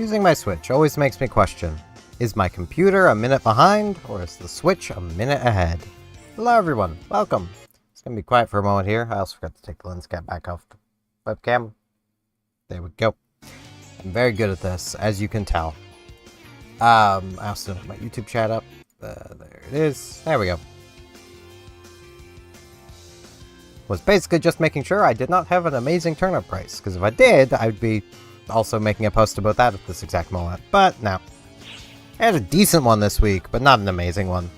Using my Switch always makes me question, is my computer a minute behind, or is the Switch a minute ahead? Hello everyone, welcome. It's going to be quiet for a moment here. I also forgot to take the lens cap back off the webcam. There we go. I'm very good at this, as you can tell. I also have my YouTube chat up. There it is. There we go. Was basically just making sure I did not have an amazing turnip price, because if I did, I'd be also making a post about that at this exact moment. But no. I had a decent one this week, but not an amazing one.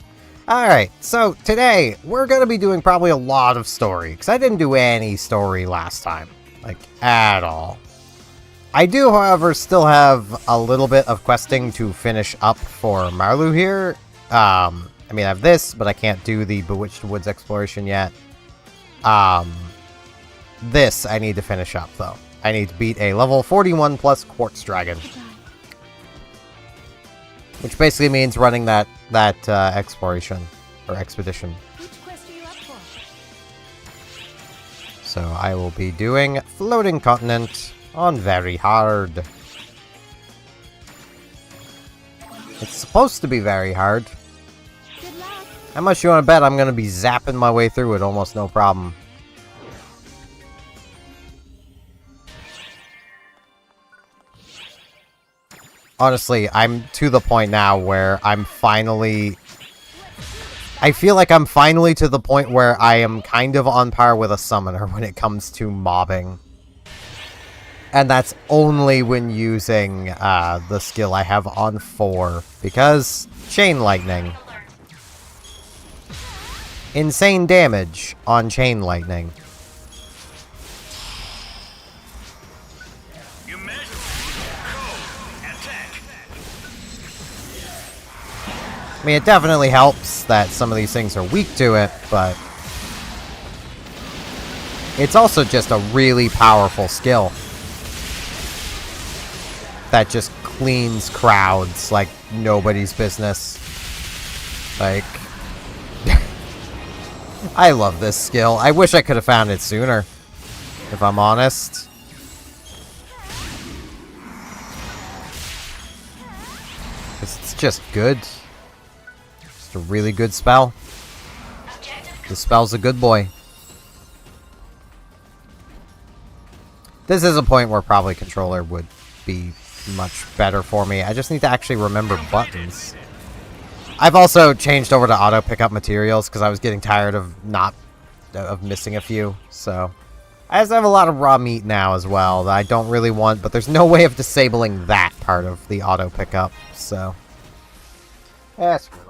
Alright, so today, we're going to be doing probably a lot of story, because I didn't do any story last time. Like, at all. I do, however, still have a little bit of questing to finish up for Marlu here. I mean, I have this, but I can't do the Bewitched Woods exploration yet. This I need to finish up, though. I need to beat a level 41 plus Quartz Dragon. Which basically means running that exploration, or expedition. Which quest are you up for? So I will be doing Floating Continent on very hard. It's supposed to be very hard. Good luck. How much you want to bet I'm going to be zapping my way through it almost no problem. Honestly, I'm to the point now where I feel like I'm finally to the point where I am kind of on par with a summoner when it comes to mobbing. And that's only when using the skill I have on 4, because Chain Lightning. Insane damage on Chain Lightning. I mean, it definitely helps that some of these things are weak to it, but it's also just a really powerful skill that just cleans crowds like nobody's business. Like, I love this skill. I wish I could have found it sooner, if I'm honest. It's just good. A really good spell. The spell's a good boy. This is a point where probably controller would be much better for me. I just need to actually remember buttons. I've also changed over to auto pick up materials because I was getting tired of missing a few. So I also have a lot of raw meat now as well that I don't really want, but there's no way of disabling that part of the auto pickup. So yeah, screw it.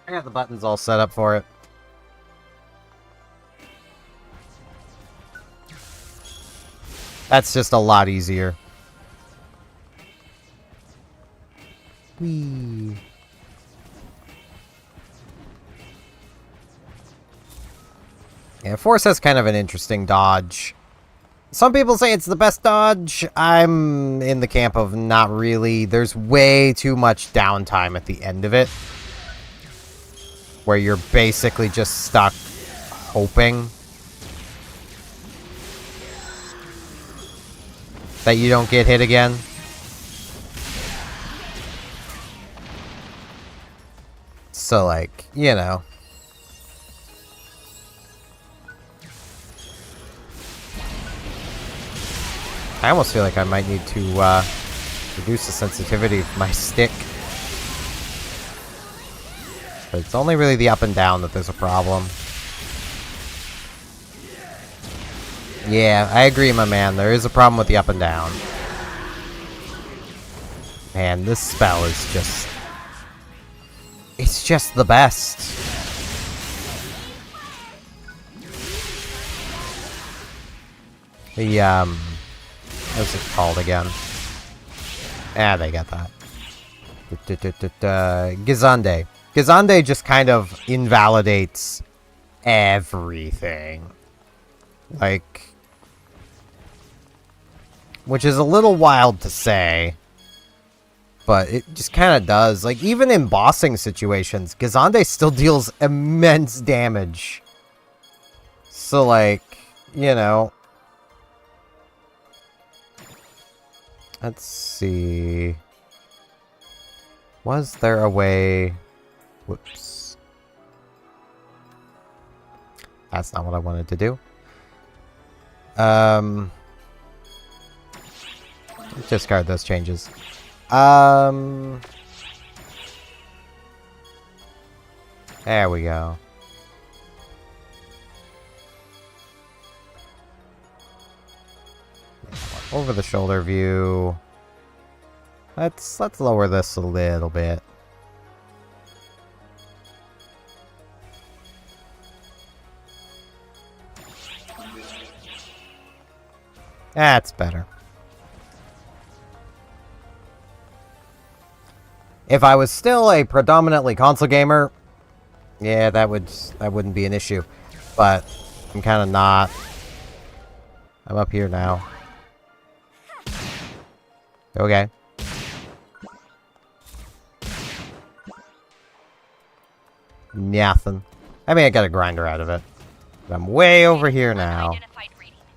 I got the buttons all set up for it. That's just a lot easier. Whee. Yeah, Force has kind of an interesting dodge. Some people say it's the best dodge. I'm in the camp of not really. There's way too much downtime at the end of it, where you're basically just stuck hoping that you don't get hit again. So, like, you know. I almost feel like I might need to reduce the sensitivity of my stick. But it's only really the up and down that there's a problem. Yeah, I agree, my man. There is a problem with the up and down. Man, this spell is just... it's just the best. The, what's it called again? Ah, they got that. Gizande. Gizande just kind of invalidates everything. Like, which is a little wild to say, but it just kind of does. Like, even in bossing situations, Gizande still deals immense damage. So, like, you know, Let's see. Was there a way... Whoops. That's not what I wanted to do. Discard those changes. There we go. Over the shoulder view. Let's lower this a little bit. That's better. If I was still a predominantly console gamer, yeah, that wouldn't be an issue. But I'm kind of not. I'm up here now. Okay. Nothing. I mean, I got a grinder out of it. But I'm way over here now.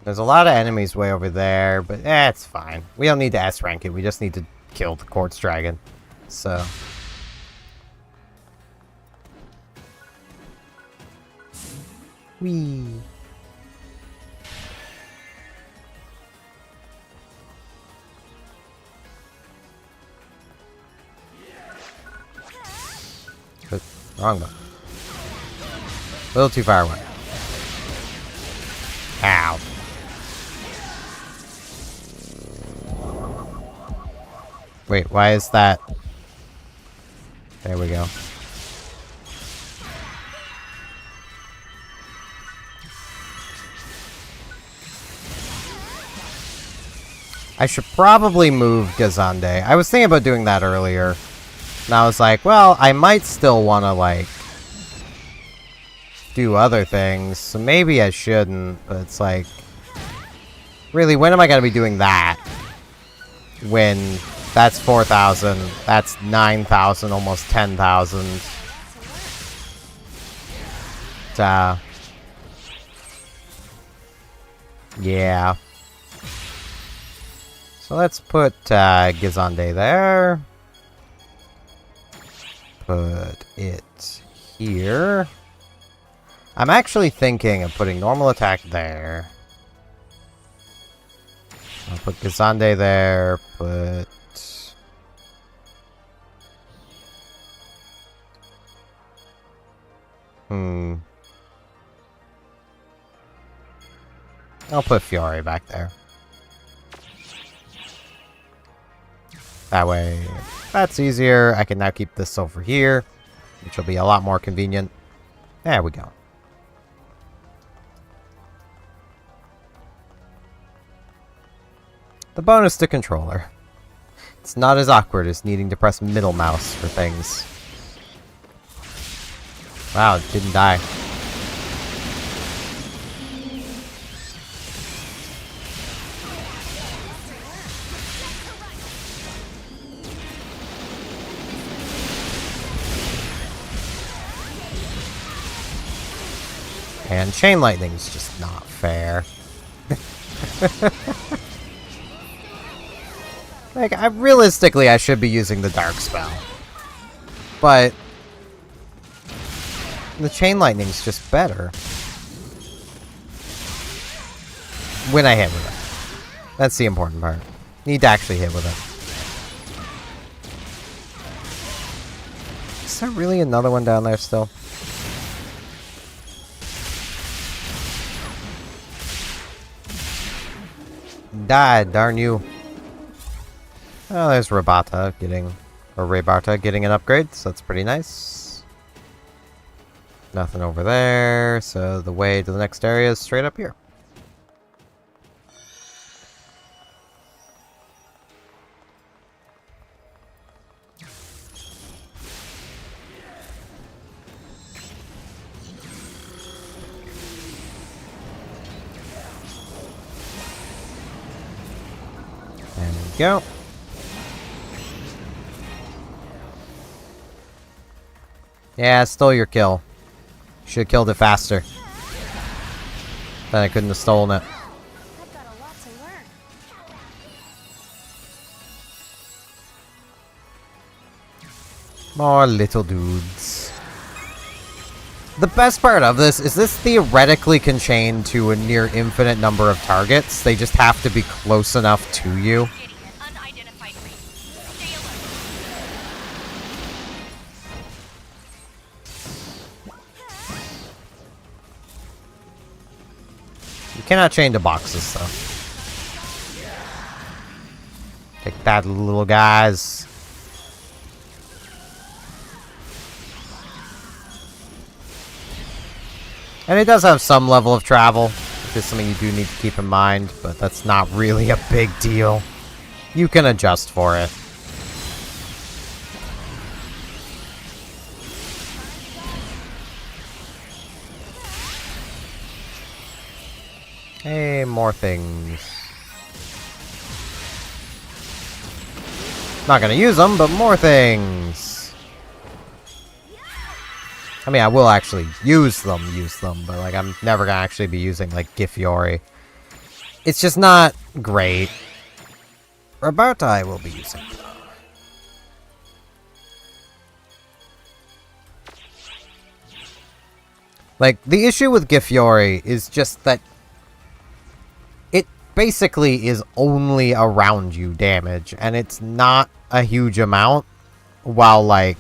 There's a lot of enemies way over there, but it's fine. We don't need to S-rank it. We just need to kill the quartz dragon. So... Whee! But, wrong one. A little too far away. Ow. Wait, why is that? There we go. I should probably move Gazande. I was thinking about doing that earlier. And I was like, well, I might still want to, like, do other things. So maybe I shouldn't. But it's like, really, when am I going to be doing that? When that's 4,000. That's 9,000, almost 10,000. Yeah. So let's put Gazande there. Put it here. I'm actually thinking of putting normal attack there. I'll put Gazande there. Put... I'll put Fiore back there. That way, that's easier. I can now keep this over here, which will be a lot more convenient. There we go. The bonus to controller. It's not as awkward as needing to press middle mouse for things. Wow, it didn't die. And chain lightning's just not fair. Like, realistically, I should be using the dark spell. But the chain lightning's just better. When I hit with it. That's the important part. Need to actually hit with it. Is there really another one down there still? Died, darn you. Oh, there's Rabata getting, or Raybata getting an upgrade, so that's pretty nice. Nothing over there, so the way to the next area is straight up here. There we go. Yeah, stole your kill. Should have killed it faster. Then I couldn't have stolen it. I've got a lot to learn. More little dudes. The best part of this is this theoretically can chain to a near infinite number of targets. They just have to be close enough to you. You cannot chain to boxes, though. Take that, little guys. And it does have some level of travel, which is something you do need to keep in mind, but that's not really a big deal. You can adjust for it. Hey, more things. Not gonna use them, but more things. I mean, I will actually use them, but like I'm never gonna actually be using like Gifiori. It's just not great. Roberta I will be using. Like, the issue with Gifiori is just that it basically is only around you damage, and it's not a huge amount, while, like,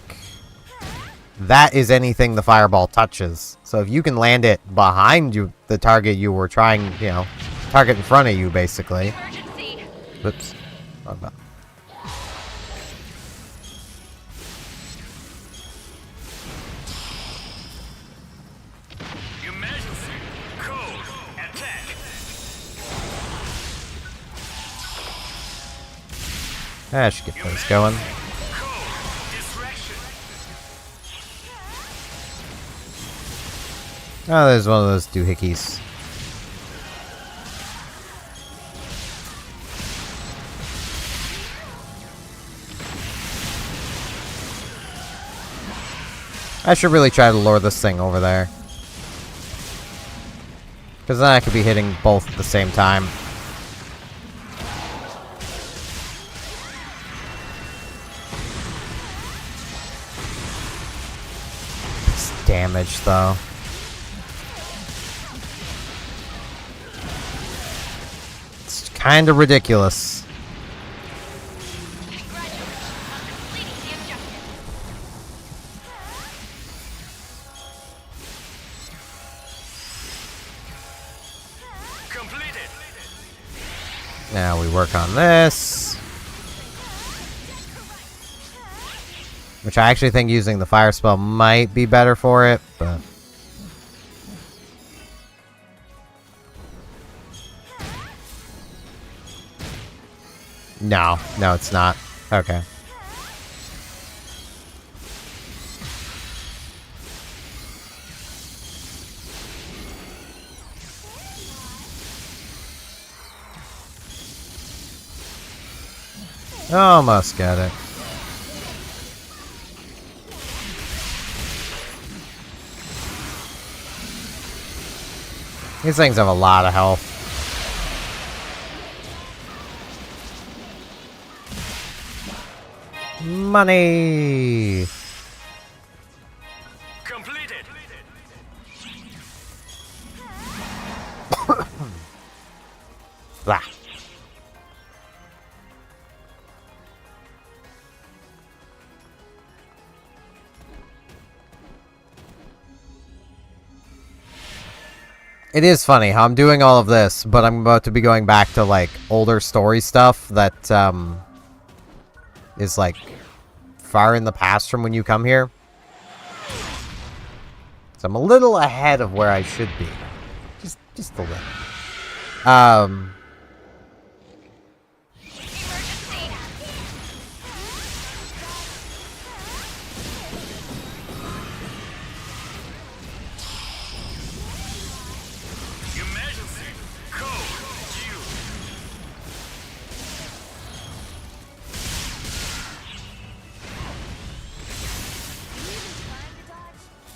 that is anything the fireball touches. So if you can land it behind you, the target you were trying, you know, target in front of you, basically. Emergency. Whoops. Wrong button. Emergency. Code. Attack. I should get those going. Code. Distraction. Oh, there's one of those doohickeys. I should really try to lure this thing over there. Because then I could be hitting both at the same time. This damage, though. It's kind of ridiculous. Completed. Now we work on this. Which I actually think using the fire spell might be better for it, but... No, it's not. Okay. Almost got it. These things have a lot of health. Money! Completed. Blah. It is funny how I'm doing all of this, but I'm about to be going back to, like, older story stuff that, is, like, far in the past from when you come here. So I'm a little ahead of where I should be. Just a little. Emergency. Code. Q.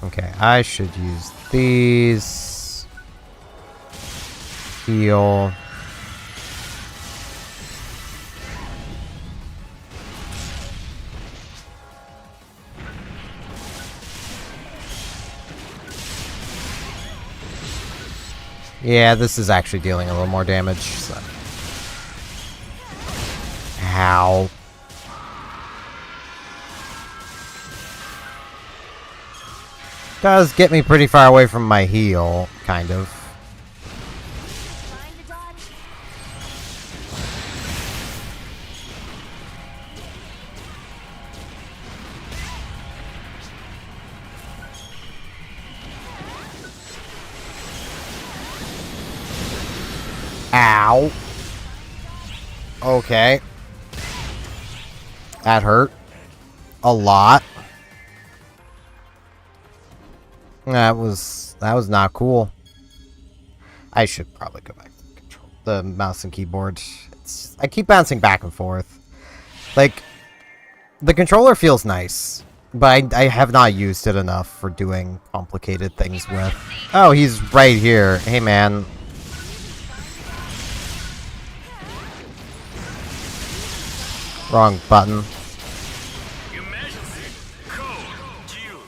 Okay, I should use these. Heal. Yeah, this is actually dealing a little more damage. So. Ow. Does get me pretty far away from my heal, kind of. Trying to dodge. Ow. Okay. That hurt. A lot. That was not cool. I should probably go back to control the mouse and keyboard. I keep bouncing back and forth. Like, the controller feels nice, but I have not used it enough for doing complicated things with. Oh, he's right here. Hey, man. Wrong button. Emergency code due.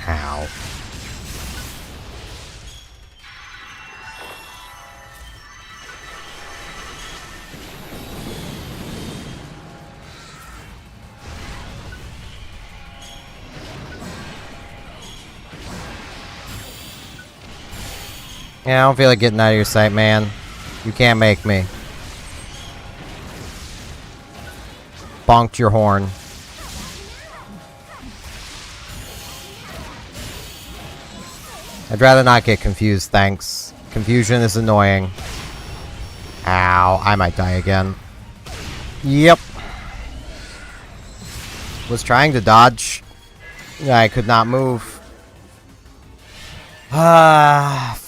Ow. Yeah, I don't feel like getting out of your sight, man. You can't make me. Bonked your horn. I'd rather not get confused, thanks. Confusion is annoying. Ow, I might die again. Yep. Was trying to dodge. I could not move.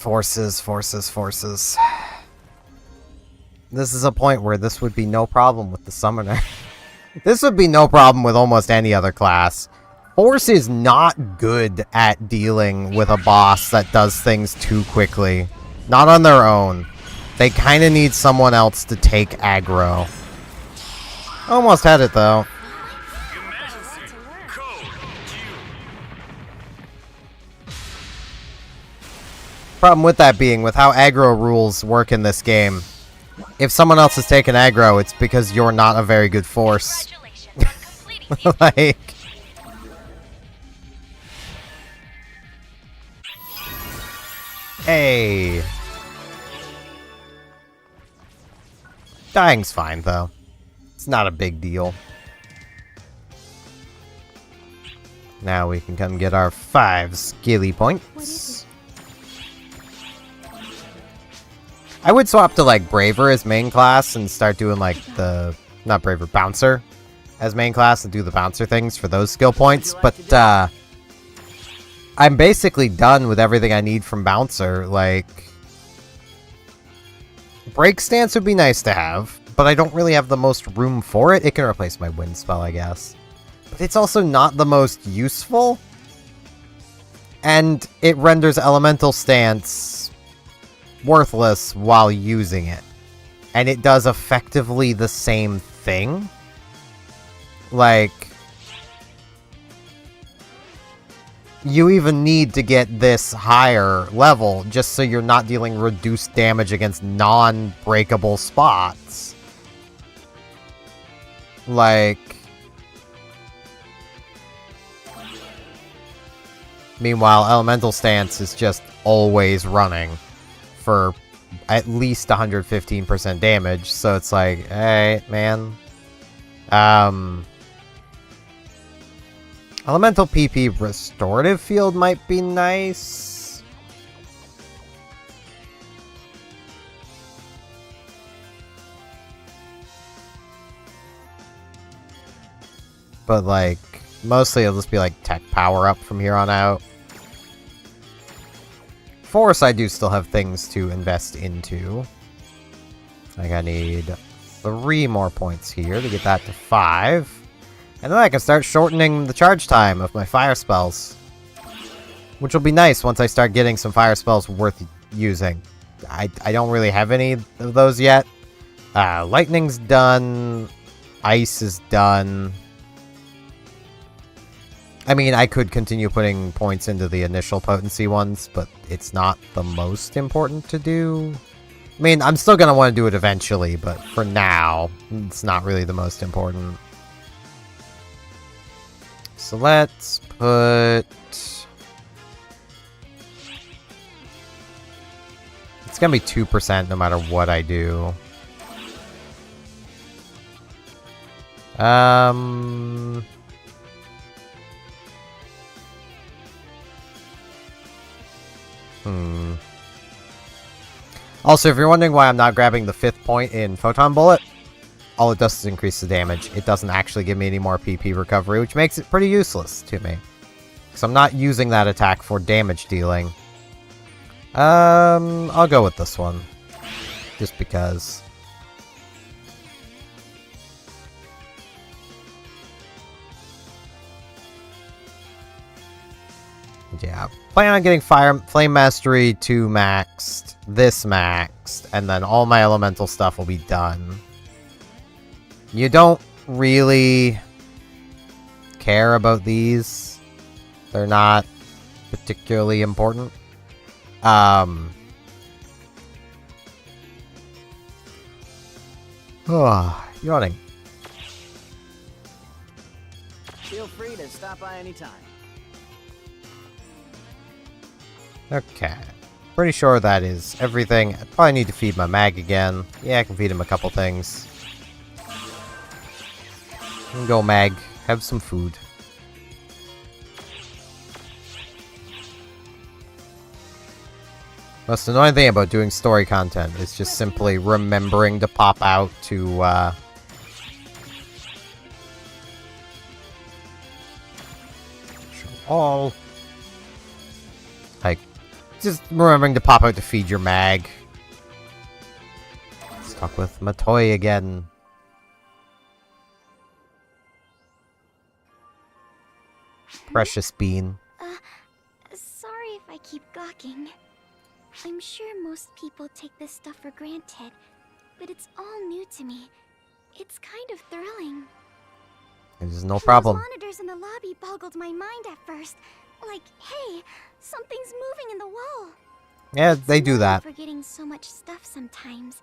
Forces. This is a point where this would be no problem with the summoner. This would be no problem with almost any other class. Force is not good at dealing with a boss that does things too quickly. Not on their own. They kind of need someone else to take aggro. Almost had it, though. Emergency code due. Problem with that being, with how aggro rules work in this game, if someone else has taken aggro, it's because you're not a very good force. Like... Hey. Dying's fine, though. It's not a big deal. Now we can come get our 5 skilly points. I would swap to, like, Braver as main class and start doing, like, the... Not Braver, Bouncer as main class and do the Bouncer things for those skill points. But, I'm basically done with everything I need from Bouncer. Like, Break Stance would be nice to have, but I don't really have the most room for it. It can replace my Wind spell, I guess. But it's also not the most useful. And it renders Elemental Stance worthless while using it. And it does effectively the same thing. Like... You even need to get this higher level just so you're not dealing reduced damage against non-breakable spots. Like... Meanwhile, Elemental Stance is just always running for at least 115% damage, so it's like, hey, man. Elemental PP Restorative Field might be nice. But, like, mostly it'll just be, like, Tech Power Up from here on out. Force, I do still have things to invest into. Like, I need 3 more points here to get that to 5. And then I can start shortening the charge time of my fire spells. Which will be nice once I start getting some fire spells worth using. I don't really have any of those yet. Lightning's done. Ice is done. I mean, I could continue putting points into the initial potency ones, but it's not the most important to do. I mean, I'm still going to want to do it eventually, but for now, it's not really the most important. So let's put... It's going to be 2% no matter what I do. Also, if you're wondering why I'm not grabbing the 5th point in Photon Bullet, all it does is increase the damage. It doesn't actually give me any more PP recovery, which makes it pretty useless to me. Because I'm not using that attack for damage dealing. I'll go with this one. Just because. Yeah, plan on getting Flame Mastery 2 maxed, this maxed, and then all my elemental stuff will be done. You don't really care about these. They're not particularly important. Yawning. Feel free to stop by anytime. Okay. Pretty sure that is everything. I probably need to feed my mag again. Yeah, I can feed him a couple things. Go, mag. Have some food. Most annoying thing about doing story content is just simply remembering to pop out to, show all. Like, just remembering to pop out to feed your mag. Let's talk with Matoy again. Precious bean. Sorry if I keep gawking. I'm sure most people take this stuff for granted, but it's all new to me. It's kind of thrilling. There's no problem. Those monitors in the lobby boggled my mind at first. Like, hey, something's moving in the wall. Yeah, they do that. Forgetting so much stuff sometimes,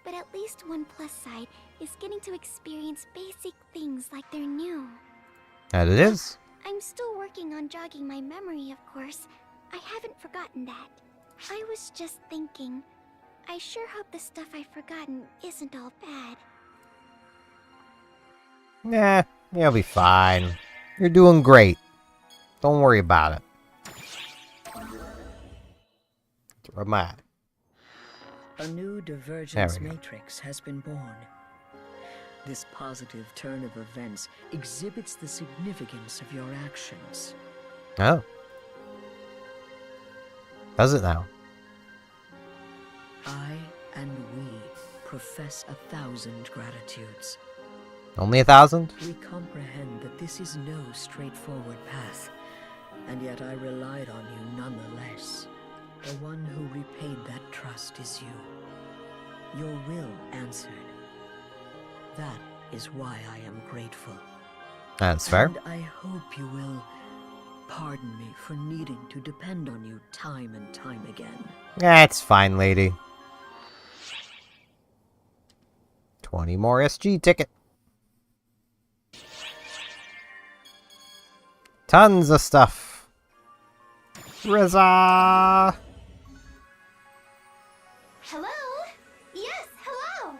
but at least one plus side is getting to experience basic things like they're new. That it is. I'm still working on jogging my memory, of course. I haven't forgotten that. I was just thinking, I sure hope the stuff I've forgotten isn't all bad. Nah, you'll be fine. You're doing great. Don't worry about it. Where am I? A new divergence matrix has been born. This positive turn of events exhibits the significance of your actions. Oh. Does it now? I and we profess 1,000 gratitudes. Only 1,000? We comprehend that this is no straightforward path, and yet I relied on you nonetheless. The one who repaid that trust is you. Your will answered. That is why I am grateful. That's fair. And I hope you will pardon me for needing to depend on you time and time again. That's fine, lady. 20 more SG ticket. Tons of stuff. Rizza! Hello? Yes, hello!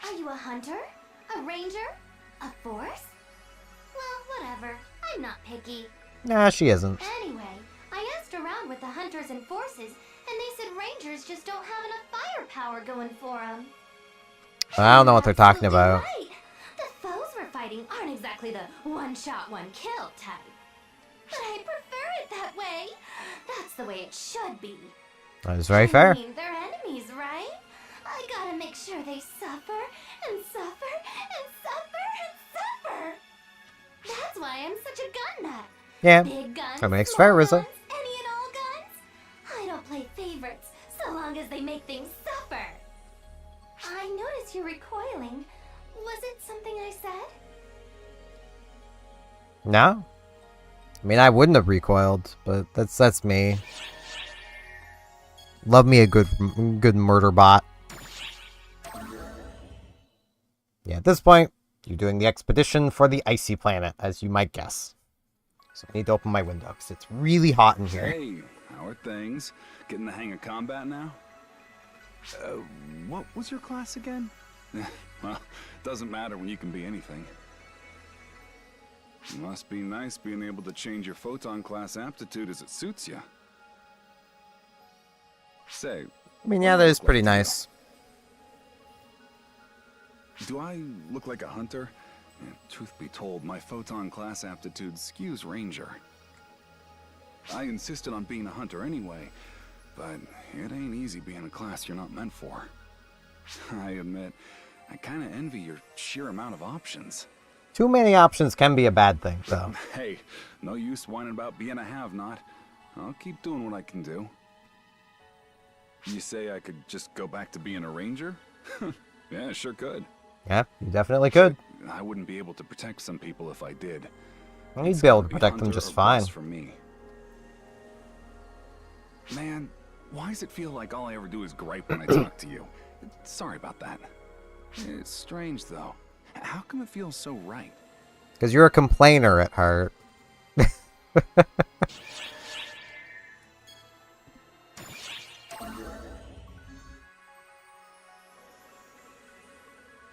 Are you a hunter? A ranger? A force? Well, whatever. I'm not picky. Nah, she isn't. Anyway, I asked around with the hunters and forces, and they said rangers just don't have enough firepower going for them. I don't know what they're talking about. Right. The foes we're fighting aren't exactly the one-shot, one-kill type. But I prefer it that way. That's the way it should be. That is very fair. I mean, they're enemies, right? I gotta make sure they suffer, and suffer, and suffer, and suffer. That's why I'm such a gun nut. Yeah, Big guns, that makes small fair, Rizza. guns, any and all guns. I don't play favorites, so long as they make things suffer. I notice you're recoiling. Was it something I said? No? I mean, I wouldn't have recoiled, but that's me. Love me a good murder bot. Yeah, at this point, you're doing the expedition for the icy planet, as you might guess. So I need to open my window, because it's really hot in here. Hey, how are things? Getting the hang of combat now? What was your class again? Well, doesn't matter when you can be anything. Must be nice being able to change your photon class aptitude as it suits you. Say, I mean, yeah, that is pretty nice. do I look like a hunter? Truth be told, my photon class aptitude skews ranger. I insisted on being a hunter anyway, but it ain't easy being a class you're not meant for. I admit, I kinda envy your sheer amount of options. Too many options can be a bad thing, though. Hey, no use whining about being a have-not. I'll keep doing what I can do. You say I could just go back to being a ranger? Yeah, sure could. Yeah, you definitely could. I wouldn't be able to protect some people if I did. You'd be able to protect them Hunter just or fine. boss for me. Man, why does it feel like all I ever do is gripe when I talk to you? Sorry about that. It's strange, though. How come it feels so right? Because you're a complainer at heart.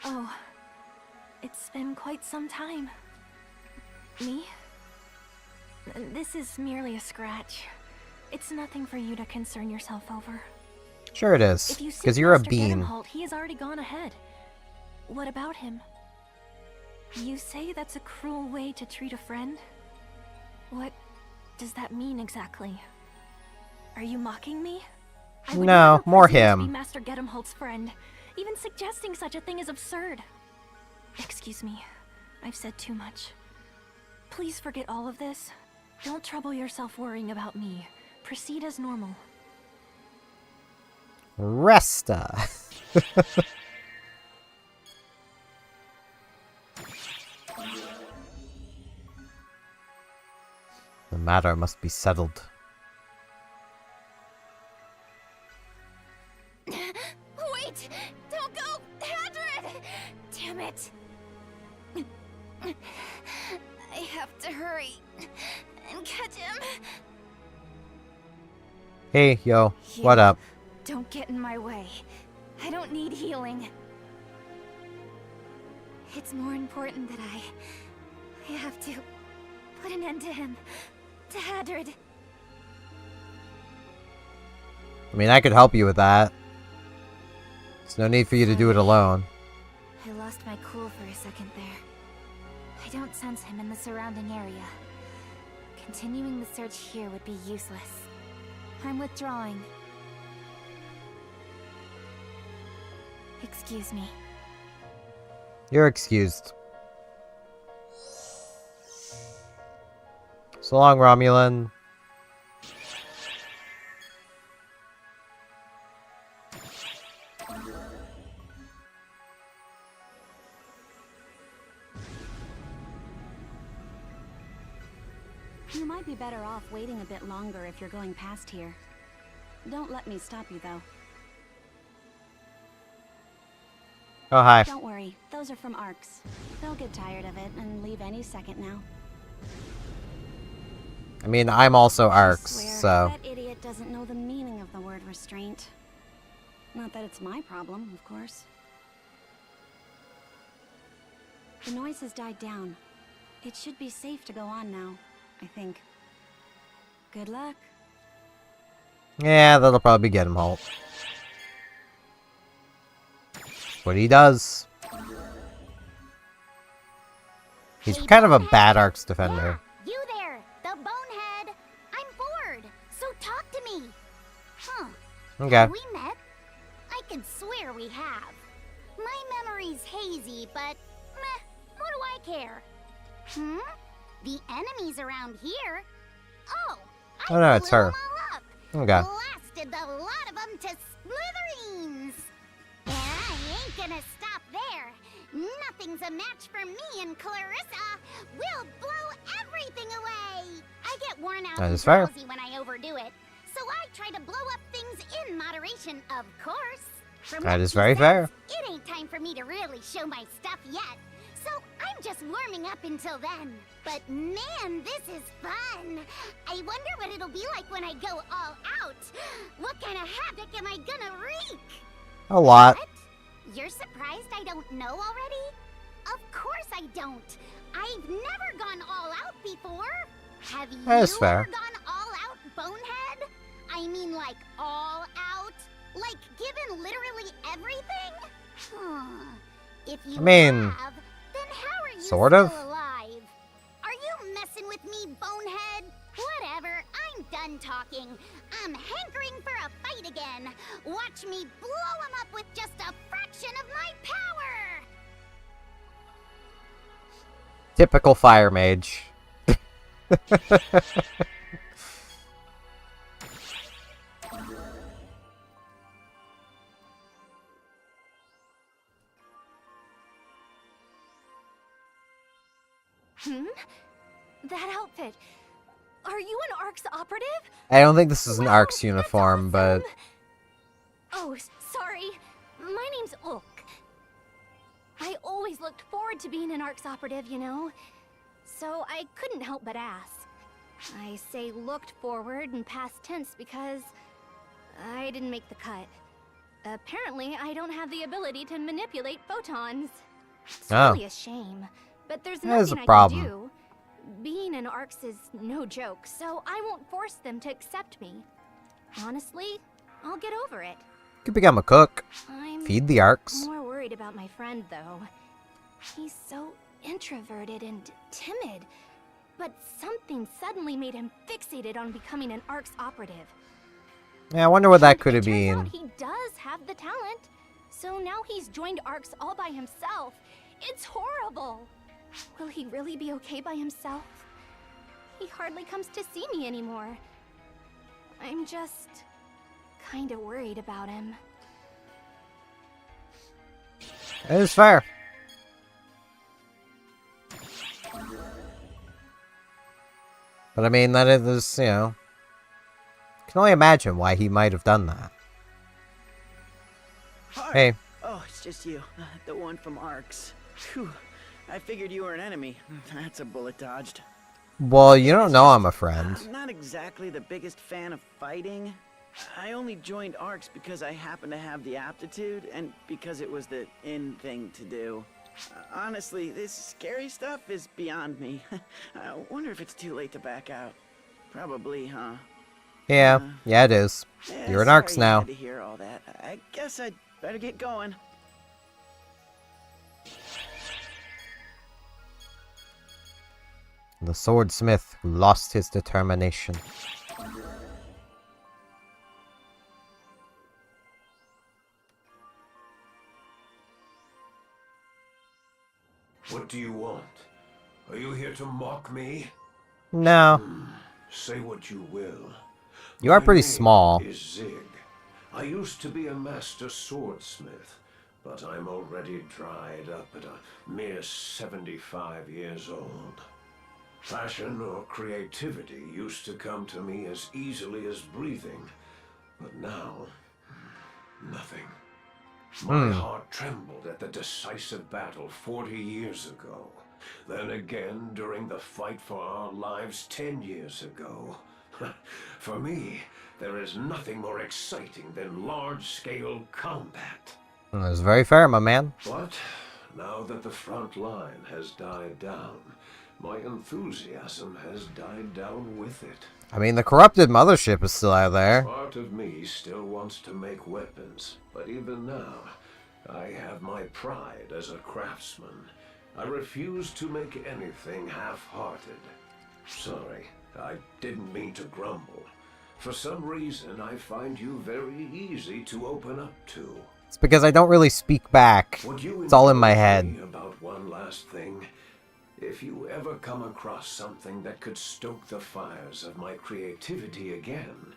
Oh, it's been quite some time. Me? This is merely a scratch. It's nothing for you to concern yourself over. Sure it is. If you seek Because you're a Master bean. Gedemholt, he has already gone ahead. What about him? You say that's a cruel way to treat a friend? What does that mean exactly? Are you mocking me? I would No, never more presume to him. be Master Gedemholt's friend. Even suggesting such a thing is absurd. Excuse me. I've said too much. Please forget all of this. Don't trouble yourself worrying about me. Proceed as normal. Resta. The matter must be settled. Wait! Don't go! Hadrid! Damn it! I have to hurry and catch him. Hey, yo, what up? Don't get in my way. I don't need healing. It's more important that I have to put an end to him. To Hadrid. I mean, I could help you with that. There's no need for you to do it alone. I lost my cool for a second there. I don't sense him in the surrounding area. Continuing the search here would be useless. I'm withdrawing. Excuse me. You're excused. So long, Romulan. You might be better off waiting a bit longer if you're going past here. Don't let me stop you, though. Oh, hi. Don't worry, those are from Arcs. They'll get tired of it and leave any second now. I mean, I'm also Arcs, Swear, so... that idiot doesn't know the meaning of the word restraint. Not that it's my problem, of course. The noise has died down. It should be safe to go on now, I think. Good luck. Yeah, that'll probably get him halt. What he does. He's Hey, kind of a Bonehead. bad Arcs defender. Yeah, you there, the bonehead. I'm bored, so talk to me. Huh. Okay. Have we met? I can swear we have. My memory's hazy, but meh, what do I care? Hmm? The enemies around here? Oh, I Oh no, it's blew her. 'em all up. Okay. Blasted the lot of them to smithereens. And I ain't gonna stop there. Nothing's a match for me and Clarissa. We'll blow everything away. I get worn out That and is fair. drowsy when I overdo it, so I try to blow up things in moderation, of course. From That what is she very says, fair. It ain't time for me to really show my stuff yet, so I'm just warming up until then. But man, this is fun. I wonder what it'll be like when I go all out. What kind of havoc am I gonna wreak? A lot. What? You're surprised I don't know already? Of course I don't. I've never gone all out before. Have you That's fair. ever gone all out, Bonehead? I mean like all out? Like given literally everything? If you I mean, have, then how are you sort still of. alive? Are you messing with me, Bonehead? Whatever, I'm done talking. I'm hankering for a fight again. Watch me blow him up with just a fraction of my power! Typical fire mage. That outfit. Are you an ARC's operative? I don't think this is an Wow, ARC's that's uniform, but awesome. Oh, sorry. My name's Ulk. I always looked forward to being an ARC's operative, you know. So I couldn't help but ask. I say looked forward in past tense because I didn't make the cut. Apparently, I don't have the ability to manipulate photons. It's Oh. really a shame, but there's That is nothing a I problem. can do. Being an ARC's is no joke, so I won't force them to accept me. Honestly, I'll get over it. you could become a cook. I'm Feed the arcs. more worried about my friend, though. He's so introverted and timid, but something suddenly made him fixated on becoming an ARC's operative. Yeah, I wonder what that could It have turns out been. he does have the talent, so now he's joined ARC's all by himself. It's horrible. Will he really be okay by himself? He hardly comes to see me anymore. I'm just kind of worried about him. It is fair. But I mean, that is, you know, can only imagine why he might have done that. Hi. Hey, Oh, it's just you. The one from ARCS. Phew. I figured you were an enemy. That's a bullet dodged. well, you don't know I'm a friend. I'm not exactly the biggest fan of fighting. I only joined ARCS because I happen to have the aptitude and because it was the in thing to do. Honestly, this scary stuff is beyond me. I wonder if it's too late to back out. Probably, huh? Yeah, it is. Yeah, You're an sorry ARCS you now. had to hear all that. I guess I'd better get going. The swordsmith who lost his determination. What do you want? Are you here to mock me? No, Say what you will. you are My pretty name small. is Zig. I used to be a master swordsmith, but I'm already dried up at a mere 75 years old. Passion or creativity used to come to me as easily as breathing, but now, nothing. My heart trembled at the decisive battle 40 years ago. Then again during the fight for our lives 10 years ago. For me, there is nothing more exciting than large-scale combat. That's very fair, my man. But now that the front line has died down, my enthusiasm has died down with it. I mean, the corrupted mothership is still out there. Part of me still wants to make weapons, but even now, I have my pride as a craftsman. I refuse to make anything half-hearted. Sorry, I didn't mean to grumble. For some reason, I find you very easy to open up to. It's because I don't really speak back. Would you It's all in my indulge head. me about one last thing? If you ever come across something that could stoke the fires of my creativity again,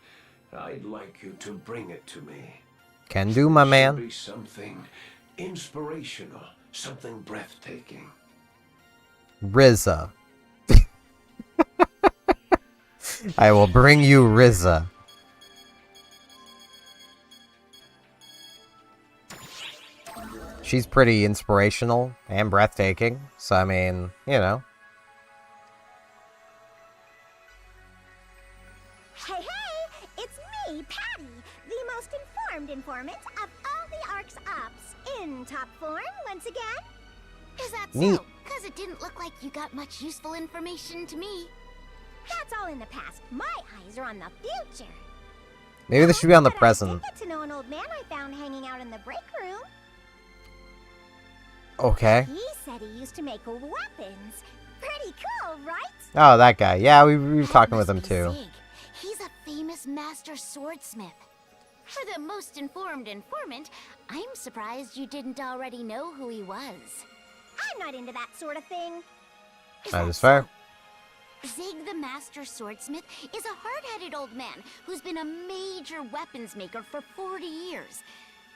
I'd like you to bring it to me. Can do, my It should man. be something inspirational, Something breathtaking. Rizza. I will bring you Rizza. She's pretty inspirational and breathtaking, so I mean, you know. Hey, hey! It's me, Patty, the most informed informant of all the Ark's ops, in top form once again. Is that Neat. so? Because it didn't look like you got much useful information to me. That's all in the past. My eyes are on the future. Maybe this should be on the But present. I did get to know an old man I found hanging out in the break room. Okay. He said he used to make weapons. Pretty cool, right? Oh, that guy. Yeah, we were That talking with him must be too. Zig. He's a famous master swordsmith. For the most informed informant, I'm surprised you didn't already know who he was. I'm not into that sort of thing. That is fair. Zig the Master Swordsmith is a hard-headed old man who's been a major weapons maker for 40 years.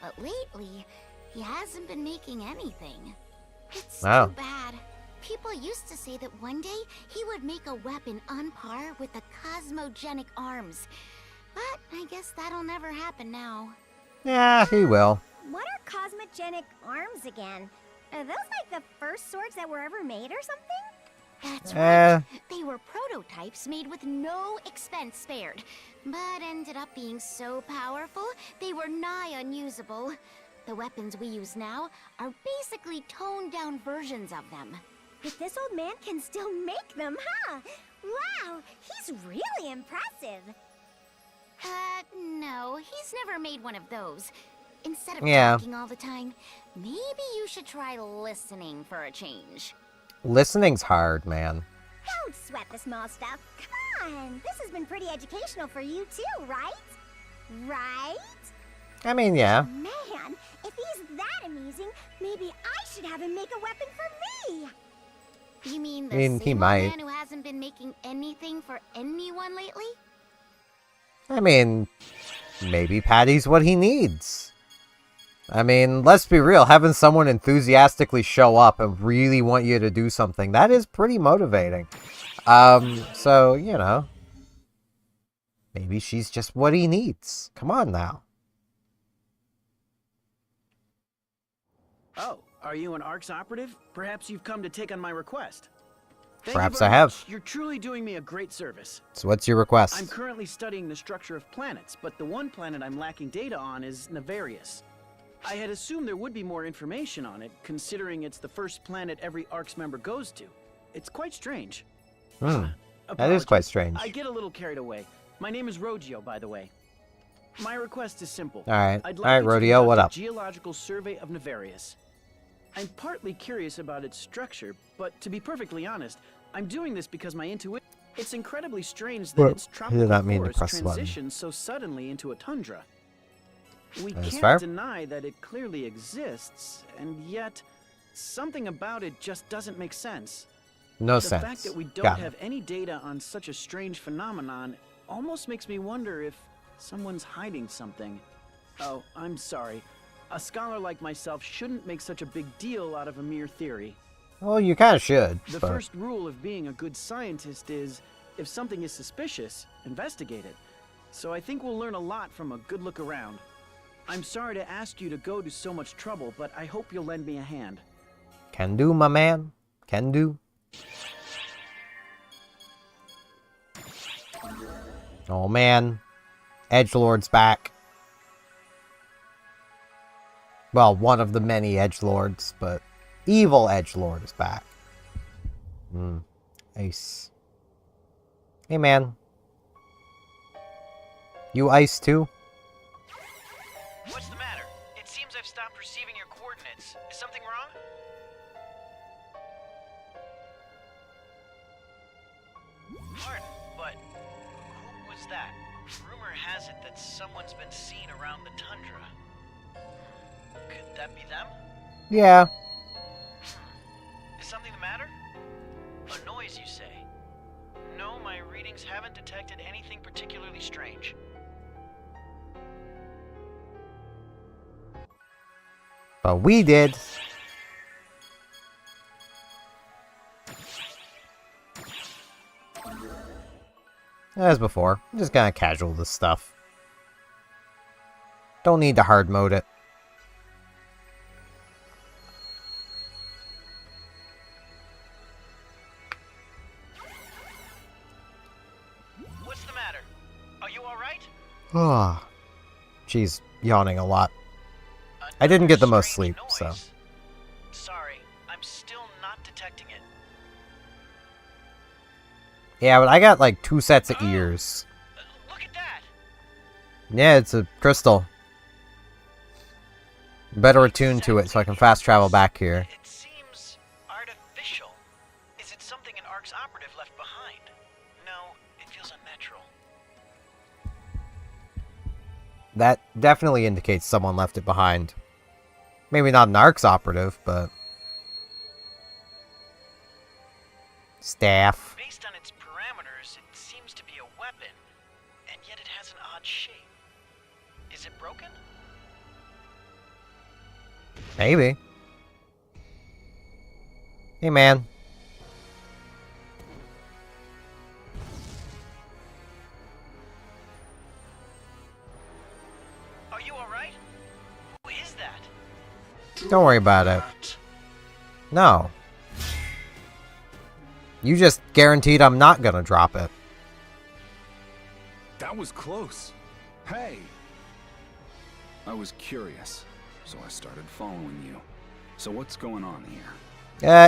But lately, he hasn't been making anything. It's Wow. too bad. People used to say that one day he would make a weapon on par with the cosmogenic arms. But I guess that'll never happen now. Yeah, he will. What are cosmogenic arms again? Are those like the first swords that were ever made or something? That's right. They were prototypes made with no expense spared, but ended up being so powerful they were nigh unusable. The weapons we use now are basically toned-down versions of them. But this old man can still make them, huh? Wow, he's really impressive. No, he's never made one of those. Instead of talking all the time, maybe you should try listening for a change. Listening's hard, man. Don't sweat the small stuff. Come on, this has been pretty educational for you too, right? Right? I mean, yeah. Man, if he's that amusing, maybe I should have him make a weapon for me. You mean the he same old might. man who hasn't been making anything for anyone lately? I mean, maybe Patty's what he needs. I mean, let's be real. Having someone enthusiastically show up and really want you to do something, that is pretty motivating. So, you know. Maybe she's just what he needs. Come on now. Oh, are you an ARC's operative? Perhaps you've come to take on my request. Thank Perhaps you I very have. much. You're truly doing me a great service. So what's your request? I'm currently studying the structure of planets, but the one planet I'm lacking data on is Nefarious. I had assumed there would be more information on it, considering it's the first planet every ARC's member goes to. It's quite strange. That is Apologies. quite strange. I get a little carried away. My name is Rogio, by the way. My request is simple. Alright. I'd Alright, you to Rodeo, conduct what a up? geological survey of Nefarious. I'm partly curious about its structure, but to be perfectly honest, I'm doing this because my intuition... It's incredibly strange that Well, its I tropical did not mean to forest press the button. transitions so suddenly into a tundra. We That is can't fair. deny that it clearly exists, and yet something about it just doesn't make sense. No The sense. fact that we don't Got it. have any data on such a strange phenomenon almost makes me wonder if someone's hiding something. Oh, I'm sorry. A scholar like myself shouldn't make such a big deal out of a mere theory. Well, you kind of should. The but... first rule of being a good scientist is, if something is suspicious, investigate it. So I think we'll learn a lot from a good look around. I'm sorry to ask you to go to so much trouble, but I hope you'll lend me a hand. Can do, my man. Can do. Oh man. Edgelord's back. Well, one of the many edgelords, but evil edgelord is back. Ice. Hey man. You ice too? What's the matter? It seems I've stopped receiving your coordinates. Is something wrong? Pardon, but who was that? Rumor has it that someone's been seen around the tundra. Could that be them? Yeah. Is something the matter? A noise, you say? No, my readings haven't detected anything particularly strange. But we did. As before, I'm just gonna casual this stuff. Don't need to hard mode it. What's the matter? Are you alright? Ah, she's yawning a lot. I didn't get the most sleep, so. Sorry, I'm still not detecting it. Yeah, but I got like 2 sets of ears. Look at that! Yeah, it's a crystal. Better attuned to it so I can fast travel back here. It seems artificial. Is it something an Ark's operative left behind? No, it feels unnatural. That definitely indicates someone left it behind. Maybe not an Ark's operative, but... Staff. Based on its parameters, it seems to be a weapon, and yet it has an odd shape. Is it broken? Maybe. Hey, man. Are you alright? Who is that? Don't worry about it. No. You just guaranteed I'm not gonna drop it. That was close. Hey! I was curious, so I started following you. So what's going on here?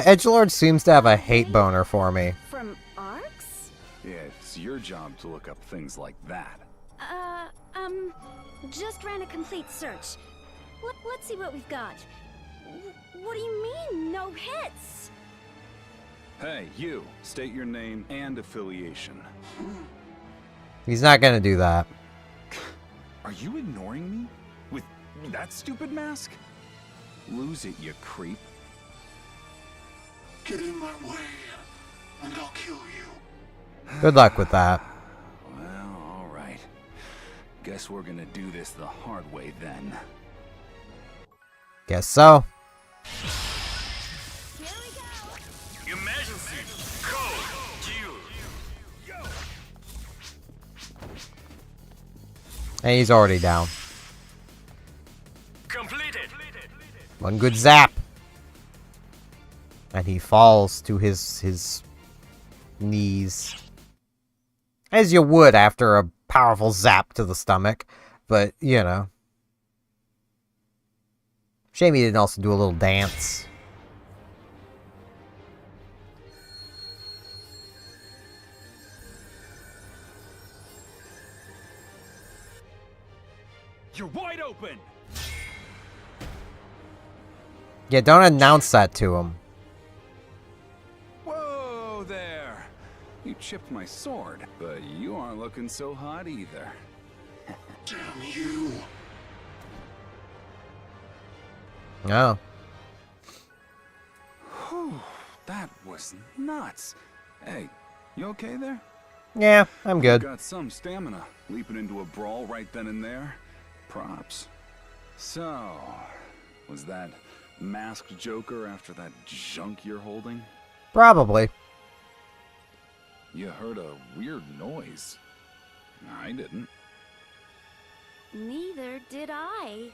Edgelord seems to have a hate boner for me. From Arcs? Yeah, it's your job to look up things like that. Just ran a complete search. Let's see what we've got. What do you mean, no hits? Hey, you! State your name and affiliation. He's not gonna do that. Are you ignoring me? With that stupid mask? Lose it, you creep. Get in my way, and I'll kill you. Good luck with that. Well, alright. Guess we're gonna do this the hard way then. Guess so. Here we go. Emergency! Code! Duel! And he's already down. Completed! One good zap. And he falls to his knees. As you would after a powerful zap to the stomach. But, you know. Shame he didn't also do a little dance. You're wide open! Yeah, don't announce that to him. Whoa there! You chipped my sword, but you aren't looking so hot either. Damn you! Oh. Whew, that was nuts. Hey, you okay there? Yeah, I'm good. Got some stamina. Leaping into a brawl right then and there. Props. So, was that masked Joker after that junk you're holding? Probably. You heard a weird noise. I didn't. Neither did I.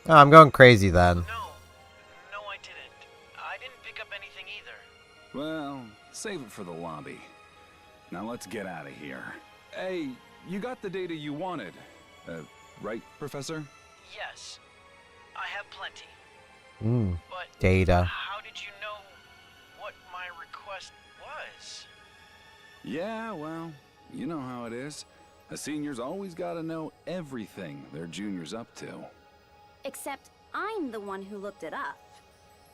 Oh, I'm going crazy then. No, I didn't. I didn't pick up anything either. Well, save it for the lobby. Now let's get out of here. Hey, you got the data you wanted. Right, Professor? Yes, I have plenty. But Data. how did you know what my request was? Yeah, well, you know how it is. A senior's always gotta know everything their junior's up to. Except I'm the one who looked it up.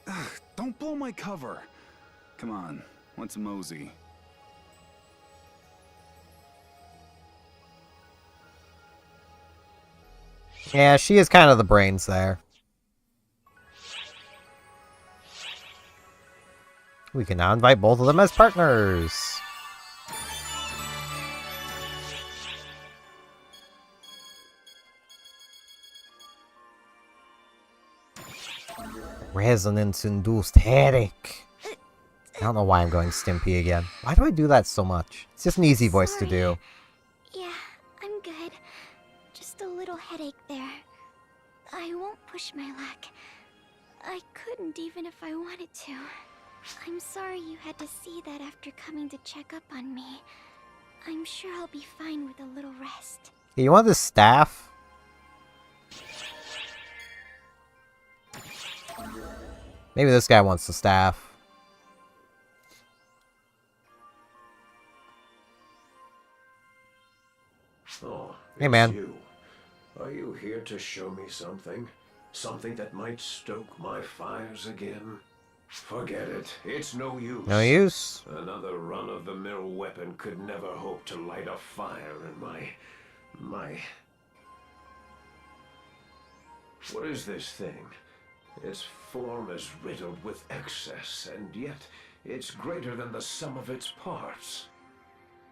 Ugh, don't blow my cover. Come on, let's mosey. Yeah, she is kind of the brains there. We can now invite both of them as partners. Resonance-induced headache. I don't know why I'm going Stimpy again. Why do I do that so much? It's just an easy voice to do. Yeah, I'm good. Just a little headache there. I won't push my luck. I couldn't even if I wanted to. I'm sorry you had to see that after coming to check up on me. I'm sure I'll be fine with a little rest. Hey, you want this staff? Maybe this guy wants the staff. Oh, Hey, it's man. you. Are you here to show me something? Something that might stoke my fires again? Forget it. It's no use. No use? Another run-of-the-mill weapon could never hope to light a fire in my... What is this thing? Its form is riddled with excess, and yet it's greater than the sum of its parts.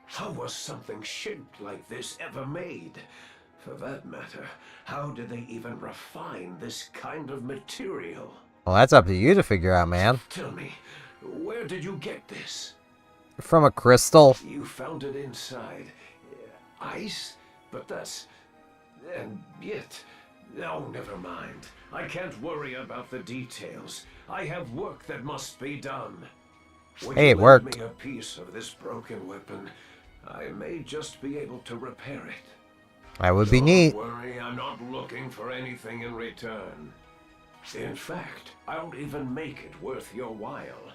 How was something shaped like this ever made? For that matter, how did they even refine this kind of material? Well, that's up to you to figure out, man. Tell me, where did you get this? From a crystal? You found it inside ice? But that's... and yet... Oh, never mind. I can't worry about the details. I have work that must be done. Would Hey, you it lend worked. me a piece of this broken weapon? I may just be able to repair it. That would be neat. Don't worry, I'm not looking for anything in return. In fact, I'll even make it worth your while.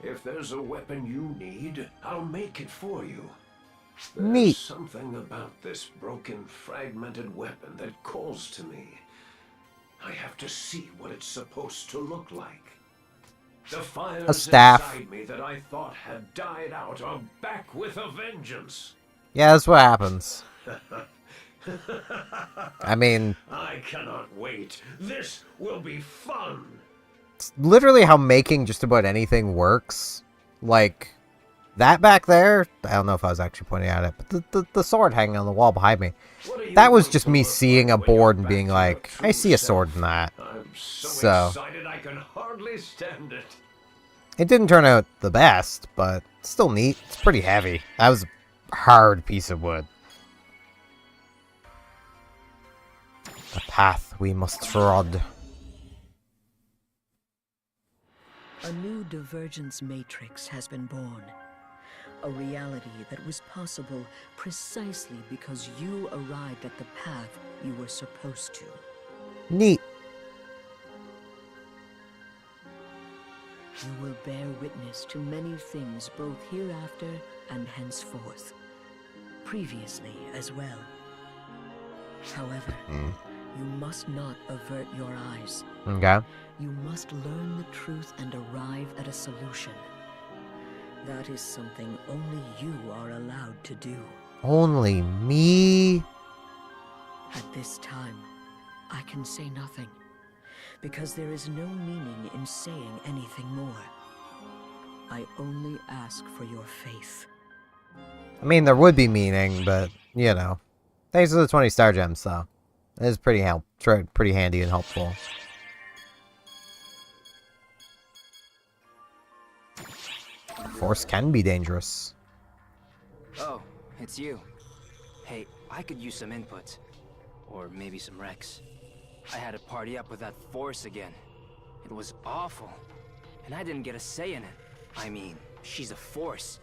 If there's a weapon you need, I'll make it for you. There's Neat. something about this broken, fragmented weapon that calls to me. I have to see what it's supposed to look like. The fires A staff. inside me that I thought had died out are back with a vengeance. Yeah, that's what happens. I mean, I cannot wait. This will be fun. it's literally how making just about anything works. Like, that back there, I don't know if I was actually pointing at it, but the sword hanging on the wall behind me, What are you that was going just to me look seeing a like when you're board and back being to like, your I see a true sword self? in that. I'm so So, excited I can hardly stand it. it didn't turn out the best, but still neat. It's pretty heavy. That was a hard piece of wood. The path we must trod. A new divergence matrix has been born. A reality that was possible precisely because you arrived at the path you were supposed to. Neat. You will bear witness to many things both hereafter and henceforth. Previously as well. However, you must not avert your eyes. Okay. You must learn the truth and arrive at a solution. That is something only you are allowed to do. Only me? At this time, I can say nothing, because there is no meaning in saying anything more. I only ask for your faith. I mean, there would be meaning, but, you know. Thanks for the 20 star gems, though. It is pretty pretty handy and helpful. Force can be dangerous. Oh, it's you. Hey, I could use some input. Or maybe some Rex. I had to party up with that Force again. It was awful. And I didn't get a say in it. I mean, she's a Force.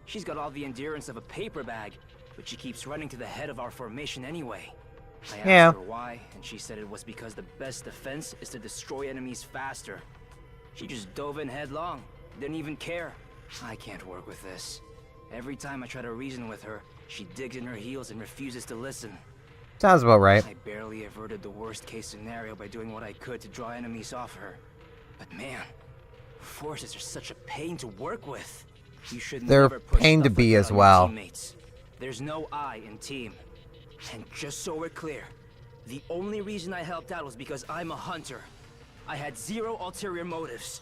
She's got all the endurance of a paper bag, but she keeps running to the head of our formation anyway. I asked her why, and she said it was because the best defense is to destroy enemies faster. She just dove in headlong, didn't even care. I can't work with this. Every time I try to reason with her, she digs in her heels and refuses to listen. Sounds about right. I barely averted the worst case scenario by doing what I could to draw enemies off her. But man, Forces are such a pain to work with. You should They're never push pain to stuff like be that as on your well. teammates. There's no I in team. And just so we're clear, the only reason I helped out was because I'm a hunter. I had zero ulterior motives.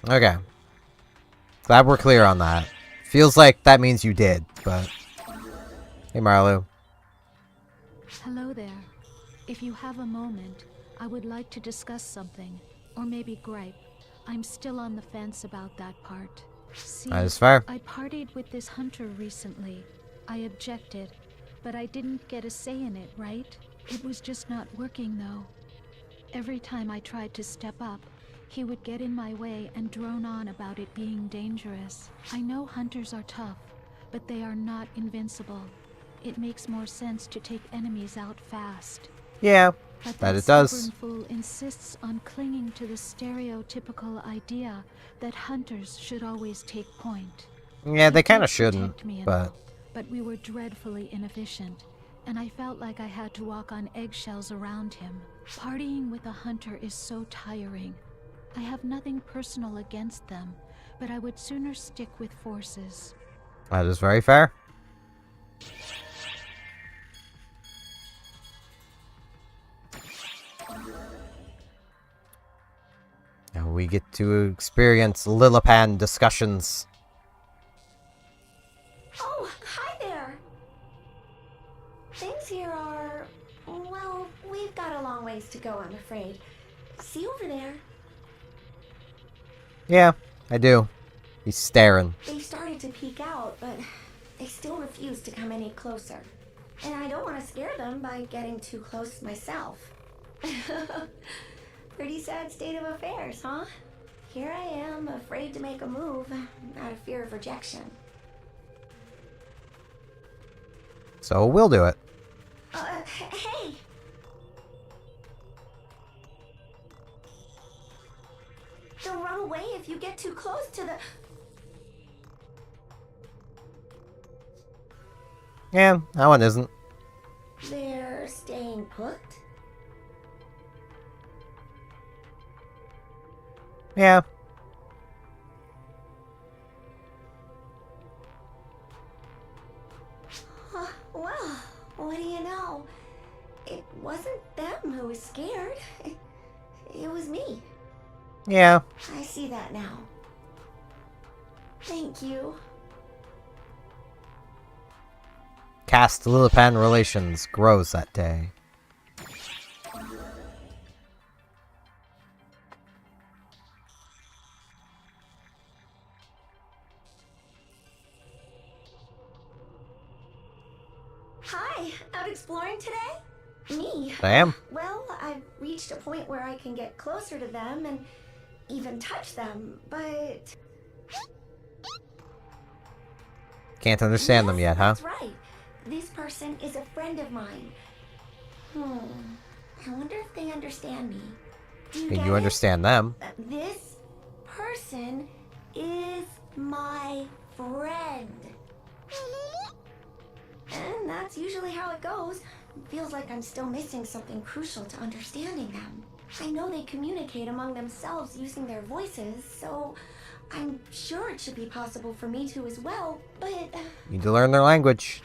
Okay. Glad we're clear on that. Feels like that means you did, but... Hey, Marlu. Hello there. If you have a moment, I would like to discuss something. Or maybe gripe. I'm still on the fence about that part. See, That is fair. I partied with this hunter recently. I objected, but I didn't get a say in it, right? It was just not working, though. Every time I tried to step up, he would get in my way and drone on about it being dangerous. I know hunters are tough, but they are not invincible. It makes more sense to take enemies out fast. Yeah, But that it does. stubborn fool insists on clinging to the stereotypical idea that hunters should always take point. Yeah, they He kind did of shouldn't, protect me and but... all, but we were dreadfully inefficient, and I felt like I had to walk on eggshells around him. Partying with a hunter is so tiring. I have nothing personal against them, but I would sooner stick with forces. That is very fair. Now we get to experience Lilipan discussions. Oh, hi there! Things here are... well, we've got a long ways to go, I'm afraid. See over there? Yeah, I do. He's staring. They started to peek out, but they still refuse to come any closer. And I don't want to scare them by getting too close myself. Pretty sad state of affairs, huh? Here I am, afraid to make a move, out of fear of rejection. So we'll do it. Hey! They'll run away if you get too close to the... Yeah, that one isn't. They're staying put? Yeah. Well, what do you know? It wasn't them who was scared. It was me. Yeah. I see that now. Thank you. Cast Lilipan relations grows that day. Hi, out exploring today? Me? I am. Well, I've reached a point where I can get closer to them and even touch them, but... Can't understand them yet, huh? That's right. This person is a friend of mine. I wonder if they understand me. Do Can get you it? understand them? This person is my friend. And that's usually how it goes. Feels like I'm still missing something crucial to understanding them. I know they communicate among themselves using their voices, so I'm sure it should be possible for me to as well, but... Need to learn their language.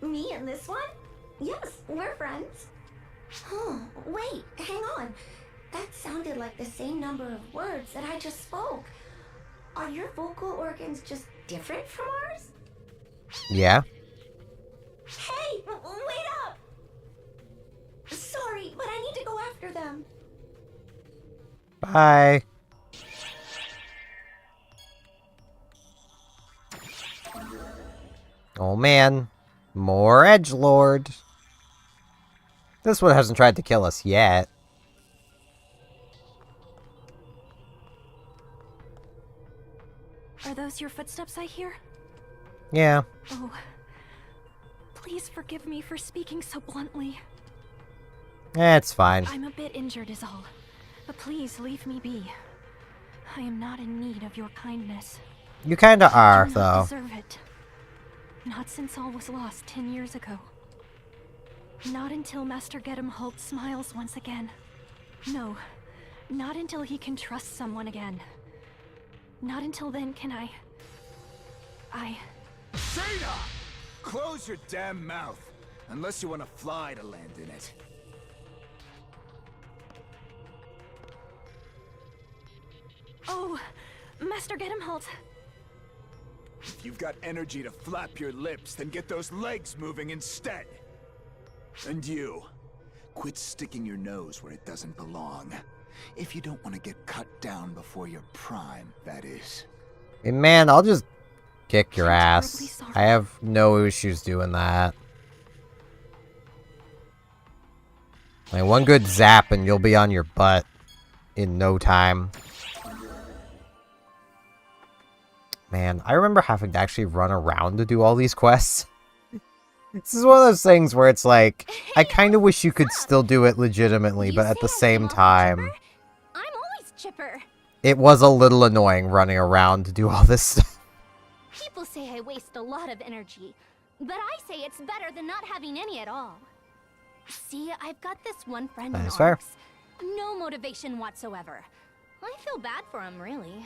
Me and this one? Yes, we're friends. Oh, wait, hang on. That sounded like the same number of words that I just spoke. Are your vocal organs just different from ours? Yeah. Hey, wait up! Sorry, but I need to go after them. Bye. Oh man. More edgelord. This one hasn't tried to kill us yet. Are those your footsteps I hear? Yeah. Oh, please forgive me for speaking so bluntly. It's fine. I'm a bit injured is all, but please leave me be. I am not in need of your kindness. You kinda are, I do not though. deserve it. Not since all was lost 10 years ago. Not until Master Gedemholt smiles once again. No, not until he can trust someone again. Not until then can I... Shayna! Close your damn mouth, unless you want to fly to land in it. Oh, Master Gedemholt. If you've got energy to flap your lips, then get those legs moving instead. And you, quit sticking your nose where it doesn't belong. If you don't want to get cut down before your prime, that is. Hey, man, I'll just kick your I'm ass. terribly sorry. I have no issues doing that. Like, one good zap and you'll be on your butt in no time. Man, I remember having to actually run around to do all these quests. This is one of those things where it's like, I kind of wish you could still do it legitimately, but at the same time, I'm always chipper. it was a little annoying running around to do all this stuff. People say I waste a lot of energy, but I say it's better than not having any at all. See, I've got this one friend in That's fair. Arcs. No motivation whatsoever. I feel bad for him, really.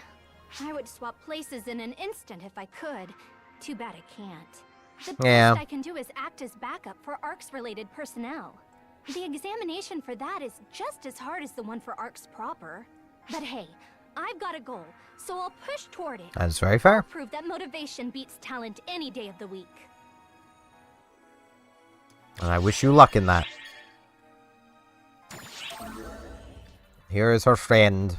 I would swap places in an instant if I could. Too bad I can't. The best I can do is act as backup for Arcs-related personnel. The examination for that is just as hard as the one for Arcs proper. But hey, I've got a goal, so I'll push toward it. That's very fair. Prove that motivation beats talent any day of the week. And I wish you luck in that. Here is her friend,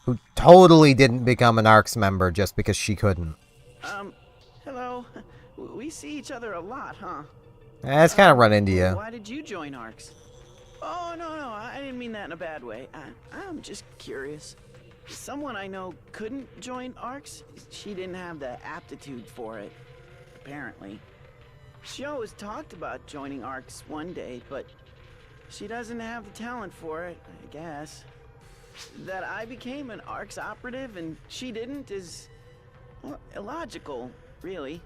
who totally didn't become an ARCS member just because she couldn't. Hello. We see each other a lot, huh? It's kind of run into you. Why did you join ARCS? Oh, no, I didn't mean that in a bad way. I'm just curious. Someone I know couldn't join ARCS. She didn't have the aptitude for it, apparently. She always talked about joining ARCS one day, but she doesn't have the talent for it, I guess. That I became an ARCS operative and she didn't is, well, illogical, really.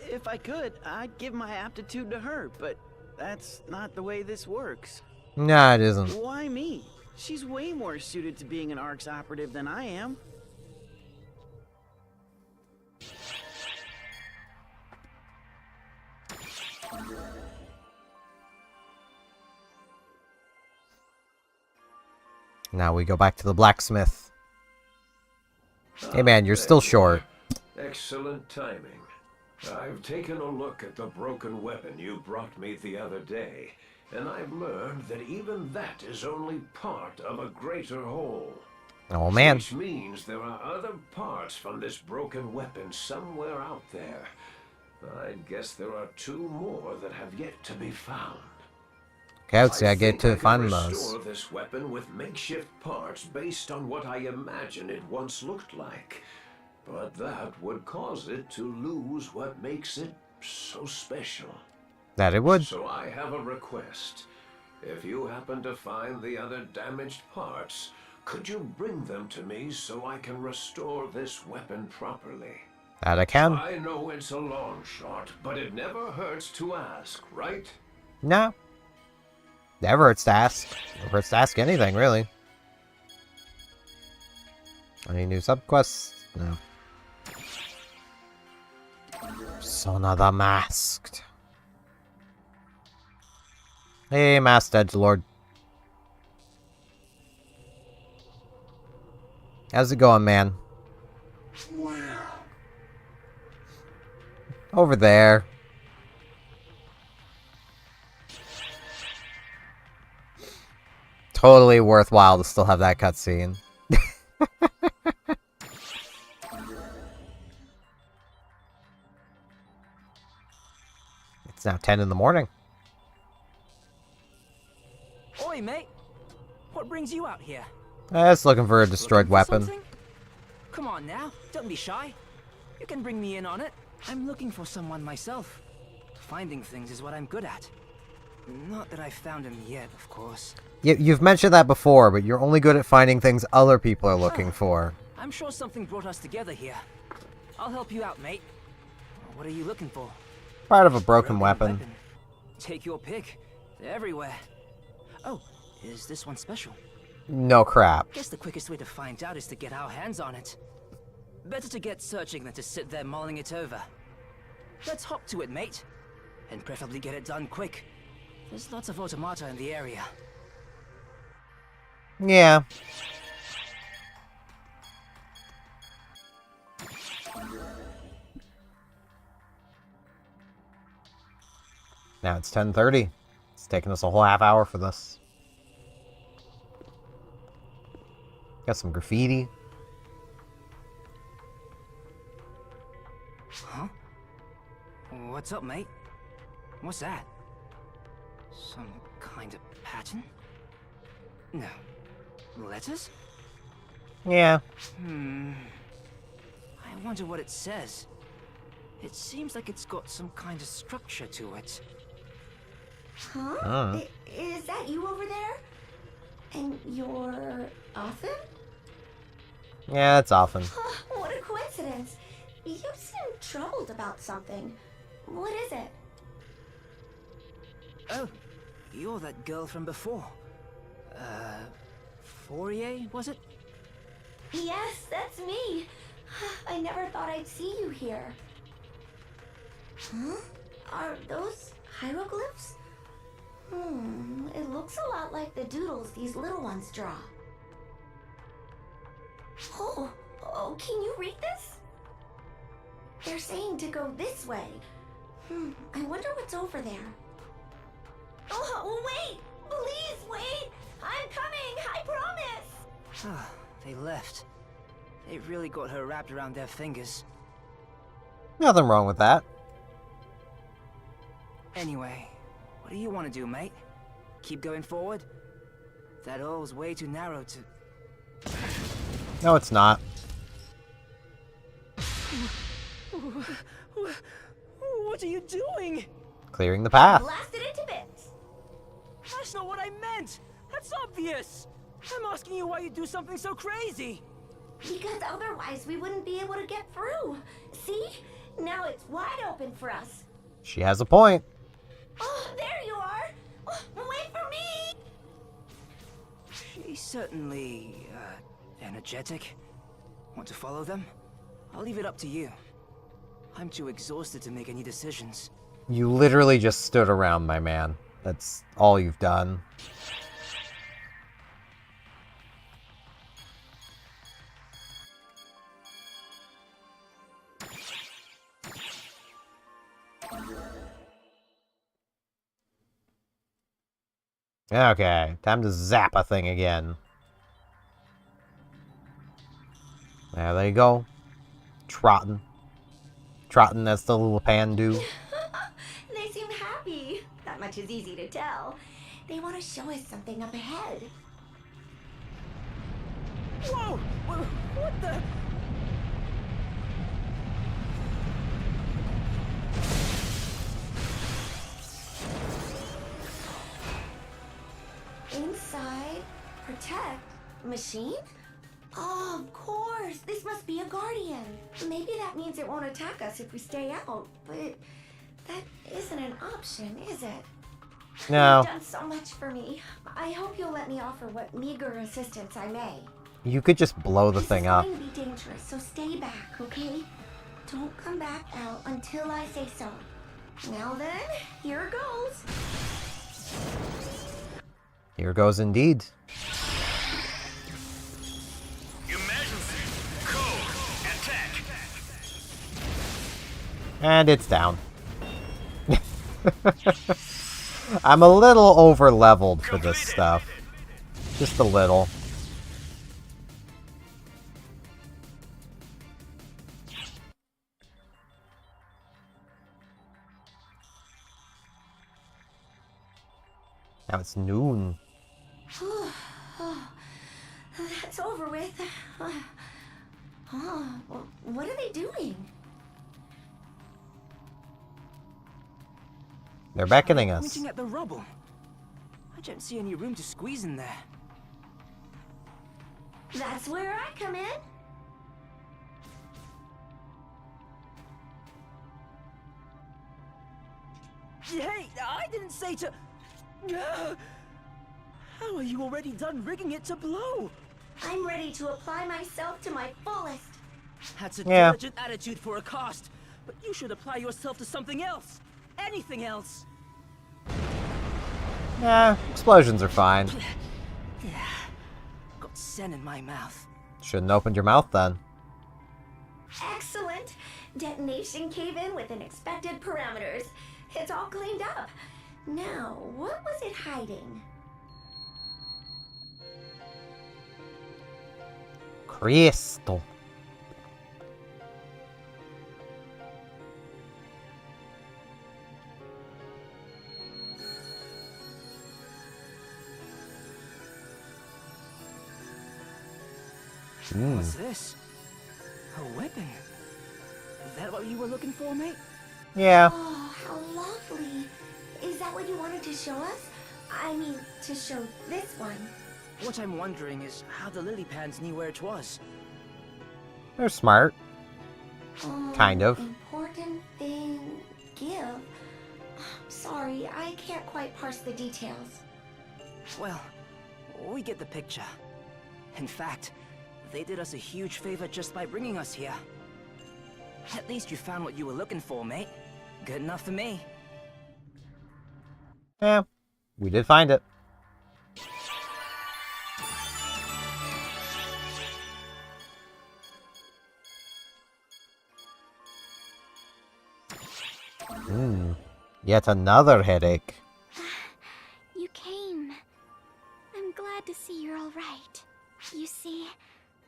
If I could, I'd give my aptitude to her, but that's not the way this works. No, it isn't. Why me? She's way more suited to being an ARCS operative than I am. Now we go back to the blacksmith. Hey man, you're still short. Excellent timing. I've taken a look at the broken weapon you brought me the other day, and I've learned that even that is only part of a greater whole. Oh man. Which means there are other parts from this broken weapon somewhere out there. I guess there are 2 more that have yet to be found. Okay, let's see, I get to think find I can those. restore this weapon with makeshift parts based on what I imagine it once looked like. But that would cause it to lose what makes it so special. That it would. So I have a request. If you happen to find the other damaged parts, could you bring them to me so I can restore this weapon properly? That I can. I know it's a long shot, but it never hurts to ask, right? No. Never hurts to ask. Never hurts to ask anything, really. Any new subquests? No. Persona the Masked. Hey, Masked Edgelord. How's it going, man? Where? Over there. Totally worthwhile to still have that cutscene. It's now 10 in the morning. Oi, mate. What brings you out here? Just looking for a destroyed Looking for weapon. something? Come on now, don't be shy. You can bring me in on it. I'm looking for someone myself. Finding things is what I'm good at. Not that I've found him yet, of course. You've mentioned that before, but you're only good at finding things other people are looking for. I'm sure something brought us together here. I'll help you out, mate. What are you looking for? Part of a broken weapon. Take your pick. They're everywhere. Oh, is this one special? No crap. Guess the quickest way to find out is to get our hands on it. Better to get searching than to sit there mulling it over. Let's hop to it, mate. And preferably get it done quick. There's lots of automata in the area. Yeah. Now it's 10:30. It's taken us a whole half hour for this. Got some graffiti. Huh? What's up, mate? What's that? Some kind of pattern? No. Letters? Yeah. I wonder what it says. It seems like it's got some kind of structure to it. Huh? Is that you over there? And you're Often? Yeah, it's often. What a coincidence. You seem troubled about something. What is it? Oh, you're that girl from before. Fourier, was it? Yes, that's me. I never thought I'd see you here. Huh? Are those hieroglyphs? It looks a lot like the doodles these little ones draw. Oh, can you read this? They're saying to go this way. I wonder what's over there. Oh, wait! Please wait! I'm coming, I promise! They left. They really got her wrapped around their fingers. Nothing wrong with that. Anyway, what do you want to do, mate? Keep going forward? That hole's way too narrow to... No, it's not. What are you doing? Clearing the path. Blasted into bits. That's not what I meant! That's obvious! I'm asking you why you do something so crazy! Because otherwise we wouldn't be able to get through. See? Now it's wide open for us. She has a point. Oh, there you are! Wait for me! She's certainly, energetic. Want to follow them? I'll leave it up to you. I'm too exhausted to make any decisions. You literally just stood around, my man. That's all you've done. Okay, time to zap a thing again. There they go. Trotting. Trotting as the little pan do. They seem happy. That much is easy to tell. They want to show us something up ahead. Whoa! What the... Inside, protect, machine? Oh, of course. This must be a guardian. Maybe that means it won't attack us if we stay out, but that isn't an option, is it? No. You've done so much for me. I hope you'll let me offer what meager assistance I may. You could just blow the thing up. This is going to be dangerous, so stay back, okay? Don't come back out until I say so. Now then, here goes. Here goes indeed. Emergency. Code. Attack. And it's down. I'm a little over leveled for this stuff. Just a little. Now it's noon. That's over with. What are they doing? They're beckoning us. Pointing at the rubble. I don't see any room to squeeze in there. That's where I come in. Hey, I didn't say to... How are you already done rigging it to blow? I'm ready to apply myself to my fullest. That's a diligent attitude for a cost, but you should apply yourself to something else. Anything else. Yeah, explosions are fine. Got sen in my mouth. Shouldn't opened your mouth then. Excellent. Detonation cave in within expected parameters. It's all cleaned up. Now, what was it hiding? Crystal. What's this? A weapon? Is that what you were looking for, mate? Yeah. Oh, how lovely. Is that what you wanted to show us? I mean, to show this one. What I'm wondering is how the lily pads knew where it was. They're smart. Kind of. Important thing, give. Sorry, I can't quite parse the details. Well, we get the picture. In fact, they did us a huge favor just by bringing us here. At least you found what you were looking for, mate. Good enough for me. Yeah, we did find it. Yet another headache. You came. I'm glad to see you're all right. You see,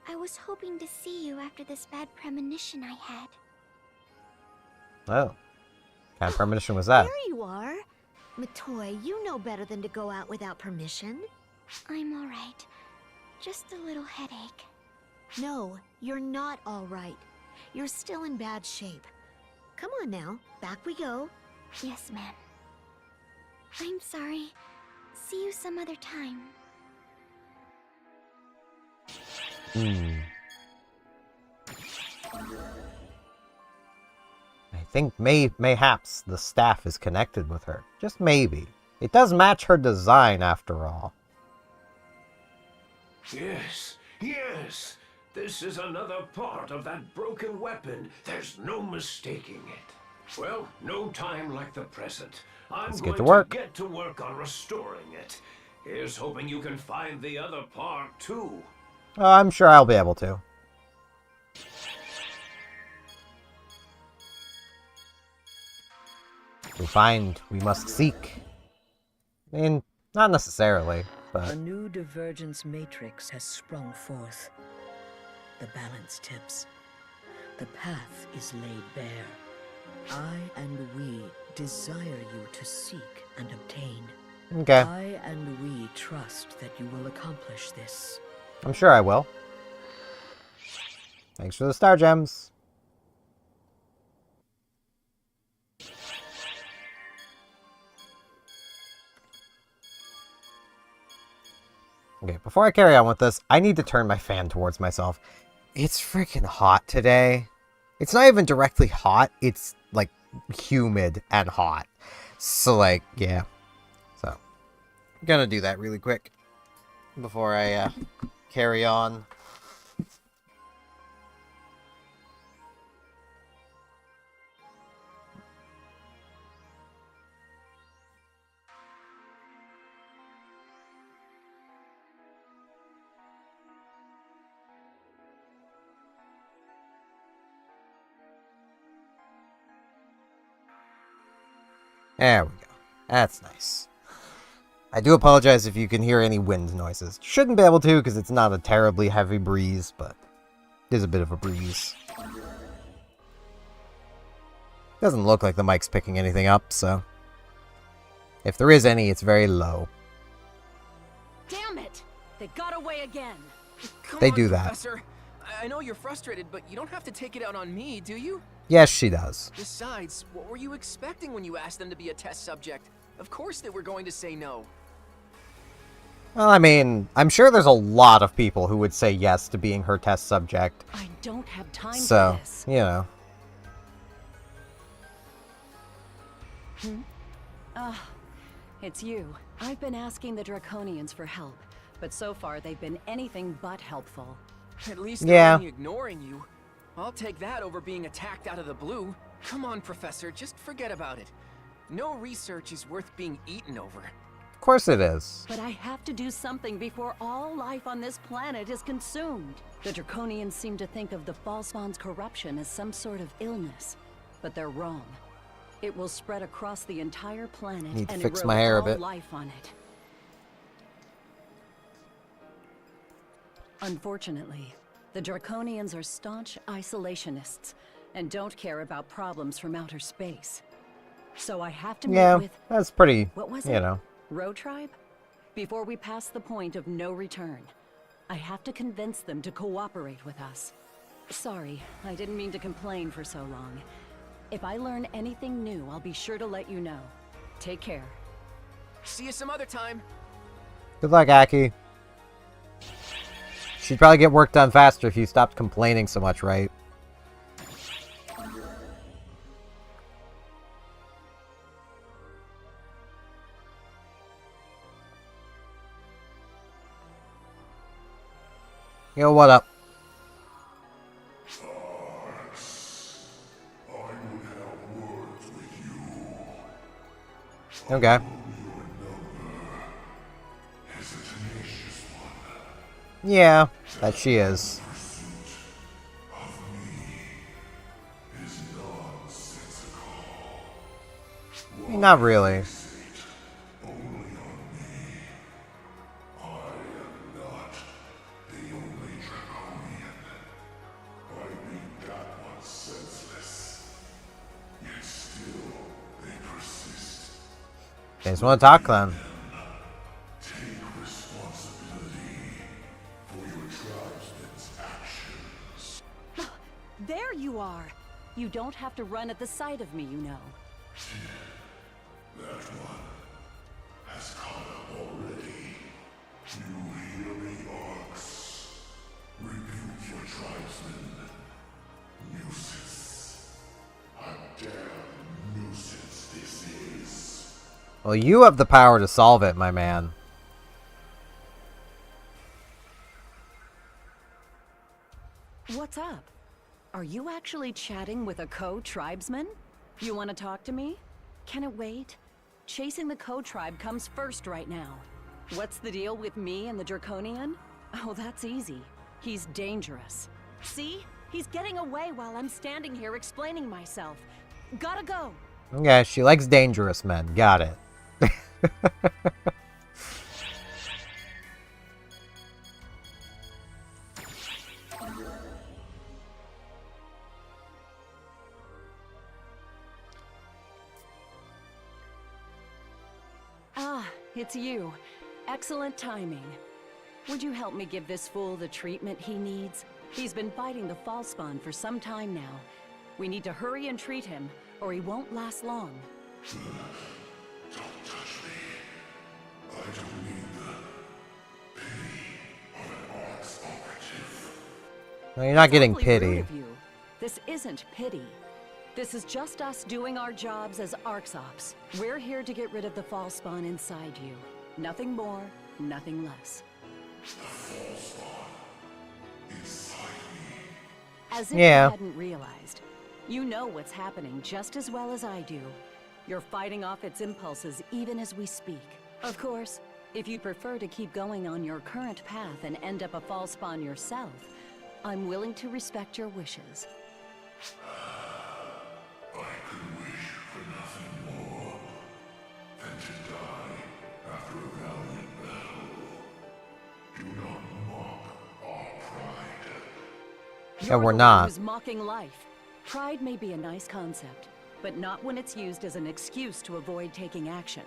I was hoping to see you after this bad premonition I had. Oh. What kind of premonition was that? There you are. Matoy, you know better than to go out without permission. I'm all right. Just a little headache. No, you're not all right. You're still in bad shape. Come on now, back we go. Yes, ma'am. I'm sorry. See you some other time. I think mayhaps the staff is connected with her. Just maybe. It does match her design after all. Yes, yes. This is another part of that broken weapon. There's no mistaking it. Well, no time like the present. I'm going to get to work on restoring it. Here's hoping you can find the other part, too. I'm sure I'll be able to. To find, we must seek. I mean, not necessarily, but... A new divergence matrix has sprung forth. The balance tips. The path is laid bare. I and we desire you to seek and obtain. Okay. I and we trust that you will accomplish this. I'm sure I will. Thanks for the star gems. Okay, before I carry on with this, I need to turn my fan towards myself. It's freaking hot today. It's not even directly hot, it's like humid and hot. So like, yeah. So, I'm gonna do that really quick before I carry on. There we go. That's nice. I do apologize if you can hear any wind noises. Shouldn't be able to because it's not a terribly heavy breeze, but it is a bit of a breeze. Doesn't look like the mic's picking anything up, so... if there is any, it's very low. Damn it! They got away again! They do that. Professor. I know you're frustrated, but you don't have to take it out on me, do you? Yes, she does. Besides, what were you expecting when you asked them to be a test subject? Of course they were going to say no. Well, I mean, I'm sure there's a lot of people who would say yes to being her test subject. I don't have time so, for this. you know. It's you. I've been asking the Draconians for help, but so far they've been anything but helpful. At least they're only ignoring you. I'll take that over being attacked out of the blue. Come on, Professor, just forget about it. No research is worth being eaten over. Of course it is. But I have to do something before all life on this planet is consumed. The Draconians seem to think of the Falsepawn's corruption as some sort of illness, but they're wrong. It will spread across the entire planet Need to and fix erode my hair a all bit. life on it. Unfortunately, The Draconians are staunch isolationists and don't care about problems from outer space. So I have to meet with... that's pretty, what was you it? know. Road Tribe? Before we pass the point of no return, I have to convince them to cooperate with us. Sorry, I didn't mean to complain for so long. If I learn anything new, I'll be sure to let you know. Take care. See you some other time. Good luck, Aki. She'd probably get work done faster if you stopped complaining so much, right? Yo, what up? Okay. Yeah, that she is. Not really. I just want to talk then. There you are! You don't have to run at the sight of me, you know. That one has caught up already. You hear me, orcs? Rebuke your tribesmen. Nuisance. A damn nuisance this is. Well, you have the power to solve it, my man. What's up? Are you actually chatting with a co-tribesman? You want to talk to me? Can it wait? Chasing the co-tribe comes first right now. What's the deal with me and the Draconian? Oh, that's easy. He's dangerous. See? He's getting away while I'm standing here explaining myself. Gotta go. Yeah, she likes dangerous men. Got it. Ah, it's you. Excellent timing. Would you help me give this fool the treatment he needs? He's been fighting the Falspawn for some time now. We need to hurry and treat him, or he won't last long. Don't touch me. I don't need the pity of an orc's operative. No, you're not getting Awfully pity. rude of you. This isn't pity. This is just us doing our jobs as Arxops. We're here to get rid of the Falspawn inside you. Nothing more, nothing less. The Falspawn inside me. As if Yeah. you hadn't realized. You know what's happening just as well as I do. You're fighting off its impulses even as we speak. Of course, if you prefer to keep going on your current path and end up a Falspawn yourself, I'm willing to respect your wishes. I could wish for nothing more than to die after a valiant battle. Do not mock our pride. Yeah, we're You're the not. one who's mocking life. Pride may be a nice concept, but not when it's used as an excuse to avoid taking action.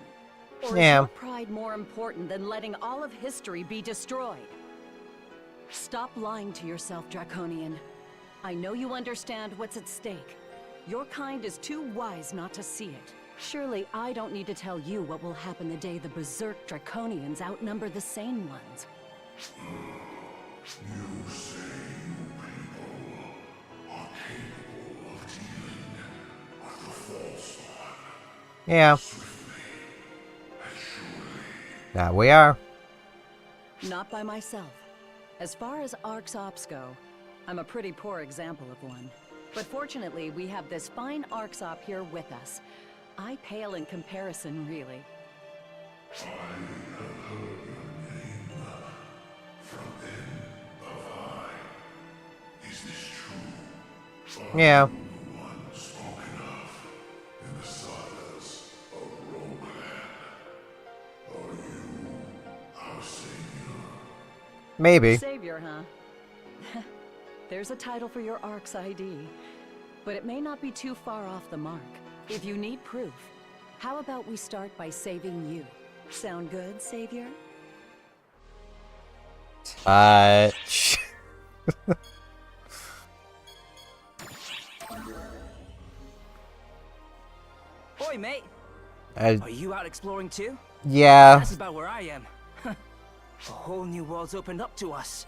Or Yeah. is your pride more important than letting all of history be destroyed? Stop lying to yourself, Draconian. I know you understand what's at stake. Your kind is too wise not to see it. Surely I don't need to tell you what will happen the day the Berserk Draconians outnumber the sane ones. You say you people are capable of dealing with the Falspawn. Yeah. Swiftly and surely. That we are. Not by myself. As far as Arxops go, I'm a pretty poor example of one. But fortunately, we have this fine Arxop here with us. I pale in comparison, really. I have heard your name from End of Eye. Is this true? Yeah. Are you the one spoken of in the sagas of Rogueland? Are you our savior? Maybe. Savior, huh? There's a title for your ARC's ID, but it may not be too far off the mark. If you need proof, how about we start by saving you? Sound good, Savior? Oi, mate! Are you out exploring too? Yeah. That's about where I am. A whole new world's opened up to us.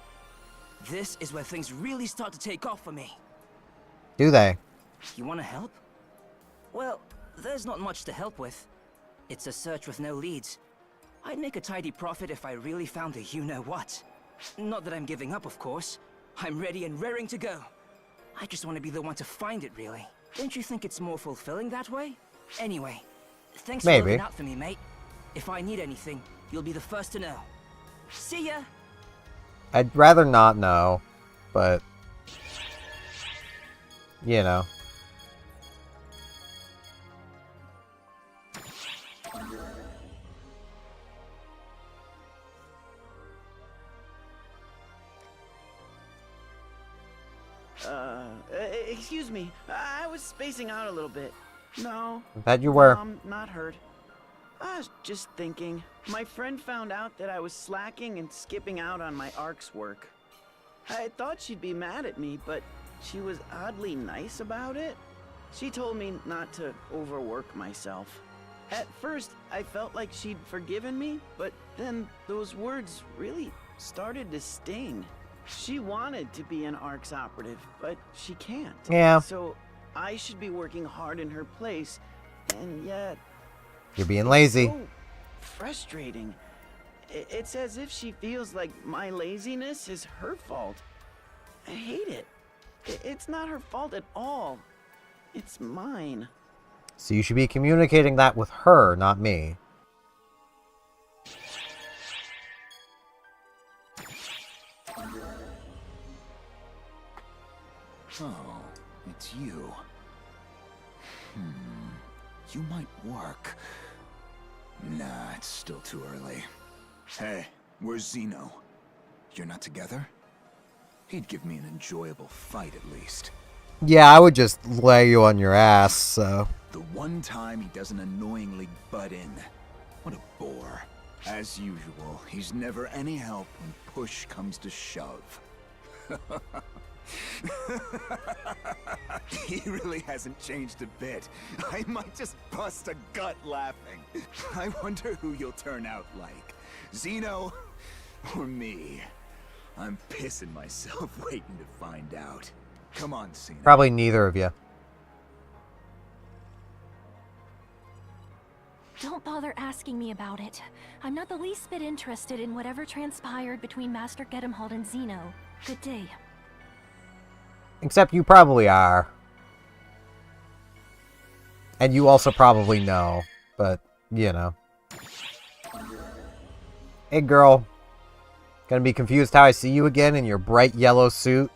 This is where things really start to take off for me. Do they? You want to help? Well, there's not much to help with. It's a search with no leads. I'd make a tidy profit if I really found the you-know-what. Not that I'm giving up, of course. I'm ready and raring to go. I just want to be the one to find it, really. Don't you think it's more fulfilling that way? Anyway, thanks for looking out for me, mate. If I need anything, you'll be the first to know. See ya! I'd rather not know, but... you know. Excuse me. I was spacing out a little bit. No. That you were. Not hurt. I was just thinking. My friend found out that I was slacking and skipping out on my ARC's work. I thought she'd be mad at me, but she was oddly nice about it. She told me not to overwork myself. At first, I felt like she'd forgiven me, but then those words really started to sting. She wanted to be an ARC's operative, but she can't. Yeah. So I should be working hard in her place, and yet... You're being lazy. So frustrating. It's as if she feels like my laziness is her fault. I hate it. It's not her fault at all. It's mine. So you should be communicating that with her, not me. Oh, it's you. You might work. Nah, it's still too early. Hey, where's Zeno? You're not together? He'd give me an enjoyable fight at least. Yeah, I would just lay you on your ass, so... The one time he doesn't annoyingly butt in. What a bore. As usual, he's never any help when push comes to shove. He really hasn't changed a bit. I might just bust a gut laughing. I wonder who you'll turn out like. Zeno or me? I'm pissing myself waiting to find out. Come on, Zeno. Probably neither of you. Don't bother asking me about it. I'm not the least bit interested in whatever transpired between Master Gedemhold and Zeno. Good day. Except you probably are. And you also probably know, but, you know. Hey girl. Gonna be confused how I see you again in your bright yellow suit?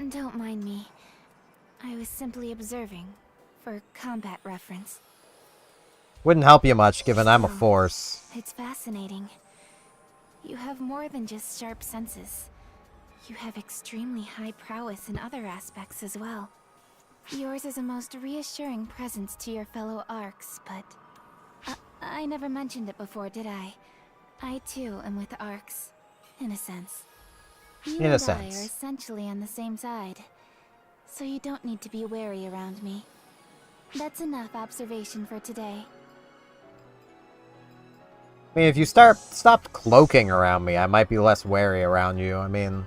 Don't mind me. I was simply observing, for combat reference. Wouldn't help you much, given I'm a force. It's fascinating. You have more than just sharp senses. You have extremely high prowess in other aspects as well. Yours is a most reassuring presence to your fellow ARCs, but... I never mentioned it before, did I? I too am with ARCs, in a sense. You and I are essentially on the same side, so you don't need to be wary around me. That's enough observation for today. I mean, if you stopped cloaking around me, I might be less wary around you. I mean,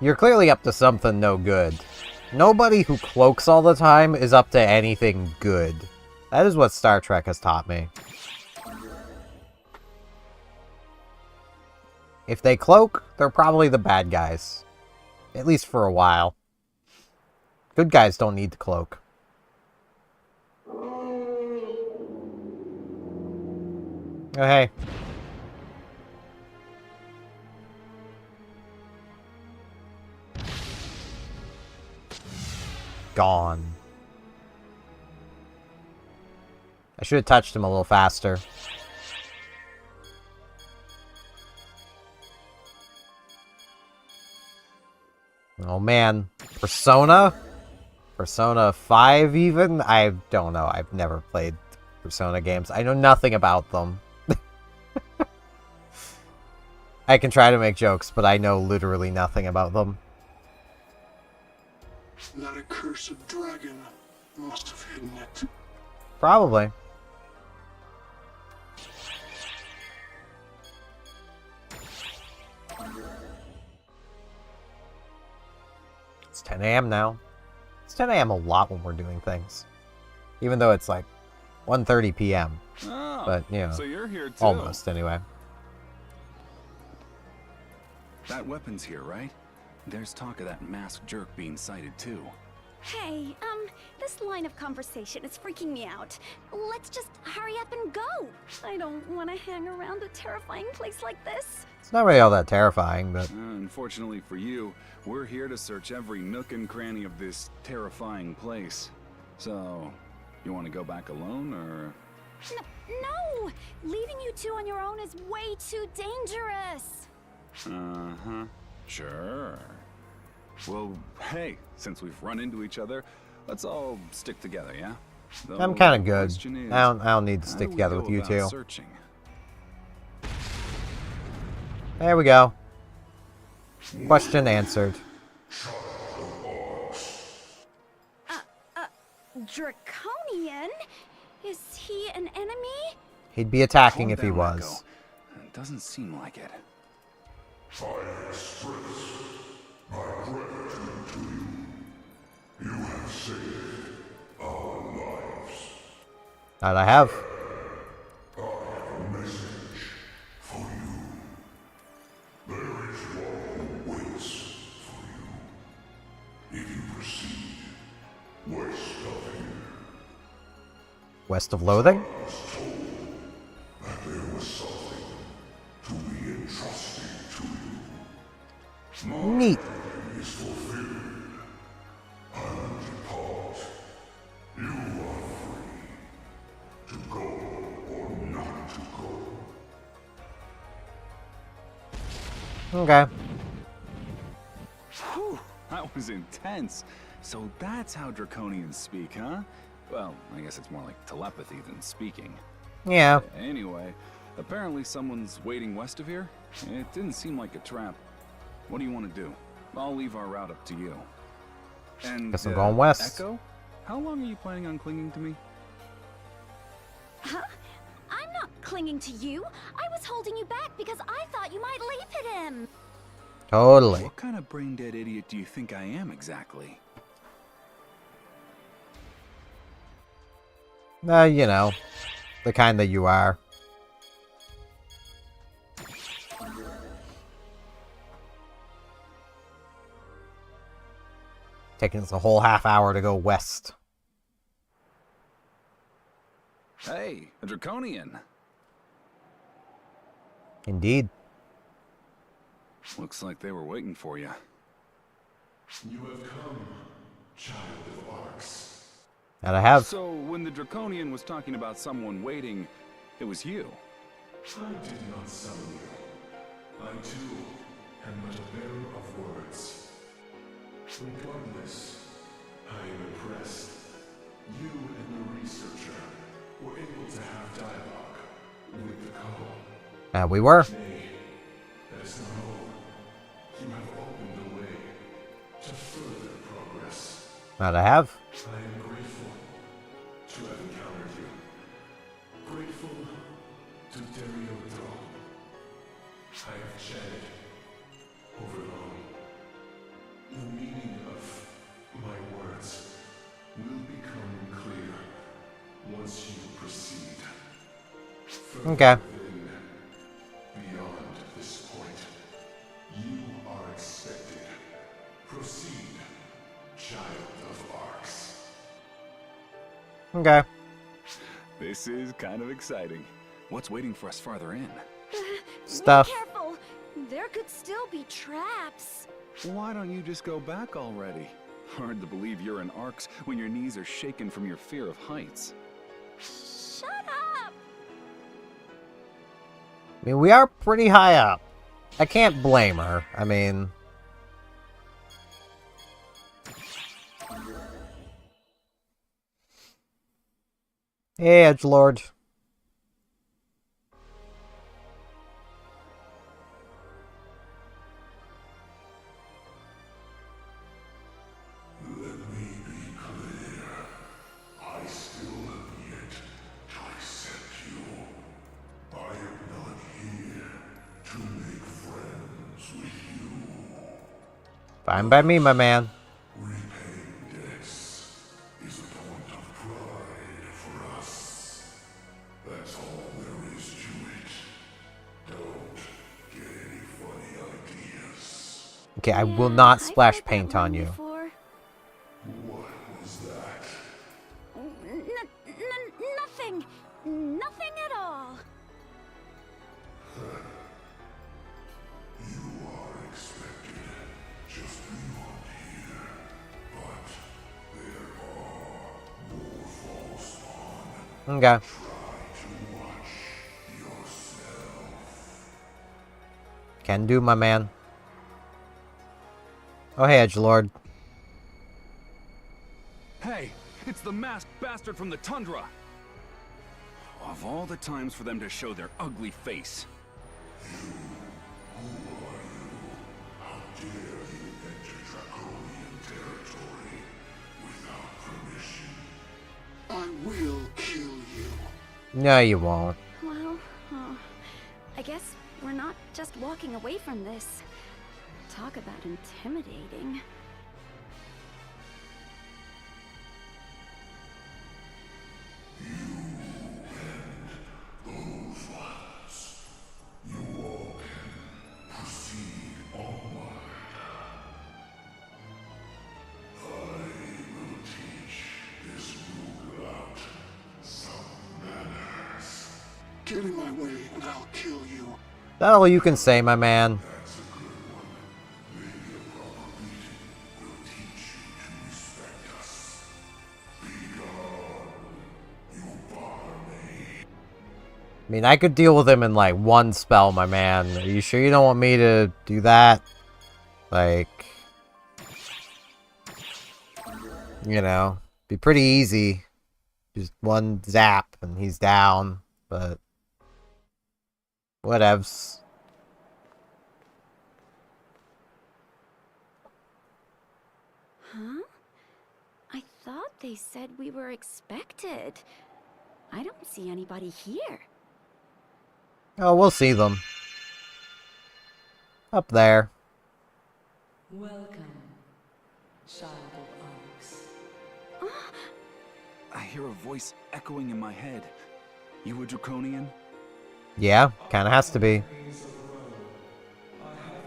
you're clearly up to something no good. Nobody who cloaks all the time is up to anything good. That is what Star Trek has taught me. If they cloak, they're probably the bad guys. At least for a while. Good guys don't need to cloak. Oh, hey. Gone. I should have touched him a little faster. Oh man, Persona? Persona 5 even? I don't know. I've never played Persona games. I know nothing about them. I can try to make jokes, but I know literally nothing about them. That accursed dragon must have hidden it. Probably. It's 10 a.m. now. It's 10 a.m. a lot when we're doing things. Even though it's like 1:30 p.m. Oh, but, you know, so you're here too. almost anyway. That weapon's here, right? There's talk of that masked jerk being sighted too. Hey, this line of conversation is freaking me out. Let's just hurry up and go. I don't want to hang around a terrifying place like this. It's not really all that terrifying, but... Unfortunately for you, we're here to search every nook and cranny of this terrifying place. So, you want to go back alone, or...? No! Leaving you two on your own is way too dangerous. Uh-huh. Sure. Well, hey, since we've run into each other, let's all stick together, yeah? I'm kind of good. I don't need to stick together with you two. Searching? There we go. Question answered. Draconian? Is he an enemy? He'd be attacking Calm if he down, was. Echo. It doesn't seem like it. I express my gratitude to you. You have saved our lives. That I have. I have a message for you. There is one who waits for you. If you proceed west of here. West of Loathing? I was told that there was something to be entrusted to you. My Neat. duty is fulfilled. I will depart. You are free to go or not to go. Okay. Whew, that was intense. So that's how Draconians speak, huh? Well, I guess it's more like telepathy than speaking. Yeah. Anyway, apparently someone's waiting west of here. It didn't seem like a trap. What do you want to do? I'll leave our route up to you. And Guess I'm going west. Echo? How long are you planning on clinging to me? Huh? I'm not clinging to you. I was holding you back because I thought you might leap at him. Totally. What kind of brain-dead idiot do you think I am exactly? You know, the kind that you are. Taking us a whole half hour to go west. Hey, a Draconian. Indeed. Looks like they were waiting for you. You have come, child of Arx. That I have. So, when the Draconian was talking about someone waiting, it was you. I did not summon you. I too am but a bearer of words. Regardless, I am impressed. You and the researcher were able to have dialogue with the call. We were. Nay, that is not all. You have opened the way to further progress. That I have. I am grateful to have encountered you. Grateful to Derioto. I have chatted overlong. The meaning of my words will become clear once you proceed. Further Okay. than beyond this point, you are expected. Proceed, child of Arx. Okay. This is kind of exciting. What's waiting for us farther in? Stuff. Be careful. There could still be traps. Why don't you just go back already? Hard to believe you're an Arx when your knees are shaken from your fear of heights. Shut I mean, we are pretty high up. I can't blame her. I mean... Hey, Edgelord. Let me be clear. I still have yet to accept you. I am not here to make friends with you. Fine by me, my man. Repaying debts is a point of pride for us. That's all there is to it. Don't get any funny ideas. Okay, I will not splash paint on you. What was that? Nothing. Nothing at all. You are expected just beyond here, but there are more false on. Okay. Try to watch yourself. Can do, my man. Oh, hey, Edgelord. Hey, it's the masked bastard from the tundra! Of all the times for them to show their ugly face. How dare you enter Draconian territory without permission? I will kill you. No, you won't. Well, I guess we're not just walking away from this. Talk about intimidating. Those ones. You all can proceed onward. I will teach this Rugal some manners. Get in my way and I'll kill you. That's all you can say, my man. That's a good one. Maybe a proper beating will teach you to respect us. Be gone, you bother me. I mean, I could deal with him in, like, one spell, my man. Are you sure you don't want me to do that? Like... You know, be pretty easy. Just one zap and he's down, but... Whatevs. Huh? I thought they said we were expected. I don't see anybody here. Oh, we'll see them. Up there. Welcome, child of Arx. I hear a voice echoing in my head. You a Draconian? Yeah, kinda has to be. I have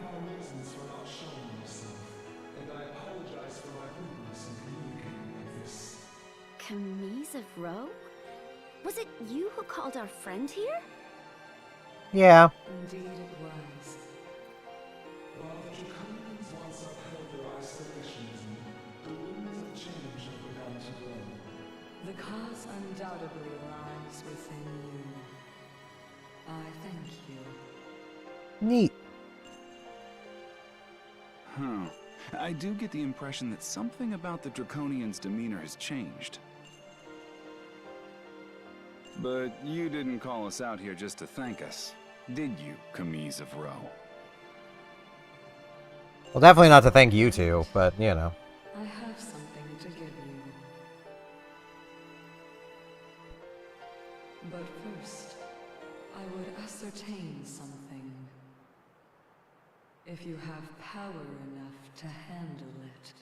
my reasons for not showing myself, and I apologize for my rudeness in communicating like this. Camise of Roe? Was it you who called our friend here? Yeah. Indeed it was. While the Draconians once upheld their isolationism, the winds of change have begun to blow. The cause undoubtedly lies within you. I thank you. Neat. Huh. I do get the impression that something about the Draconians' demeanor has changed. But you didn't call us out here just to thank us, did you, Camise of Roe? Well, definitely not to thank you two, but, you know. I have something to give you. But first, I would ascertain something. If you have power enough to handle it.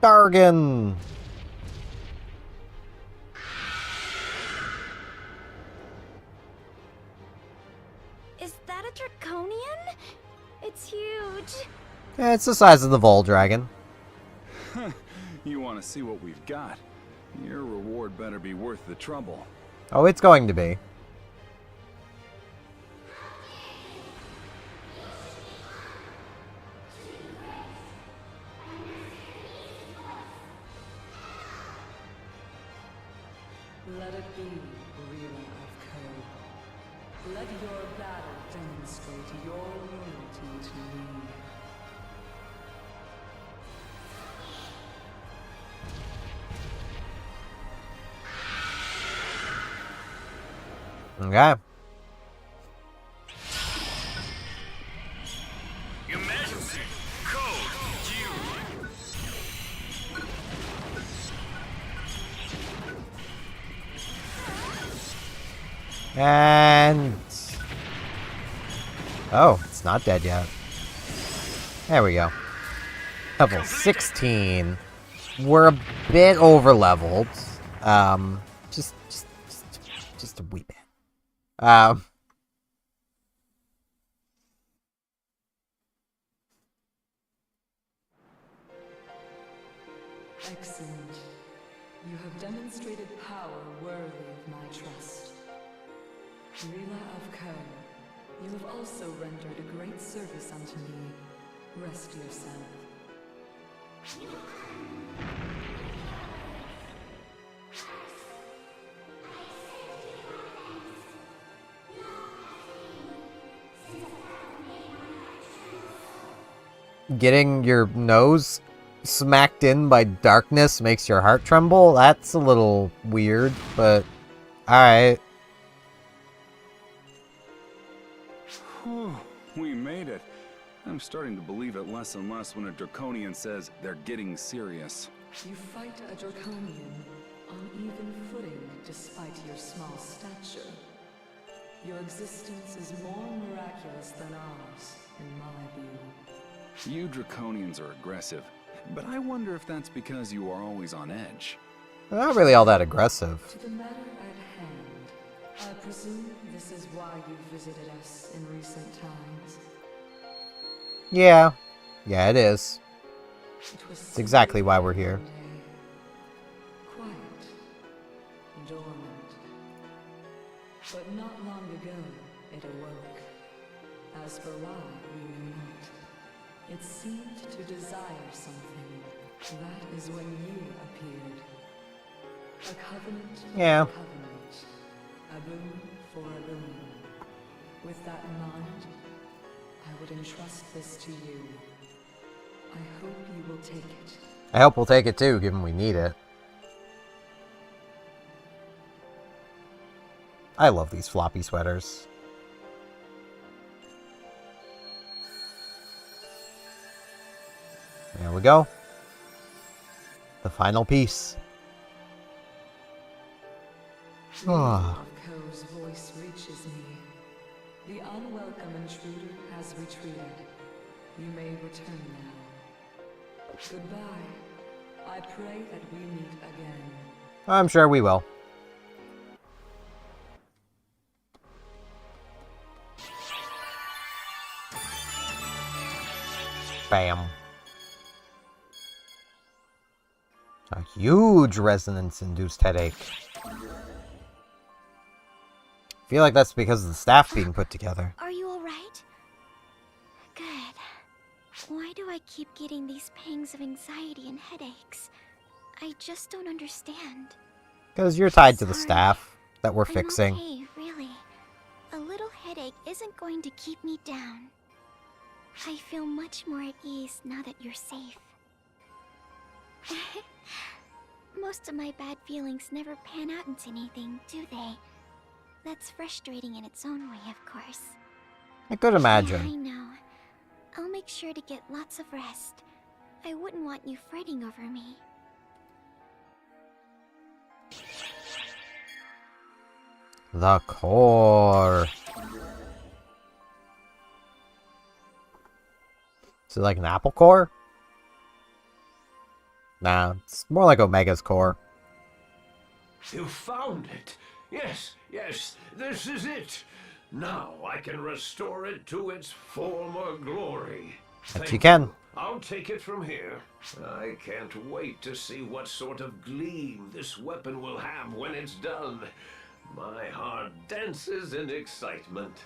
Dargan! Is that a Draconian? It's huge. Yeah, it's the size of the Vol Dragon. You want to see what we've got? Your reward better be worth the trouble. Oh, it's going to be. true ruler of Ko. Let your battle demonstrate your loyalty to me. Okay. Emergency! Code Q! And... oh, it's not dead yet. There we go. Level 16. We're a bit over leveled. Just a wee bit. Excellent. You have demonstrated power worthy of my trust. Rila of Ko, you have also rendered a great service unto me. Rest yourself. Getting your nose smacked in by darkness makes your heart tremble? That's a little weird, but alright. We made it. I'm starting to believe it less and less when a Draconian says they're getting serious. You fight a Draconian on even footing despite your small stature. Your existence is more miraculous than ours, in my view. You Draconians are aggressive, but I wonder if that's because you are always on edge. They're not really all that aggressive. To the matter at hand, I presume this is why you visited us in recent times. Yeah. Yeah, it is. It's exactly why we're here. Quiet, dormant. But not long ago, it awoke. As for why, we knew not. It seemed to desire something. That is when you appeared. A covenant for Yeah. a covenant. A boon for a boon. With that in mind, I would entrust this to you. I hope you will take it. I hope we'll take it too, given we need it. I love these floppy sweaters. There we go. The final piece. Ah. Ko's voice reaches me. The unwelcome intruder has retreated. You may return now. Goodbye. I pray that we meet again. I'm sure we will. Bam. A huge resonance-induced headache. I feel like that's because of the staff being put together. Are you alright? Good. Why do I keep getting these pangs of anxiety and headaches? I just don't understand. Because you're tied to the staff that we're I'm fixing. okay, really. A little headache isn't going to keep me down. I feel much more at ease now that you're safe. Most of my bad feelings never pan out into anything, do they? That's frustrating in its own way, of course. I could Yeah, I imagine. know. I'll make sure to get lots of rest. I wouldn't want you fretting over me. The core. Is it like an apple core? Nah, it's more like Omega's core. You found it. Yes, yes, this is it. Now I can restore it to its former glory. That you can. I'll take it from here. I can't wait to see what sort of gleam this weapon will have when it's done. My heart dances in excitement.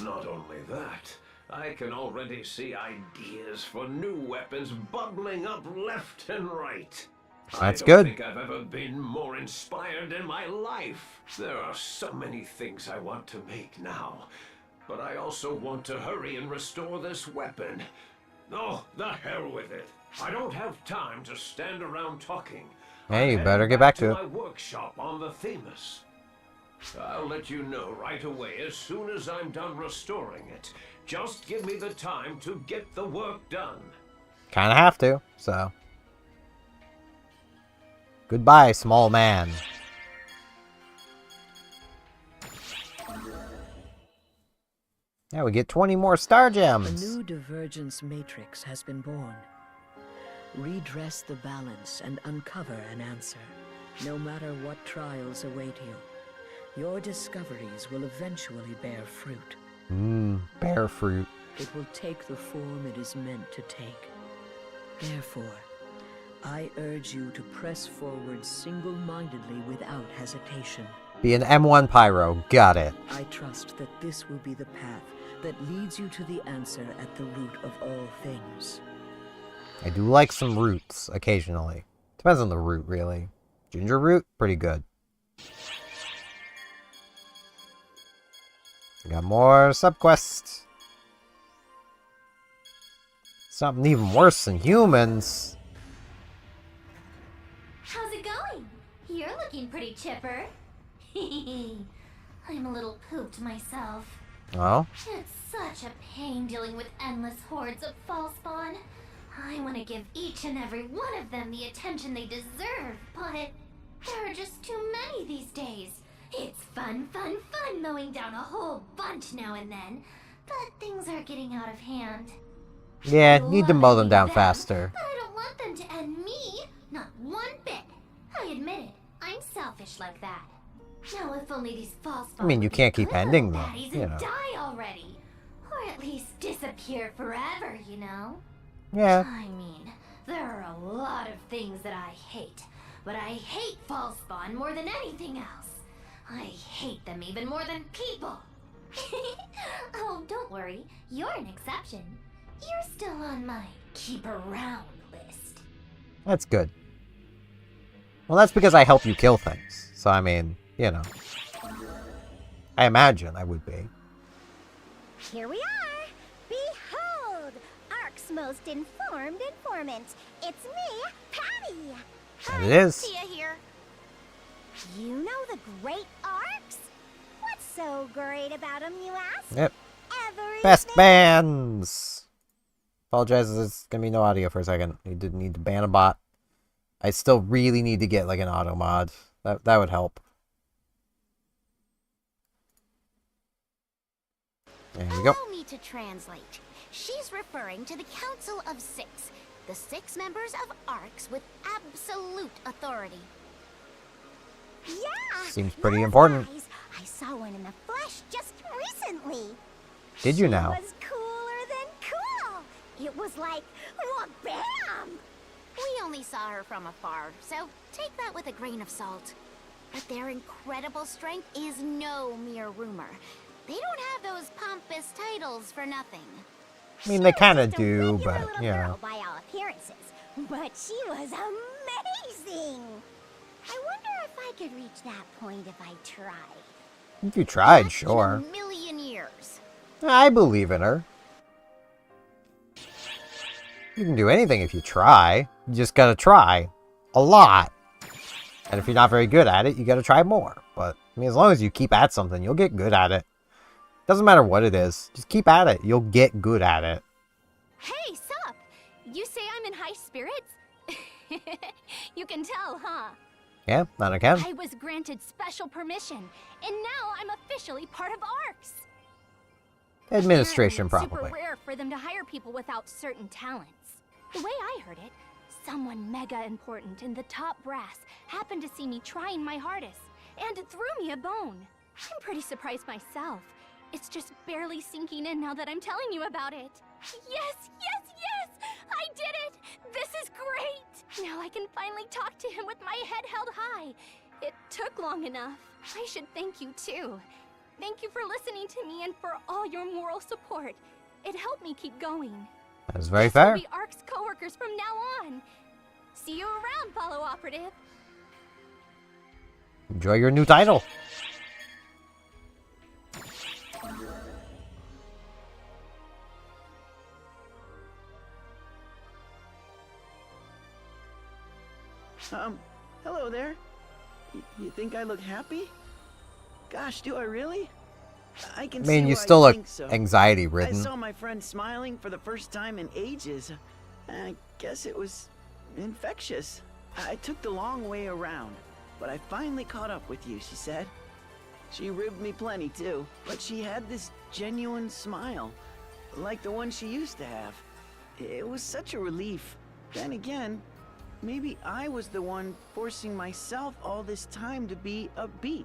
Not only that, I can already see ideas for new weapons bubbling up left and right. That's I good. don't think I've ever been more inspired in my life. There are so many things I want to make now, but I also want to hurry and restore this weapon. Oh, the hell with it. I don't have time to stand around talking. Hey, you I'm better heading get back to it. my workshop on the Themis. I'll let you know right away as soon as I'm done restoring it. Just give me the time to get the work done. Kinda have to, so. Goodbye, small man. Now we get 20 more star A gems. new divergence matrix has been born. Redress the balance and uncover an answer. No matter what trials await you, your discoveries will eventually bear fruit. Bear fruit. It will take the form it is meant to take. Therefore, I urge you to press forward single-mindedly without hesitation. Be an M1 Pyro. Got it. I trust that this will be the path that leads you to the answer at the root of all things. I do like some roots occasionally. Depends on the root, really. Ginger root, pretty good. Got more subquests. Something even worse than humans. How's it going? You're looking pretty chipper. I'm a little pooped myself. Oh? It's such a pain dealing with endless hordes of fall spawn. I want to give each and every one of them the attention they deserve, but there are just too many these days. It's fun mowing down a whole bunch now and then, but things are getting out of hand. Yeah, need to mow them down faster. But I don't want them to end me, not one bit. I admit it, I'm selfish like that. Now if only these fall spawns I mean, you can't keep ending them, baddies you and know. die already. Or at least disappear forever, you know? Yeah. I mean, there are a lot of things that I hate, but I hate fall spawn more than anything else. I hate them even more than people. Oh, don't worry, you're an exception. You're still on my keep around list. That's good. Well, that's because I help you kill things. So, I mean, you know. I imagine I would be. Here we are! Behold! Ark's most informed informant. It's me, Patty! And it is. See ya here. You know the great Arks? What's so great about them, you ask? Yep. Everything. Best bands! Apologize, there's gonna be no audio for a second. You did need to ban a bot. I still really need to get like an auto mod. That would help. There we go. Allow me to translate. She's referring to the Council of Six, the 6 members of Arks with absolute authority. Yeah! Seems pretty important. Lies. I saw one in the flesh just recently. Did you now? It was cooler than cool. It was like, bam! We only saw her from afar, so take that with a grain of salt. But their incredible strength is no mere rumor. They don't have those pompous titles for nothing. I mean, they kind of do, but, you know. By all appearances, but she was amazing. I wonder if I could reach that point if I tried. If you tried, sure. In a million years. I believe in her. You can do anything if you try. You just gotta try. A lot. And if you're not very good at it, you gotta try more. But, I mean, as long as you keep at something, you'll get good at it. Doesn't matter what it is. Just keep at it. You'll get good at it. Hey, sup? You say I'm in high spirits? You can tell, huh? Yeah, not again. I was granted special permission, and now I'm officially part of ARCS. Administration, Apparently, probably. It's super rare for them to hire people without certain talents. The way I heard it, someone mega important in the top brass happened to see me trying my hardest and threw me a bone. I'm pretty surprised myself. It's just barely sinking in now that I'm telling you about it. Yes! I did it! This is great! Now I can finally talk to him with my head held high. It took long enough. I should thank you too. Thank you for listening to me and for all your moral support. It helped me keep going. That's very fair. We'll be ARC's coworkers from now on. See you around, Follow Operative. Enjoy your new title. Hello there. You think I look happy? Gosh, do I really? I can I mean, see you why still look think so. anxiety-ridden. I saw my friend smiling for the first time in ages. I guess it was infectious. I took the long way around, but I finally caught up with you, she said. She ribbed me plenty, too, but she had this genuine smile, like the one she used to have. It was such a relief. Then again, maybe I was the one forcing myself all this time to be upbeat,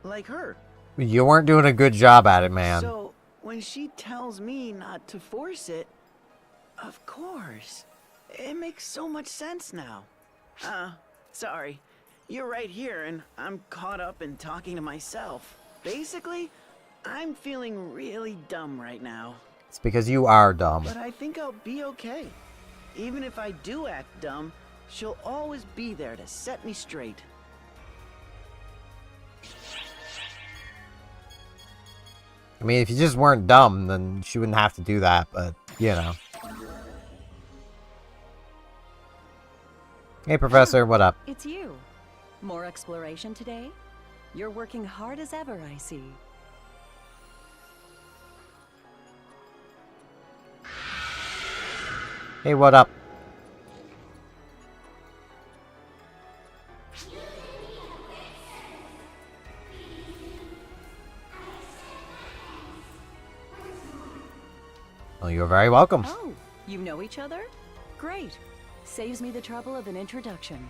like her. You weren't doing a good job at it, man. So, when she tells me not to force it, of course. It makes so much sense now. Sorry. You're right here, and I'm caught up in talking to myself. Basically, I'm feeling really dumb right now. It's because you are dumb. But I think I'll be okay. Even if I do act dumb, she'll always be there to set me straight. I mean, if you just weren't dumb, then she wouldn't have to do that, but, you know. Hey, Professor, what up? It's you. More exploration today? You're working hard as ever, I see. Hey, what up? Well, you're very welcome. Oh, you know each other? Great. Saves me the trouble of an introduction.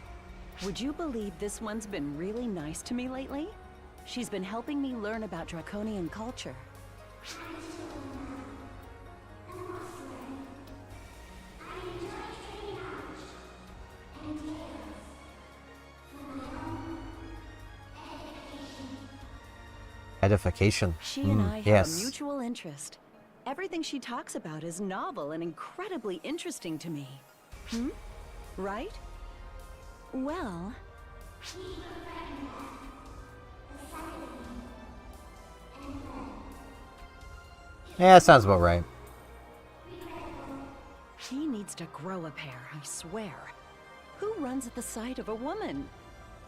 Would you believe this one's been really nice to me lately? She's been helping me learn about Draconian culture. Edification. She and I have yes. a mutual interest. Everything she talks about is novel and incredibly interesting to me. Right? Well... Yeah, that sounds about right. He needs to grow a pair, I swear. Who runs at the sight of a woman?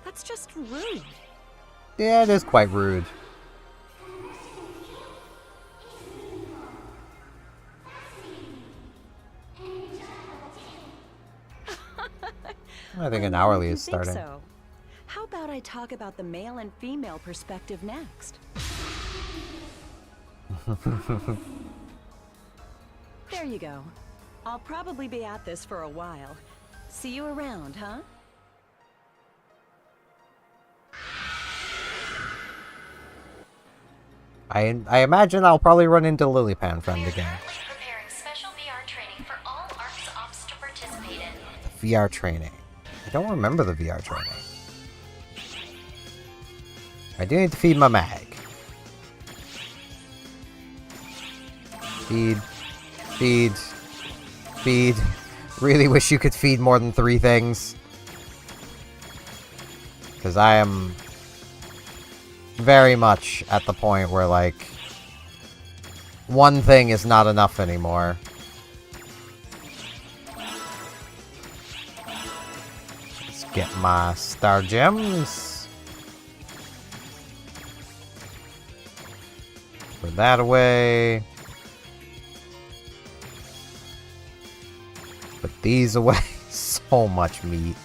That's just rude. Yeah, it is quite rude. I think an hourly is starting. So. How about I talk about the male and female perspective next? There you go. I'll probably be at this for a while. See you around, huh? I imagine I'll probably run into Lilypan friend again. Preparing special VR training for all ARC's ops to participate in. The VR training. I don't remember the VR training. I do need to feed my mag. Feed. Feed. Feed. Really wish you could feed more than 3 things. Because I am very much at the point where, like, 1 thing is not enough anymore. Let's get my star gems. Put that away. Put these away. So much meat.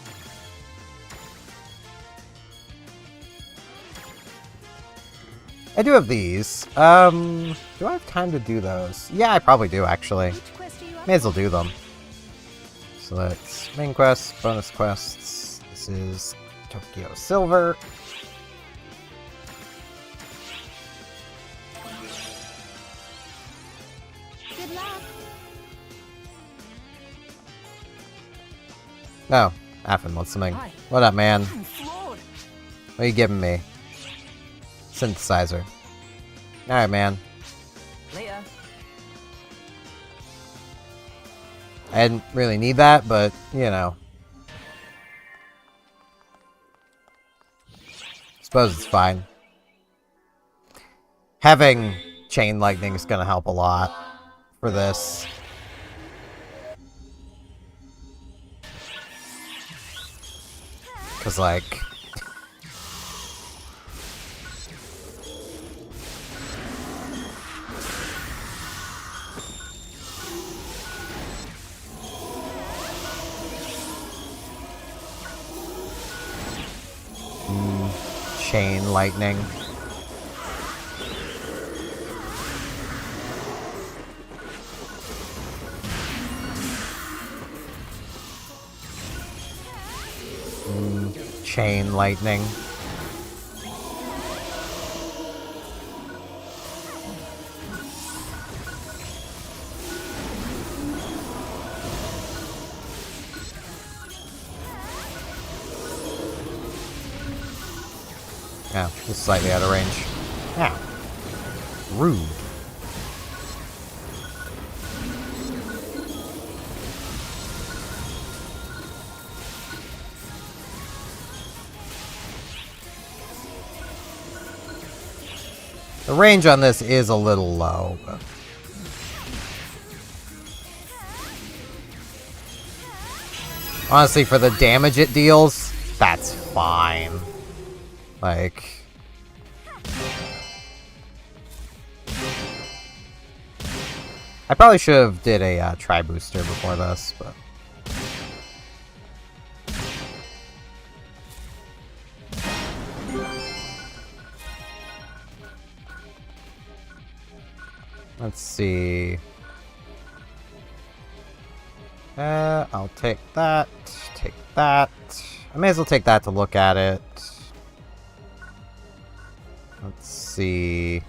I do have these. Do I have time to do those? Yeah, I probably do, actually. May as well do them. So that's main quests, bonus quests. This is Tokyo Silver. Good luck. Oh, Affin wants something. Hi. What up, man? I'm floored. What are you giving me? Synthesizer. Alright, man. Leia. I didn't really need that, but, you know. Suppose it's fine. Having chain lightning is gonna help a lot for this. Cause like... chain lightning. Chain lightning. Yeah, just slightly out of range. Ow. Rude. The range on this is a little low, but... honestly, for the damage it deals, that's fine. Like... I probably should have did a tri-booster before this, but... let's see... I'll take that, take that. I may as well take that to look at it. Let's see...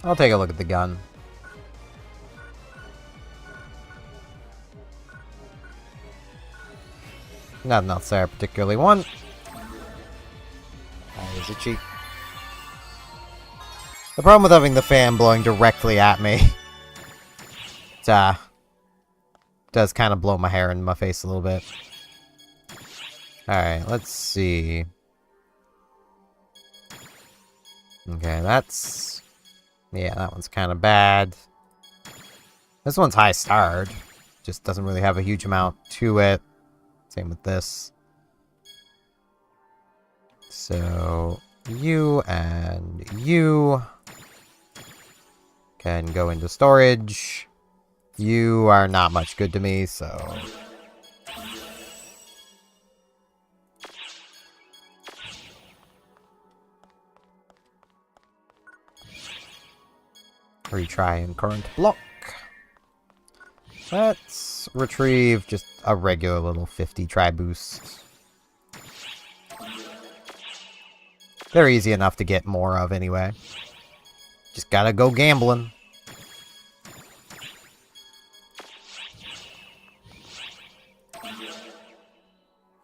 I'll take a look at the gun. Nothing else there I particularly want. That is itchy. The problem with having the fan blowing directly at me, it does kind of blow my hair in my face a little bit. Alright, let's see. Okay, that's... yeah, that one's kind of bad. This one's high starred. Just doesn't really have a huge amount to it. Same with this. So, you and you can go into storage. You are not much good to me, so... retry and current block. Let's retrieve just a regular little 50 tri-boost. They're easy enough to get more of anyway. Just gotta go gambling.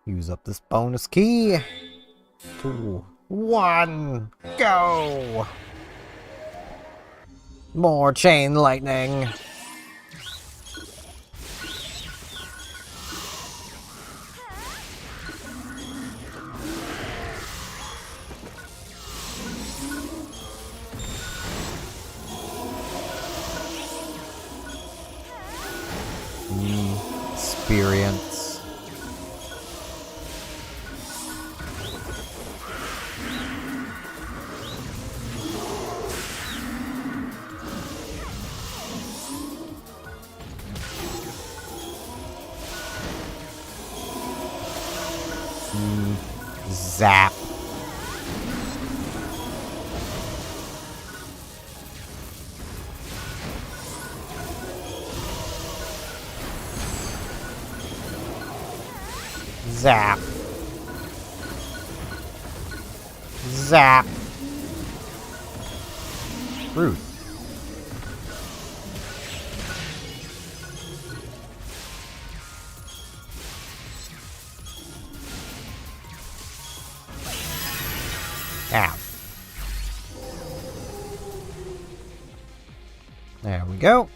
Use up this bonus key. 2, 1, go! More chain lightning. Experience. Zap. Zap. Zap. Rude. Ow. There we go.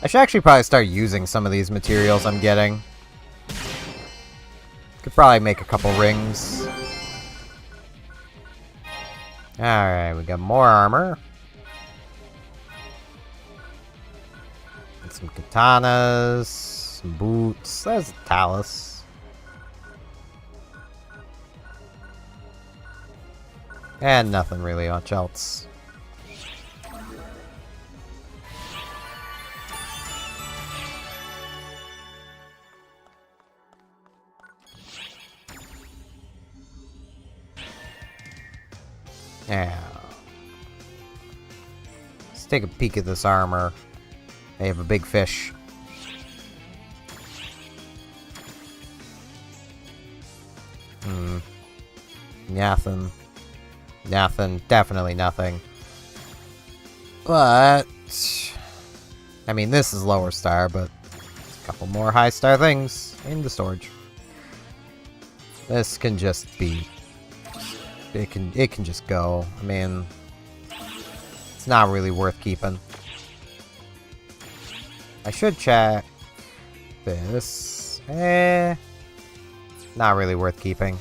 I should actually probably start using some of these materials I'm getting. Could probably make a couple rings. Alright, we got more armor. And some katanas, some boots. There's a talus. And nothing really much else. Yeah. Let's take a peek at this armor. They have a big fish. Nothing. Nothing. Definitely nothing. But I mean, this is lower star, but a couple more high star things in the storage. This can just be. It can just go. I mean, it's not really worth keeping. I should check this. Not really worth keeping.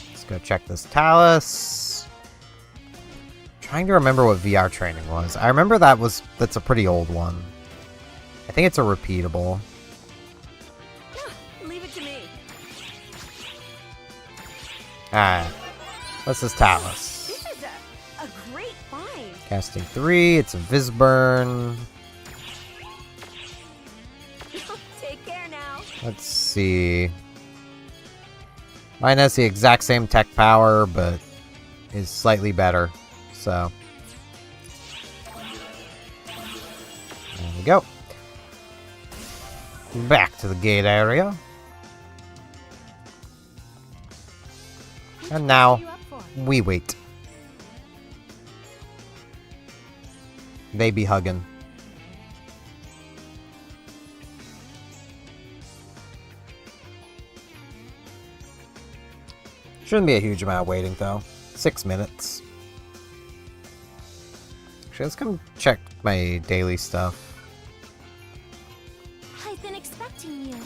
Let's go check this talus. Trying to remember what VR training was. I remember that's a pretty old one. I think it's a repeatable. Leave it to me. Alright. What's this talus? This is a great find. Casting 3, it's a Visburn. Take care now. Let's see. Mine has the exact same tech power, but is slightly better. So. There we go. Back to the gate area. And now, we wait. They be hugging. Shouldn't be a huge amount of waiting, though. 6 minutes. Actually, let's come check my daily stuff. I've been expecting you.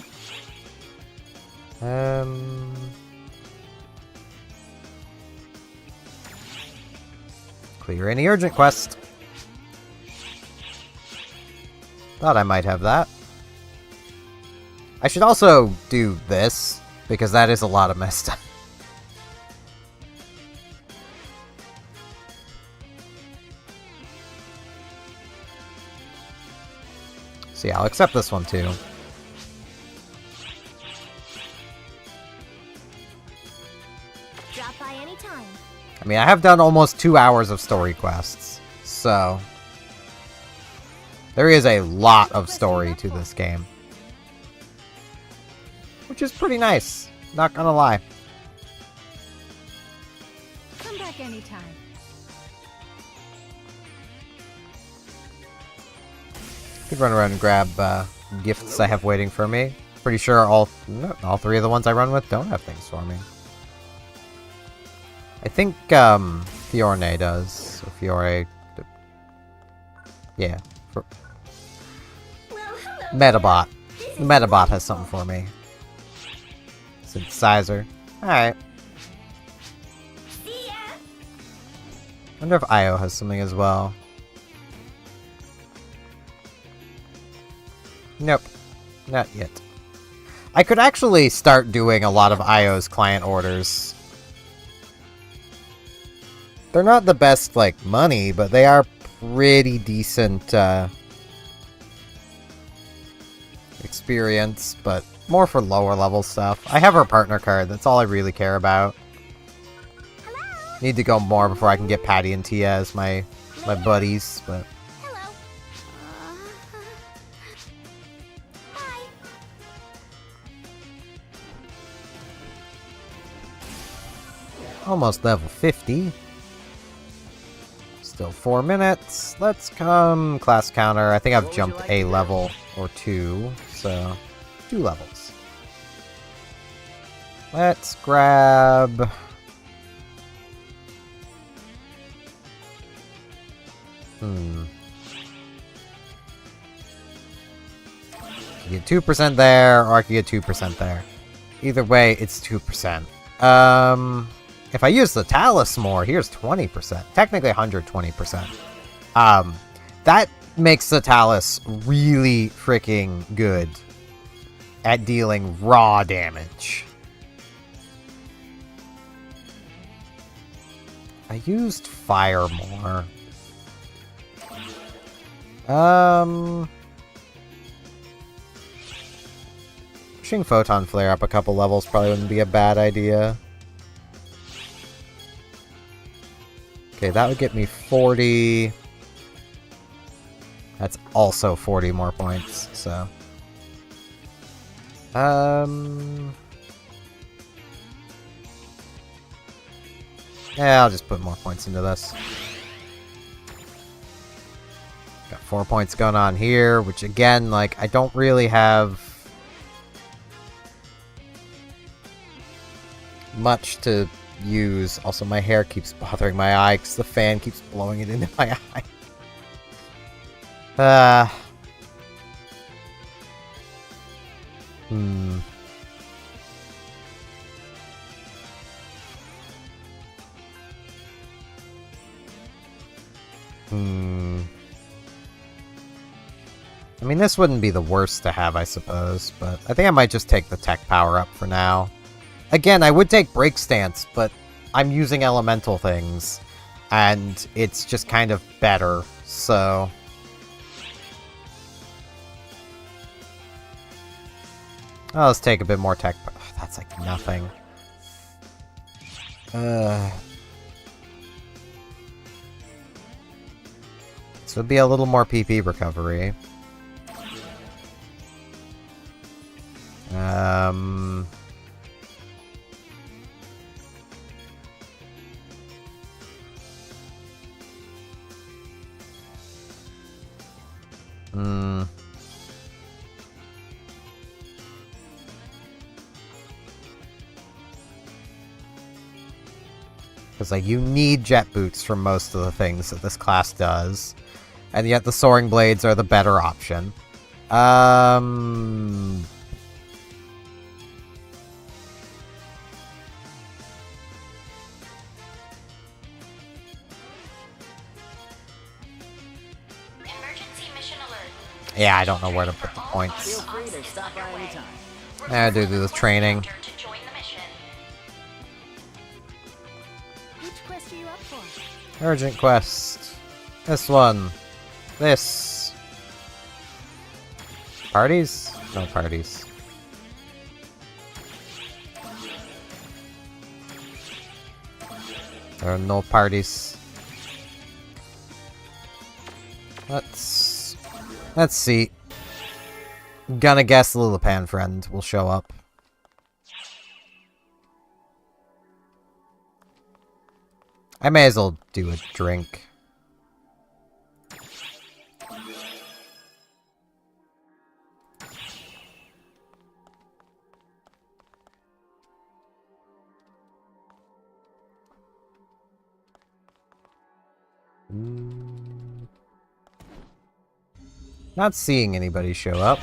Clear any urgent quest. Thought I might have that. I should also do this, because that is a lot of messed up. So yeah, I'll accept this one too. Drop by anytime. I mean, I have done almost 2 hours of story quests, so there is a lot of story to this game. Which is pretty nice, not gonna lie. Come back anytime. Could run around and grab gifts I have waiting for me. Pretty sure all 3 of the ones I run with don't have things for me. I think Fiorne does. So Fiore, yeah. Metabot. The Metabot has something for me. Synthesizer. Alright. Wonder if Io has something as well. Nope. Not yet. I could actually start doing a lot of Io's client orders. They're not the best, like, money, but they are pretty decent, experience, but more for lower level stuff. I have her partner card, that's all I really care about. Need to go more before I can get Patty and Tia as my buddies, but... Almost level 50. Still 4 minutes. Let's come class counter. I think I've jumped a level or 2, so 2 levels. Let's grab... You get 2% there, or I could get 2% there. Either way, it's 2%. If I use the Talus more, here's 20%. Technically 120%. That makes the Talus really freaking good at dealing raw damage. I used fire more. Pushing Photon Flare up a couple levels probably wouldn't be a bad idea. Okay, that would get me 40. That's also 40 more points, so. Yeah, I'll just put more points into this. Got 4 points going on here, which again, like, I don't really have much to use. Also, my hair keeps bothering my eye because the fan keeps blowing it into my eye. I mean, this wouldn't be the worst to have, I suppose, but I think I might just take the tech power up for now. Again, I would take Break Stance, but I'm using elemental things, and it's just kind of better, so. Oh, let's take a bit more tech. Oh, that's like nothing. This would be a little more PP recovery. Because, like, you need jet boots for most of the things that this class does. And yet the soaring blades are the better option. Yeah, I don't know where to put the points. Feel free to stop by anytime. I do the training. Which quest are you up for? Urgent quest. This one. This. Parties? No parties. There are no parties. Let's see. Gonna guess Lilipan friend will show up. I may as well do a drink. Not seeing anybody show up.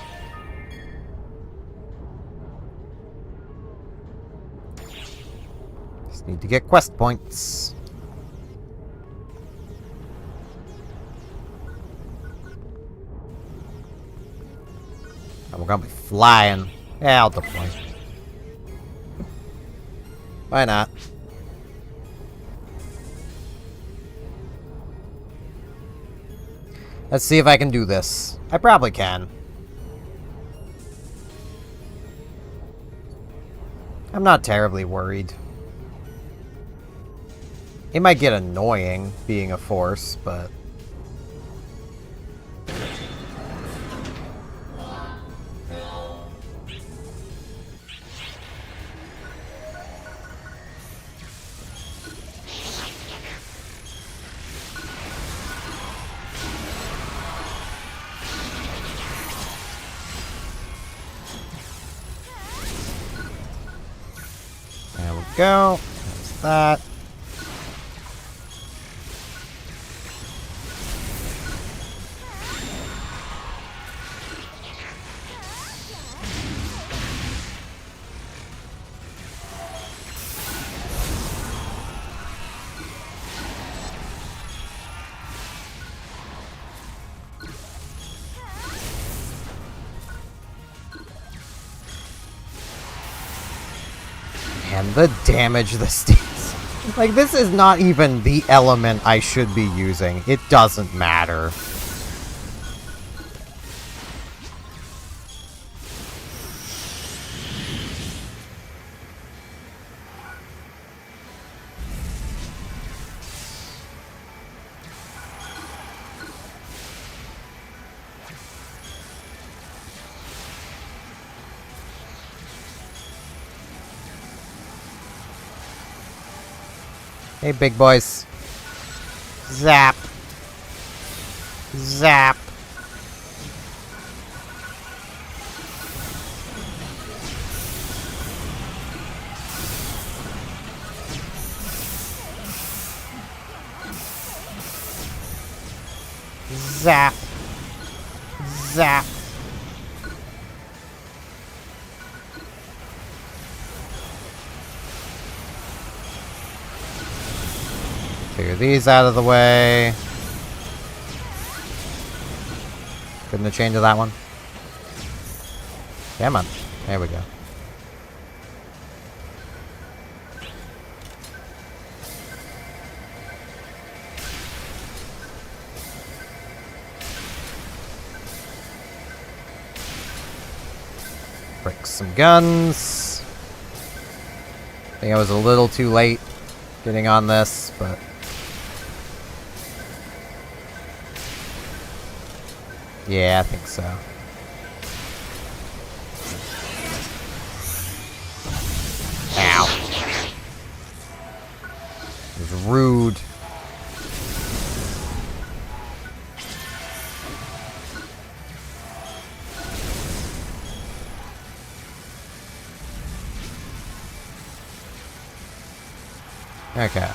Just need to get quest points. And we're gonna be flying. Yeah, I'll deploy. Why not? Let's see if I can do this. I probably can. I'm not terribly worried. It might get annoying being a force, but... There we go. There's that. Man, the damage this does. Like, this is not even the element I should be using. It doesn't matter. Hey, big boys. Zap. Zap. Zap. Zap. Clear these out of the way. Couldn't have changed to that one. Come on. There we go. Break some guns. I think I was a little too late getting on this, but... yeah, I think so. Ow. It was rude. Okay.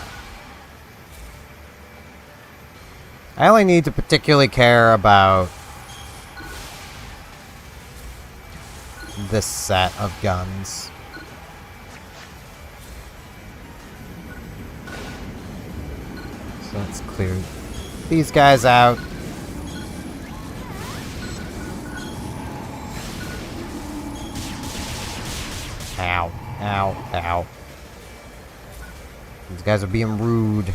I only need to particularly care about this set of guns. So let's clear these guys out. Ow, ow, ow. These guys are being rude.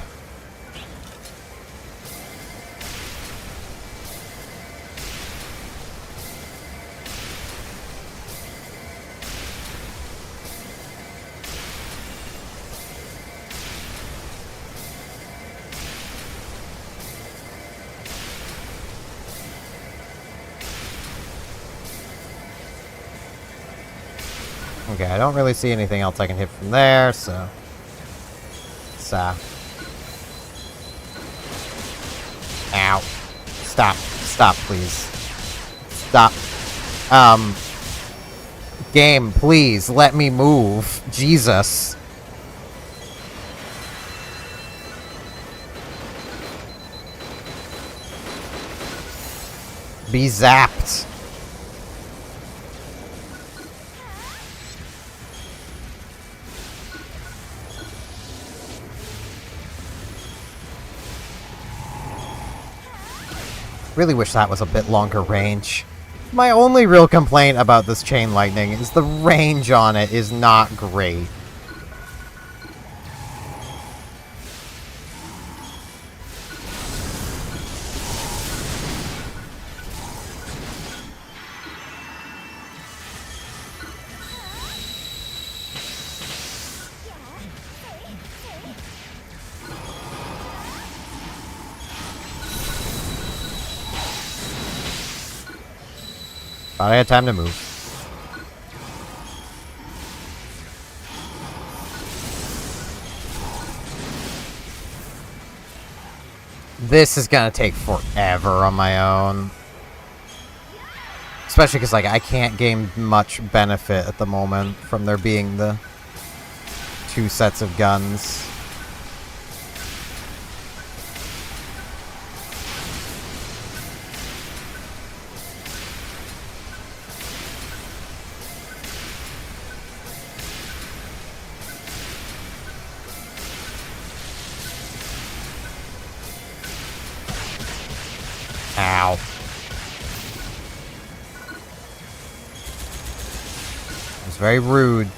Okay, I don't really see anything else I can hit from there, so... ow. Stop. Stop, please. Stop. Game, please, let me move. Jesus. Be zapped. Really wish that was a bit longer range. My only real complaint about this chain lightning is the range on it is not great. Thought I had time to move. This is gonna take forever on my own. Especially because, like, I can't gain much benefit at the moment from there being the two sets of guns. Ow. It was very rude.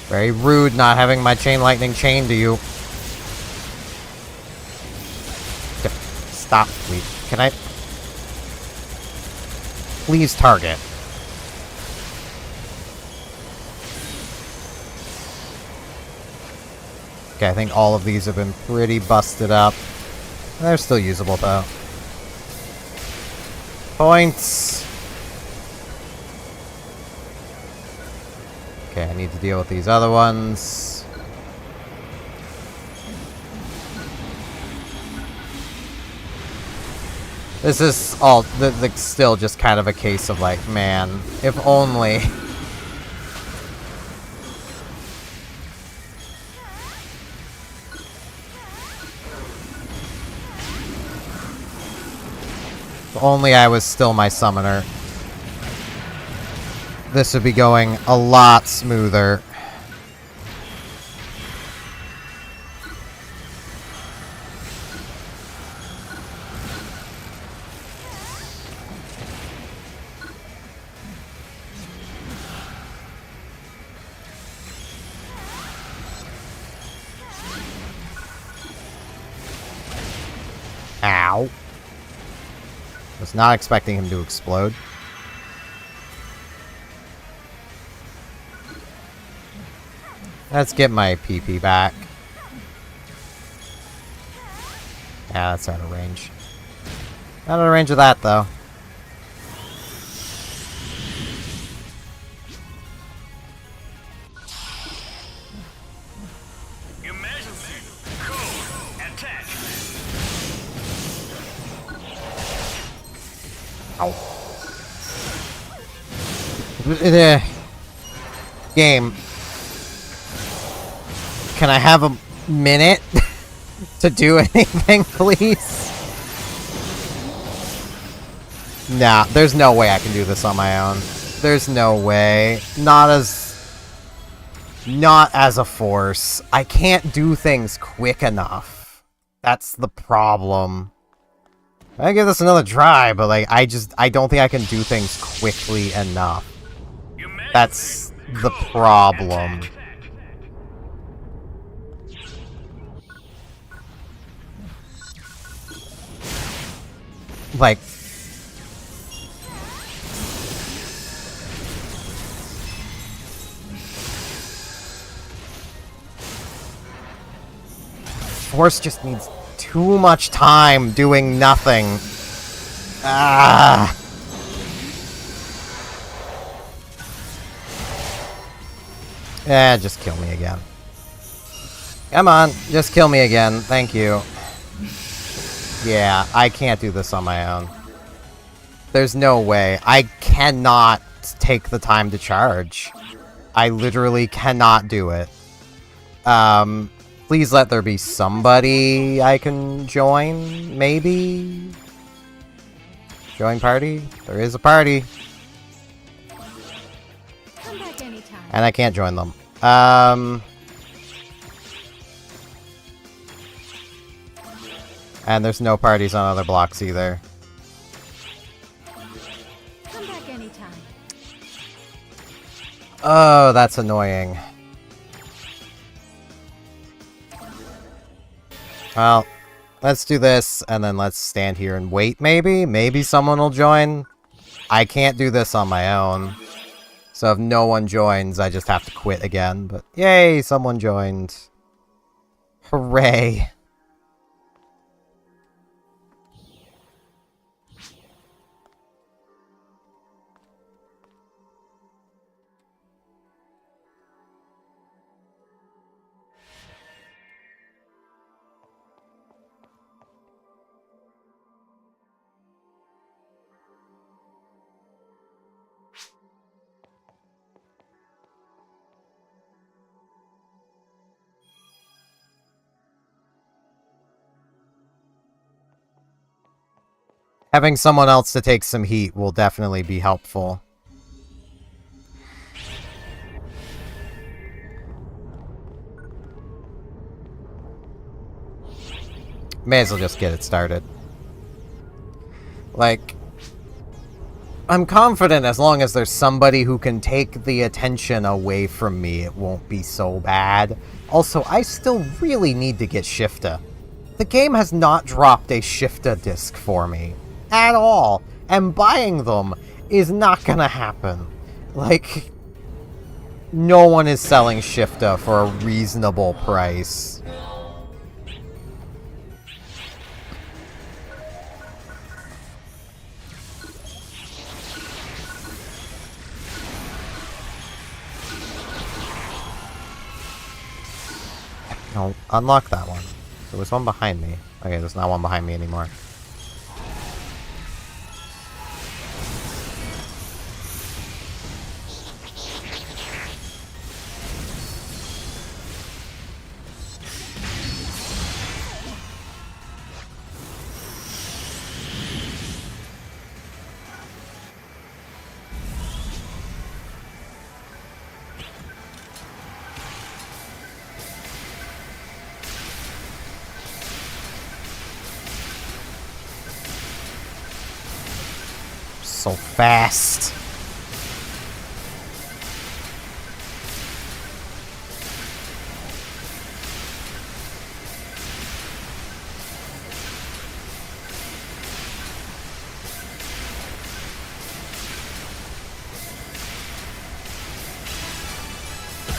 Very rude not having my chain lightning chained to you. Stop, please. Can I... Please target. Okay, I think all of these have been pretty busted up. They're still usable, though. Points! Okay, I need to deal with these other ones. This is all still just kind of a case of like, man, if only. If only I was still my summoner. This would be going a lot smoother. Ow. Was not expecting him to explode. Let's get my PP back. Yeah, that's out of range. Out of range of that, though. Emergency! Code! Attack! Ow. Game. Can I have a minute to do anything, please? Nah, there's no way I can do this on my own. There's no way. Not as a force. I can't do things quick enough. That's the problem. I give this another try, but like, I don't think I can do things quickly enough. That's the problem. Like, Force just needs too much time doing nothing. Ah. Eh, just kill me again. Come on, just kill me again. Thank you. Yeah, I can't do this on my own. There's no way. I cannot take the time to charge. I literally cannot do it. Please let there be somebody I can join, maybe? Join party? There is a party. Come back anytime. And I can't join them. And there's no parties on other blocks either. Come back anytime. Oh, that's annoying. Well, let's do this, and then let's stand here and wait, maybe? Maybe someone will join? I can't do this on my own. So if no one joins, I just have to quit again. But yay, someone joined. Hooray. Having someone else to take some heat will definitely be helpful. May as well just get it started. Like, I'm confident as long as there's somebody who can take the attention away from me, it won't be so bad. Also, I still really need to get Shifta. The game has not dropped a Shifta disc for me. At all. And buying them is not gonna happen. Like, no one is selling Shifta for a reasonable price. No, unlock that one. There was one behind me. Okay, there's not one behind me anymore. So fast.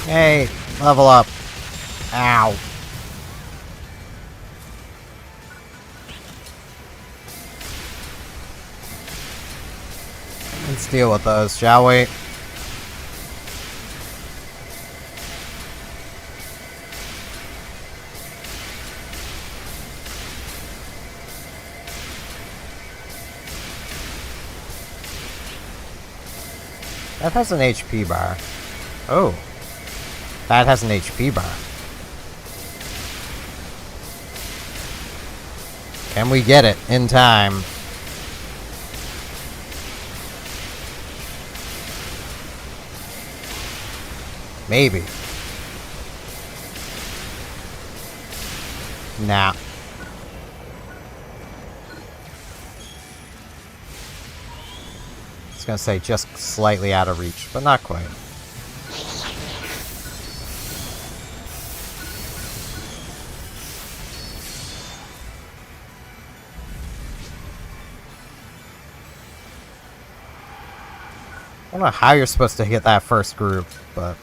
Hey, level up. Ow. Let's deal with those, shall we? That has an HP bar. Oh. That has an HP bar. Can we get it in time? Maybe. Nah. I was gonna say just slightly out of reach, but not quite. I don't know how you're supposed to hit that first group, but...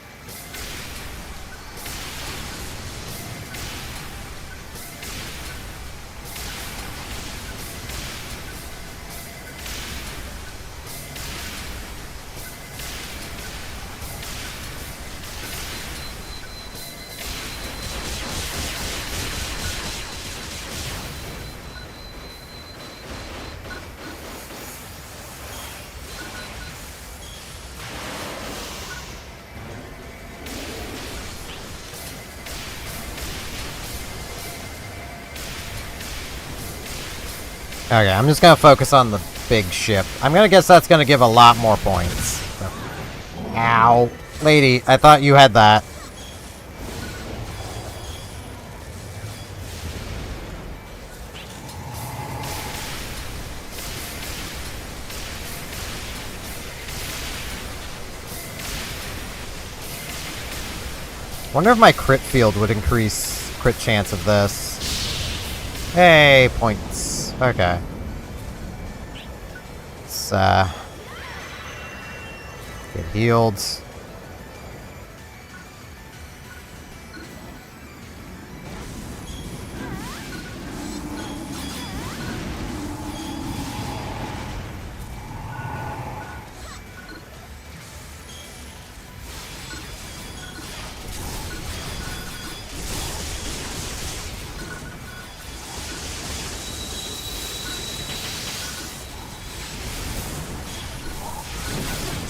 Okay, I'm just gonna focus on the big ship. I'm gonna guess that's gonna give a lot more points. So. Ow. Lady, I thought you had that. Wonder if my crit field would increase crit chance of this. Hey, points. Okay. Let's, get healed.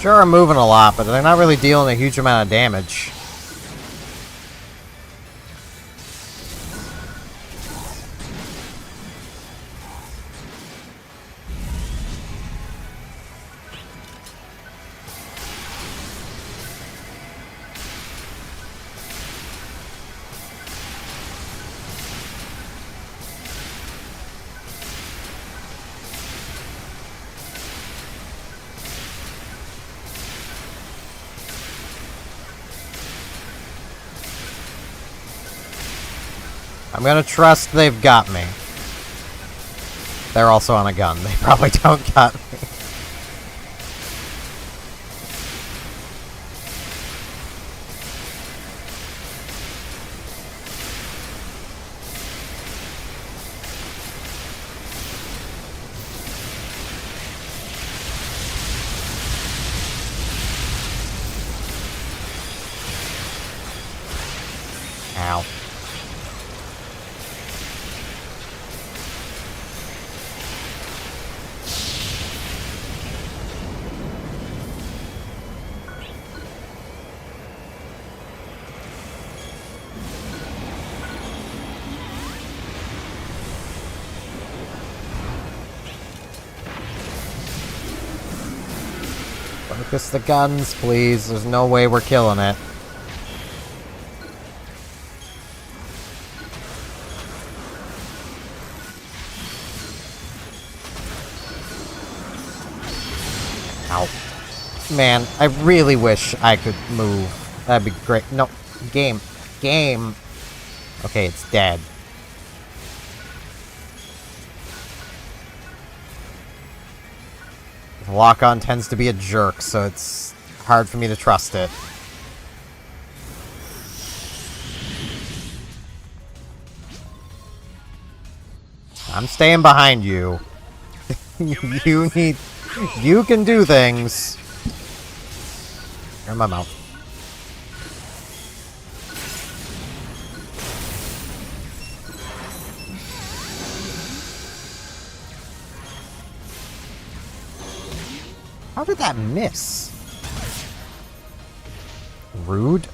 Sure, I'm moving a lot, but they're not really dealing a huge amount of damage. I'm gonna trust they've got me. They're also on a gun. They probably don't got me. Ow. Focus the guns, please. There's no way we're killing it. Ow. Man, I really wish I could move. That'd be great. No. Game. Game. Okay, it's dead. Lock-on tends to be a jerk, so it's hard for me to trust it. I'm staying behind you. You need... You can do things. In my mouth. How did that miss? Rude.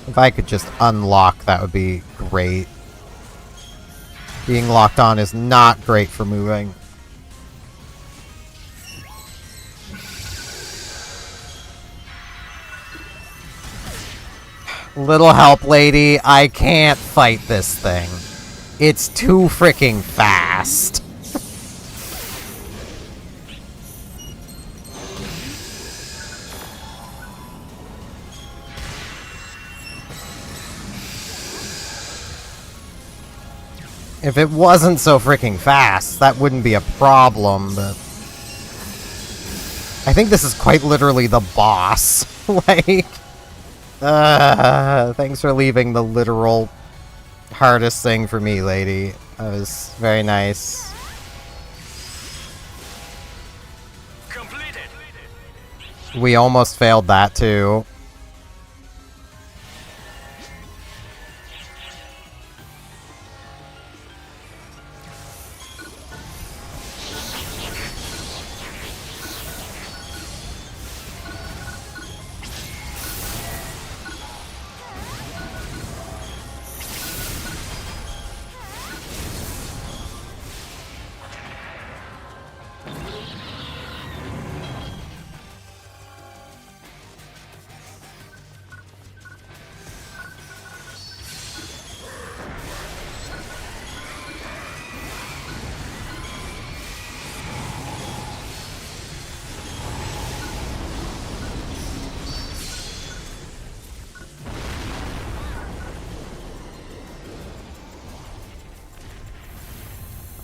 If I could just unlock, that would be great. Being locked on is not great for moving. Little help, lady. I can't fight this thing. It's too freaking fast. If it wasn't so freaking fast, that wouldn't be a problem, but... I think this is quite literally the boss. Like... thanks for leaving the literal hardest thing for me, lady. That was very nice. Completed. We almost failed that, too.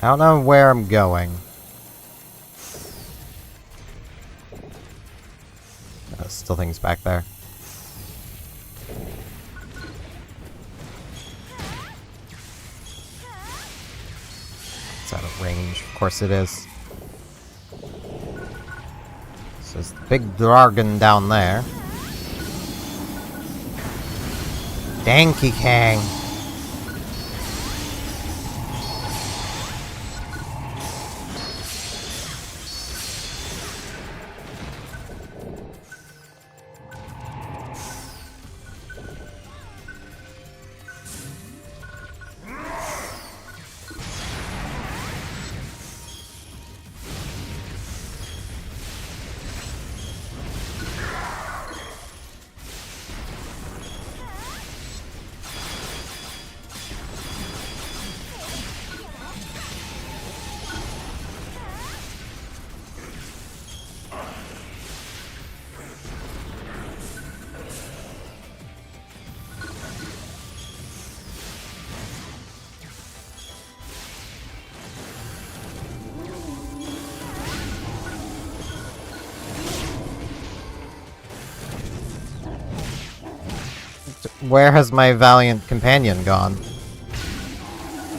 I don't know where I'm going. Still things back there. It's out of range. Of course it is. So there's the big dragon down there. Danky Kang. Where has my valiant companion gone?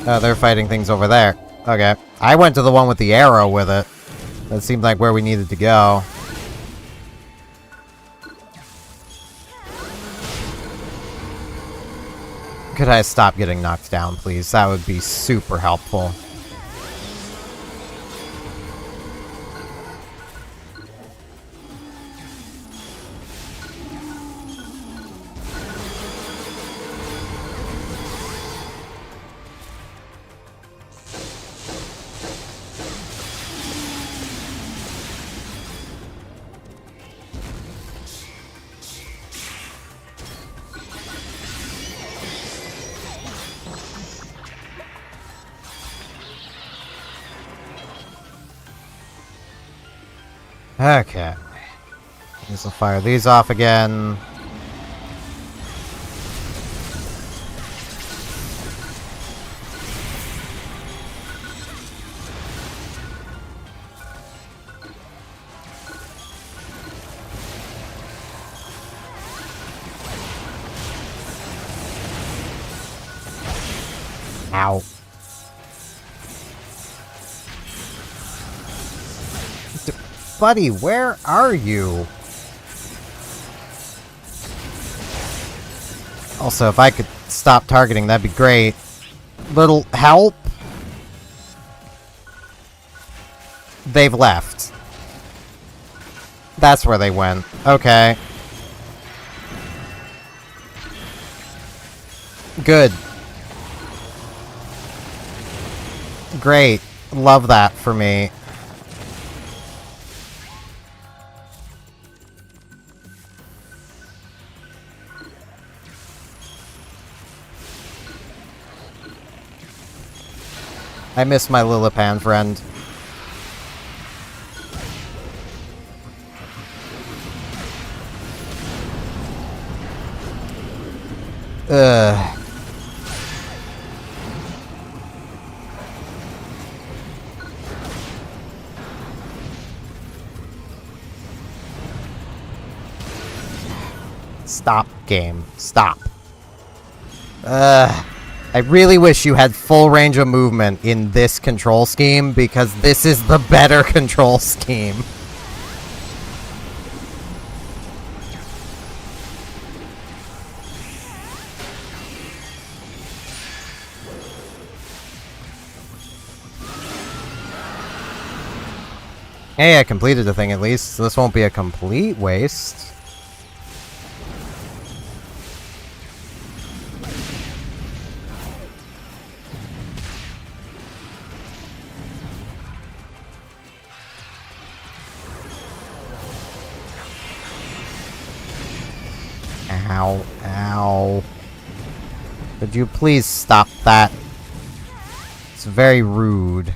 Oh, they're fighting things over there. Okay. I went to the one with the arrow with it. That seemed like where we needed to go. Could I stop getting knocked down, please? That would be super helpful. Okay. This will fire these off again. Ow. Buddy, where are you? Also, if I could stop targeting, that'd be great. Little help? They've left. That's where they went. Okay. Good. Great. Love that for me. I miss my Lilipan friend. Ugh. Stop, game. Stop. I really wish you had full range of movement in this control scheme, because this is the better control scheme. Hey, I completed the thing at least, so this won't be a complete waste. Ow, ow. Could you please stop that? It's very rude.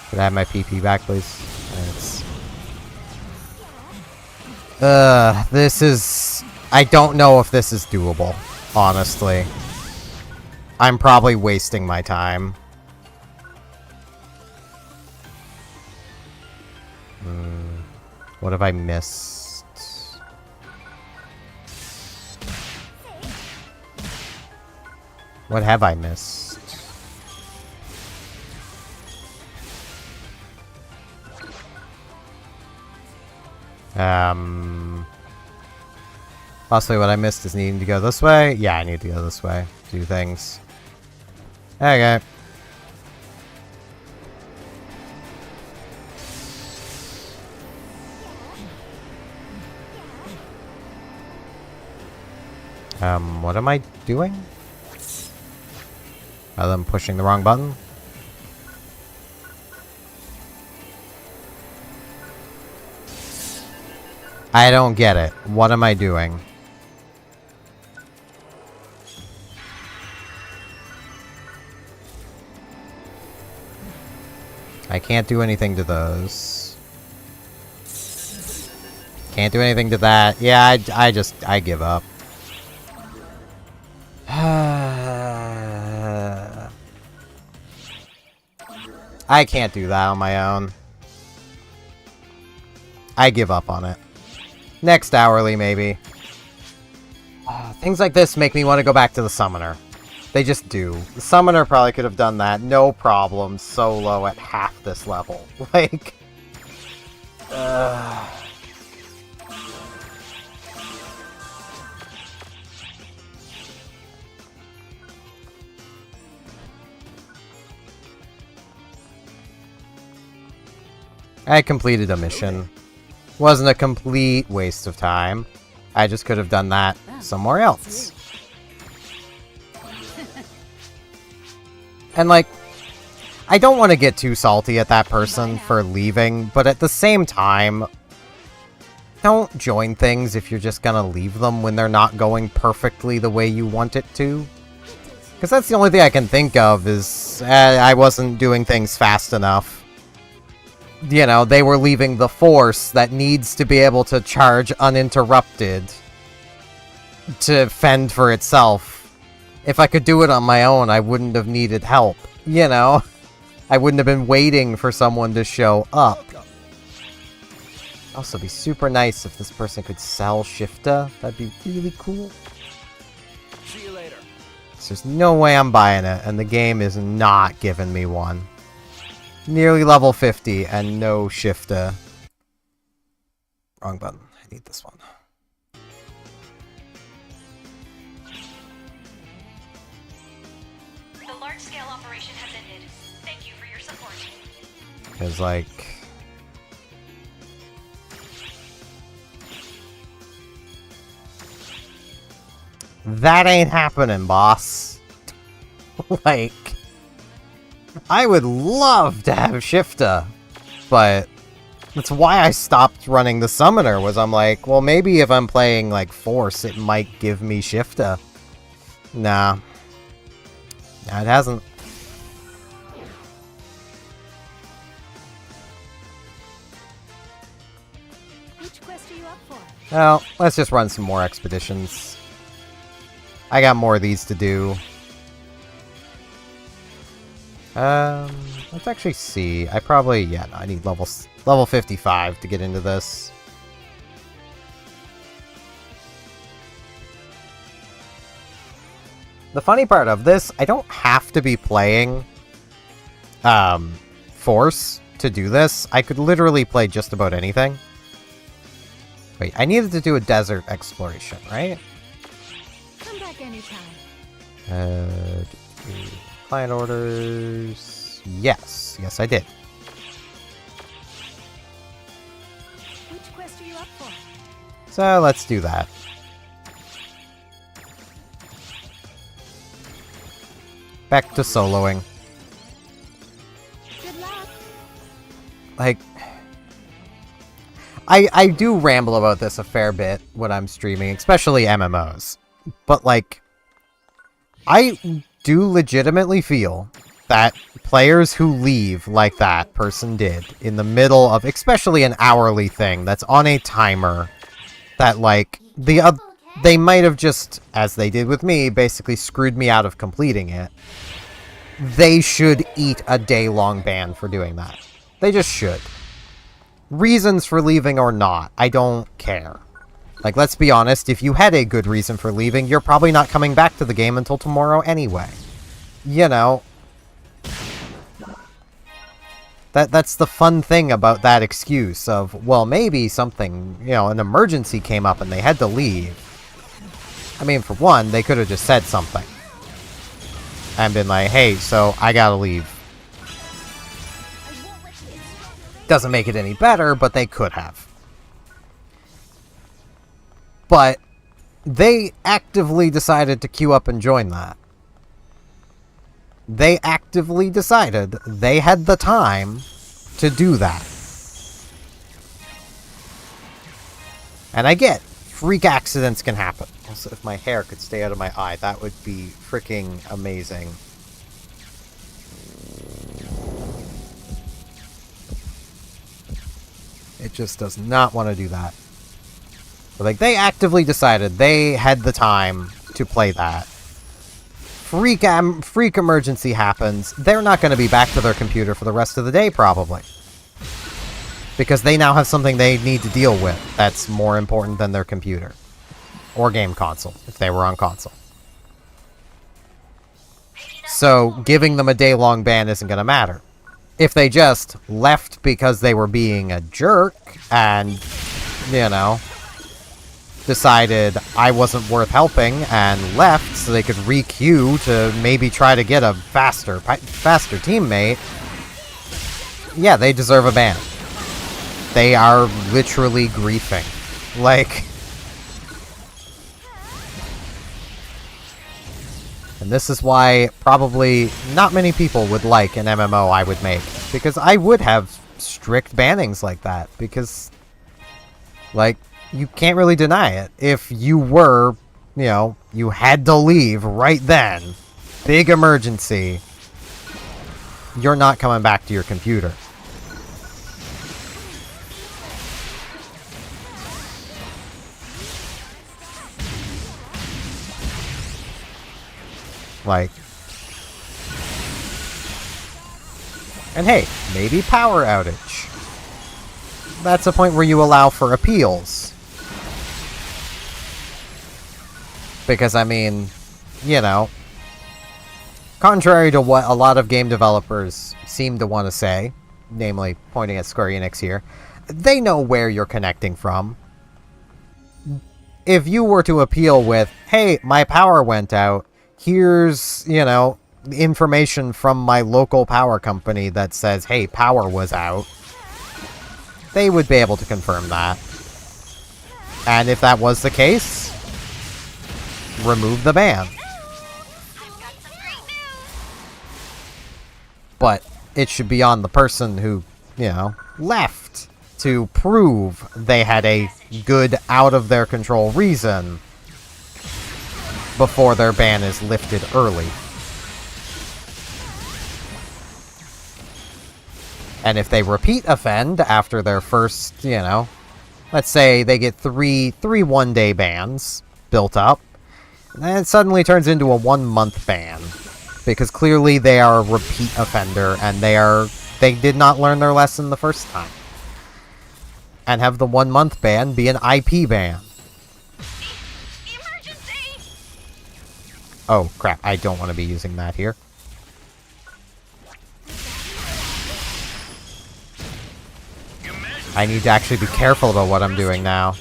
Could I have my PP back, please? Thanks. This is... I don't know if this is doable, honestly. I'm probably wasting my time. What have I missed? What have I missed? Possibly what I missed is needing to go this way. Yeah, I need to go this way. Do things. Okay. What am I doing? Other than pushing the wrong button? I don't get it. What am I doing? I can't do anything to those. Can't do anything to that. Yeah, I give up. I can't do that on my own. I give up on it. Next hourly, maybe. Things like this make me want to go back to the Summoner. They just do. The Summoner probably could have done that, no problem, solo at half this level. Like... I completed a mission. Wasn't a complete waste of time. I just could have done that somewhere else. And like, I don't want to get too salty at that person for leaving, but at the same time, don't join things if you're just gonna leave them when they're not going perfectly the way you want it to. Because that's the only thing I can think of is, I wasn't doing things fast enough. You know, they were leaving the force that needs to be able to charge uninterrupted to fend for itself. If I could do it on my own, I wouldn't have needed help. You know? I wouldn't have been waiting for someone to show up. Also, it'd be super nice if this person could sell Shifta. That'd be really cool. See you later. So there's no way I'm buying it, and the game is not giving me one. Nearly level 50 and no Shifta. Wrong button. I need this one. The large-scale operation has ended. Thank you for your support. Because, like... that ain't happening, boss. Like... I would love to have Shifta, but that's why I stopped running the Summoner, was I'm like, well, maybe if I'm playing, like, Force, it might give me Shifta. Nah. Nah, it hasn't. Which quest are you up for? Well, let's just run some more expeditions. I got more of these to do. Let's actually see. I probably, yeah, no, I need level 55 to get into this. The funny part of this, I don't have to be playing, Force to do this. I could literally play just about anything. Wait, I needed to do a desert exploration, right? Come back anytime. Client orders... Yes. Yes, I did. Which quest are you up for? So, let's do that. Back to soloing. Good luck. Like... I do ramble about this a fair bit when I'm streaming, especially MMOs. But, like... I do legitimately feel that players who leave like that person did in the middle of, especially an hourly thing that's on a timer, that like they might have just, as they did with me, basically screwed me out of completing it. They should eat a day-long ban for doing that. They just should. Reasons for leaving or not, I don't care. Like, let's be honest, if you had a good reason for leaving, you're probably not coming back to the game until tomorrow anyway. You know. That's the fun thing about that excuse of, well, maybe something, you know, an emergency came up and they had to leave. I mean, for one, they could have just said something. And been like, hey, so I gotta leave. Doesn't make it any better, but they could have. But they actively decided to queue up and join that. They actively decided they had the time to do that. And I get, freak accidents can happen. Also, if my hair could stay out of my eye, that would be freaking amazing. It just does not want to do that. But, like, they actively decided they had the time to play that. Freak emergency happens. They're not going to be back to their computer for the rest of the day, probably. Because they now have something they need to deal with that's more important than their computer. Or game console, if they were on console. So, giving them a day-long ban isn't going to matter. If they just left because they were being a jerk and, you know, decided I wasn't worth helping and left so they could re-queue to maybe try to get a faster teammate, yeah, they deserve a ban. They are literally griefing. Like... And this is why probably not many people would like an MMO I would make. Because I would have strict bannings like that. Because, like, you can't really deny it. If you were, you know, you had to leave right then, big emergency, you're not coming back to your computer. Like, and hey, maybe power outage. That's a point where you allow for appeals. Because, I mean, you know, contrary to what a lot of game developers seem to want to say, namely pointing at Square Enix here, they know where you're connecting from. If you were to appeal with, hey, my power went out, here's, you know, information from my local power company that says, hey, power was out, they would be able to confirm that. And if that was the case, remove the ban. But it should be on the person who, you know, left to prove they had a good, out-of-their-control reason before their ban is lifted early. And if they repeat offend after their first, you know, let's say they get three one-day bans built up, then it suddenly turns into a 1-month ban. Because clearly they are a repeat offender and they did not learn their lesson the first time. And have the 1-month ban be an IP ban. Oh, crap. I don't want to be using that here. I need to actually be careful about what I'm doing now.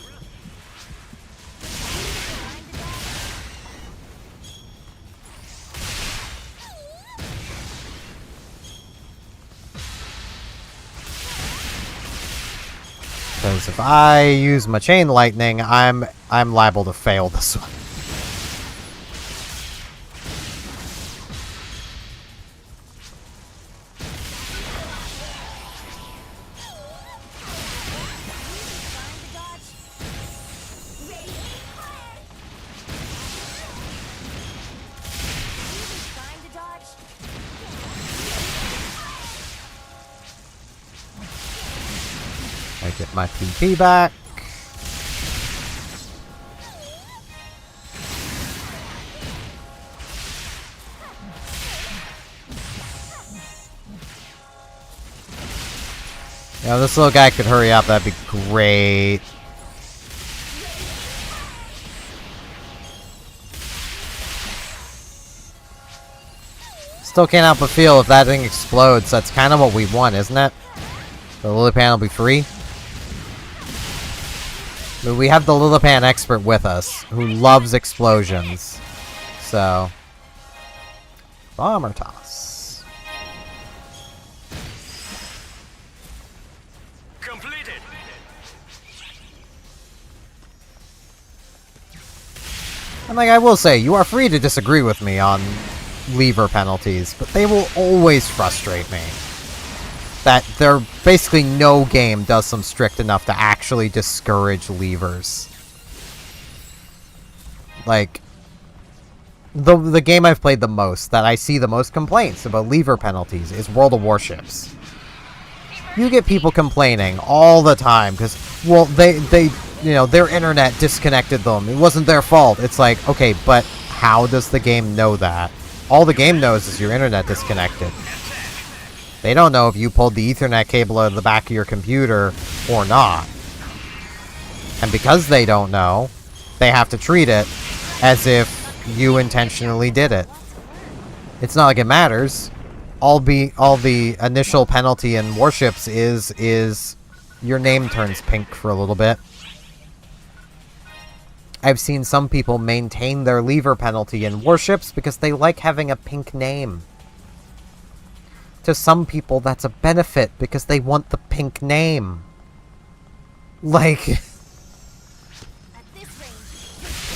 Because if I use my chain lightning, I'm liable to fail this one. I get my PP back. Yeah, this little guy could hurry up, that'd be great. Still can't help but feel if that thing explodes, that's kind of what we want, isn't it? The Lilipan will be free. But we have the Lilipan expert with us, who loves explosions. So, bomber toss. Completed. And like I will say, you are free to disagree with me on lever penalties, but they will always frustrate me. That there basically no game does them strict enough to actually discourage levers. Like, the game I've played the most, that I see the most complaints about lever penalties, is World of Warships. You get people complaining all the time, because, well, they you know, their internet disconnected them. It wasn't their fault. It's like, okay, but how does the game know that? All the game knows is your internet disconnected. They don't know if you pulled the Ethernet cable out of the back of your computer or not. And because they don't know, they have to treat it as if you intentionally did it. It's not like it matters. All the initial penalty in Warships is your name turns pink for a little bit. I've seen some people maintain their lever penalty in Warships because they like having a pink name. To some people, that's a benefit because they want the pink name. Like,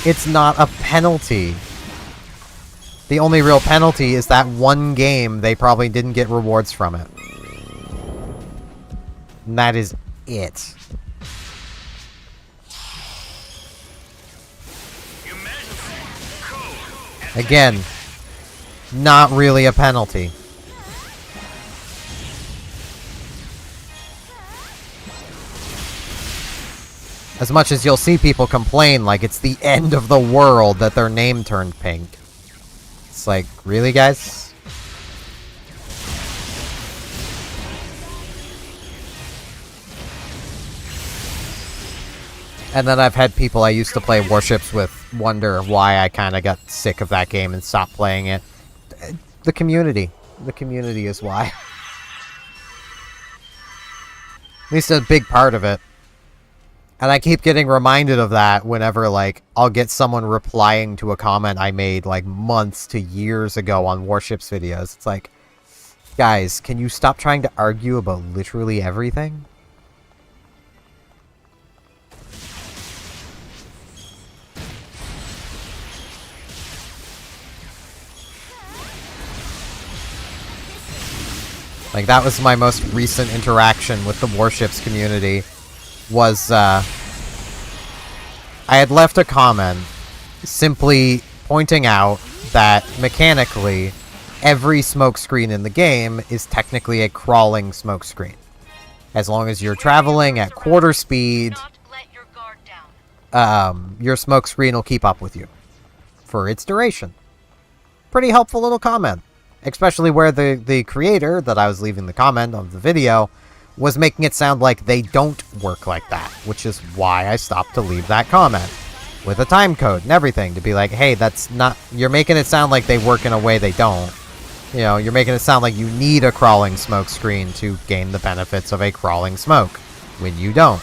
it's not a penalty. The only real penalty is that one game they probably didn't get rewards from it. And that is it. Again, not really a penalty. As much as you'll see people complain like it's the end of the world that their name turned pink. It's like, really, guys? And then I've had people I used to play Warships with wonder why I kind of got sick of that game and stopped playing it. The community. The community is why. At least a big part of it. And I keep getting reminded of that whenever, like, I'll get someone replying to a comment I made, like, months to years ago on Warships videos. It's like, guys, can you stop trying to argue about literally everything? Like, that was my most recent interaction with the Warships community. Was, I had left a comment simply pointing out that, mechanically, every smokescreen in the game is technically a crawling smokescreen. As long as you're traveling at quarter speed, your smokescreen will keep up with you for its duration. Pretty helpful little comment. Especially where the creator that I was leaving the comment of the video was making it sound like they don't work like that, which is why I stopped to leave that comment with a time code and everything to be like, hey, that's not, you're making it sound like they work in a way they don't. You know, you're making it sound like you need a crawling smoke screen to gain the benefits of a crawling smoke when you don't.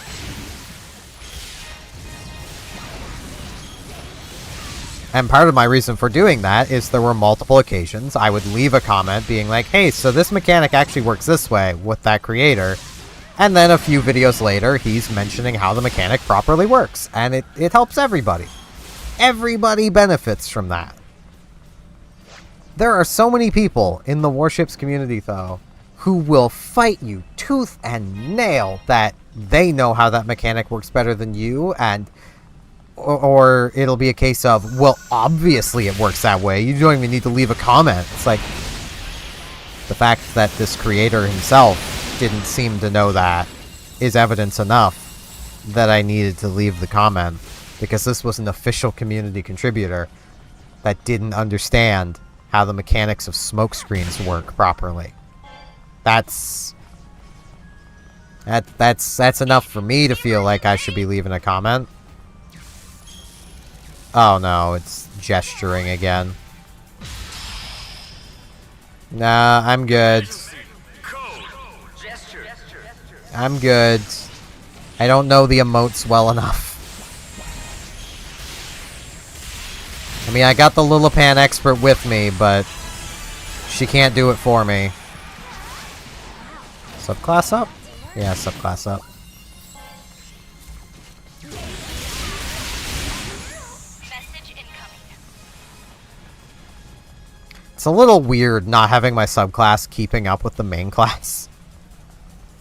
And part of my reason for doing that is there were multiple occasions I would leave a comment being like, hey, so this mechanic actually works this way with that creator. And then a few videos later, he's mentioning how the mechanic properly works. And it helps everybody. Everybody benefits from that. There are so many people in the Warships community, though, who will fight you tooth and nail that they know how that mechanic works better than you, and or it'll be a case of, well, obviously it works that way. You don't even need to leave a comment. It's like, the fact that this creator himself didn't seem to know that is evidence enough that I needed to leave the comment. Because this was an official community contributor that didn't understand how the mechanics of smokescreens work properly. That's enough for me to feel like I should be leaving a comment. Oh no, it's gesturing again. Nah, I'm good. I'm good. I don't know the emotes well enough. I mean, I got the Lilipan expert with me, but she can't do it for me. Subclass up? Yeah, subclass up. It's a little weird not having my subclass keeping up with the main class.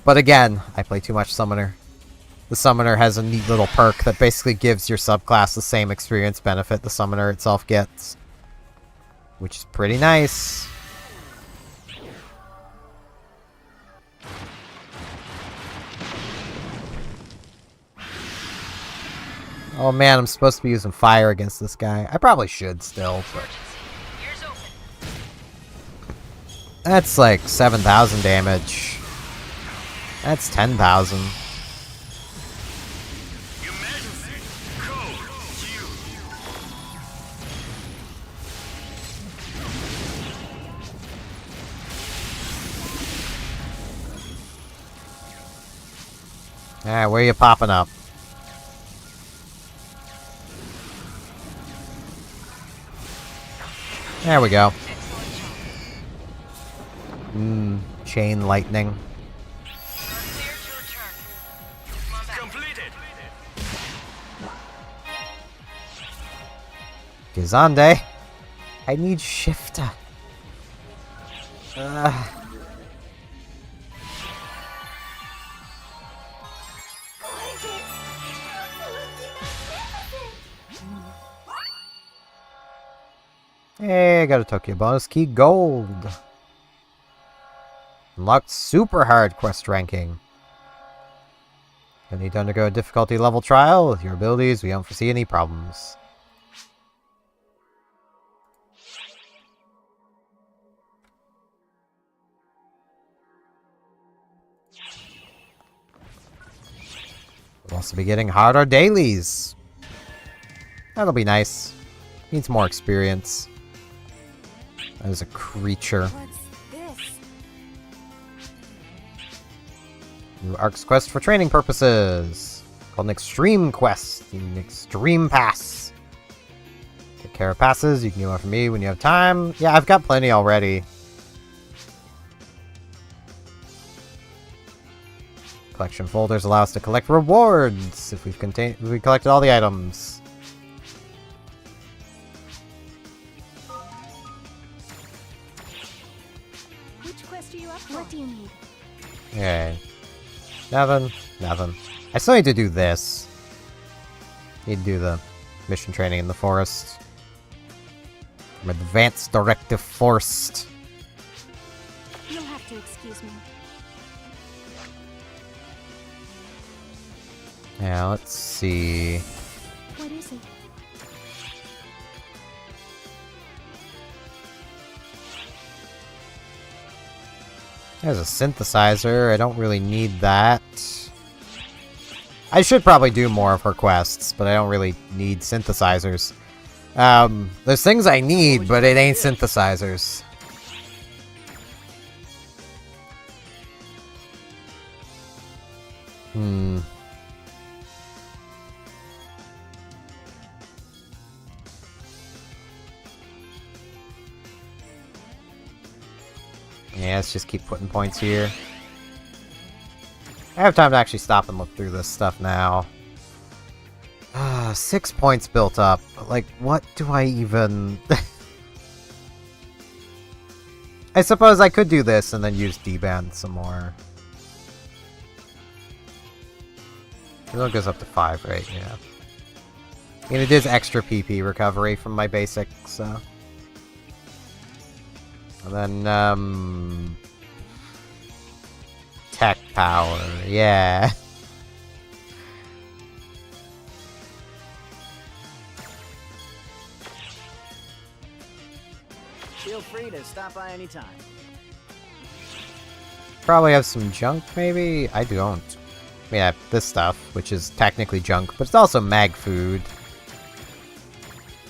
But again, I play too much Summoner. The Summoner has a neat little perk that basically gives your subclass the same experience benefit the Summoner itself gets. Which is pretty nice. Oh man, I'm supposed to be using fire against this guy. I probably should still, but... That's like 7,000 damage. That's 10,000. Alright, where are you popping up? There we go. Chain lightning. Gizande. I need shifter. Hey, I got a Tokyo bonus key gold. Unlocked super hard quest ranking. You'll need to undergo a difficulty level trial. With your abilities, we don't foresee any problems. We'll also be getting harder dailies. That'll be nice. Needs more experience. As a creature. New Ark's quest for training purposes. Called an Extreme Quest. An Extreme Pass. Take care of passes. You can get one from me when you have time. Yeah, I've got plenty already. Collection folders allow us to collect rewards if we've collected all the items. What do you need? Okay. Nothing. I still need to do this. Need to do the mission training in the forest. From Advanced Directive Forced. You'll have to excuse me. Yeah, let's see. What is it? There's a synthesizer. I don't really need that. I should probably do more of her quests, but I don't really need synthesizers. There's things I need, but it ain't synthesizers. Yeah, let's just keep putting points here. I have time to actually stop and look through this stuff now. 6 points built up. Like, what do I even... I suppose I could do this and then use D-Band some more. It only goes up to 5, right? Yeah. I mean, it is extra PP recovery from my basic, so... And then, tech power, yeah. Feel free to stop by anytime. Probably have some junk, maybe? I don't. I mean, I have this stuff, which is technically junk, but it's also mag food.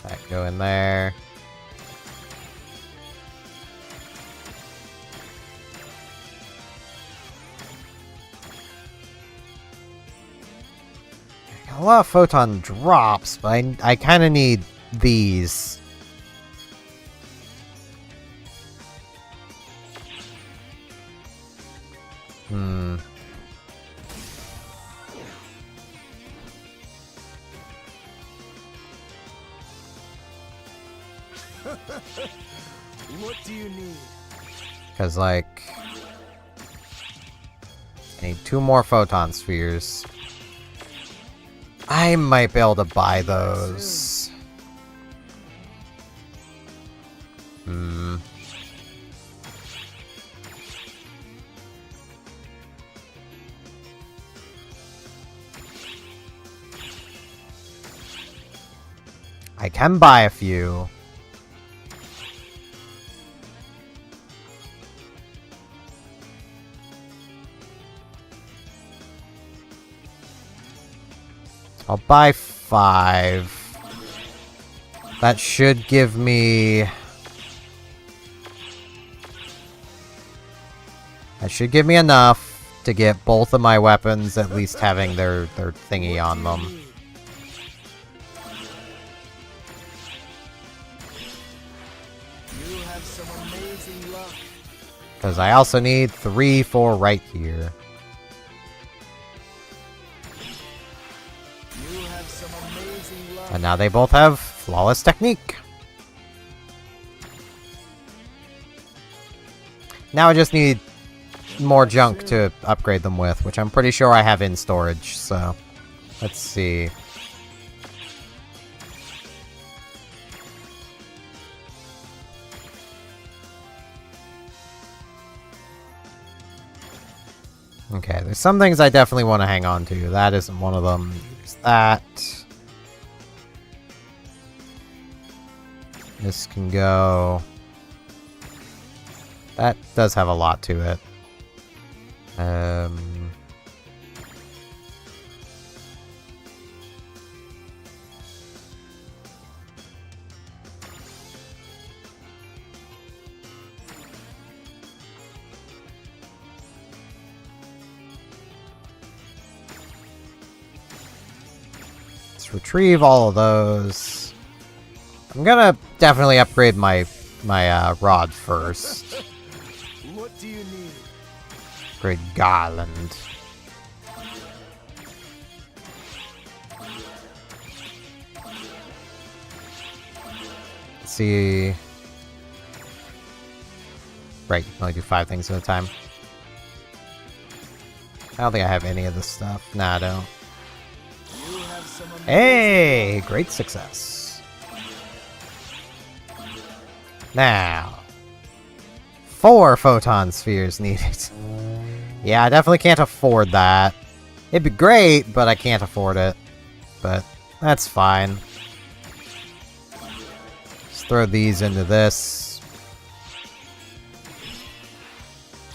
That go in there. A lot of photon drops, but I kind of need these. What do you need? Because, like, I need 2 more photon spheres. I might be able to buy those. I can buy a few. I'll buy 5. That should give me... That should give me enough to get both of my weapons at least having their thingy on them. You have some amazing luck. Because I also need 3 for right here. You have some amazing luck. And now they both have flawless technique. Now I just need more junk to upgrade them with, which I'm pretty sure I have in storage, so let's see. Okay, there's some things I definitely want to hang on to. That isn't one of them. There's that. This can go. That does have a lot to it. Let's retrieve all of those. I'm gonna definitely upgrade my rod first. What do you need? Upgrade Garland. Let's see. Right, you can only do 5 things at a time. I don't think I have any of this stuff. Nah, I don't. Hey! Great success. Now. 4 photon spheres needed. Yeah, I definitely can't afford that. It'd be great, but I can't afford it. But that's fine. Just throw these into this.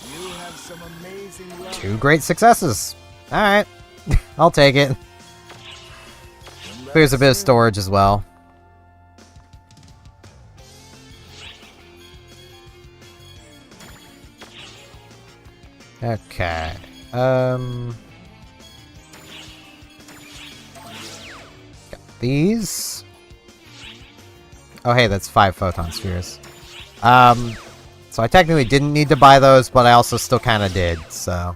You have some amazing luck. 2 great successes. Alright. I'll take it. There's a bit of storage as well. Okay. Got these. Oh, hey, that's 5 photon spheres. So I technically didn't need to buy those, but I also still kind of did, so.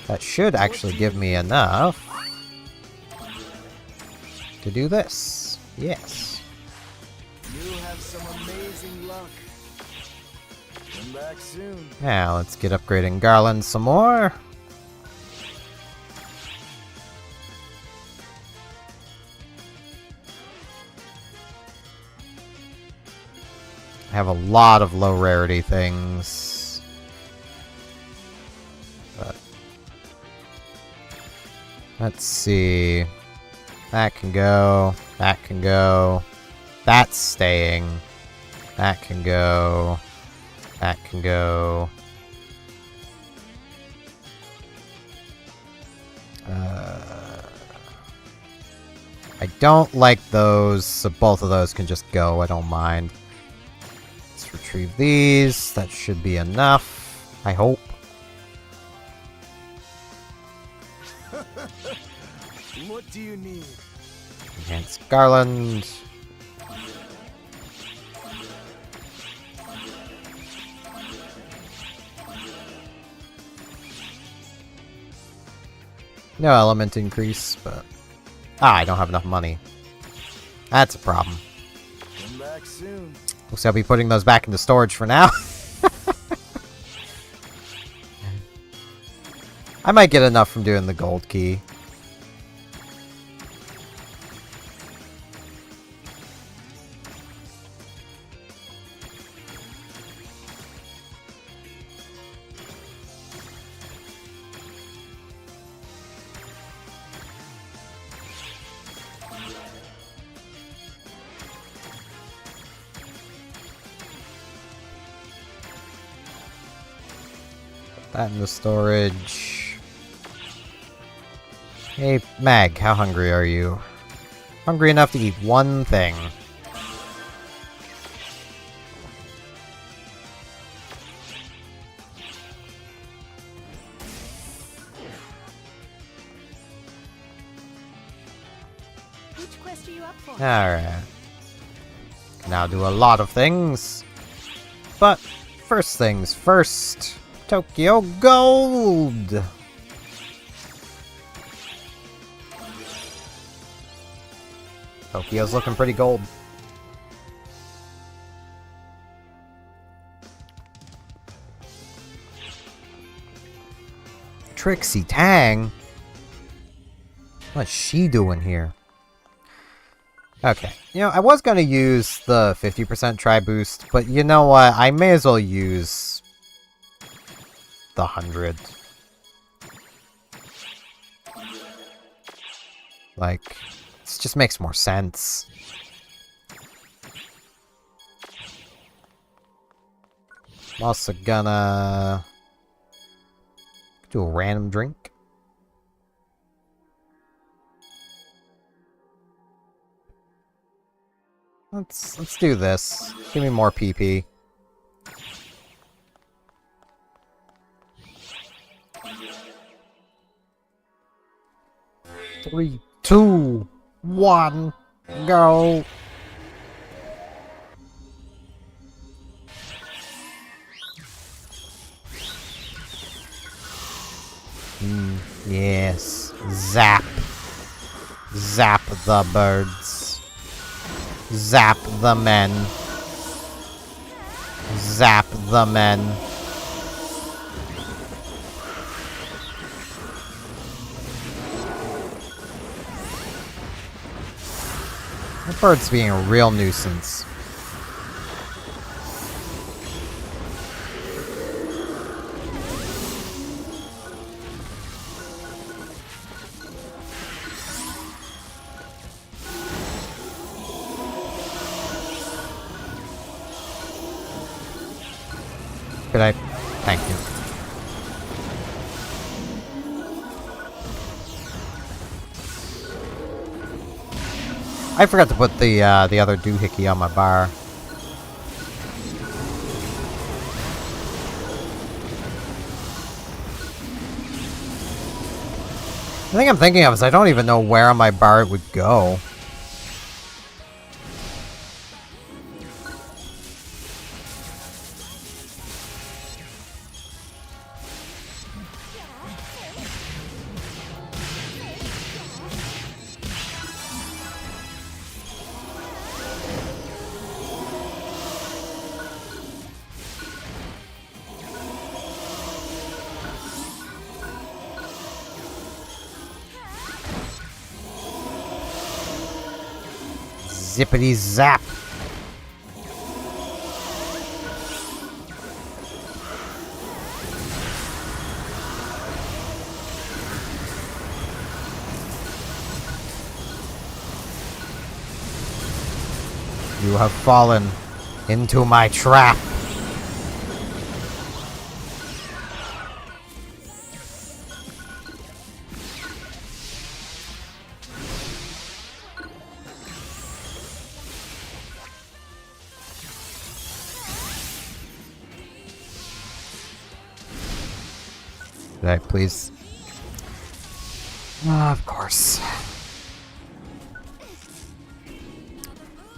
That should actually give me enough to do this. Yes. You have some amazing luck. Come back soon. Now let's get upgrading Garland some more. I have a lot of low rarity things. But let's see. That can go. That can go. That's staying. That can go. That can go. I don't like those, so both of those can just go. I don't mind. Let's retrieve these. That should be enough. I hope. What do you need? Enhance Garland. No element increase, but... I don't have enough money. That's a problem. Come back soon. Looks like I'll be putting those back into storage for now. I might get enough from doing the gold key. That in the storage. Hey, Mag, how hungry are you? Hungry enough to eat one thing. Which quest are you up for? Alright. Can now do a lot of things. But first things first. Tokyo Gold! Tokyo's looking pretty gold. Trixie Tang? What's she doing here? Okay, you know, I was gonna use the 50% try boost, but you know what? I may as well use the 100. Like, it just makes more sense. I'm also gonna do a random drink. Let's do this. Give me more PP. 3, 2, 1, go! Yes. Zap. Zap the birds. Zap the men. Zap the men. The bird's being a real nuisance. Could I? Thank you. I forgot to put the other doohickey on my bar. The thing I'm thinking of is I don't even know where on my bar it would go. Zippity zap. You have fallen into my trap. Could I please? Of course.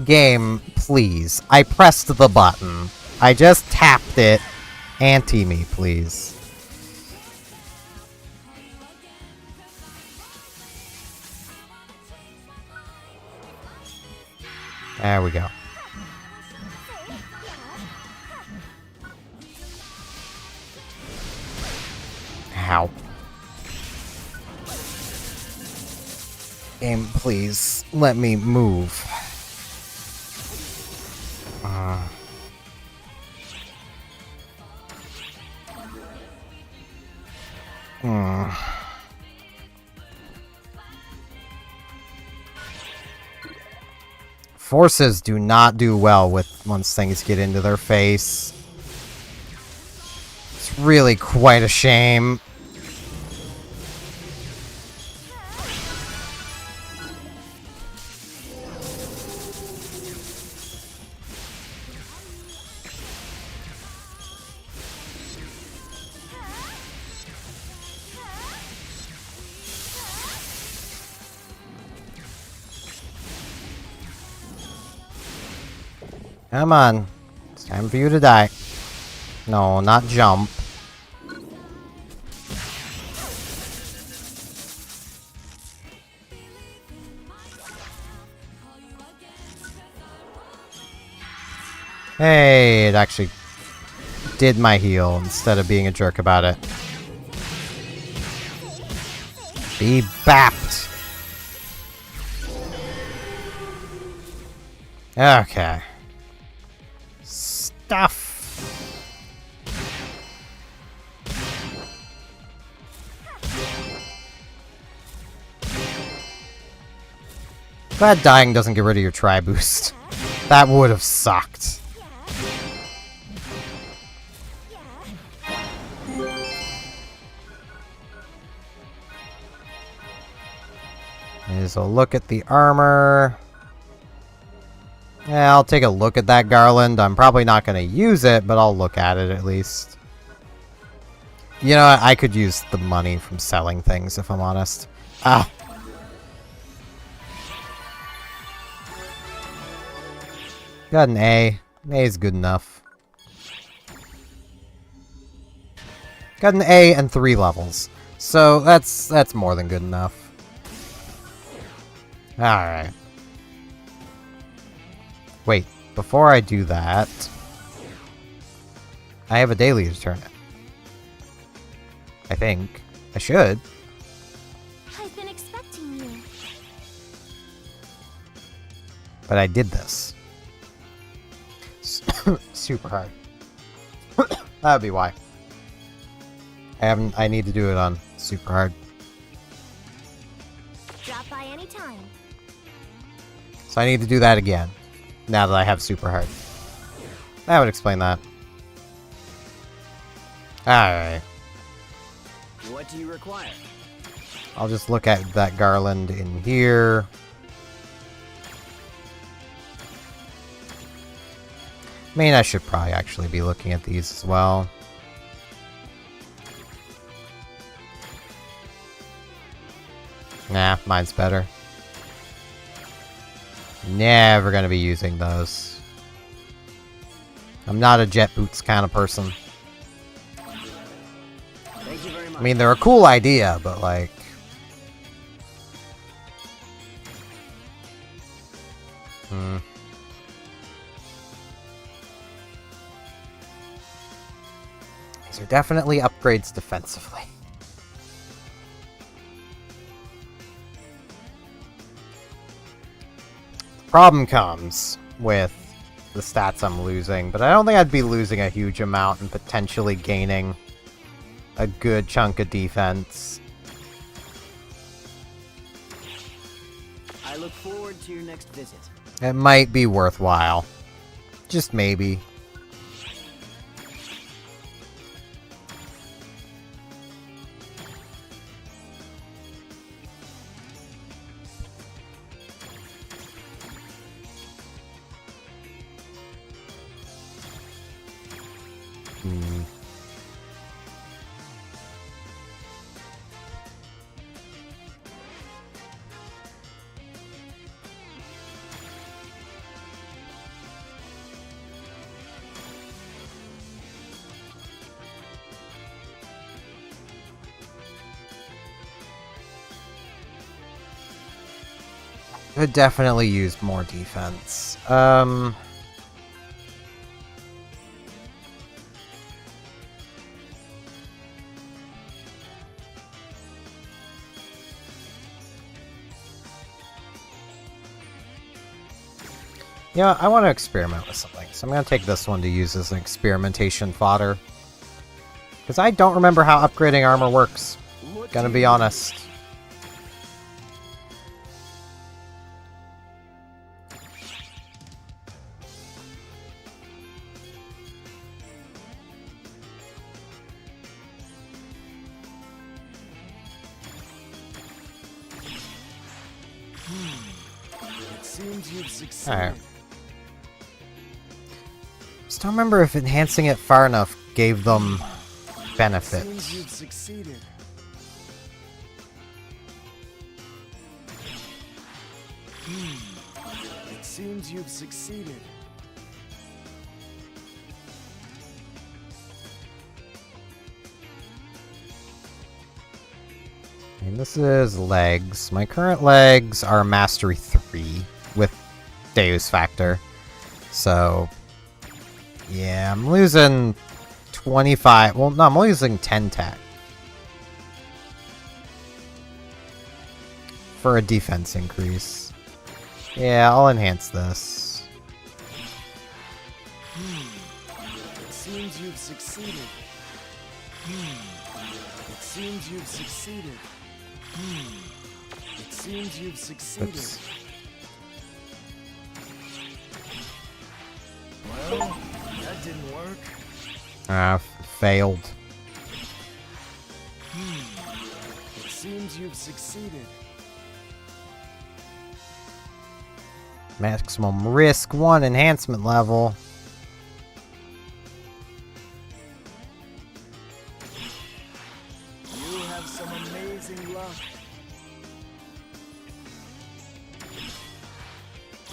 Game, please. I pressed the button. I just tapped it. Ante me, please. There we go. Ow. Game, please, let me move. Forces do not do well with once things get into their face. It's really quite a shame. Come on. It's time for you to die. No, not jump. Hey, it actually did my heal instead of being a jerk about it. Be bapped. Okay. Stuff. Glad dying doesn't get rid of your tri boost. That would have sucked. Is a look at the armor. Yeah, I'll take a look at that garland. I'm probably not going to use it, but I'll look at it at least. You know what? I could use the money from selling things, if I'm honest. Ah. Got an A. A is good enough. Got an A and 3 levels. So that's more than good enough. Alright. Wait, before I do that, I have a daily to turn in. I think. I should. I've been expecting you. But I did this. Super hard. That would be why. I need to do it on super hard. Drop by anytime. So I need to do that again. Now that I have super hard. That would explain that. Alright. What do you require? I'll just look at that garland in here. I mean, I should probably actually be looking at these as well. Nah, mine's better. Never gonna be using those. I'm not a jet boots kind of person. Thank you very much. I mean, they're a cool idea, but like... These are definitely upgrades defensively. Problem comes with the stats I'm losing, but I don't think I'd be losing a huge amount and potentially gaining a good chunk of defense. I look forward to your next visit. It might be worthwhile. Just maybe. Could definitely use more defense. Yeah, I want to experiment with something, so I'm going to take this one to use as an experimentation fodder. Because I don't remember how upgrading armor works. Gonna be honest. seems you've succeeded. Alright. Just don't remember if enhancing it far enough gave them benefits. Seems you've succeeded. It seems you've succeeded. And this is legs. My current legs are Mastery 3 with Deus Factor. So, yeah, I'm losing 25. Well, no, I'm losing 10 tech. For a defense increase. Yeah, I'll enhance this. It seems you've succeeded. It seems you've succeeded. It seems you've succeeded. Oops. Well, that didn't work. Failed. It seems you've succeeded. Maximum risk 1 enhancement level. You have some amazing luck.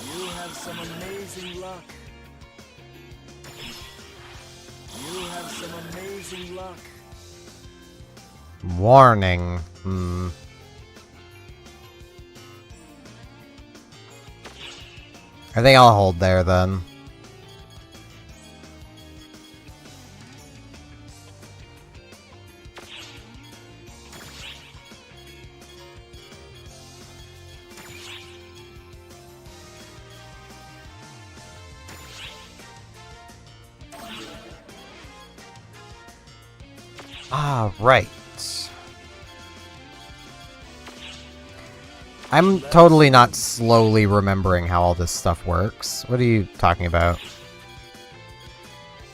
You have some amazing luck. You have some amazing luck. Warning. I think I'll hold there then. Ah, right. I'm totally not slowly remembering how all this stuff works. What are you talking about?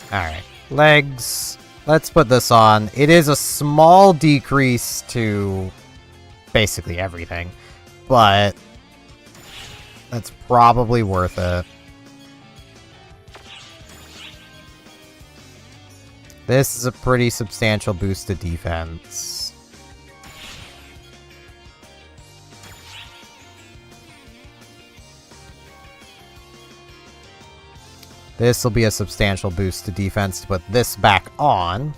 Alright. Legs. Let's put this on. It is a small decrease to basically everything, but that's probably worth it. This is a pretty substantial boost to defense. This will be a substantial boost to defense to put this back on.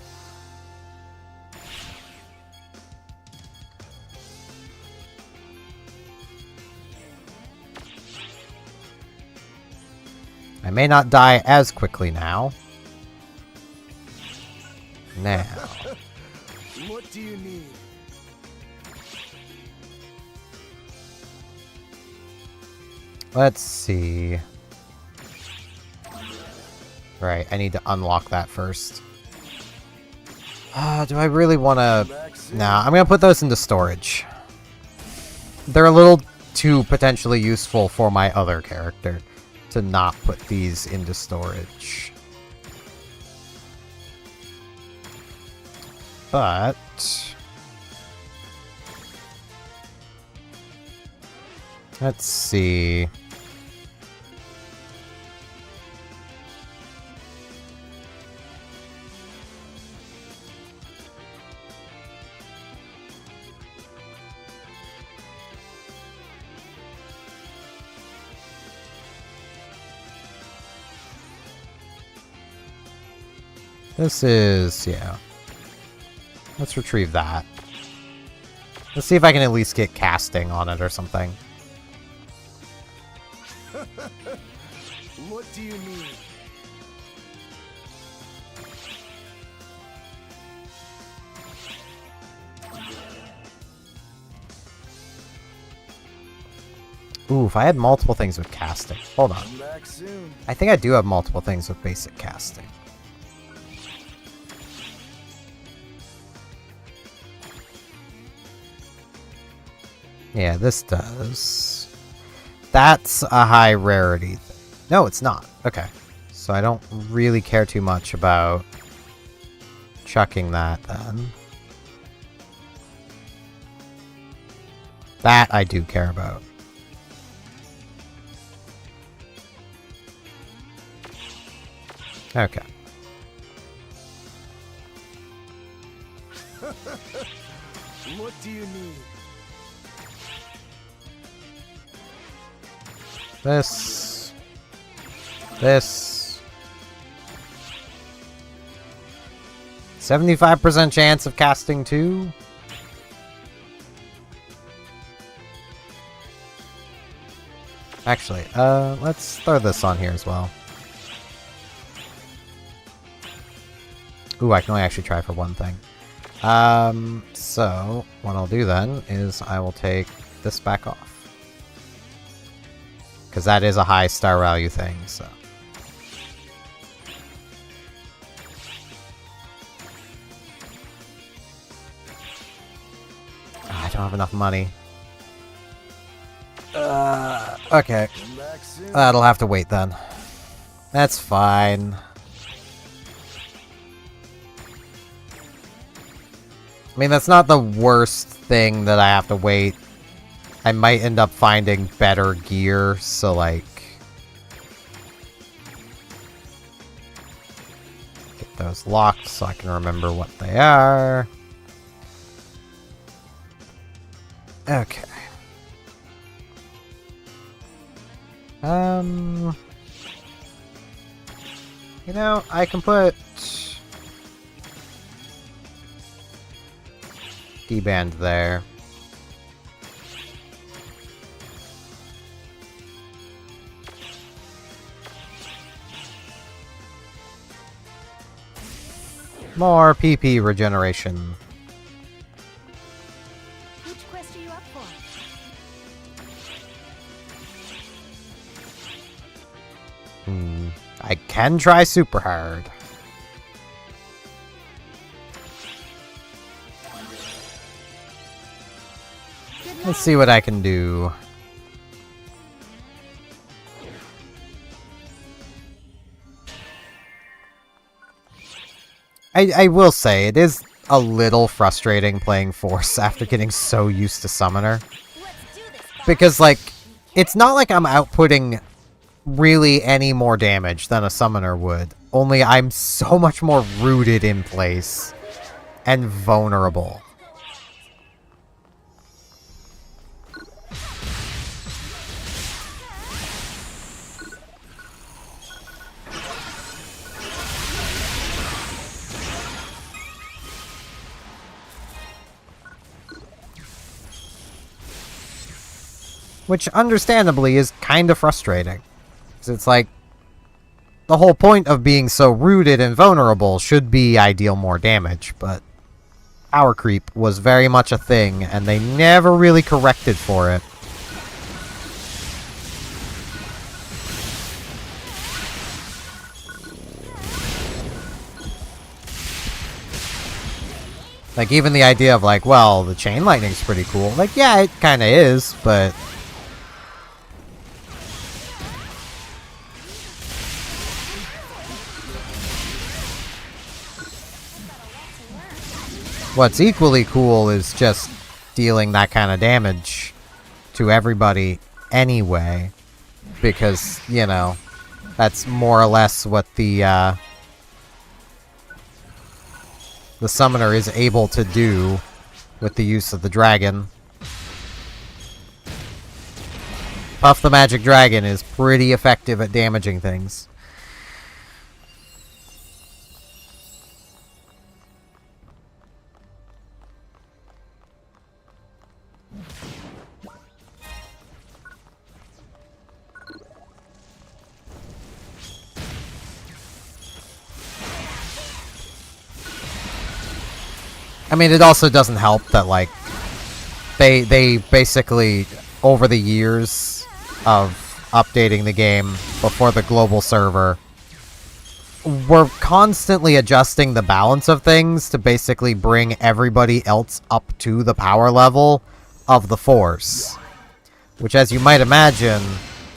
I may not die as quickly now. Now. What do you need? Let's see. Right, I need to unlock that first. Do I really want to... Nah, I'm going to put those into storage. They're a little too potentially useful for my other character to not put these into storage. But... let's see... This is, yeah. Let's retrieve that. Let's see if I can at least get casting on it or something. What do you need? Ooh, if I had multiple things with casting. Hold on. Come back soon. I think I do have multiple things with basic casting. Yeah, this does. That's a high rarity thing. No, it's not. Okay. So I don't really care too much about chucking that then. That I do care about. Okay. What do you need? This. This. 75% chance of casting 2. Actually, let's throw this on here as well. Ooh, I can only actually try for one thing. So, what I'll do then is I will take this back off. Because that is a high star value thing, so. I don't have enough money. Okay. That'll have to wait then. That's fine. I mean, that's not the worst thing that I have to wait. I might end up finding better gear, so like... Get those locked so I can remember what they are. Okay. You know, I can put D-band there. More PP regeneration. Which quest are you up for? I can try super hard. Let's see what I can do. I will say, it is a little frustrating playing Force after getting so used to Summoner. Because, like, it's not like I'm outputting really any more damage than a Summoner would. Only I'm so much more rooted in place and vulnerable. Which, understandably, is kind of frustrating. Because it's like, the whole point of being so rooted and vulnerable should be I deal more damage, but power creep was very much a thing, and they never really corrected for it. Like, even the idea of, like, well, the chain lightning's pretty cool. Like, yeah, it kind of is, but... what's equally cool is just dealing that kind of damage to everybody anyway. Because, you know, that's more or less what the summoner is able to do with the use of the dragon. Puff the Magic Dragon is pretty effective at damaging things. I mean, it also doesn't help that, like, they basically, over the years of updating the game before the global server, were constantly adjusting the balance of things to basically bring everybody else up to the power level of the Force. Which, as you might imagine,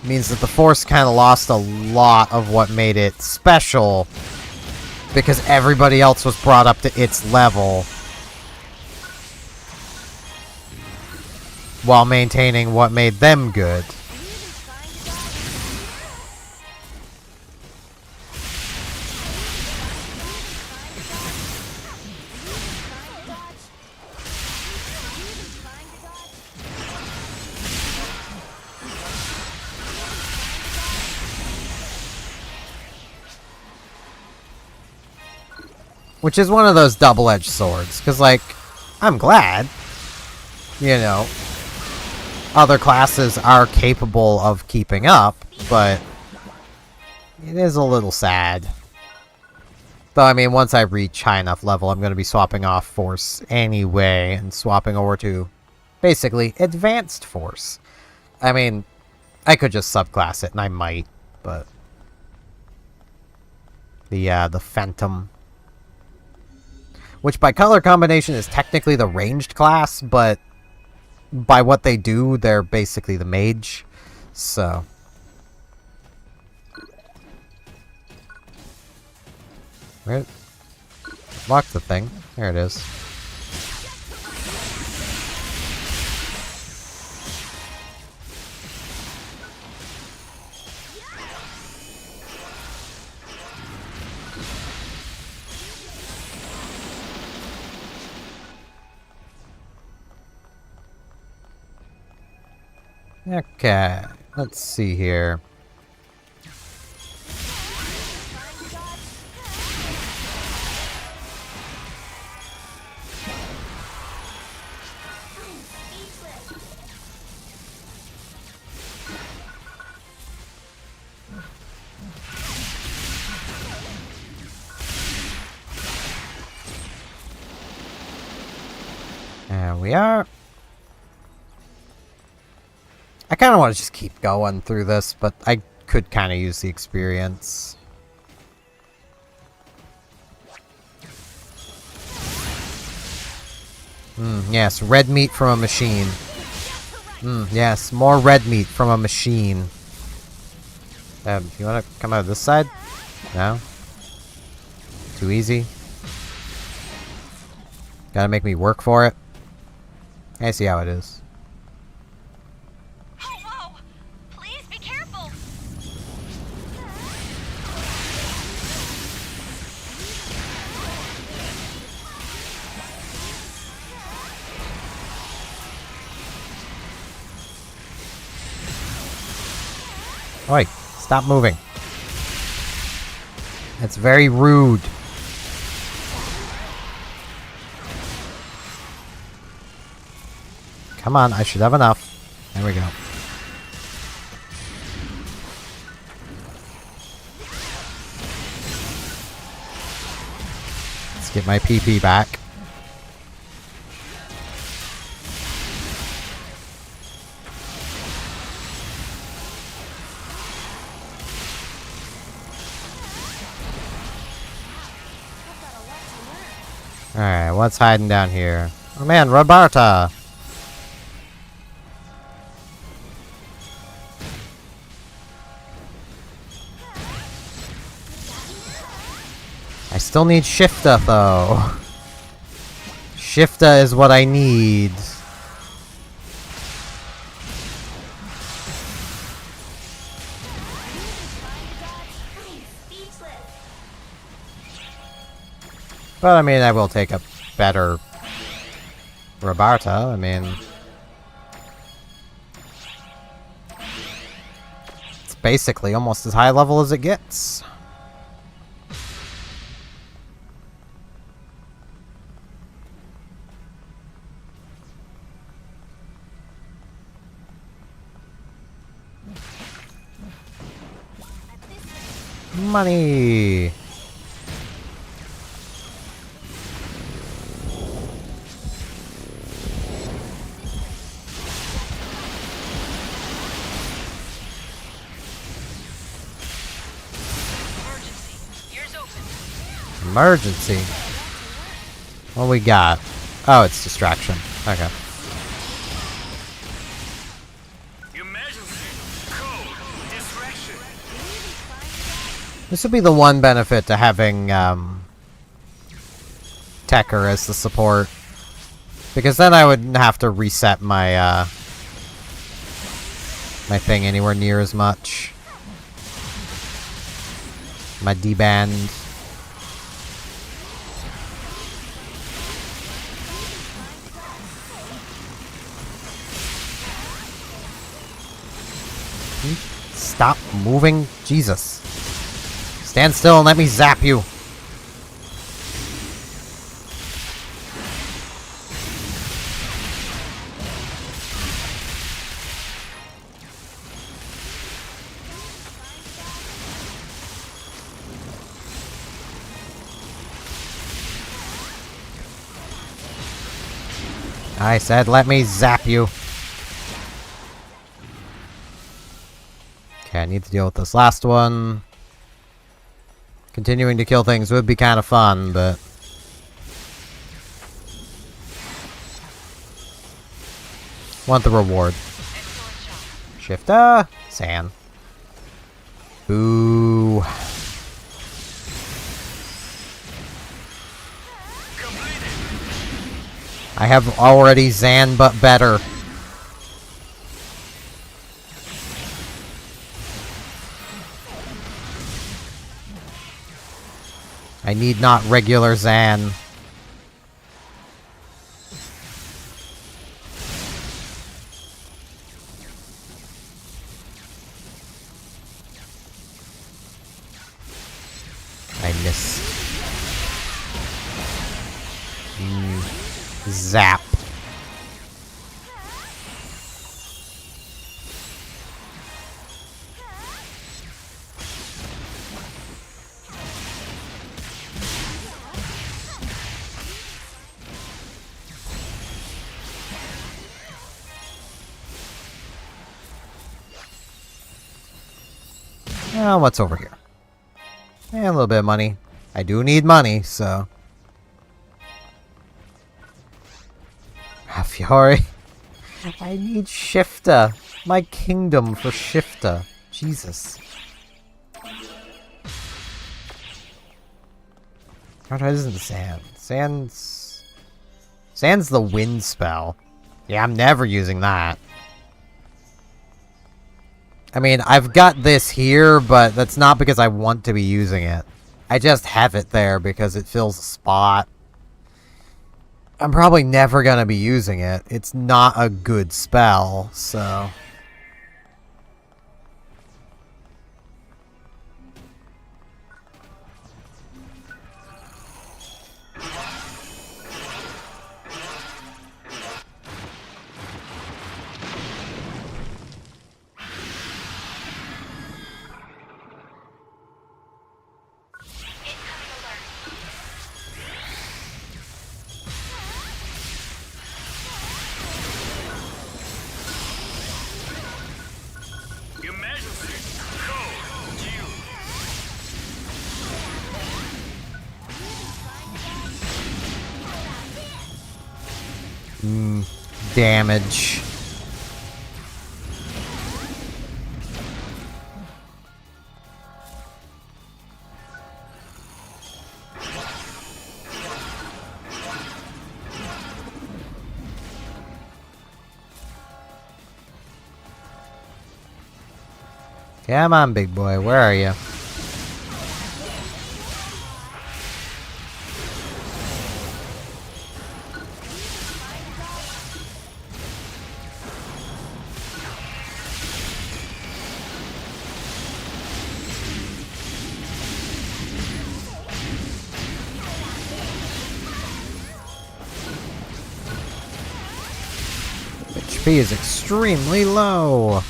means that the Force kind of lost a lot of what made it special, because everybody else was brought up to its level, while maintaining what made them good. Which is one of those double-edged swords, because, like, I'm glad, you know, other classes are capable of keeping up, but it is a little sad. Though, I mean, once I reach high enough level, I'm going to be swapping off Force anyway, and swapping over to, basically, Advanced Force. I mean, I could just subclass it, and I might, but... The Phantom. Which, by color combination, is technically the ranged class, but... by what they do, they're basically the mage. So... where... lock the thing. There it is. Okay, let's see here. There we are. I kind of want to just keep going through this, but I could kind of use the experience. Yes, red meat from a machine. Yes, more red meat from a machine. You want to come out of this side? No? Too easy? Gotta make me work for it? I see how it is. Oi, stop moving. That's very rude. Come on, I should have enough. There we go. Let's get my PP back. Alright, what's hiding down here? Oh man, Roberta! I still need Shifta, though. Shifta is what I need. But, I mean, I will take a better Roberta. I mean... it's basically almost as high level as it gets. Money! Emergency. What we got? Oh, it's distraction. Okay. This would be the one benefit to having Tekker as the support, because then I wouldn't have to reset my my thing anywhere near as much. My D-band. Stop moving. Jesus. Stand still and let me zap you. I said let me zap you. Okay, I need to deal with this last one. Continuing to kill things would be kind of fun, but... want the reward. Shifta. Sand. Boo. I have already Zan, but better. I need not regular Zan. I miss. Zap. Oh, what's over here? And a little bit of money. I do need money, so... Fiore. I need Shifta. My kingdom for Shifta. Jesus. What isn't Sand? Sand's the wind spell. Yeah, I'm never using that. I mean, I've got this here, but that's not because I want to be using it. I just have it there because it fills a spot. I'm probably never gonna be using it. It's not a good spell, so... Damage. Come on, big boy, where are you? HP is extremely low.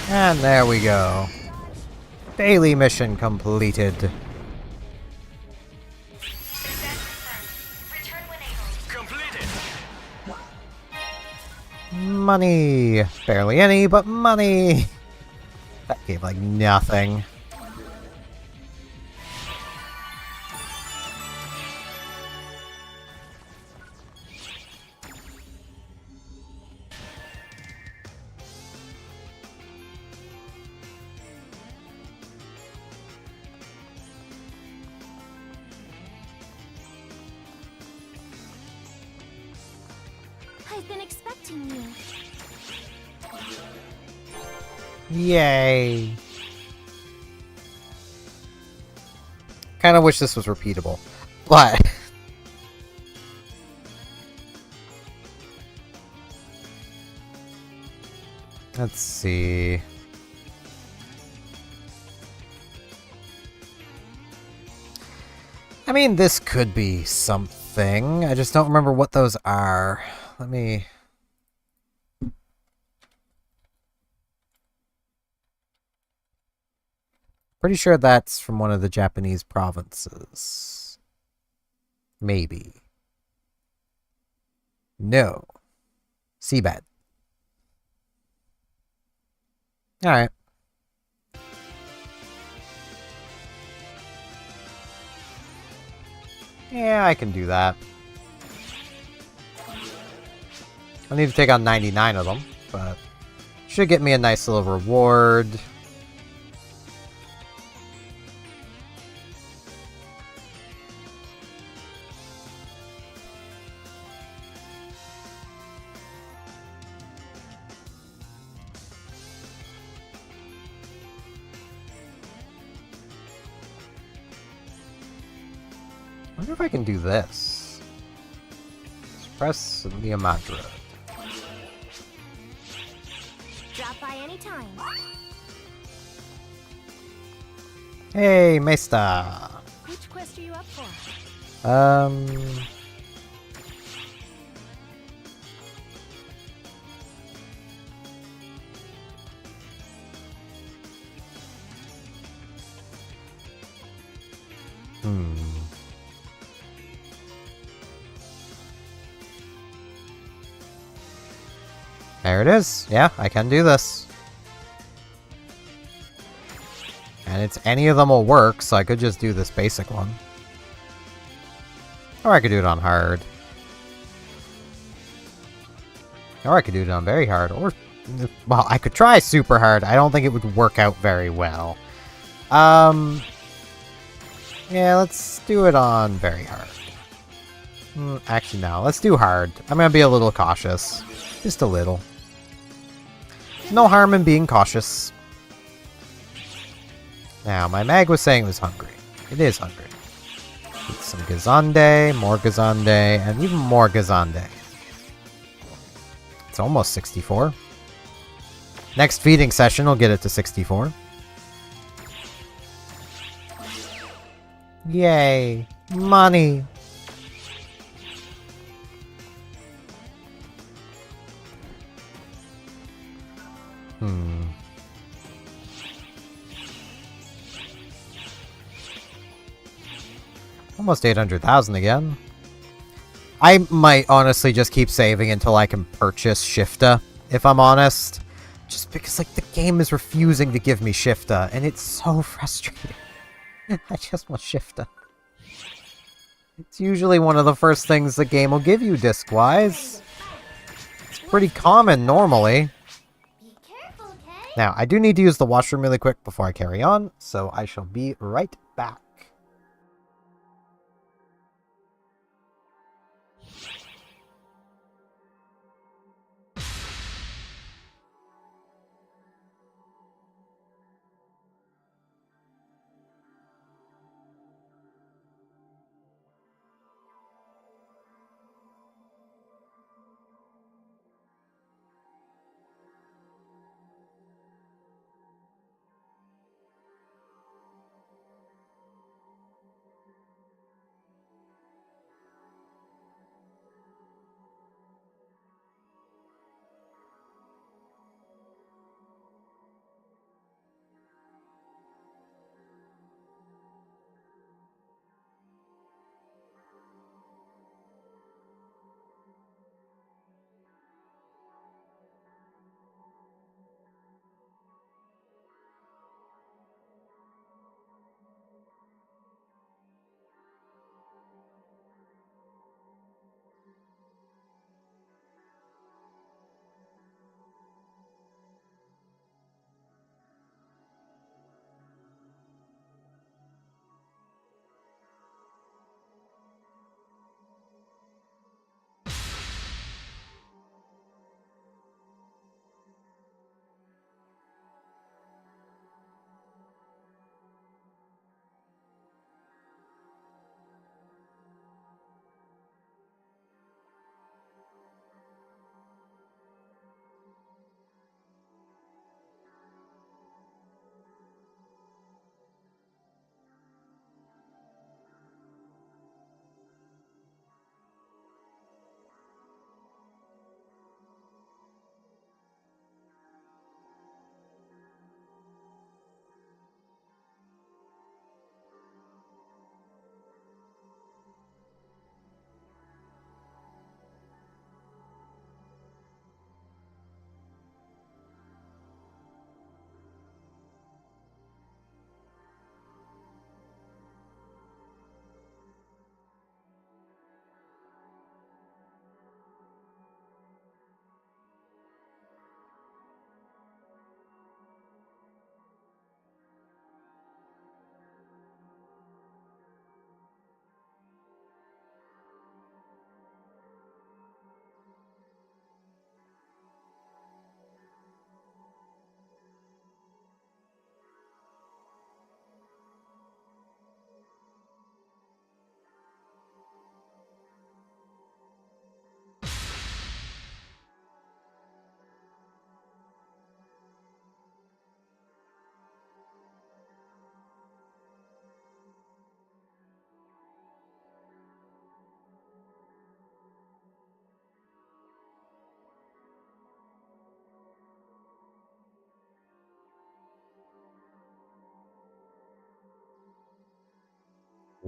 And there we go. Daily mission completed. Money. Barely any, but money. That gave like nothing. I've been expecting you. Yay. Kinda wish this was repeatable. But... let's see... I mean, this could be something. I just don't remember what those are. Let me... Pretty sure that's from one of the Japanese provinces. Maybe. No. Seabed. Alright. Yeah, I can do that. I need to take on 99 of them, but should get me a nice little reward. I wonder if I can do this. Suppress the Amadra. Drop by anytime. Hey, Mesta. Which quest are you up for? There it is. Yeah, I can do this. And it's any of them will work, so I could just do this basic one. Or I could do it on hard. Or I could do it on very hard. Or, well, I could try super hard. I don't think it would work out very well. Yeah, let's do it on very hard. Actually, no. Let's do hard. I'm gonna be a little cautious. Just a little. No harm in being cautious. Now, my mag was saying it was hungry. It is hungry. Get some Gazande, more Gazande, and even more Gazande. It's almost 64. Next feeding session will get it to 64. Yay! Money! Almost 800,000 again. I might honestly just keep saving until I can purchase Shifta, if I'm honest. Just because, like, the game is refusing to give me Shifta, and it's so frustrating. I just want Shifta. It's usually one of the first things the game will give you disc-wise. It's pretty common normally. Now, I do need to use the washroom really quick before I carry on, so I shall be right back.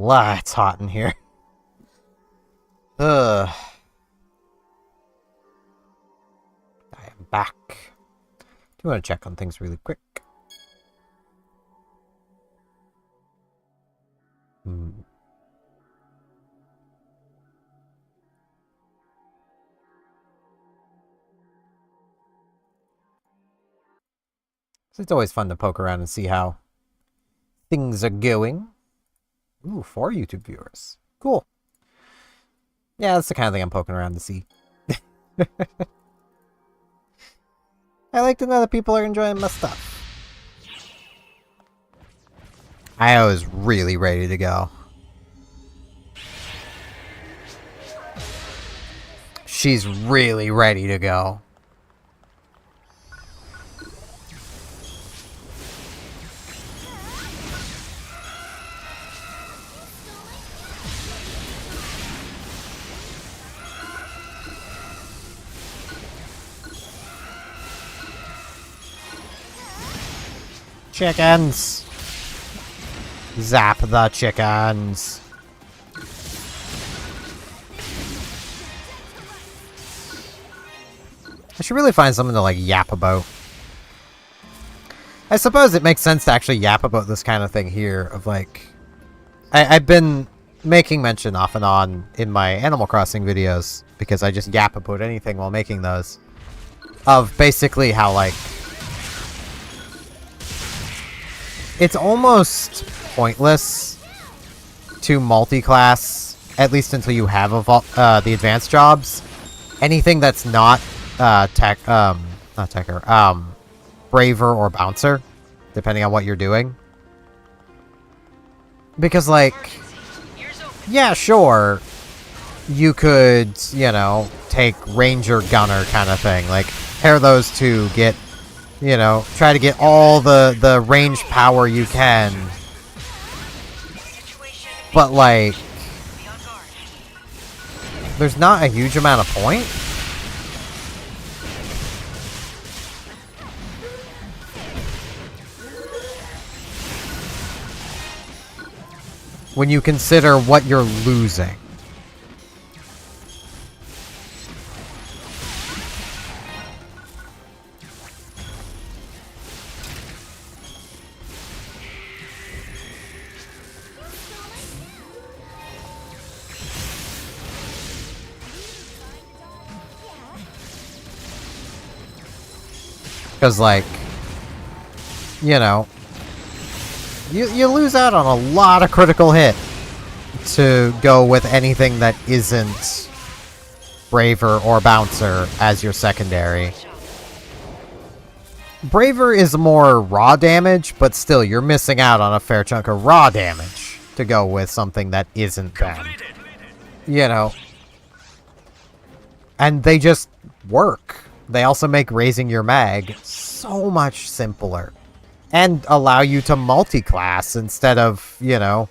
It's hot in here. Ugh. I am back. Do want to check on things really quick. So it's always fun to poke around and see how things are going. Ooh, 4 YouTube viewers. Cool. Yeah, that's the kind of thing I'm poking around to see. I like to know that people are enjoying my stuff. Io is really ready to go. She's really ready to go. Chickens! Zap the chickens! I should really find something to, like, yap about. I suppose it makes sense to actually yap about this kind of thing here, of, like... I've been making mention off and on in my Animal Crossing videos, because I just yap about anything while making those, of basically how, like... It's almost pointless to multi-class, at least until you have the advanced jobs. Anything that's not not Techer, Braver or Bouncer, depending on what you're doing. Because, like, yeah, sure, you could, you know, take Ranger Gunner kind of thing. Like, pair those two, get... You know, try to get all the range power you can. But, like... There's not a huge amount of point. When you consider what you're losing. Because, like, you know, you lose out on a lot of critical hit to go with anything that isn't Braver or Bouncer as your secondary. Braver is more raw damage, but still, you're missing out on a fair chunk of raw damage to go with something that isn't them. You know. And they just work. They also make raising your mag so much simpler. And allow you to multi-class instead of, you know,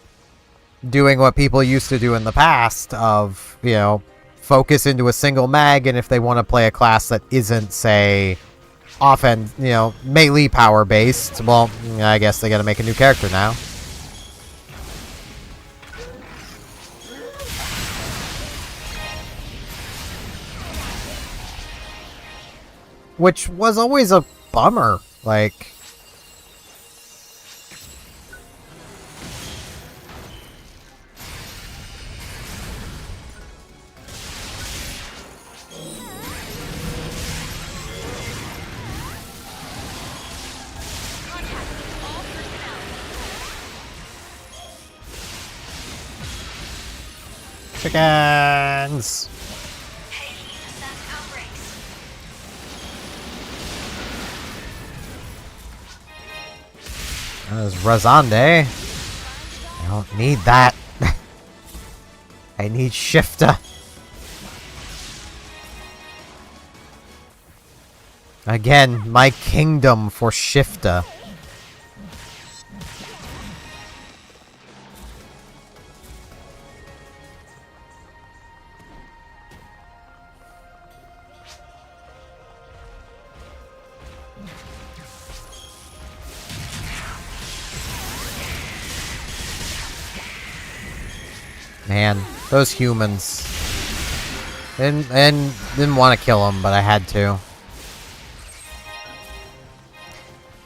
doing what people used to do in the past of, you know, focus into a single mag, and if they want to play a class that isn't, say, often, you know, melee power based, well, I guess they gotta make a new character now. Which was always a bummer, like... Chickens! That was Razande. I don't need that. I need Shifter. Again, my kingdom for Shifter. Man, those humans. Didn't want to kill them, but I had to.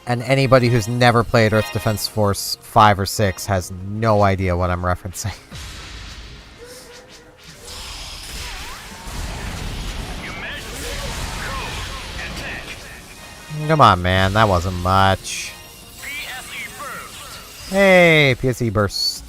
And anybody who's never played Earth Defense Force 5 or 6 has no idea what I'm referencing. Come on, man. That wasn't much. Hey, PSE burst.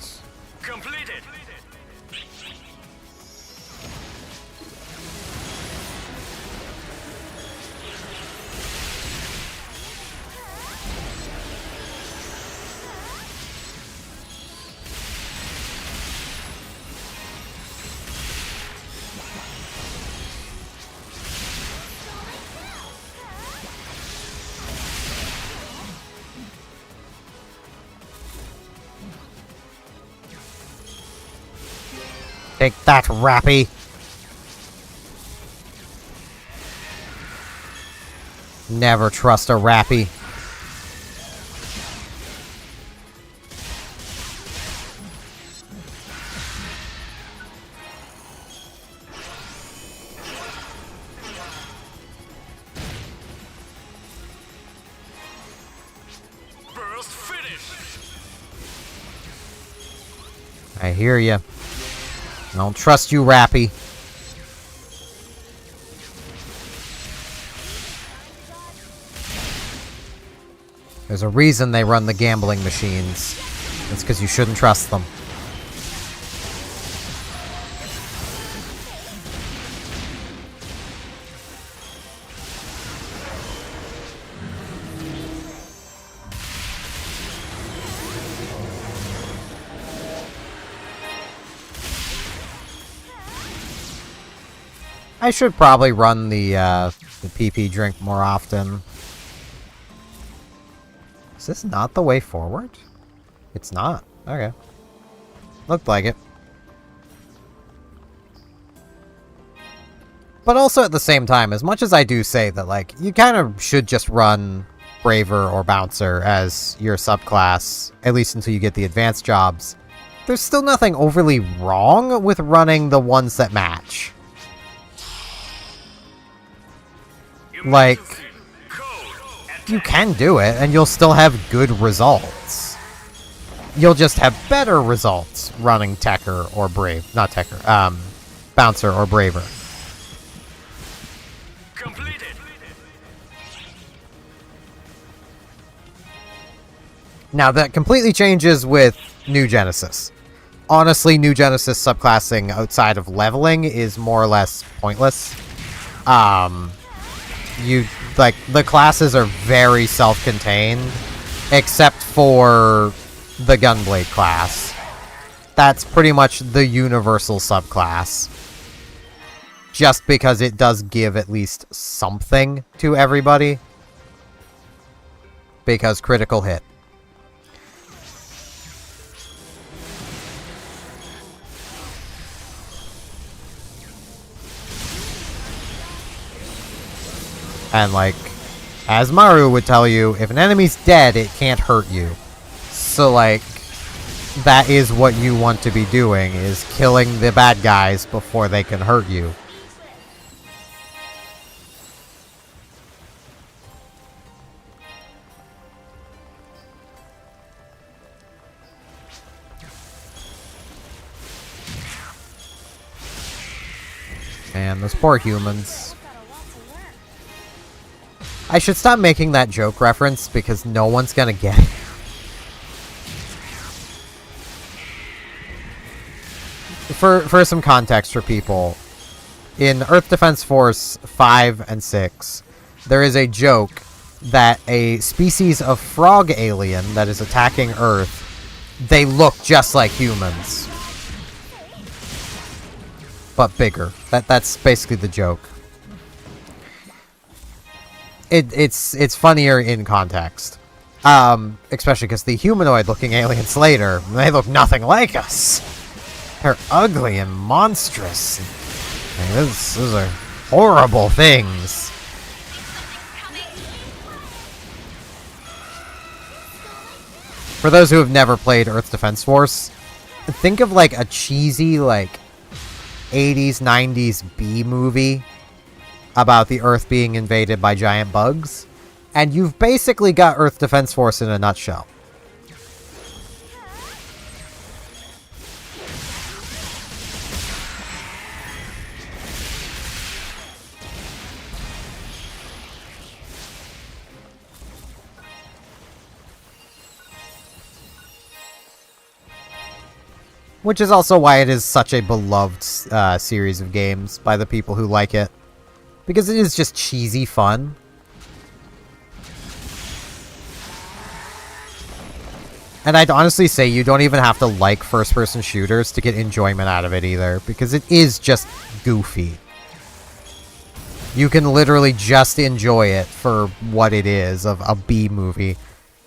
Take that, Rappy! Never trust a Rappy. Burst finish. I hear ya. I don't trust you, Rappy. There's a reason they run the gambling machines. It's because you shouldn't trust them. I should probably run the PP drink more often. Is this not the way forward? It's not. Okay. Looked like it. But also at the same time, as much as I do say that, like, you kind of should just run Braver or Bouncer as your subclass, at least until you get the advanced jobs, there's still nothing overly wrong with running the ones that match. Like, you can do it, and you'll still have good results. You'll just have better results running Tekker or Brave. Not Tekker. Bouncer or Braver. Completed. Now, that completely changes with New Genesis. Honestly, New Genesis subclassing outside of leveling is more or less pointless. The classes are very self-contained, except for the Gunblade class. That's pretty much the universal subclass. Just because it does give at least something to everybody. Because critical hit. And, like, as Maru would tell you, if an enemy's dead, it can't hurt you. So, like, that is what you want to be doing, is killing the bad guys before they can hurt you. Man, those poor humans. I should stop making that joke reference because no one's gonna get it. For some context for people, in Earth Defense Force 5 and 6, there is a joke that a species of frog alien that is attacking Earth, they look just like humans. But bigger. That's basically the joke. It's funnier in context. Especially because the humanoid-looking aliens later, they look nothing like us. They're ugly and monstrous. Those are horrible things. For those who have never played Earth Defense Force, think of like a cheesy like 80s, 90s B movie about the Earth being invaded by giant bugs, and you've basically got Earth Defense Force in a nutshell. Which is also why it is such a beloved series of games by the people who like it. Because it is just cheesy fun. And I'd honestly say you don't even have to like first-person shooters to get enjoyment out of it either. Because it is just goofy. You can literally just enjoy it for what it is, of a B movie.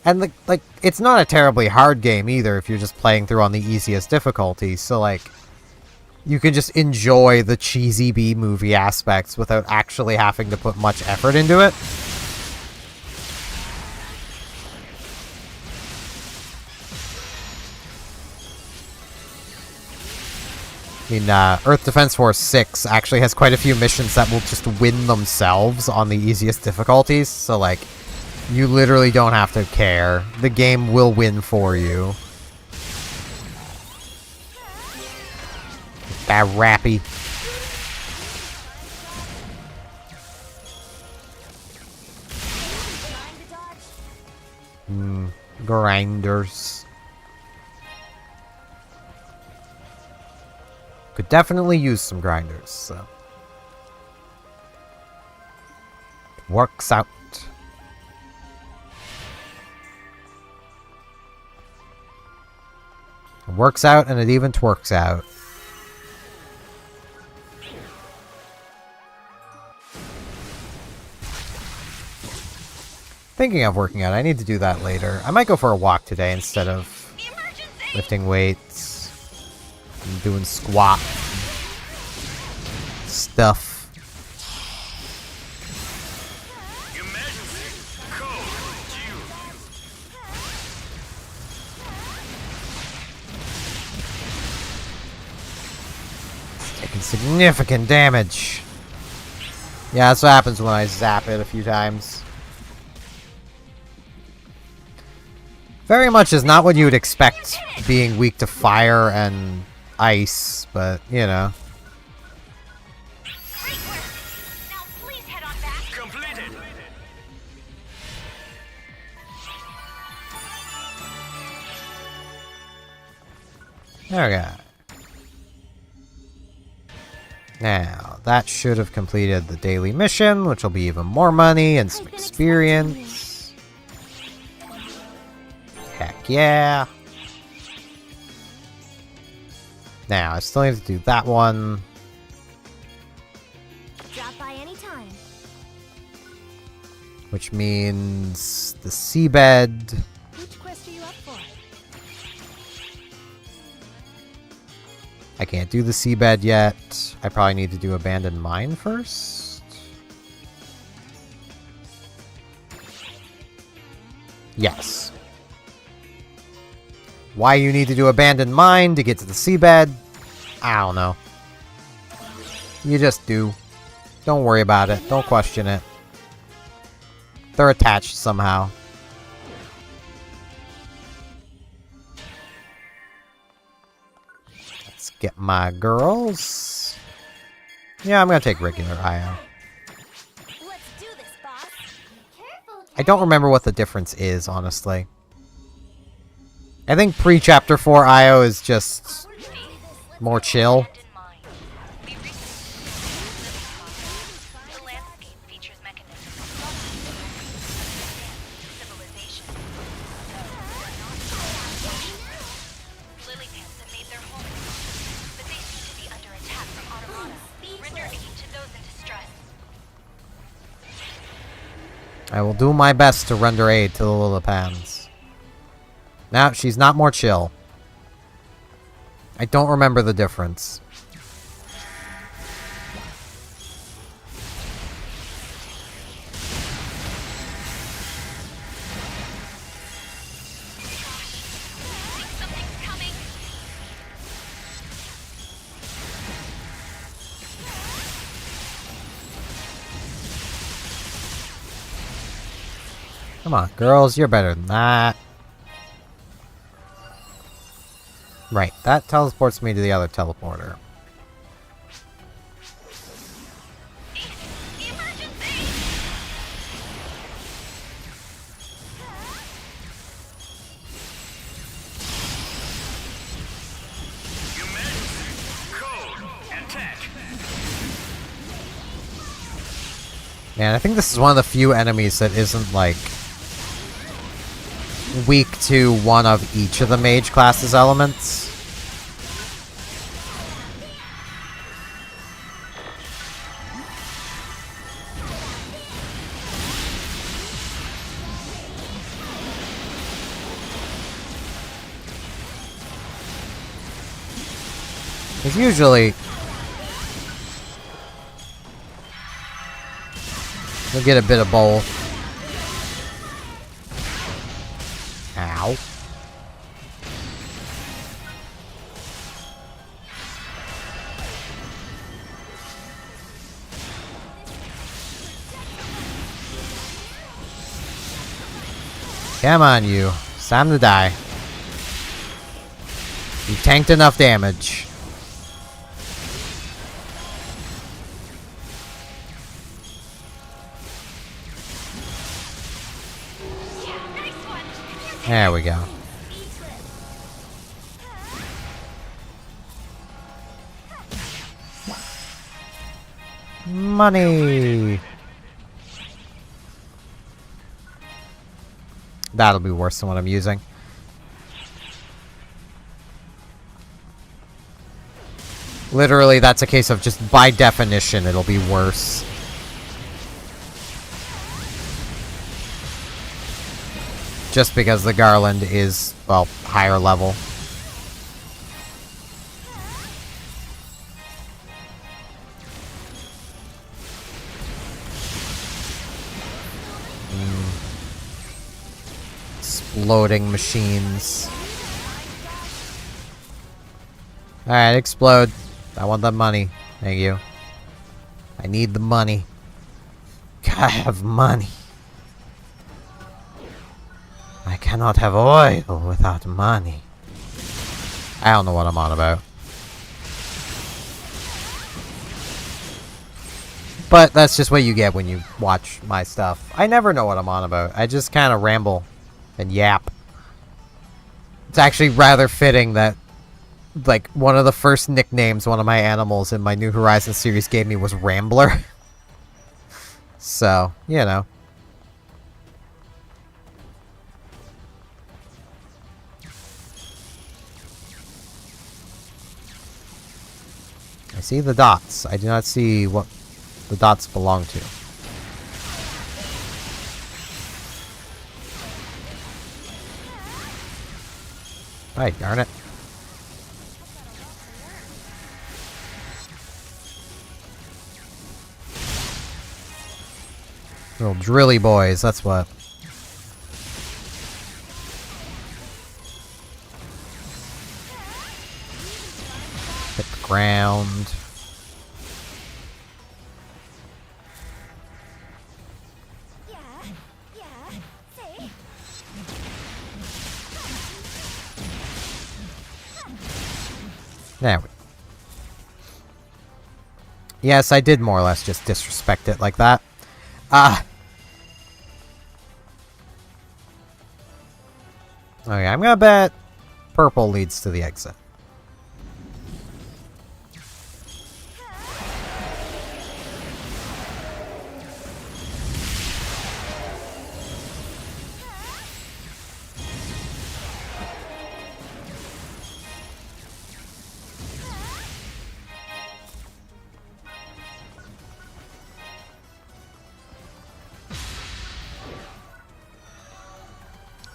And, like, it's not a terribly hard game either if you're just playing through on the easiest difficulty. So, like, you can just enjoy the cheesy B-movie aspects without actually having to put much effort into it. I mean, Earth Defense Force 6 actually has quite a few missions that will just win themselves on the easiest difficulties. So, like, you literally don't have to care. The game will win for you. That rappy. Grinders. Could definitely use some grinders, so. Works out. It works out, and it even twerks out. Thinking of working out, I need to do that later. I might go for a walk today instead of lifting weights and doing squat stuff. Taking significant damage. Yeah, that's what happens when I zap it a few times. Very much is not what you would expect being weak to fire and ice, but, you know. Okay. Now, that should have completed the daily mission, which will be even more money and some experience. Heck yeah. Now, I still need to do that one. Drop by anytime. Which means the seabed. Which quest are you up for? I can't do the seabed yet. I probably need to do abandoned mine first. Yes. Why you need to do abandoned mine to get to the seabed, I don't know. You just do. Don't worry about it. Don't question it. They're attached somehow. Let's get my girls. Yeah, I'm gonna take regular IO. Let's do this, boss. Careful. I don't remember what the difference is, honestly. I think pre-Chapter 4 IO is just more chill. I will do my best to render aid to the Lillipans. Now, she's not more chill. I don't remember the difference. Come on, girls, you're better than that. Right, that teleports me to the other teleporter. Man, I think this is one of the few enemies that isn't, like, weak to one of each of the mage class's elements. Because usually you'll get a bit of both. Ow. Come on, you. It's time to die. You've tanked enough damage. There we go. Money! That'll be worse than what I'm using. Literally, that's a case of just by definition, it'll be worse. Just because the Garland is, well, higher level. Exploding machines. Alright, explode. I want the money. Thank you. I need the money. Gotta have money. I cannot have oil without money. I don't know what I'm on about. But that's just what you get when you watch my stuff. I never know what I'm on about. I just kind of ramble and yap. It's actually rather fitting that, like, one of the first nicknames one of my animals in my New Horizons series gave me was Rambler. So, you know. I see the dots. I do not see what the dots belong to. Right, darn it. Little drilly boys, that's what. Hit the ground. There we go. Yes, I did more or less just disrespect it like that. Okay, I'm gonna bet purple leads to the exit.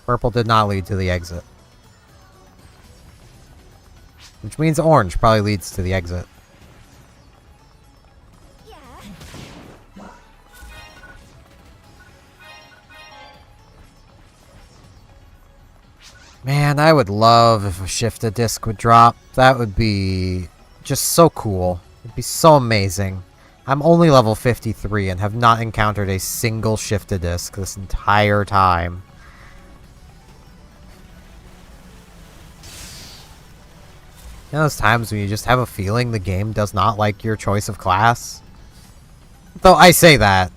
Purple did not lead to the exit. Which means orange probably leads to the exit. Man, I would love if a shifted disc would drop. That would be just so cool. It'd be so amazing. I'm only level 53 and have not encountered a single shifted disc this entire time. You know those times when you just have a feeling the game does not like your choice of class? Though I say that,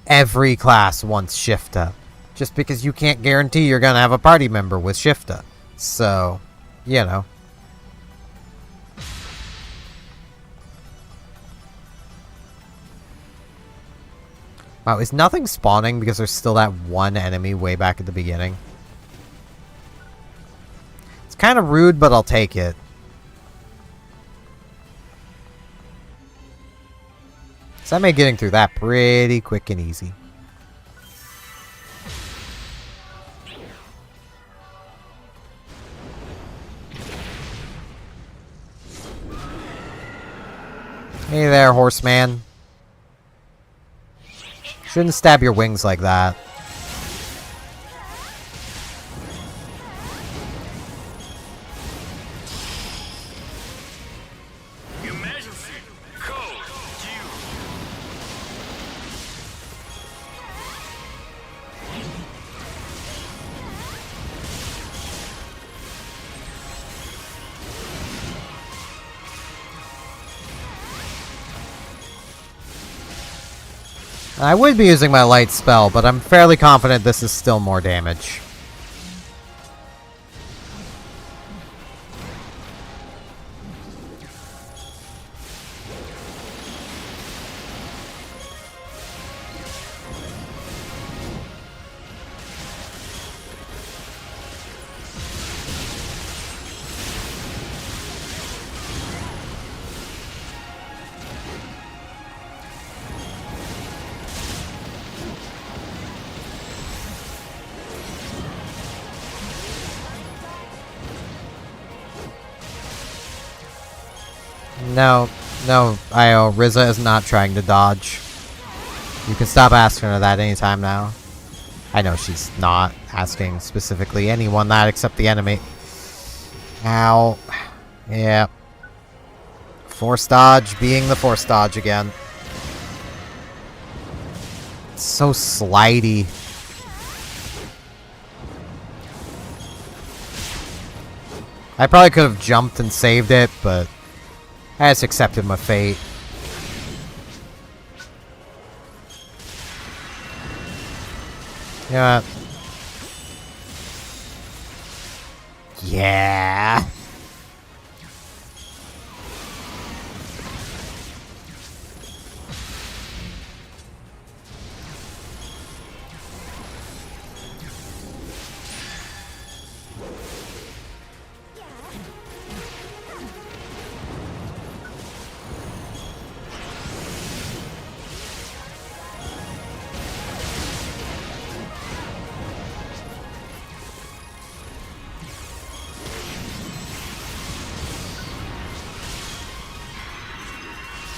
every class wants Shifta. Just because you can't guarantee you're gonna have a party member with Shifta. So, you know. Wow, is nothing spawning because there's still that one enemy way back at the beginning? It's kind of rude, but I'll take it. So I made getting through that pretty quick and easy. Hey there, horseman. Shouldn't stab your wings like that. I would be using my light spell, but I'm fairly confident this is still more damage. No, Io, Riza is not trying to dodge. You can stop asking her that anytime now. I know she's not asking specifically anyone that except the enemy. Ow. Yeah. Force dodge being the force dodge again. It's so slidey. I probably could have jumped and saved it, but I just accepted my fate. Yeah. Yeah.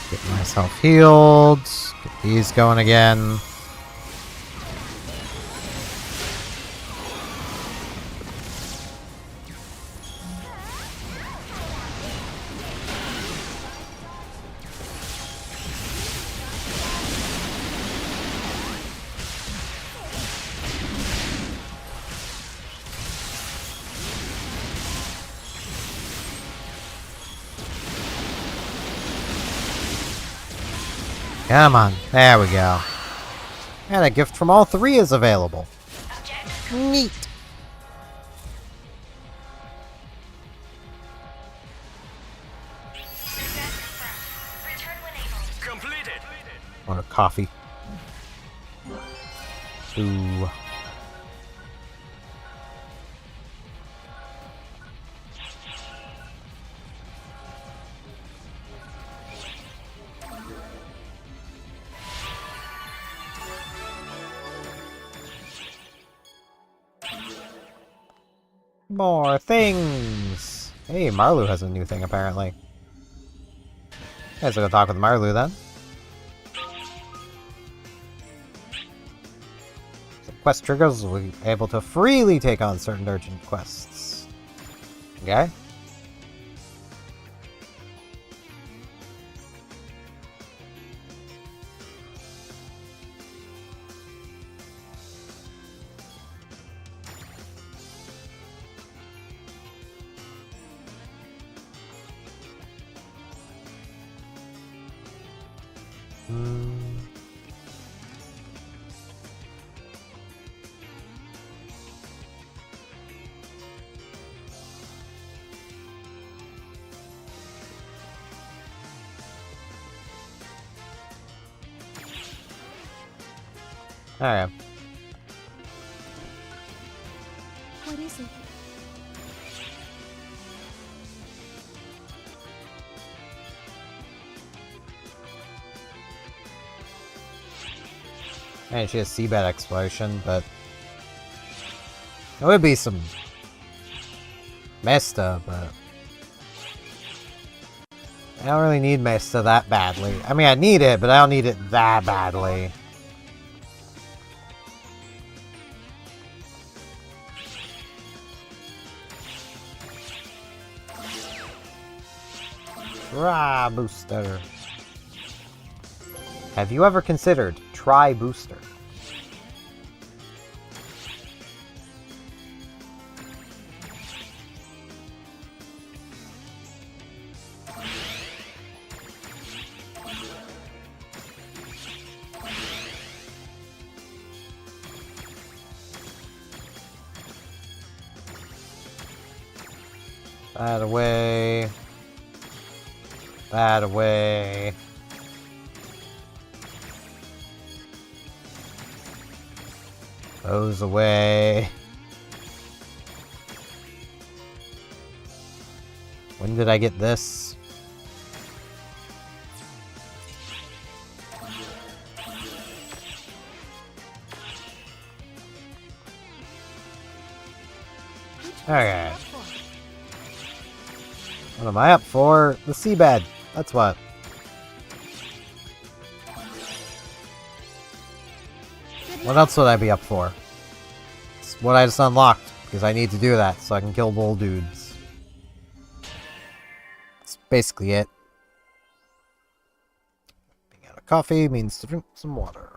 Get myself healed. Get these going again. Come on. There we go. And a gift from all three is available. Neat. Completed. Want a coffee? Ooh. More things! Hey, Marlu has a new thing, apparently. Guys, I'll go talk with Marlu, then. So quest triggers will be able to freely take on certain urgent quests. Okay? Alright. What is it? And she has seabed exploration, but it would be some Mesta, but I don't really need Mesta that badly. I mean, I need it, but I don't need it that badly. Try booster. Have you ever considered try booster? That away. That away. Those away. When did I get this? Okay. What am I up for? The seabed. That's what. What else would I be up for? It's what I just unlocked, because I need to do that so I can kill bull dudes. That's basically it. Being out of coffee means to drink some water.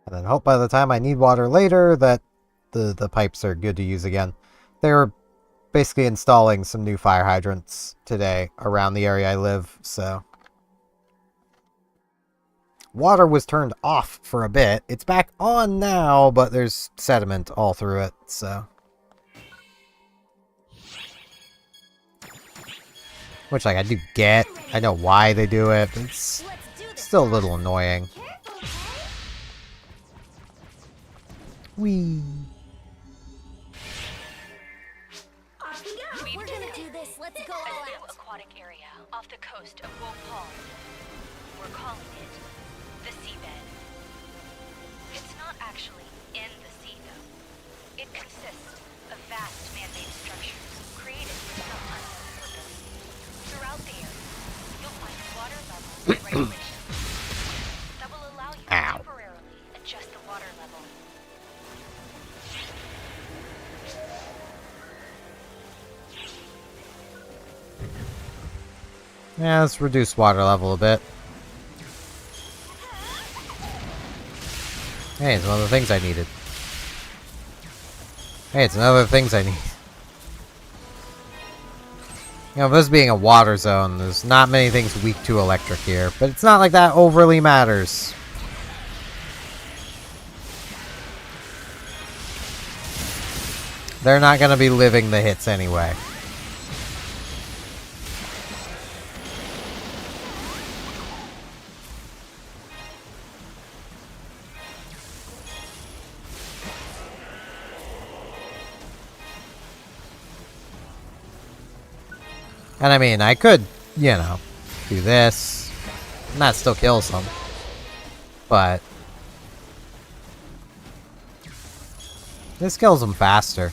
And then hope by the time I need water later that the pipes are good to use again. They were basically installing some new fire hydrants today around the area I live, so. Water was turned off for a bit. It's back on now, but there's sediment all through it, so. Which, like, I do get. I know why they do it, but it's still a little annoying. Whee! We're gonna do this. Let's go all out. Aquatic area off the coast of Wolf Hall. We're calling it the seabed. It's not actually in the sea, though. It consists of vast man-made structures created for some unknown purpose. Throughout the area, you'll find water level regulations that will allow you to temporarily adjust the water level. Yeah, let's reduce water level a bit. Hey, it's one of the things I needed. Hey, it's another things I need. You know, this being a water zone, there's not many things weak to electric here, but it's not like that overly matters. They're not gonna be living the hits anyway. And I mean, I could, you know, do this, and that still kills them. But this kills them faster.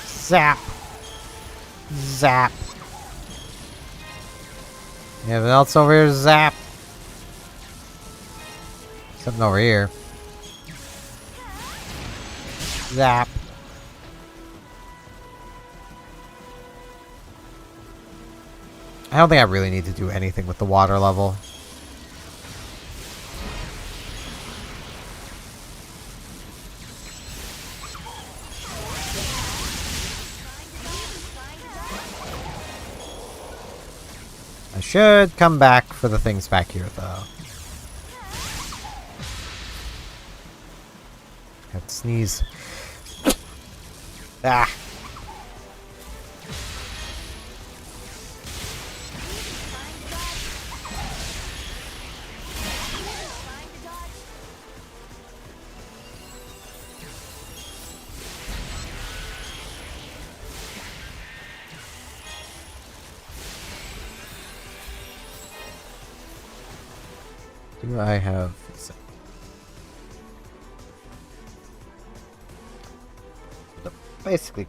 Zap. Zap. Anything else over here? Zap. Something over here. Zap. I don't think I really need to do anything with the water level. I should come back for the things back here, though. Have to sneeze. Ah! Do I have... Basically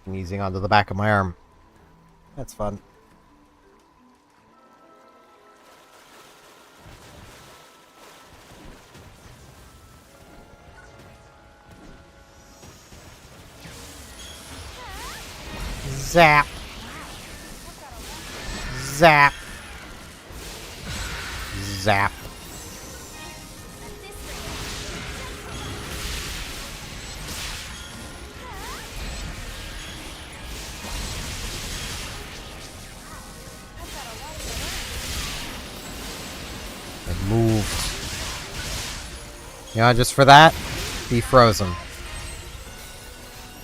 sneezing onto the back of my arm. That's fun. Zap. Zap. Zap. It moved. You know, just for that, be frozen.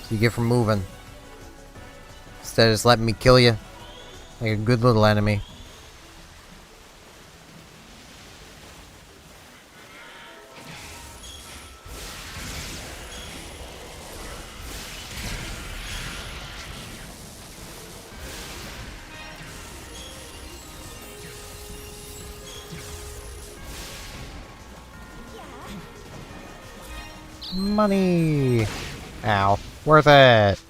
So you get from moving. Instead of just letting me kill you. Like a good little enemy. Money! Ow. Worth it!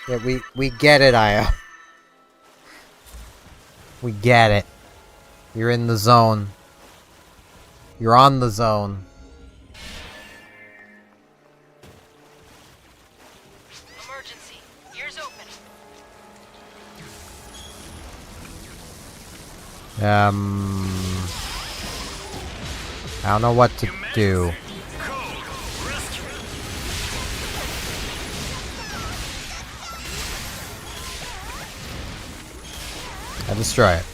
Yeah, we get it, Aya. We get it. You're in the zone. You're on the zone. Emergency. Ears open. I don't know what to do. I destroy it.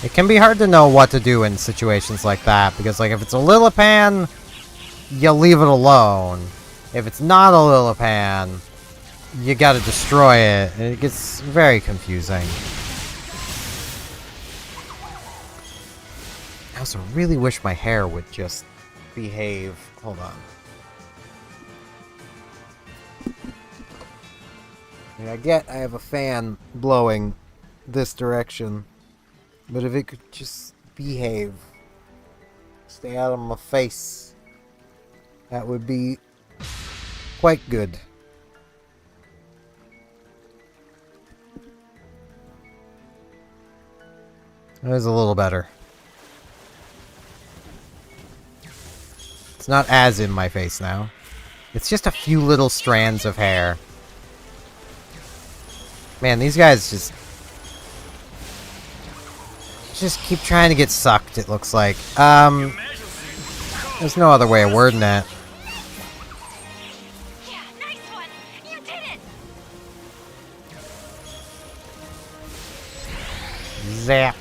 It can be hard to know what to do in situations like that, because like if it's a Lilipan, you leave it alone. If it's not a Lilipan, you gotta destroy it, and it gets very confusing. I also really wish my hair would just behave. Hold on. I mean, I have a fan blowing this direction, but if it could just behave, stay out of my face, that would be quite good. That is a little better. It's not as in my face now. It's just a few little strands of hair. Man, these guys just keep trying to get sucked, it looks like. There's no other way of wording that. Yeah, nice one. You did it. Zap.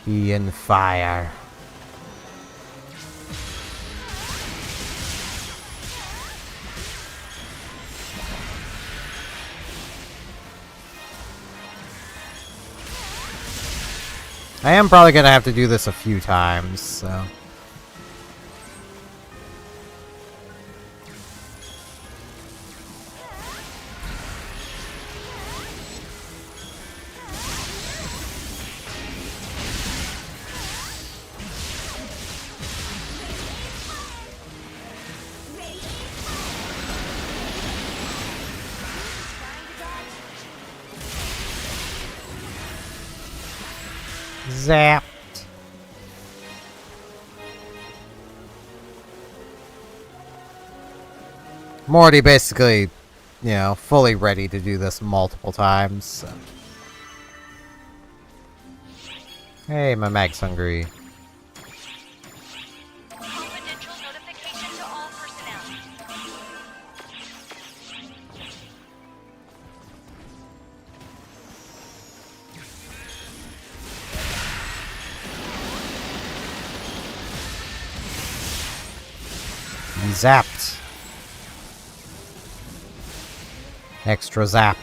Be in fire. I am probably gonna have to do this a few times, so. Zap. I'm already basically, you know, fully ready to do this multiple times. So. Hey, my mag's hungry. Confidential notification to all personnel. Zapped. Extra zap.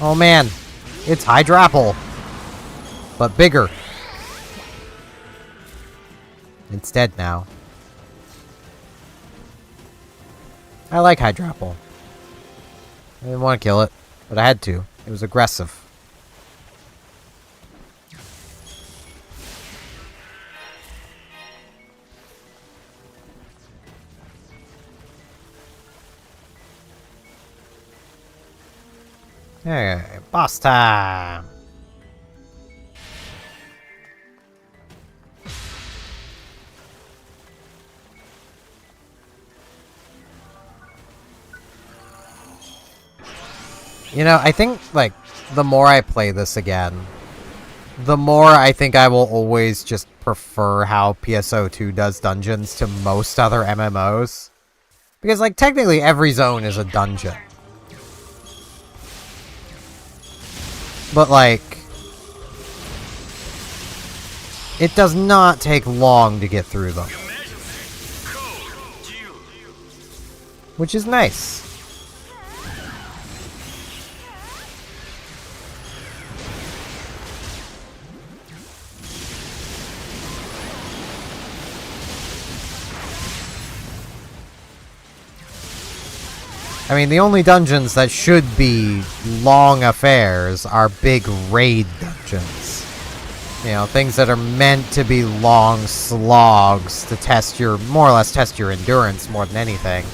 Oh man, it's Hydrapple, but bigger. It's dead now. I like Hydrapple. I didn't want to kill it, but I had to. It was aggressive. Okay, boss time. You know, I think, like, the more I play this again, the more I think I will always just prefer how PSO2 does dungeons to most other MMOs. Because, like, technically every zone is a dungeon. But, like, it does not take long to get through them. Which is nice. I mean, the only dungeons that should be long affairs are big raid dungeons. You know, things that are meant to be long slogs to test your, more or less test your endurance more than anything.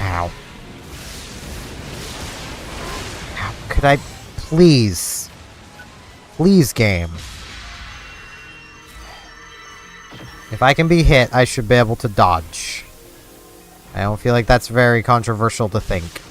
Ow. Ow. Could I please? Please, game. If I can be hit, I should be able to dodge. I don't feel like that's very controversial to think.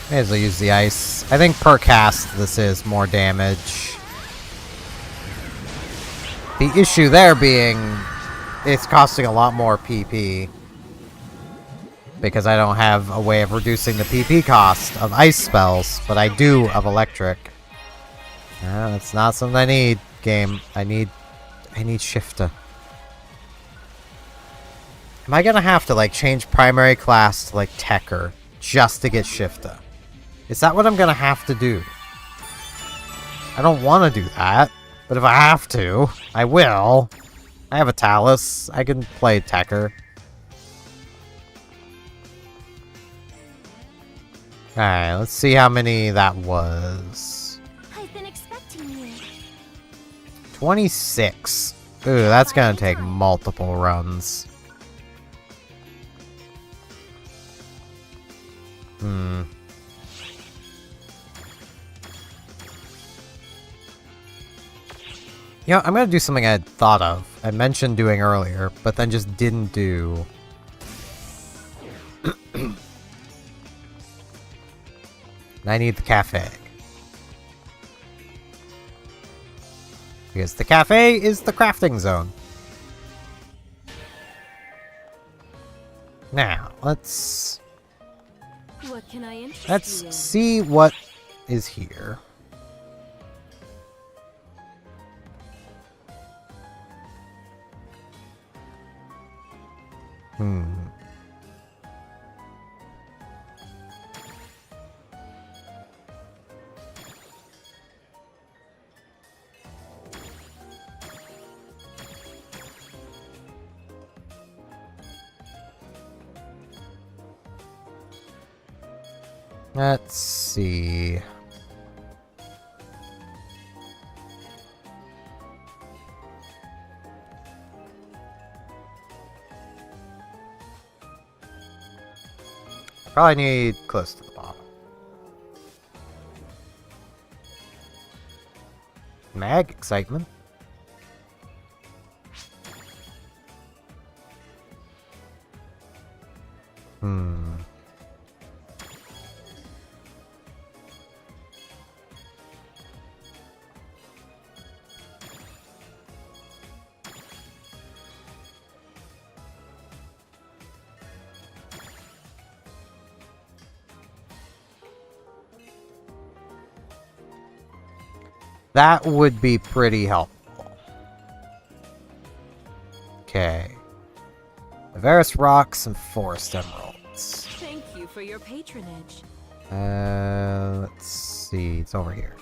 May as well use the ice. I think per cast this is more damage. The issue there being it's costing a lot more PP. Because I don't have a way of reducing the PP cost of ice spells, but I do of electric. That's not something I need, game. I need Shifta. Am I gonna have to like change primary class to like Tekker just to get Shifta? Is that what I'm gonna have to do? I don't want to do that, but if I have to, I will. I have a Talus. I can play Tekker. Alright, let's see how many that was. I've been expecting you. 26. Ooh, that's gonna take multiple runs. Hmm. You know, I'm gonna do something I had thought of. I mentioned doing earlier, but then just didn't do. I need the cafe. Because the cafe is the crafting zone. Now, let's What can I interest you in? see what is here. Let's see. Probably need close to the bottom. Mag excitement. That would be pretty helpful. Okay. Varus rocks and forest emeralds. Thank you for your patronage. Let's see. It's over here.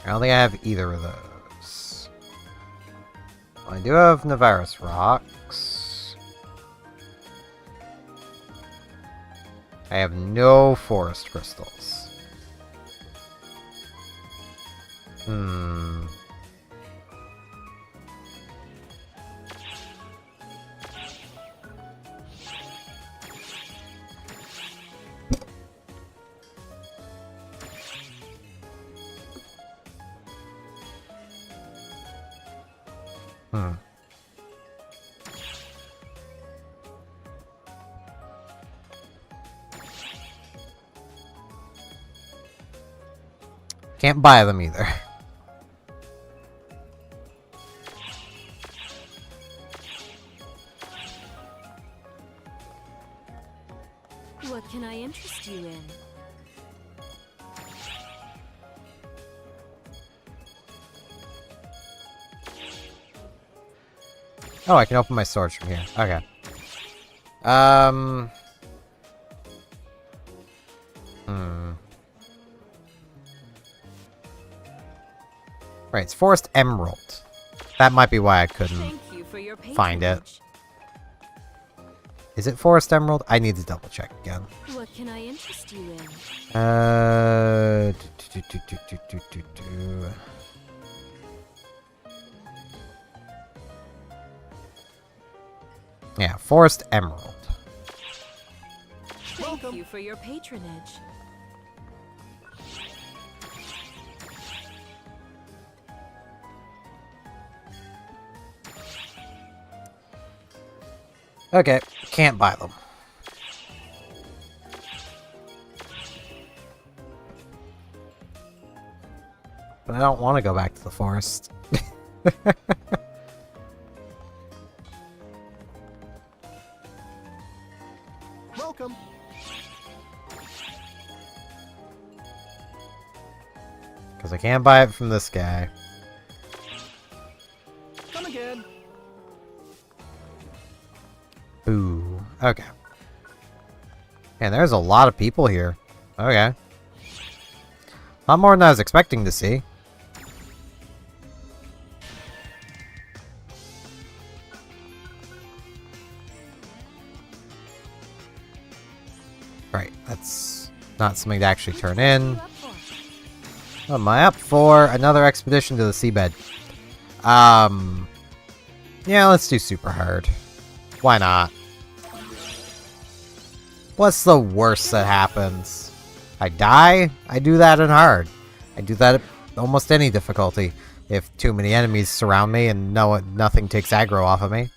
I don't think I have either of those. I do have Navarus rocks. I have no forest crystals. Can't buy them either. What can I interest you in? Oh, I can open my storage from here. Okay. Right, it's Forest Emerald. That might be why I couldn't find it. Is it Forest Emerald? I need to double check again. What can I interest you in? Yeah, Forest Emerald. Thank you for your patronage. Okay, can't buy them. But I don't want to go back to the forest. Welcome. Because I can't buy it from this guy. Come again. Ooh, okay. Man, there's a lot of people here. Okay. A lot more than I was expecting to see. Not something to actually turn in. What am I up for? Another expedition to the seabed. Yeah, let's do super hard. Why not? What's the worst that happens? I die? I do that in hard. I do that at almost any difficulty. If too many enemies surround me and nothing takes aggro off of me.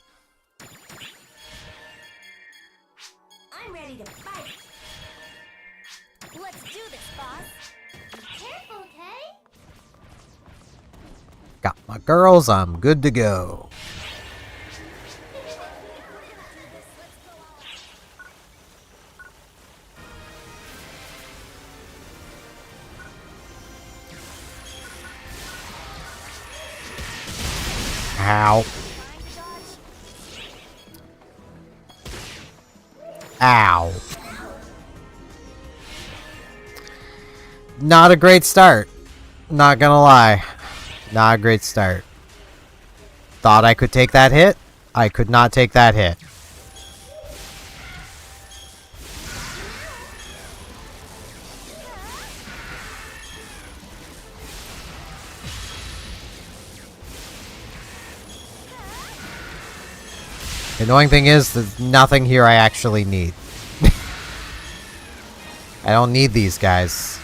I'm ready to fight. Let's do this, boss. Be careful, okay? Got my girls, I'm good to go. Ow. Ow. Not a great start. Not gonna lie. Not a great start. Thought I could take that hit? I could not take that hit. The annoying thing is, there's nothing here I actually need. I don't need these guys.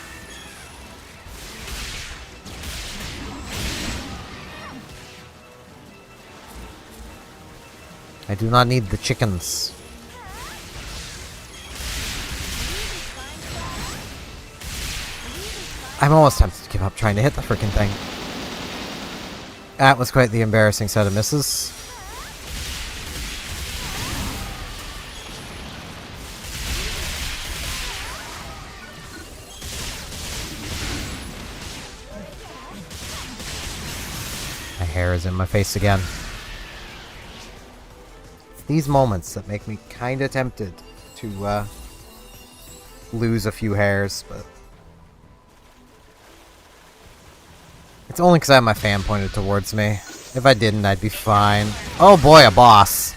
I do not need the chickens. I'm almost tempted to give up trying to hit the freaking thing. That was quite the embarrassing set of misses. My hair is in my face again. It's these moments that make me kinda tempted to lose a few hairs, but it's only because I have my fan pointed towards me. If I didn't, I'd be fine. Oh boy, a boss.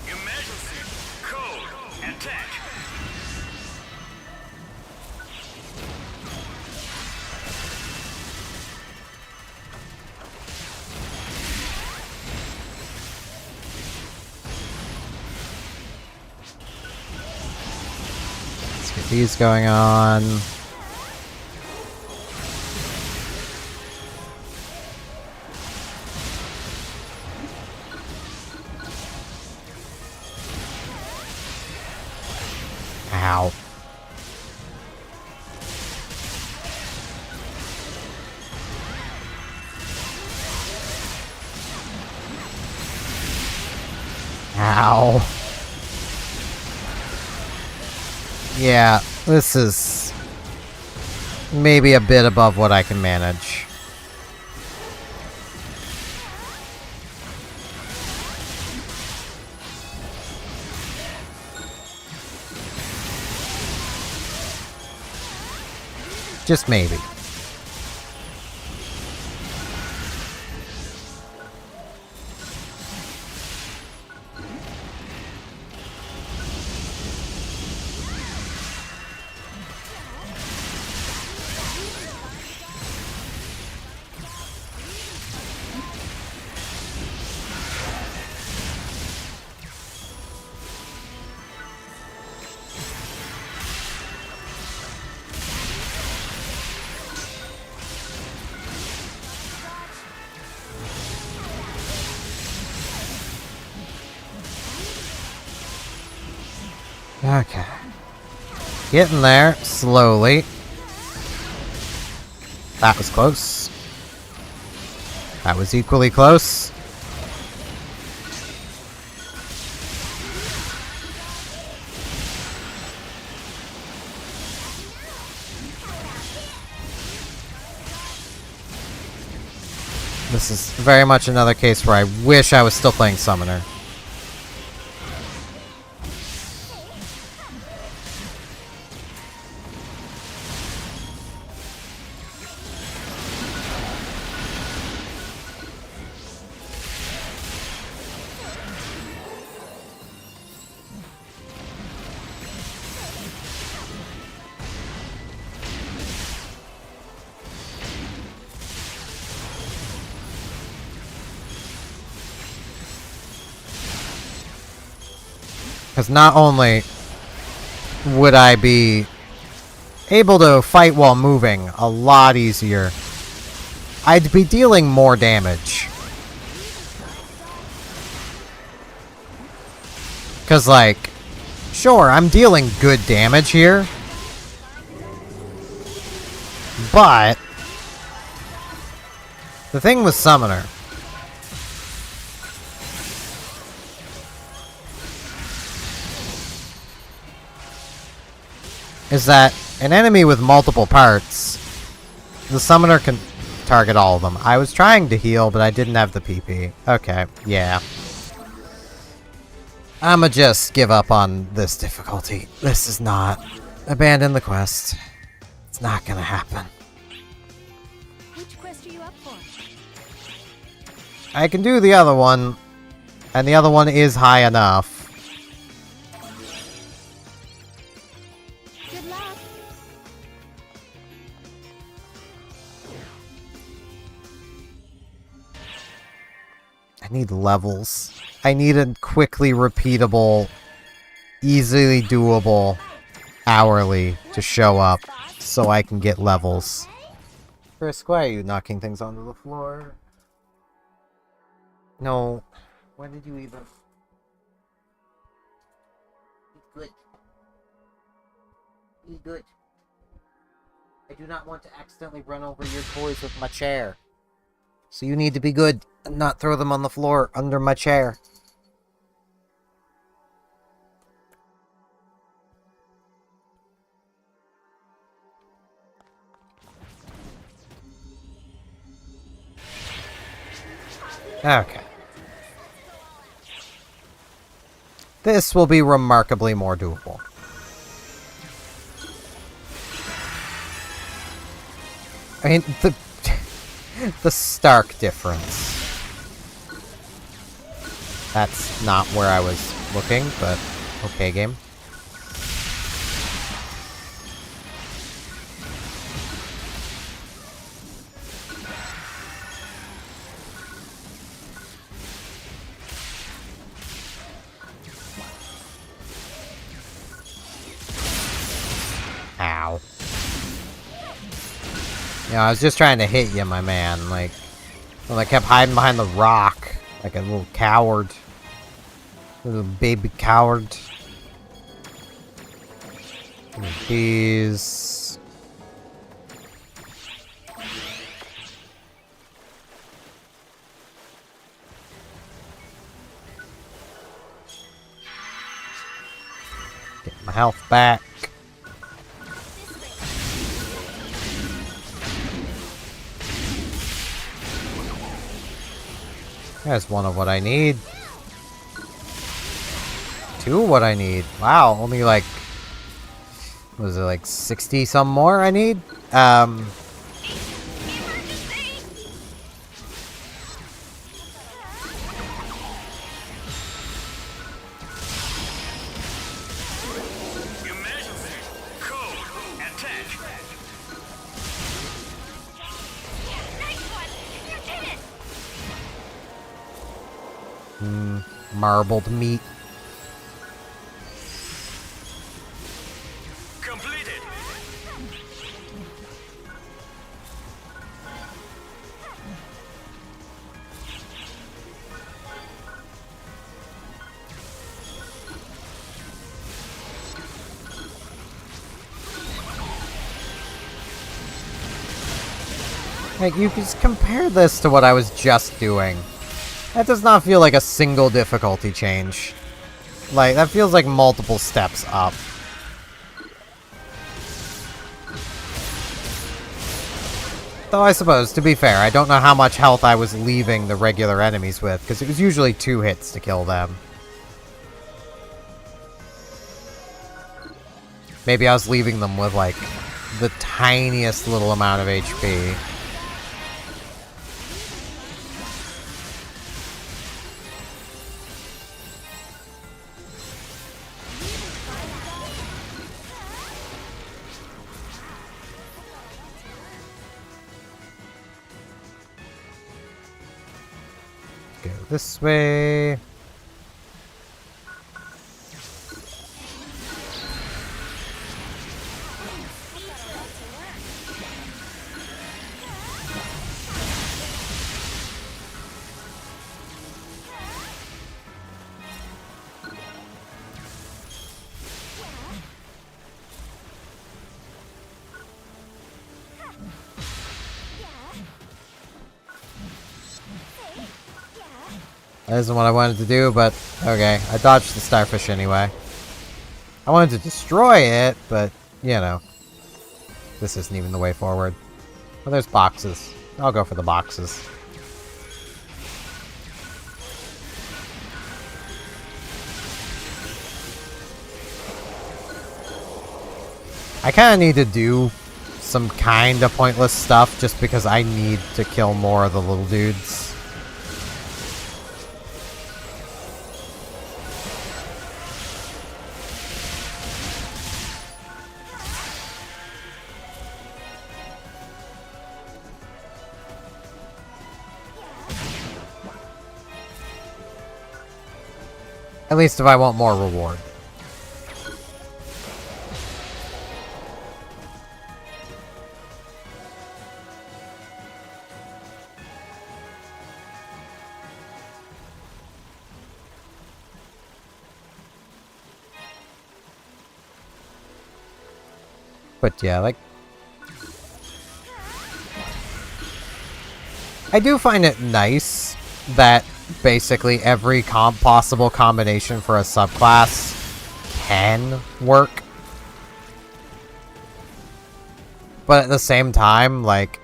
Emergency code attack. Let's get these going on. Ow. Ow. Yeah, this is maybe a bit above what I can manage. Just maybe. Okay. Getting there, slowly. That was close. That was equally close. This is very much another case where I wish I was still playing Summoner. Because not only would I be able to fight while moving a lot easier, I'd be dealing more damage. Because, like, sure, I'm dealing good damage here, but the thing with Summoner is that an enemy with multiple parts, the Summoner can target all of them. I was trying to heal, but I didn't have the PP. Okay, yeah. I'ma just give up on this difficulty. This is not... Abandon the quest. It's not gonna happen. Which quest are you up for? I can do the other one, and the other one is high enough. Good luck. I need levels. I need a quickly repeatable, easily doable hourly to show up so I can get levels. Chris, why are you knocking things onto the floor? No. When did you even... Be good. Be good. I do not want to accidentally run over your toys with my chair. So you need to be good and not throw them on the floor under my chair. Okay. This will be remarkably more doable. I mean, the stark difference. That's not where I was looking, but okay, game. Ow. Yeah, I was just trying to hit you, my man. Like, well, I kept hiding behind the rock. Like a little coward. Little baby coward. These. Get my health back. There's one of what I need. Two of what I need. Wow, only like... Was it like 60 some more I need? Marbled meat. Completed. Like, you can just compare this to what I was just doing. That does not feel like a single difficulty change. Like, that feels like multiple steps up. Though I suppose, to be fair, I don't know how much health I was leaving the regular enemies with, because it was usually 2 hits to kill them. Maybe I was leaving them with, like, the tiniest little amount of HP. Go this way. That isn't what I wanted to do, but okay. I dodged the starfish anyway. I wanted to destroy it, but, you know. This isn't even the way forward. Well, there's boxes. I'll go for the boxes. I kind of need to do some kind of pointless stuff just because I need to kill more of the little dudes. At least if I want more reward. But yeah, like... I do find it nice that basically every possible combination for a subclass can work. But at the same time, like...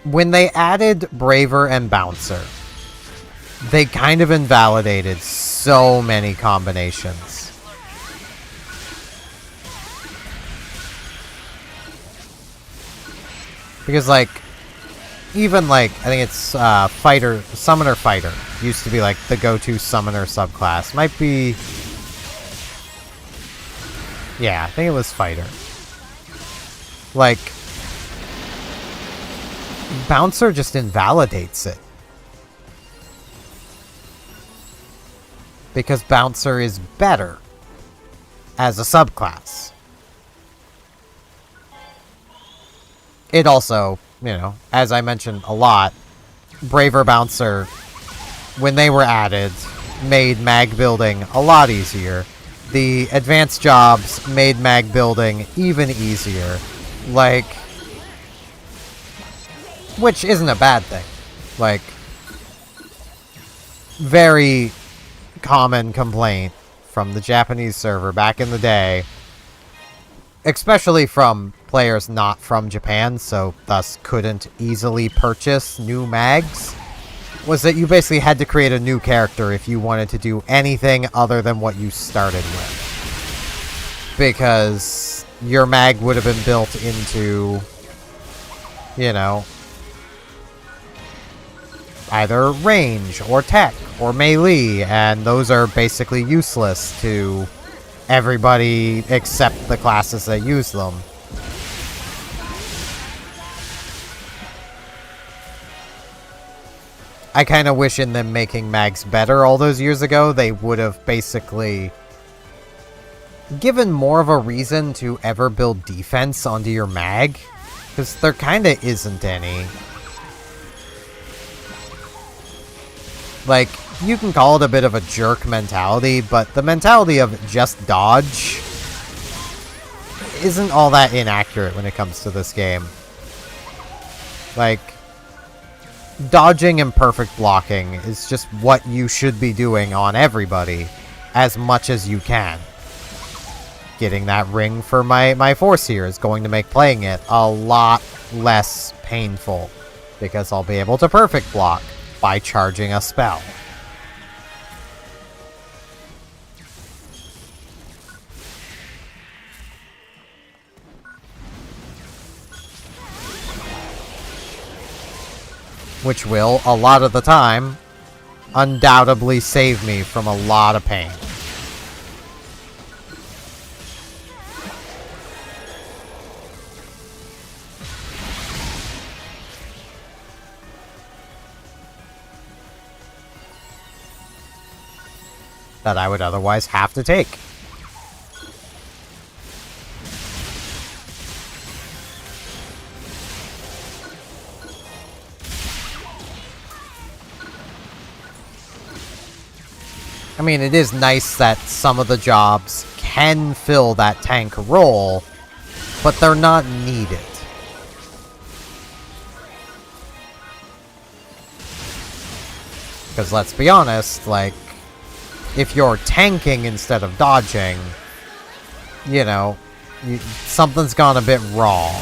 when they added Braver and Bouncer, they kind of invalidated so many combinations. Because, like, even, like, I think it's, Summoner Fighter used to be, like, the go-to Summoner subclass. Might be... yeah, I think it was Fighter. Like, Bouncer just invalidates it. Because Bouncer is better as a subclass. It also, you know, as I mentioned a lot, Braver Bouncer, when they were added, made mag building a lot easier. The advanced jobs made mag building even easier. Like, which isn't a bad thing. Like, very common complaint from the Japanese server back in the day, especially from players not from Japan, so thus couldn't easily purchase new mags, was that you basically had to create a new character if you wanted to do anything other than what you started with. Because your mag would have been built into, you know, either range or tech or melee, and those are basically useless to everybody except the classes that use them. I kind of wish in them making mags better all those years ago, they would have basically given more of a reason to ever build defense onto your mag, because there kind of isn't any. Like, you can call it a bit of a jerk mentality, but the mentality of just dodge isn't all that inaccurate when it comes to this game. Like, dodging and perfect blocking is just what you should be doing on everybody as much as you can. Getting that ring for my force here is going to make playing it a lot less painful, because I'll be able to perfect block by charging a spell. Which will, a lot of the time, undoubtedly save me from a lot of pain. That I would otherwise have to take. I mean, it is nice that some of the jobs can fill that tank role, but they're not needed. Because let's be honest, like, if you're tanking instead of dodging, you know, something's gone a bit wrong.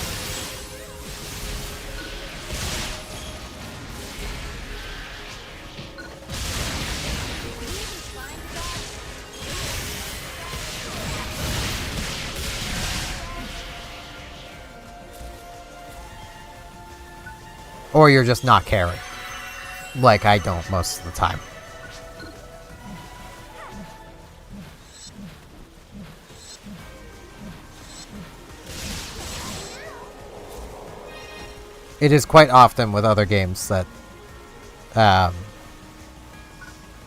Or you're just not caring. Like I don't most of the time. It is quite often with other games that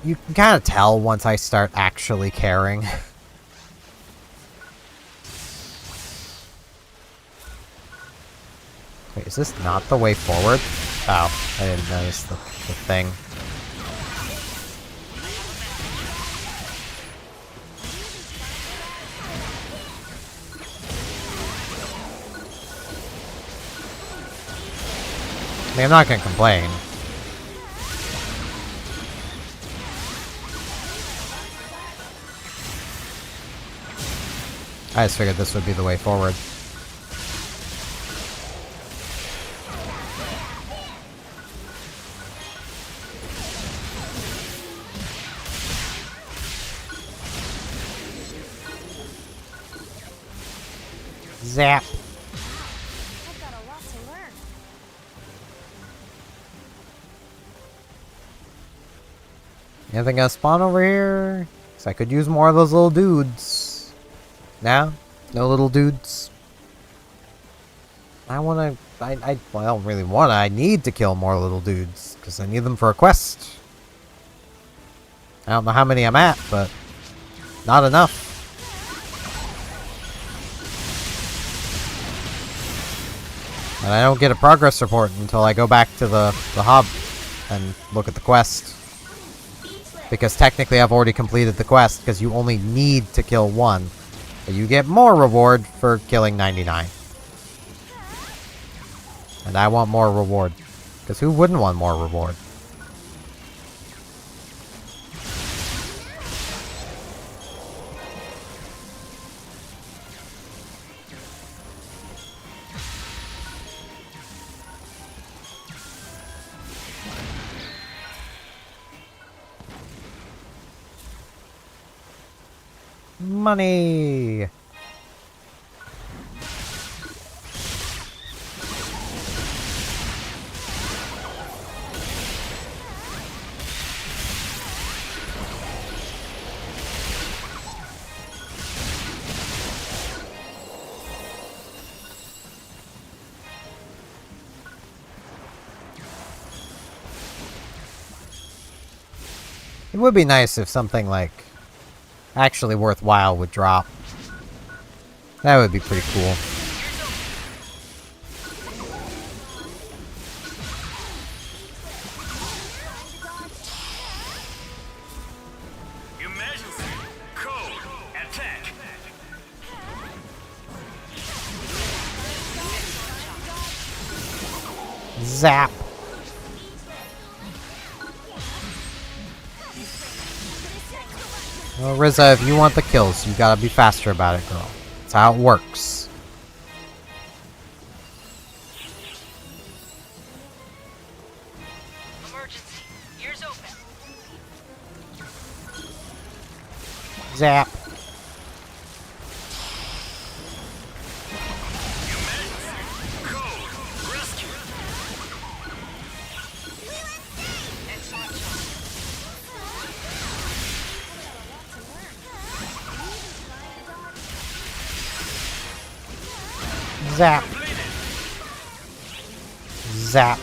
you can kind of tell once I start actually caring. Wait, is this not the way forward? Oh, I didn't notice the thing. I mean, I'm not gonna complain. I just figured this would be the way forward. Zap. I've got a lot to learn. Anything gonna spawn over here? Cause I could use more of those little dudes. Now? No little dudes? Well, I don't really wanna. I need to kill more little dudes. Because I need them for a quest. I don't know how many I'm at, but not enough. And I don't get a progress report until I go back to the hub and look at the quest. Because technically I've already completed the quest, because you only need to kill one. But you get more reward for killing 99. And I want more reward. Because who wouldn't want more reward? Money! It would be nice if something like actually worthwhile would drop. That would be pretty cool. Emergency! Code! Attack! Zap! Well, Rizza, if you want the kills, you gotta be faster about it, girl. That's how it works. Emergency! Ears open! Zap! Zap! Zap!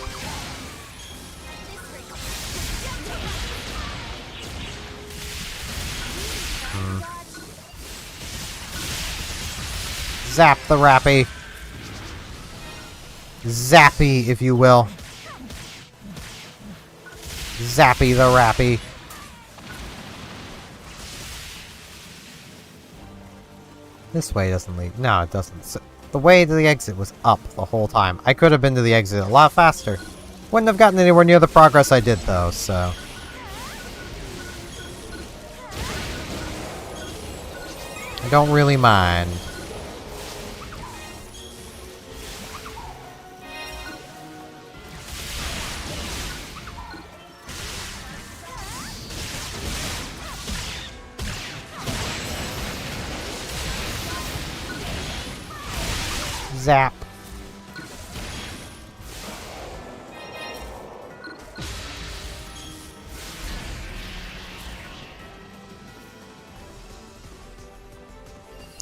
Zap the Rappy. Zappy, if you will. Zappy the Rappy. This way doesn't lead. No, it doesn't. The way to the exit was up the whole time. I could have been to the exit a lot faster. Wouldn't have gotten anywhere near the progress I did, though, so... I don't really mind. Zap.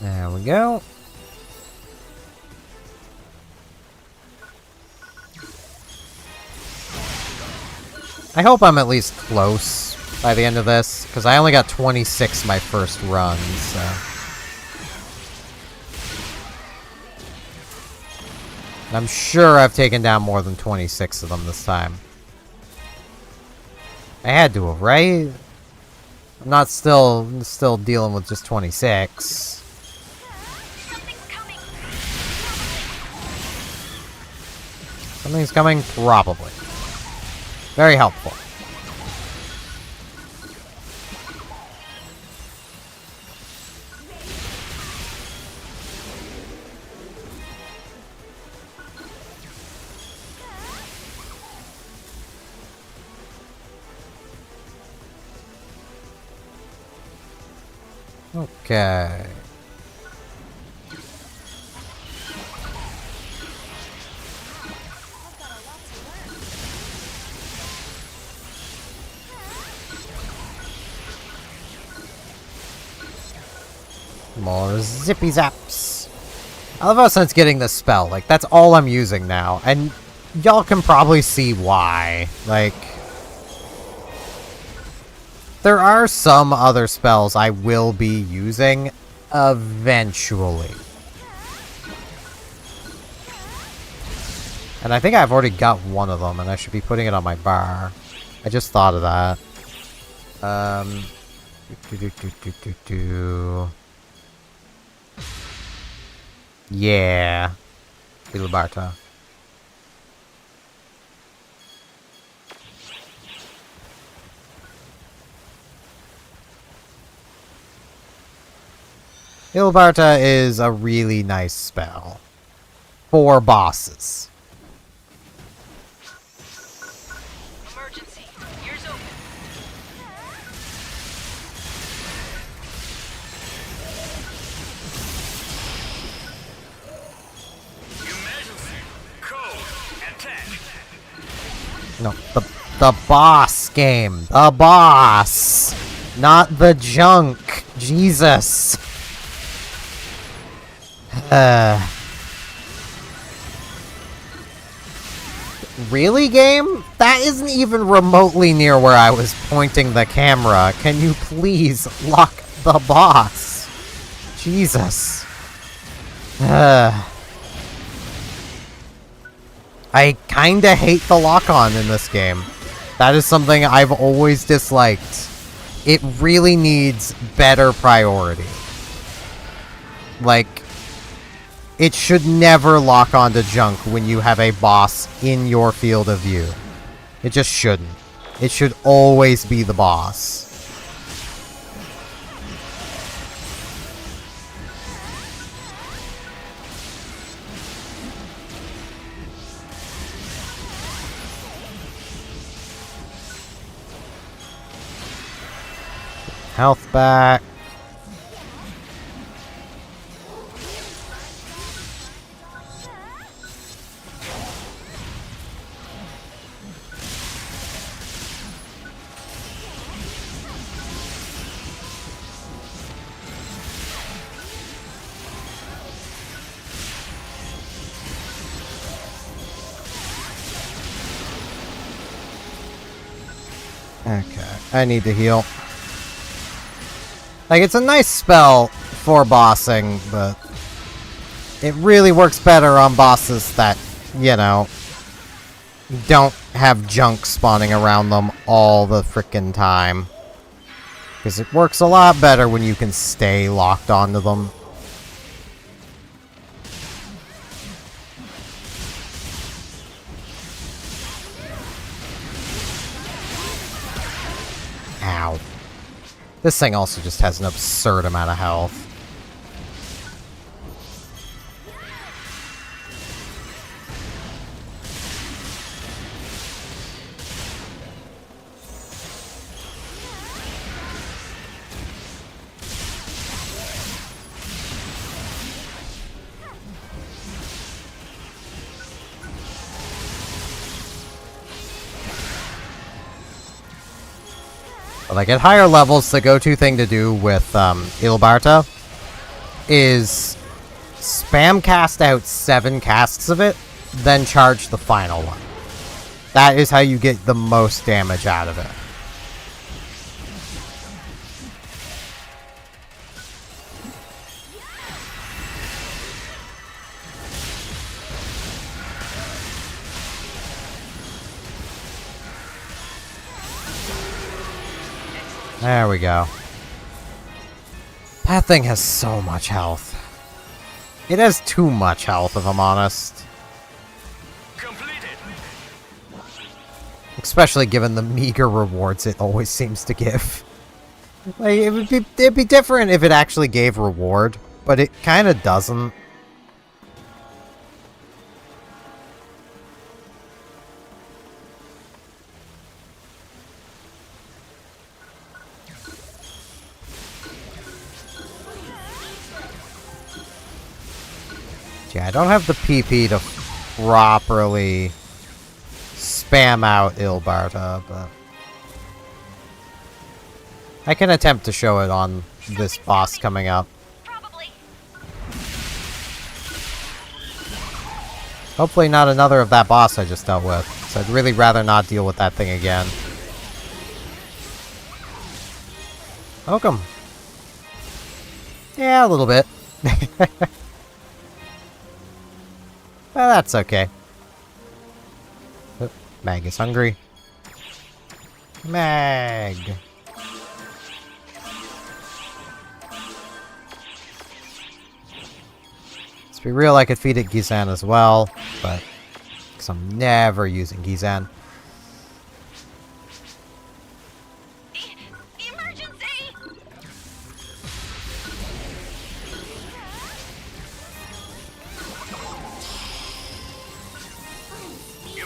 There we go. I hope I'm at least close by the end of this, because I only got 26 my first run, so... I'm sure I've taken down more than 26 of them this time. I had to have, right? I'm not still dealing with just 26. Something's coming? Probably. Very helpful. Okay. More zippy zaps. I love how since getting this spell, like, that's all I'm using now, and y'all can probably see why. Like, there are some other spells I will be using eventually. And I think I've already got one of them, and I should be putting it on my bar. I just thought of that. Yeah. Ilubarta. Ilubarta is a really nice spell for bosses. Emergency. Ears open. Emergency. Code. Attack. No, the boss game. The boss. Not the junk. Jesus. Really, game? That isn't even remotely near where I was pointing the camera. Can you please lock the boss? Jesus. I kinda hate the lock-on in this game. That is something I've always disliked. It really needs better priority. Like, it should never lock onto junk when you have a boss in your field of view. It just shouldn't. It should always be the boss. Health back. Okay, I need to heal. Like, it's a nice spell for bossing, but it really works better on bosses that, you know, don't have junk spawning around them all the frickin' time. Because it works a lot better when you can stay locked onto them. Ow. This thing also just has an absurd amount of health. But like at higher levels, the go-to thing to do with Ilbarta is spam cast out 7 casts of it, then charge the final one. That is how you get the most damage out of it. There we go. That thing has so much health. It has too much health, if I'm honest. Especially given the meager rewards it always seems to give. Like, it'd be different if it actually gave reward, but it kind of doesn't. Yeah, I don't have the PP to properly spam out Ilbarta, but I can attempt to show it on this boss coming up. Hopefully not another of that boss I just dealt with, so I'd really rather not deal with that thing again. Welcome. Yeah, a little bit. Well, that's okay. Oop, Mag is hungry. Mag! Let's be real, I could feed it Gizan as well, but... because I'm never using Gizan.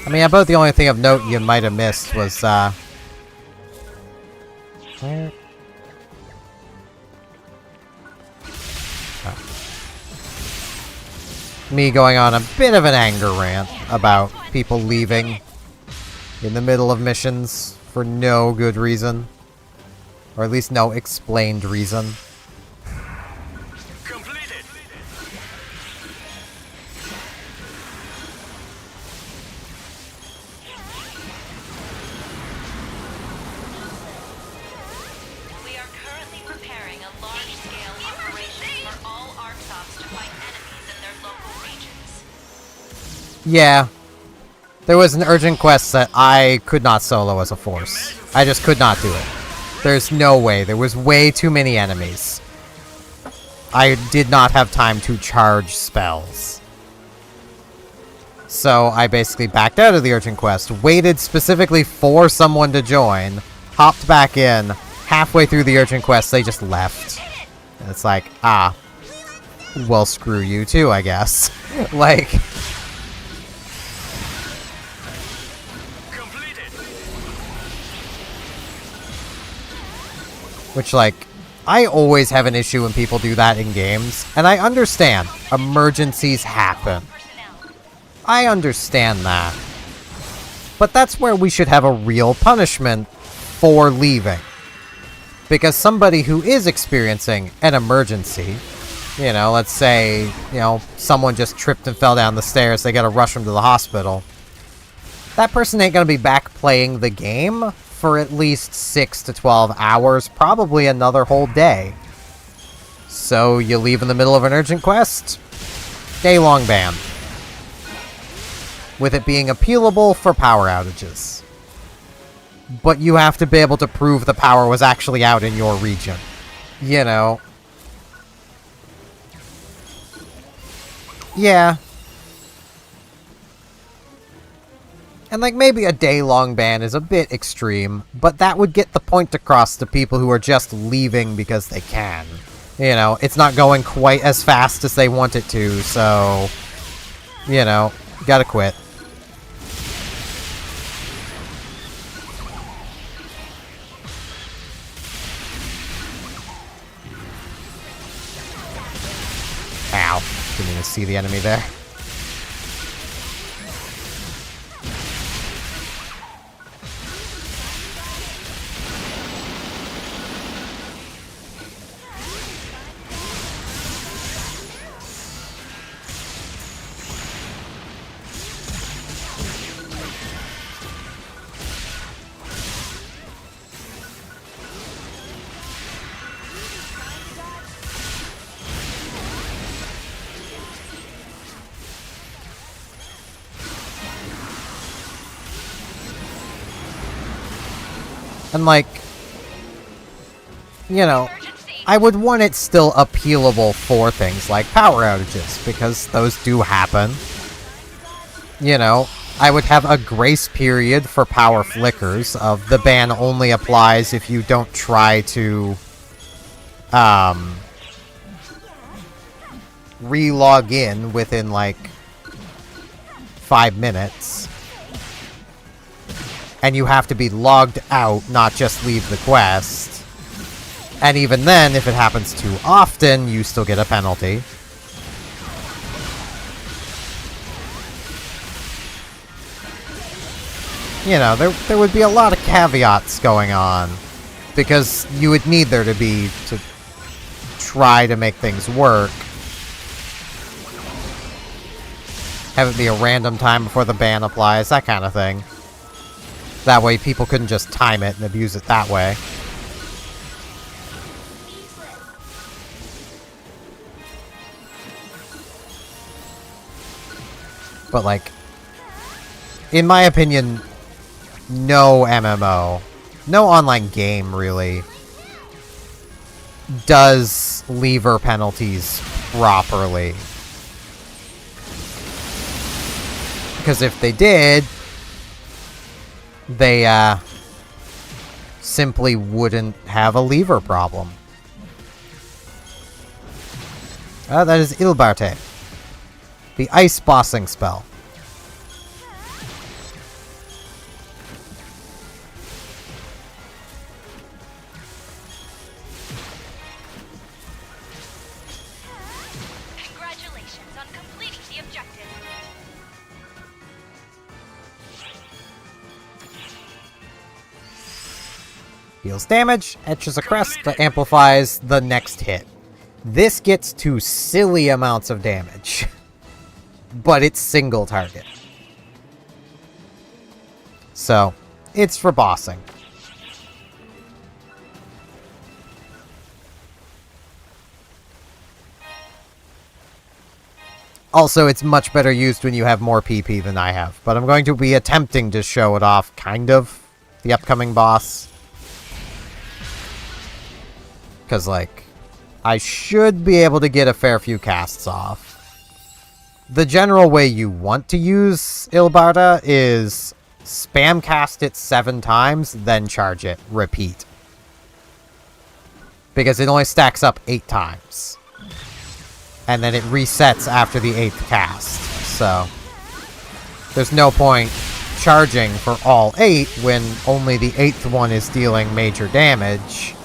I mean, about the only thing of note you might have missed was, where? Oh. Me going on a bit of an anger rant about people leaving in the middle of missions for no good reason. Or at least no explained reason. Yeah. There was an urgent quest that I could not solo as a force. I just could not do it. There's no way. There was way too many enemies. I did not have time to charge spells. So I basically backed out of the urgent quest, waited specifically for someone to join, hopped back in, halfway through the urgent quest, they just left. And it's like, ah, well, screw you too, I guess. Like... which, like, I always have an issue when people do that in games, and I understand. Emergencies happen. I understand that. But that's where we should have a real punishment for leaving. Because somebody who is experiencing an emergency, you know, let's say, you know, someone just tripped and fell down the stairs, they gotta rush them to the hospital. That person ain't gonna be back playing the game for at least 6 to 12 hours, probably another whole day. So you leave in the middle of an urgent quest, day-long ban. With it being appealable for power outages. But you have to be able to prove the power was actually out in your region. You know. Yeah. And, like, maybe a day-long ban is a bit extreme, but that would get the point across to people who are just leaving because they can. You know, it's not going quite as fast as they want it to, so... you know, gotta quit. Ow. Didn't even see the enemy there. And like, you know, I would want it still appealable for things like power outages, because those do happen. You know, I would have a grace period for power flickers of the ban only applies if you don't try to re-log in within like 5 minutes. And you have to be logged out, not just leave the quest. And even then, if it happens too often, you still get a penalty. You know, there would be a lot of caveats going on. Because you would need there to be to try to make things work. Have it be a random time before the ban applies, that kind of thing. That way people couldn't just time it and abuse it that way. But like, in my opinion, no MMO, no online game really, does lever penalties properly. Because if they did, they simply wouldn't have a lever problem. That is Ilbarte, the ice bossing spell. Congratulations on completing the objective. Deals damage, etches a crest that amplifies the next hit. This gets to silly amounts of damage. But it's single target. So, it's for bossing. Also, it's much better used when you have more PP than I have. But I'm going to be attempting to show it off, kind of, the upcoming boss. Because, like, I should be able to get a fair few casts off. The general way you want to use Ilbarda is spam cast it 7 times, then charge it. Repeat. Because it only stacks up 8 times. And then it resets after the 8th cast. So, there's no point charging for all 8 when only the 8th one is dealing major damage.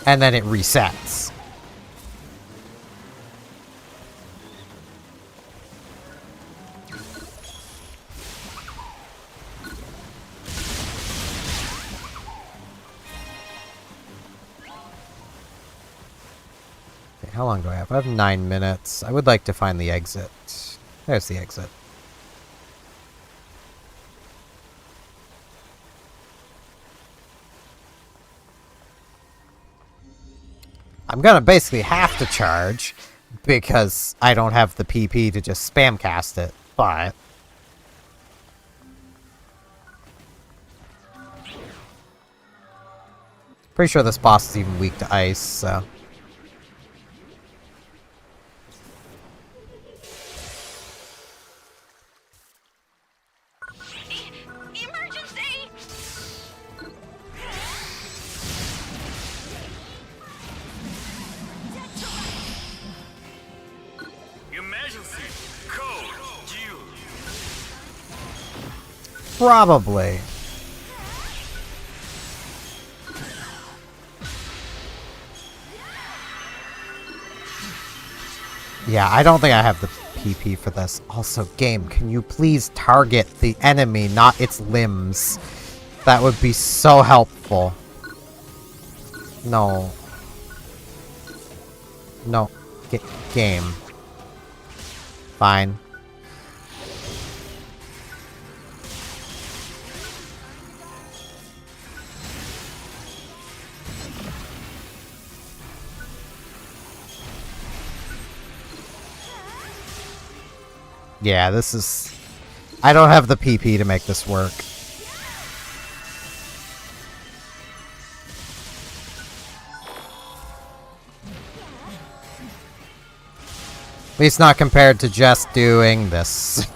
And then it resets. Okay, how long do I have? I have 9 minutes. I would like to find the exit. There's the exit. I'm gonna basically have to charge, because I don't have the PP to just spam cast it, but... Pretty sure this boss is even weak to ice, so... Emergency! Emergency! Code due. Probably. Yeah, I don't think I have the PP for this. Also, game, can you please target the enemy, not its limbs? That would be so helpful. No. No. Game. Fine. Yeah, this is... I don't have the PP to make this work. At least not compared to just doing this.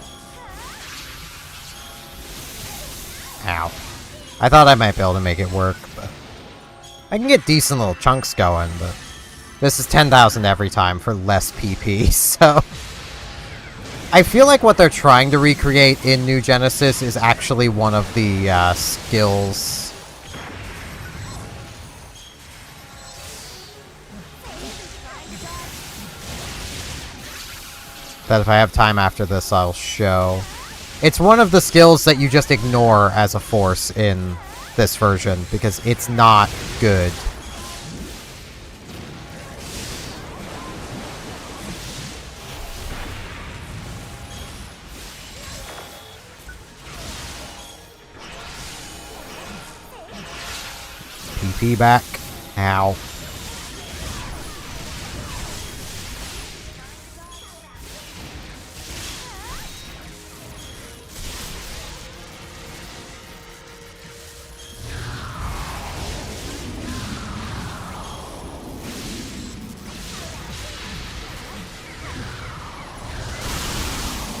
Ow. I thought I might be able to make it work, but... I can get decent little chunks going, but... This is 10,000 every time for less PP, so... I feel like what they're trying to recreate in New Genesis is actually one of the skills. That if I have time after this, I'll show. It's one of the skills that you just ignore as a force in this version, because it's not good. PP back. Ow.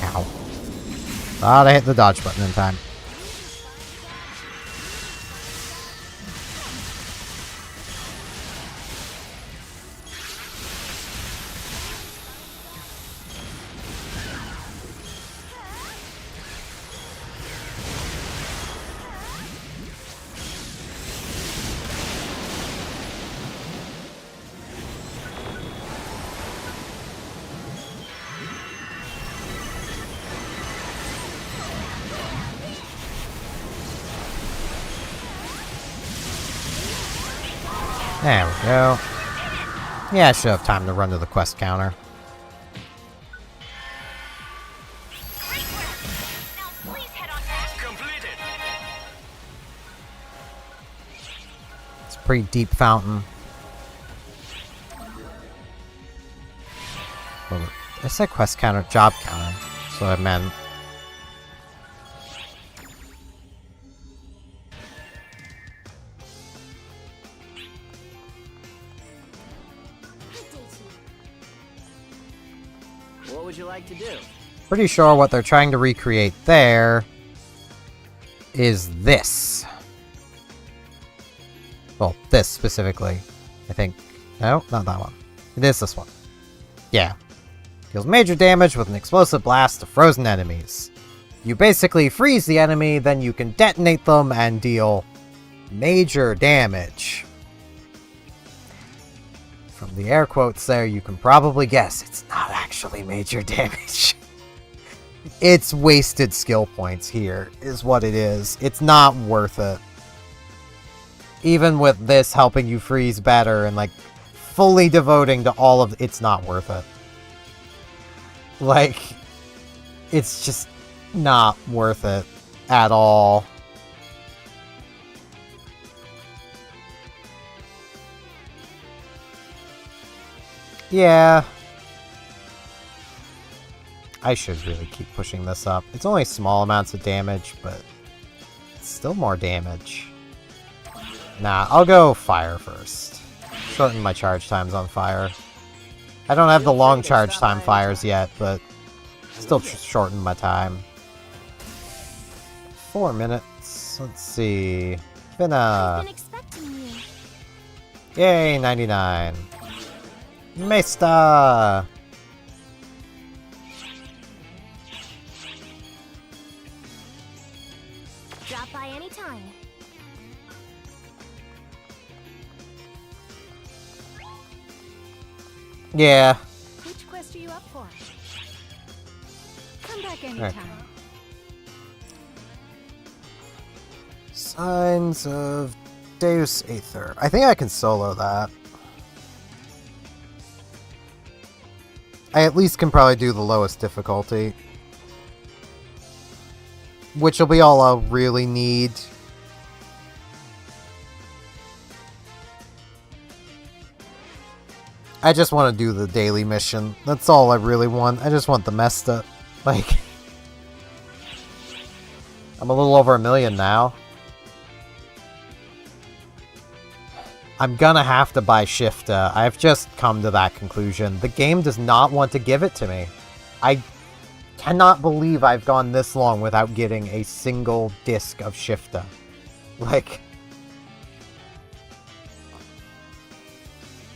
Ow. Thought I hit the dodge button in time. There we go. Yeah, I should have time to run to the quest counter. It's a pretty deep fountain. Well, I said quest counter, job counter. So I meant. What would you like to do? Pretty sure what they're trying to recreate there is this. Well, this specifically. I think. No, not that one. It is this one. Yeah. Deals major damage with an explosive blast to frozen enemies. You basically freeze the enemy, then you can detonate them and deal major damage. From the air quotes there, you can probably guess it's not actually major damage. It's wasted skill points here, is what it is. It's not worth it. Even with this helping you freeze better and, like, fully devoting to all of... It's not worth it. Like, it's just not worth it at all. Yeah. I should really keep pushing this up. It's only small amounts of damage, but it's still more damage. Nah, I'll go fire first. Shorten my charge times on fire. I don't have the long charge time fires yet, but still shorten my time. 4 minutes. Let's see. Finna. Yay, 99. Mesta! Drop by anytime. Yeah. Which quest are you up for? Come back anytime. Okay. Signs of Deus Aether. I think I can solo that. I at least can probably do the lowest difficulty. Which will be all I'll really need. I just want to do the daily mission. That's all I really want. I just want the Mesta. Like... I'm a little over 1 million now. I'm gonna have to buy Shifta. I've just come to that conclusion. The game does not want to give it to me. I cannot believe I've gone this long without getting a single disc of Shifta. Like...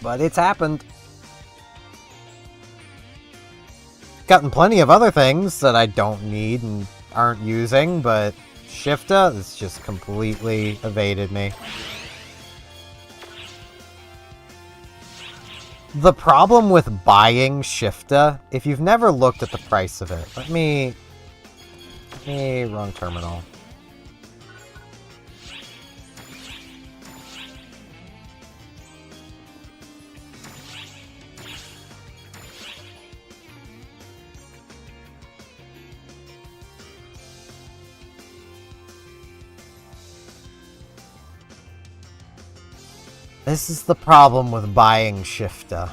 But it's happened. Gotten plenty of other things that I don't need and aren't using, but Shifta has just completely evaded me. The problem with buying Shifta, if you've never looked at the price of it, let me wrong terminal. This is the problem with buying Shifta.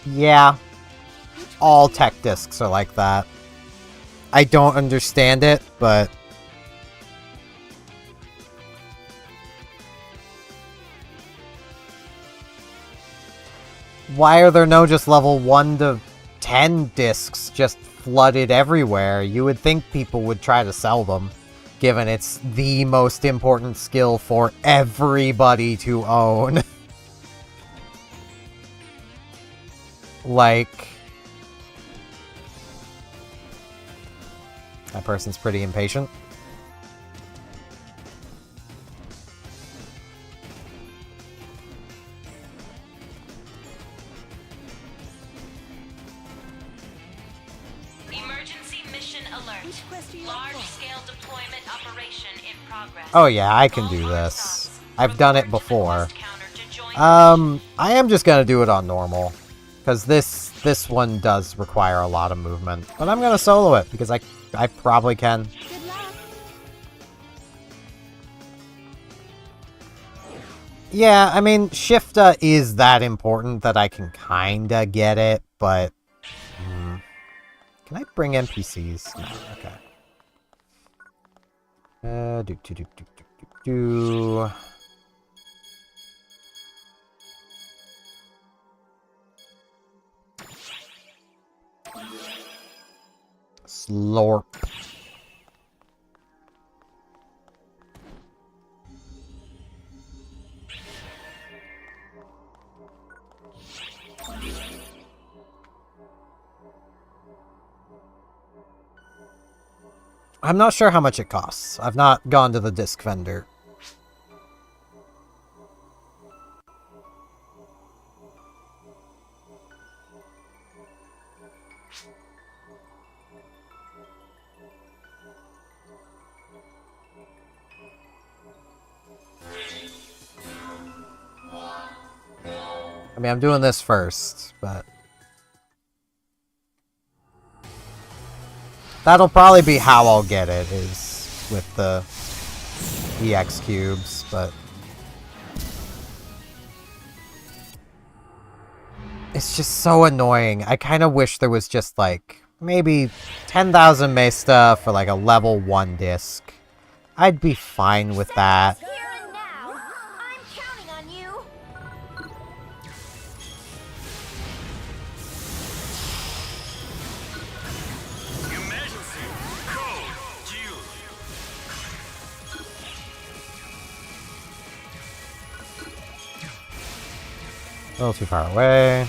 Yeah. All tech discs are like that. I don't understand it, but... Why are there no just level 1 to 10 discs just flooded everywhere? You would think people would try to sell them, given it's the most important skill for everybody to own. Like... That person's pretty impatient. Emergency mission alert. Large-scale deployment operation in progress. Oh yeah, I can do this. I've done it before. I am just gonna do it on normal. Because this one does require a lot of movement. But I'm gonna solo it, because I probably can. Yeah, I mean, Shifta is that important that I can kinda get it, but... Can I bring NPCs? No, okay. Do. Slorp. I'm not sure how much it costs. I've not gone to the disc vendor. I mean, I'm doing this first, but... That'll probably be how I'll get it, is with the EX cubes, but... It's just so annoying. I kind of wish there was just, like, maybe 10,000 Mesta for, like, a level 1 disc. I'd be fine with that. A little too far away.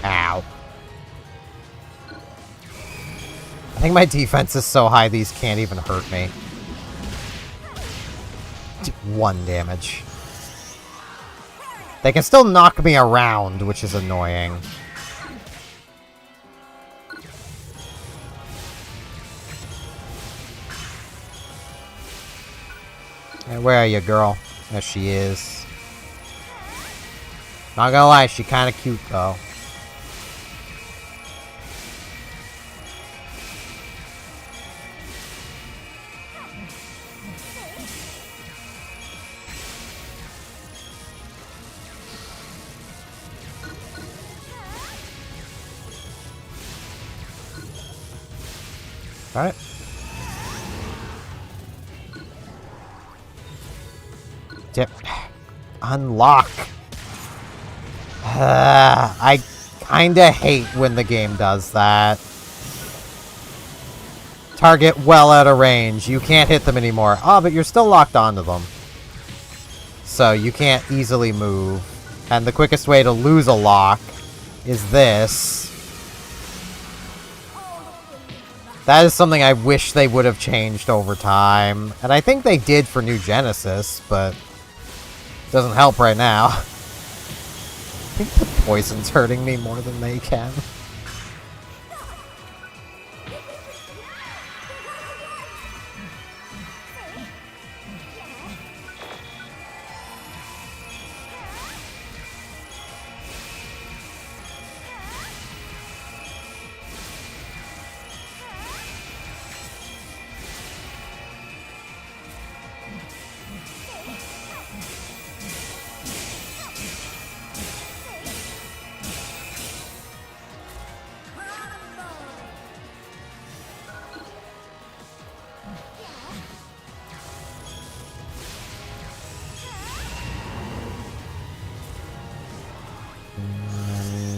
Ow. I think my defense is so high these can't even hurt me. 1 damage. They can still knock me around, which is annoying. Hey, where are you, girl? There she is. Not gonna lie, she kinda cute, though. Alright. Tip. Unlock. I kinda hate when the game does that. Target well out of range. You can't hit them anymore. Oh, but you're still locked onto them. So you can't easily move. And the quickest way to lose a lock is this. That is something I wish they would have changed over time. And I think they did for New Genesis, but it doesn't help right now. I think the poison's hurting me more than they can.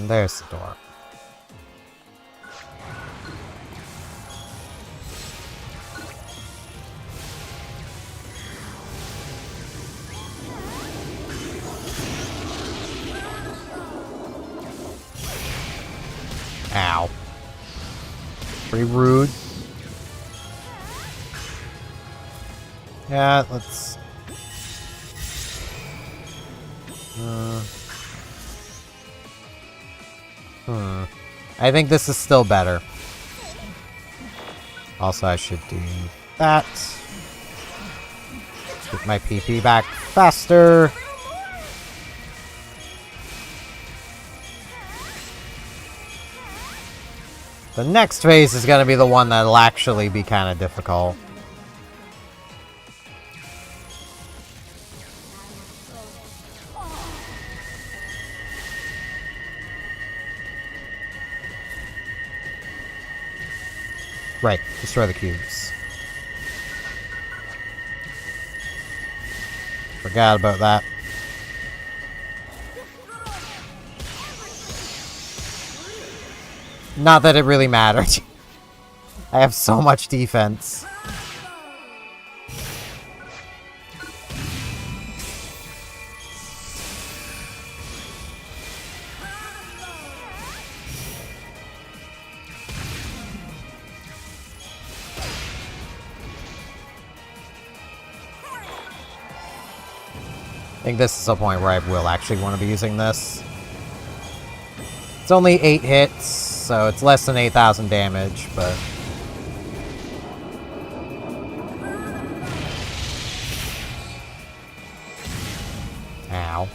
There's the door. Ow. Pretty rude. Yeah, let's... I think this is still better. Also, I should do that. Get my PP back faster. The next phase is going to be the one that'll actually be kind of difficult. Right, destroy the cubes. Forgot about that. Not that it really mattered. I have so much defense. I think this is a point where I will actually want to be using this. It's only 8 hits, so it's less than 8,000 damage, but... Ow.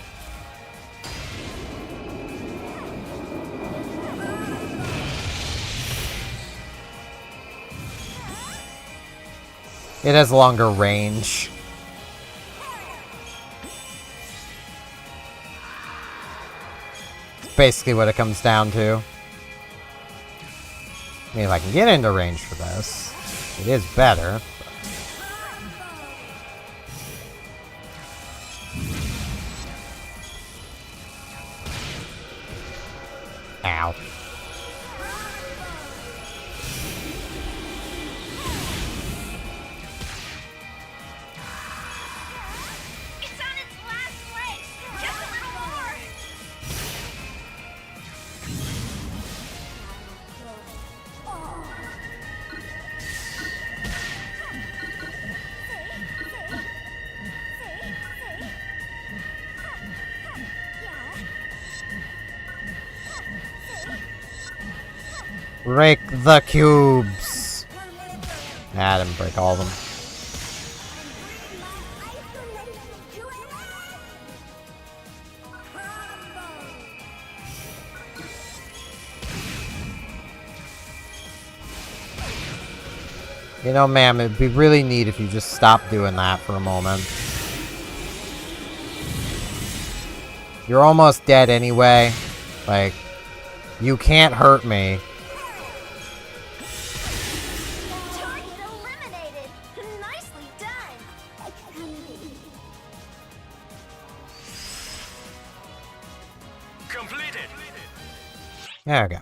It has longer range. Basically what it comes down to. I mean, if I can get into range for this, it is better. Ow. Break the cubes. Nah, I didn't break all of them. You know, ma'am, it'd be really neat if you just stopped doing that for a moment. You're almost dead anyway. Like, you can't hurt me. Target eliminated. Nicely done. Completed. There we go.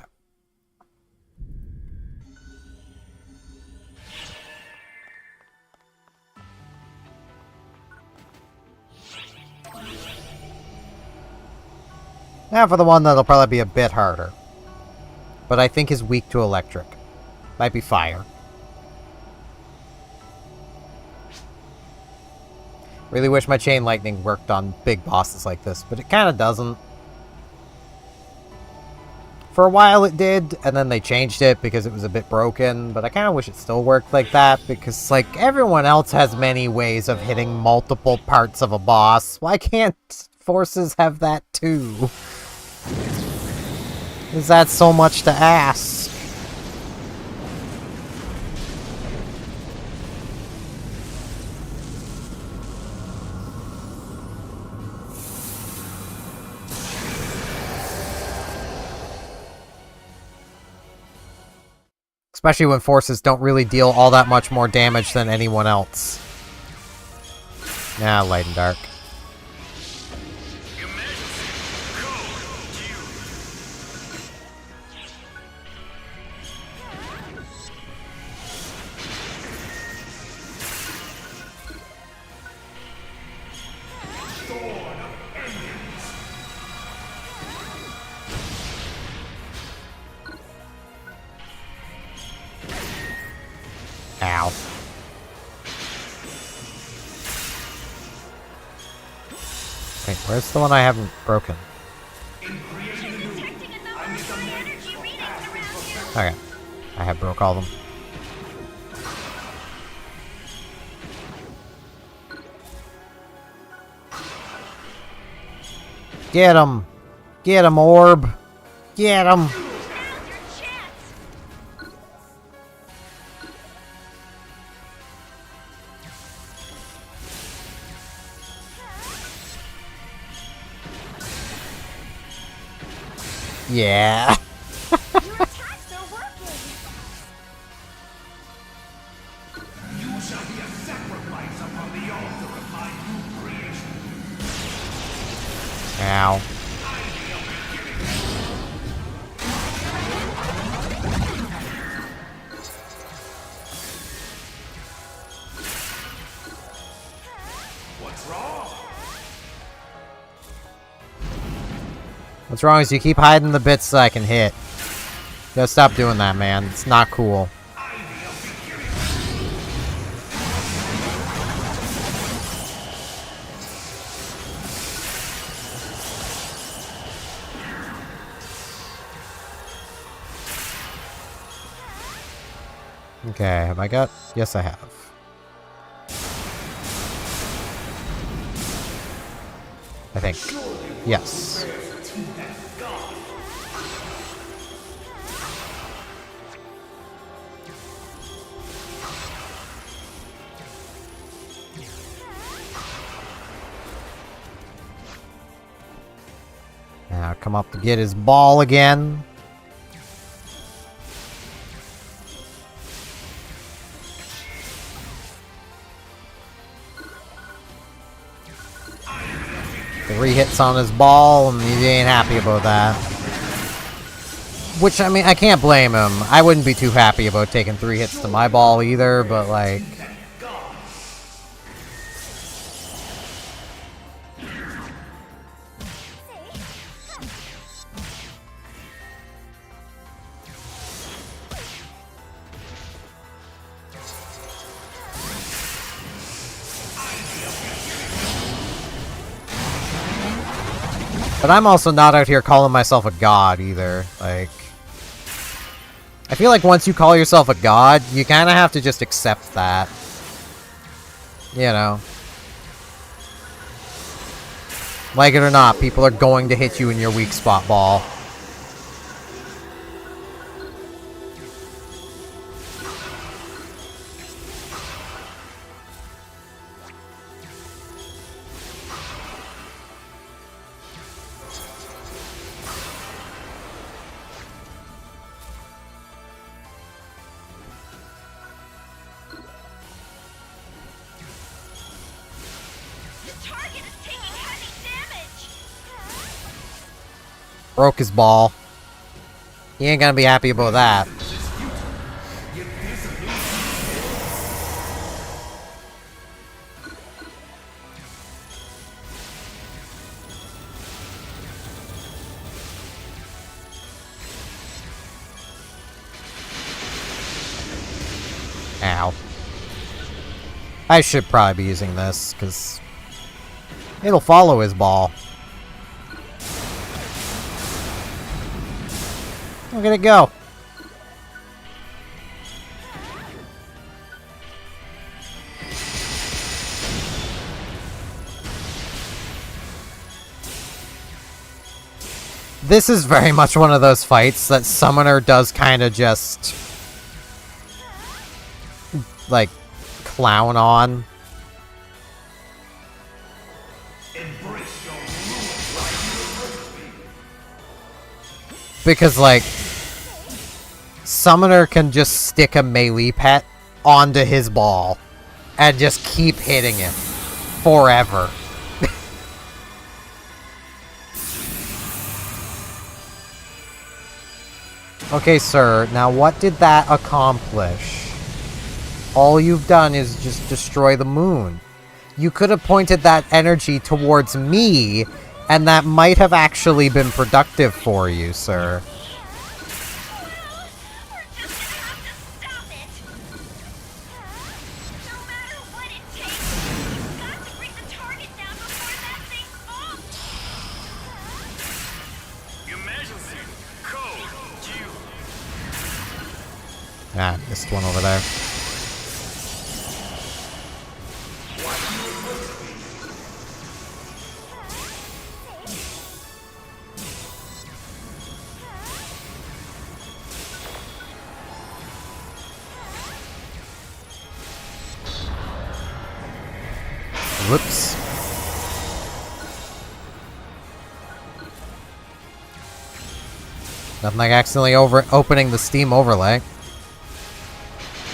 Now for the one that'll probably be a bit harder. But I think is weak to electric. Might be fire. Really wish my chain lightning worked on big bosses like this, but it kind of doesn't. For a while it did, and then they changed it because it was a bit broken, but I kind of wish it still worked like that, because, like, everyone else has many ways of hitting multiple parts of a boss. Why can't forces have that too? Is that so much to ask? Especially when forces don't really deal all that much more damage than anyone else. Nah, light and dark. Ow. Wait, where's the one I haven't broken? Okay. I have broke all of them. Get him! Get him, Orb! Get him! Yeah. You shall be a sacrifice upon the altar of my new creation. Ow. What's wrong? What's wrong is you keep hiding the bits so I can hit. You gotta stop doing that, man. It's not cool. Okay, have I got? Yes, I have. I think. Yes. Now come up to get his ball again. Three hits on his ball, and he ain't happy about that. Which, I mean, I can't blame him. I wouldn't be too happy about taking 3 hits to my ball either, but like... But I'm also not out here calling myself a god either. Like, I feel like once you call yourself a god, you kind of have to just accept that. You know. Like it or not, people are going to hit you in your weak spot, ball. Broke his ball. He ain't gonna be happy about that. Ow. I should probably be using this, because it'll follow his ball. Look at it go. This is very much one of those fights that Summoner does kind of just, like, clown on. Because, like, Summoner can just stick a melee pet onto his ball and just keep hitting him forever. Okay, sir, now what did that accomplish? All you've done is just destroy the moon. You could have pointed that energy towards me, and that might have actually been productive for you, sir. Ah, missed one over there. Whoops. Nothing like accidentally opening the Steam overlay.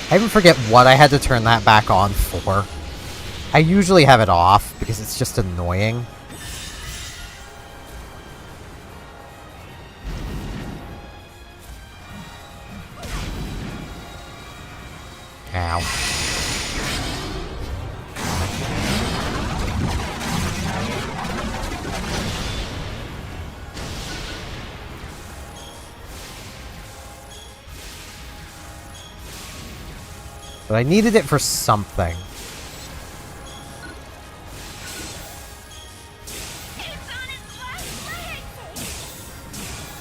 I even forget what I had to turn that back on for. I usually have it off because it's just annoying. Ow. But I needed it for something.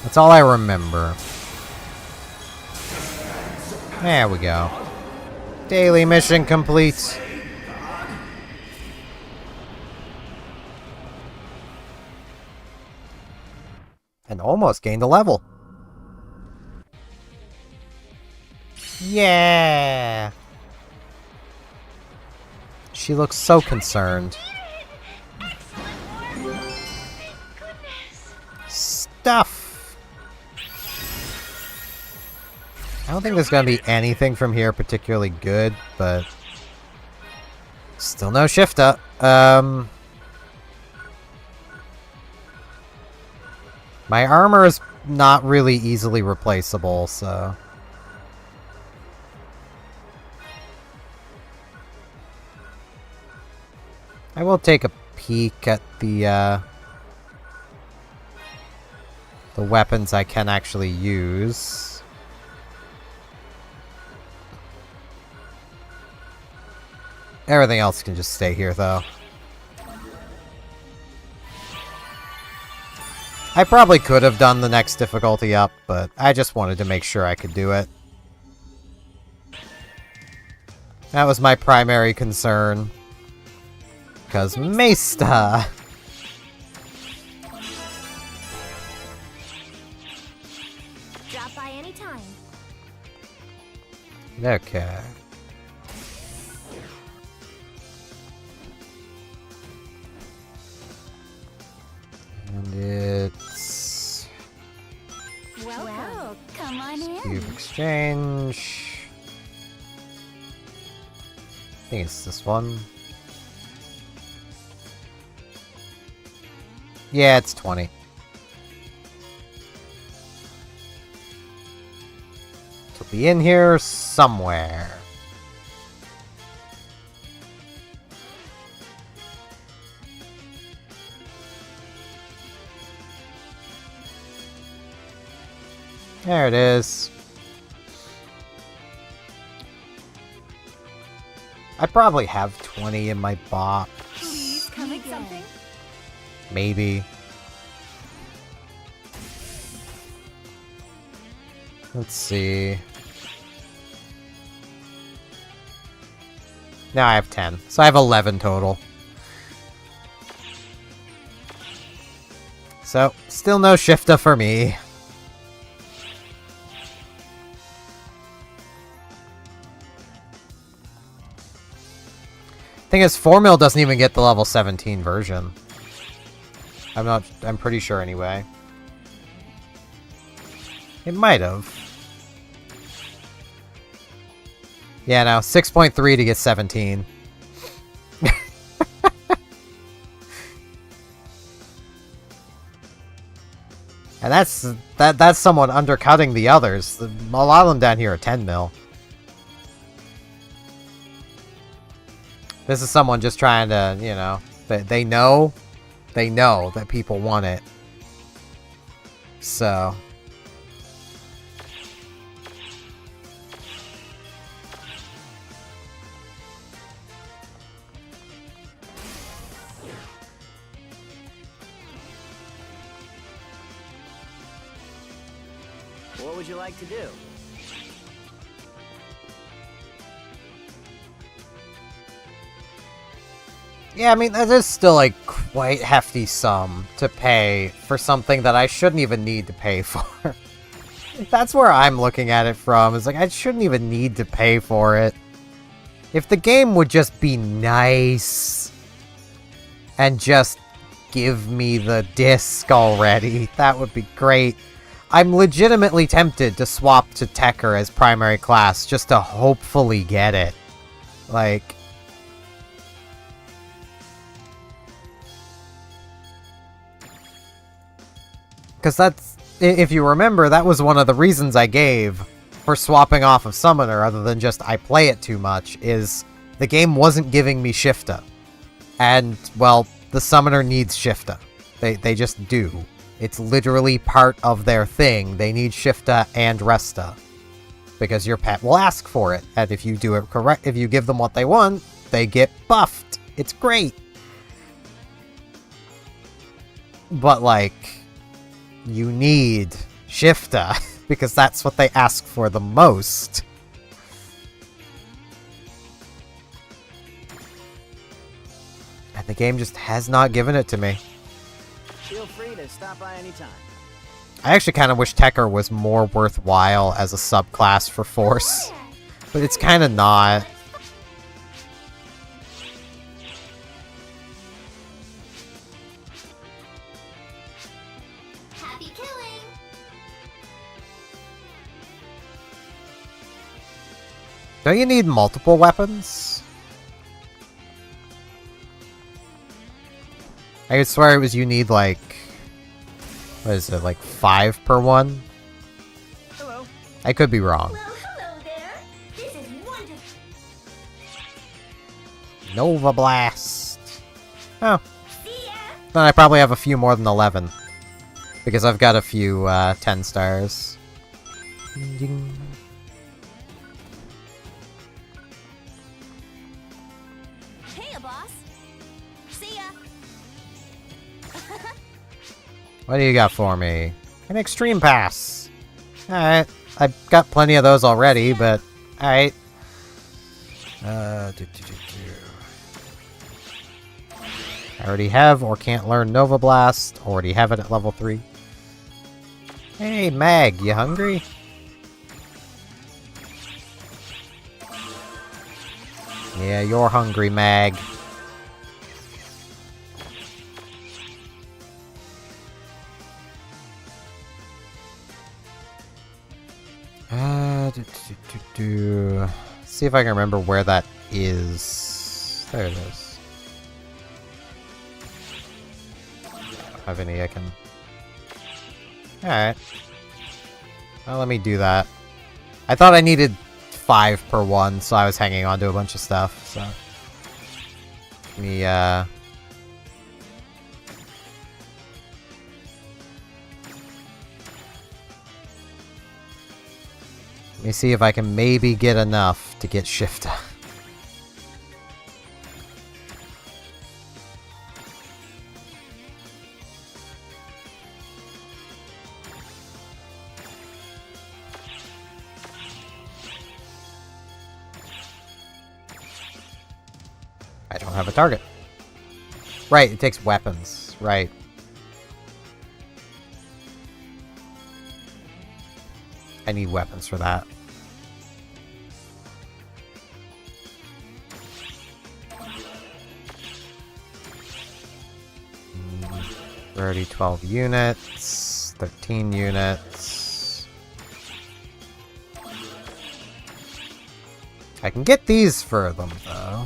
That's all I remember. There we go. Daily mission complete. And almost gained a level. Yeah. She looks so concerned. Stuff! I don't think there's gonna be anything from here particularly good, but... Still no Shifta. My armor is not really easily replaceable, so... I will take a peek at the weapons I can actually use. Everything else can just stay here, though. I probably could have done the next difficulty up, but I just wanted to make sure I could do it. That was my primary concern. Because Mesta! Drop by anytime. Okay. And it's... Well, come on in. Cube exchange. I think it's this one. Yeah, it's 20. It'll be in here somewhere. There it is. I probably have 20 in my box. Please come make something. Maybe. Let's see. Now I have 10. So I have 11 total. So, still no Shifta for me. Thing is, 4-mil doesn't even get the level 17 version. I'm pretty sure anyway. It might have. Yeah, no, 6.3 to get 17. And that's somewhat undercutting the others. A lot of them down here are 10 mil. This is someone just trying to, you know, they know that people want it. So. What would you like to do? Yeah, I mean, that is still a quite hefty sum to pay for something that I shouldn't even need to pay for. That's where I'm looking at it from. It's like, I shouldn't even need to pay for it. If the game would just be nice and just give me the disc already, that would be great. I'm legitimately tempted to swap to Tekker as primary class just to hopefully get it. Like... Because that's, if you remember, that was one of the reasons I gave for swapping off of Summoner, other than just I play it too much, is the game wasn't giving me Shifta. And, well, the Summoner needs Shifta. They just do. It's literally part of their thing. They need Shifta and Resta. Because your pet will ask for it. And if you do it correct, if you give them what they want, they get buffed. It's great. But, like... You need Shifta, because that's what they ask for the most. And the game just has not given it to me. Feel free to stop by anytime. I actually kind of wish Tekker was more worthwhile as a subclass for Force. But it's kind of not. Don't you need multiple weapons? I could swear it was you need like... What is it, like 5 per one? Hello. I could be wrong. Well, hello there. This is wonderful. Nova Blast. Oh. Then I probably have a few more than 11. Because I've got a few 10 stars. Ding. What do you got for me? An Extreme Pass. Alright. I've got plenty of those already, but... Alright. I already have or can't learn Nova Blast. Already have it at level 3. Hey, Mag, you hungry? Yeah, you're hungry, Mag. See if I can remember where that is. There it is. I don't have any I can... Alright. Well, let me do that. I thought I needed 5 per one, so I was hanging on to a bunch of stuff, so... Let me, Let me see if I can maybe get enough to get Shifta. I don't have a target. Right, it takes weapons. Right. I need weapons for that. Already 12 units, 13 units. I can get these for them, though.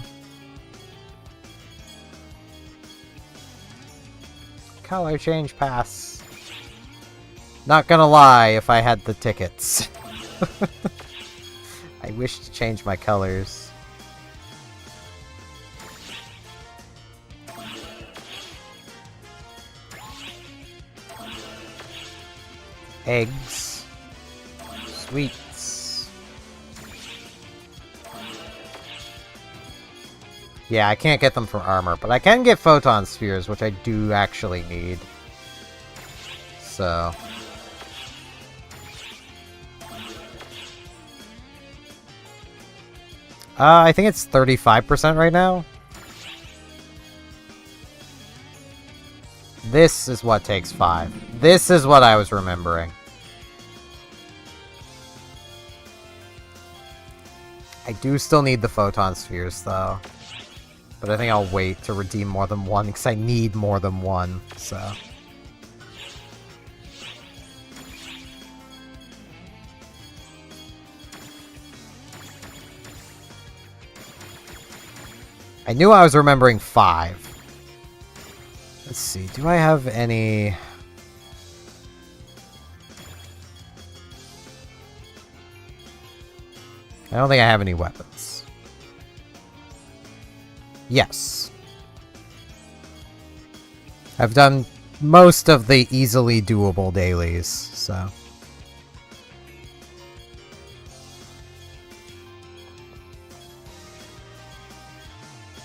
Color change pass. Not gonna lie, if I had the tickets. I wish to change my colors. Eggs. Sweets. Yeah, I can't get them for armor, but I can get photon spheres, which I do actually need. So... I think it's 35% right now. This is what takes 5. This is what I was remembering. I do still need the photon spheres, though. But I think I'll wait to redeem more than one, because I need more than one, so... I knew I was remembering 5. Let's see, do I have any... I don't think I have any weapons. Yes. I've done most of the easily doable dailies, so...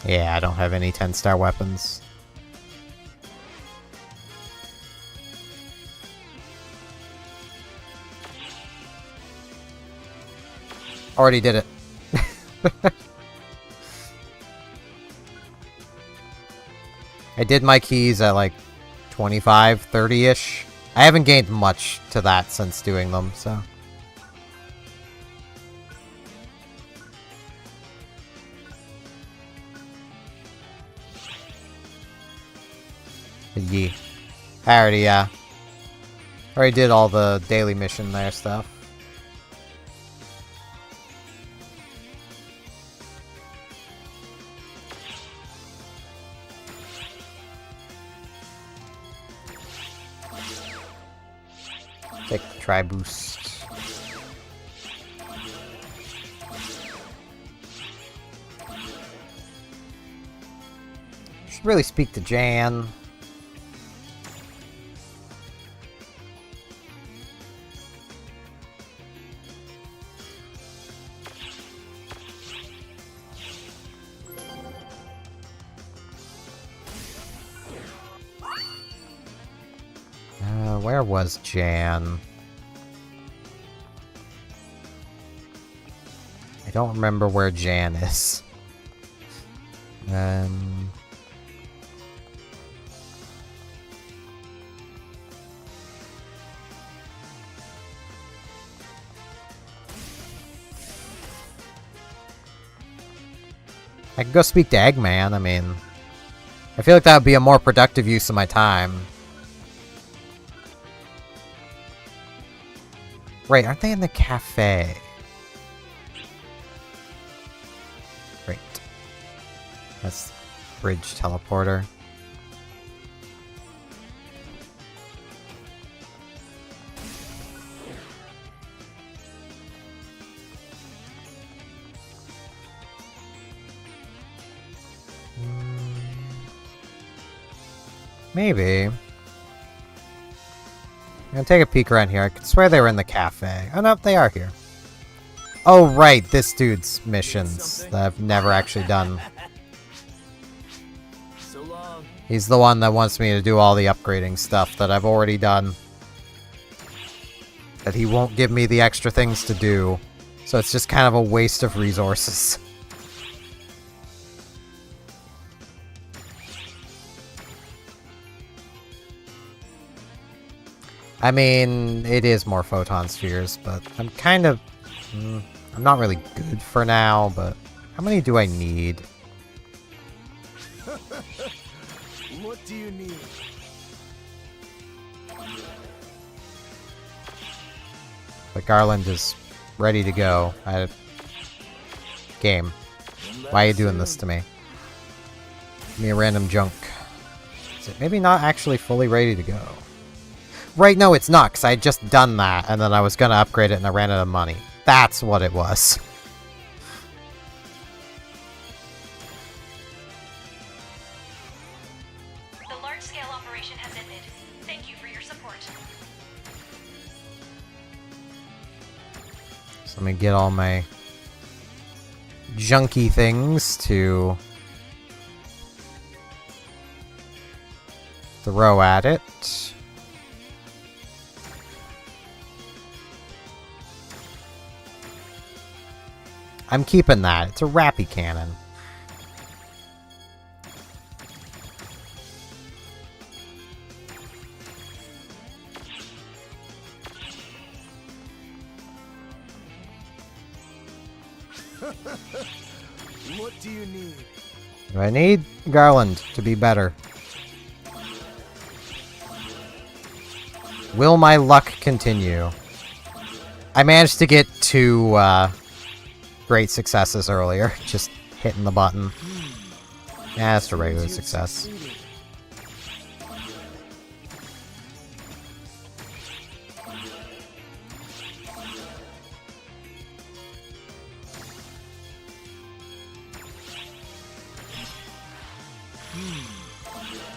Yeah, I don't have any 10-star weapons. Already did it. I did my keys at like 25, 30-ish. I haven't gained much to that since doing them, so... Yeah. I already did all the daily mission there stuff. Take the tri-boost. Should really speak to Jan. Where was Jan? I don't remember where Jan is. I could go speak to Eggman, I mean... I feel like that would be a more productive use of my time. Right, aren't they in the cafe? Great. That's bridge teleporter. Maybe. I'm gonna take a peek around here. I could swear they were in the cafe. Oh no, they are here. Oh right, this dude's missions that I've never actually done. So long. He's the one that wants me to do all the upgrading stuff that I've already done. That he won't give me the extra things to do. So it's just kind of a waste of resources. I mean, it is more photon spheres, but I'm kind of... I'm not really good for now, but... How many do I need? What do you need? But Garland is ready to go. Game. Why are you doing this to me? Give me a random junk. Is it maybe not actually fully ready to go? Right, no, it's not, because I had just done that, and then I was going to upgrade it and I ran out of money. That's what it was. The large-scale operation has ended. Thank you for your support. So let me get all my junky things to throw at it. I'm keeping that. It's a rappy cannon. What do you need? I need Garland to be better. Will my luck continue? I managed to get two great successes earlier, just hitting the button. Yeah, that's a regular success.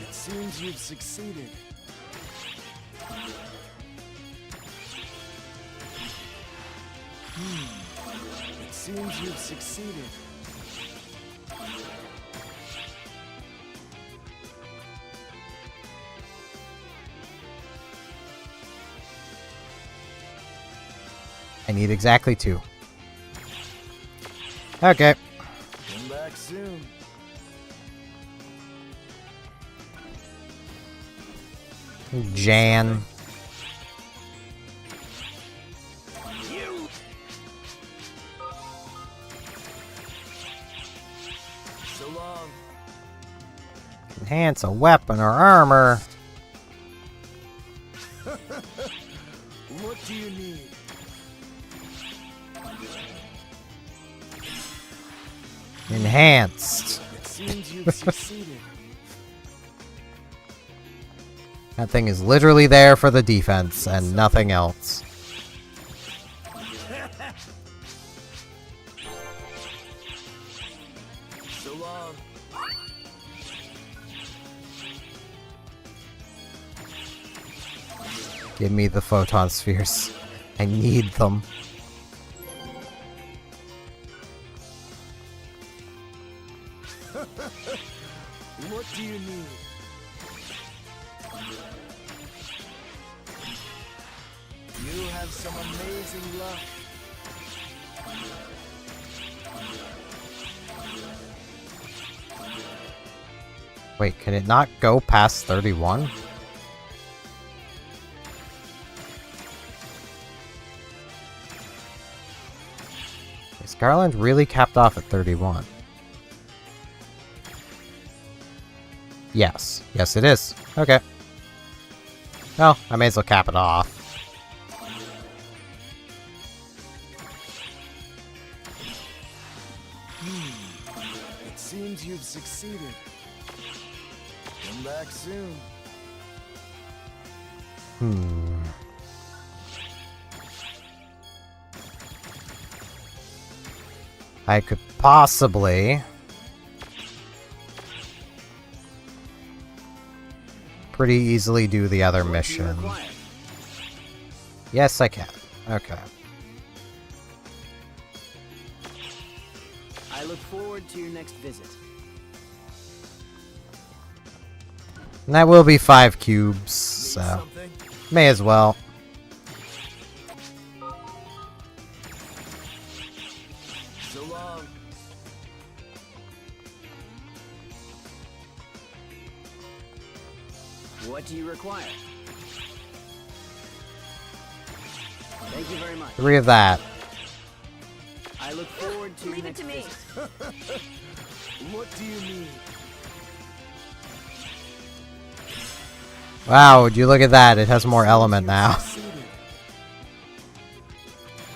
It seems you've succeeded. It seems you've succeeded. I need exactly 2. Okay. Come back soon. Jan. So long. Enhance a weapon or armor. What do you need? Enhanced. It seems you've succeeded. That thing is literally there for the defense and nothing else. So long. Give me the photon spheres. I need them. What do you need? You have some amazing luck. Wait, can it not go past 31? Is Garland really capped off at 31? Yes. Yes, it is. Okay. Well, I may as well cap it off. It seems you've succeeded. Come back soon. I could possibly... pretty easily do the other mission. Yes, I can. Okay. I look forward to your next visit. And that will be 5 cubes, so... may as well. So long. What do you require? Thank you very much. 3 of that. I look forward to Leave it to me. What do you mean? Wow, would you look at that? It has more element now.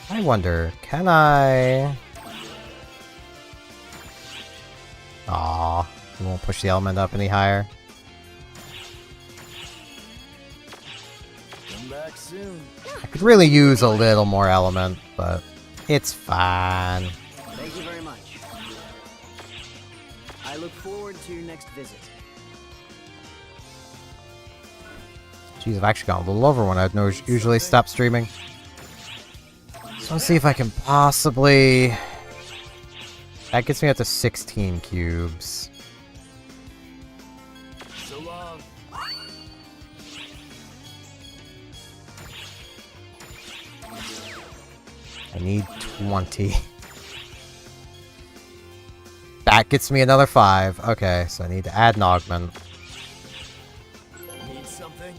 I wonder, can I... Aw, it won't push the element up any higher. Come back soon. I could really use a little more element, but it's fine. Thank you very much. I look forward to your next visit. Jeez, I've actually gone a little over when I'd usually stop streaming. So let's see if I can possibly... That gets me up to 16 cubes. So long. I need 20. That gets me another 5. Okay, so I need to add an augment. Need something?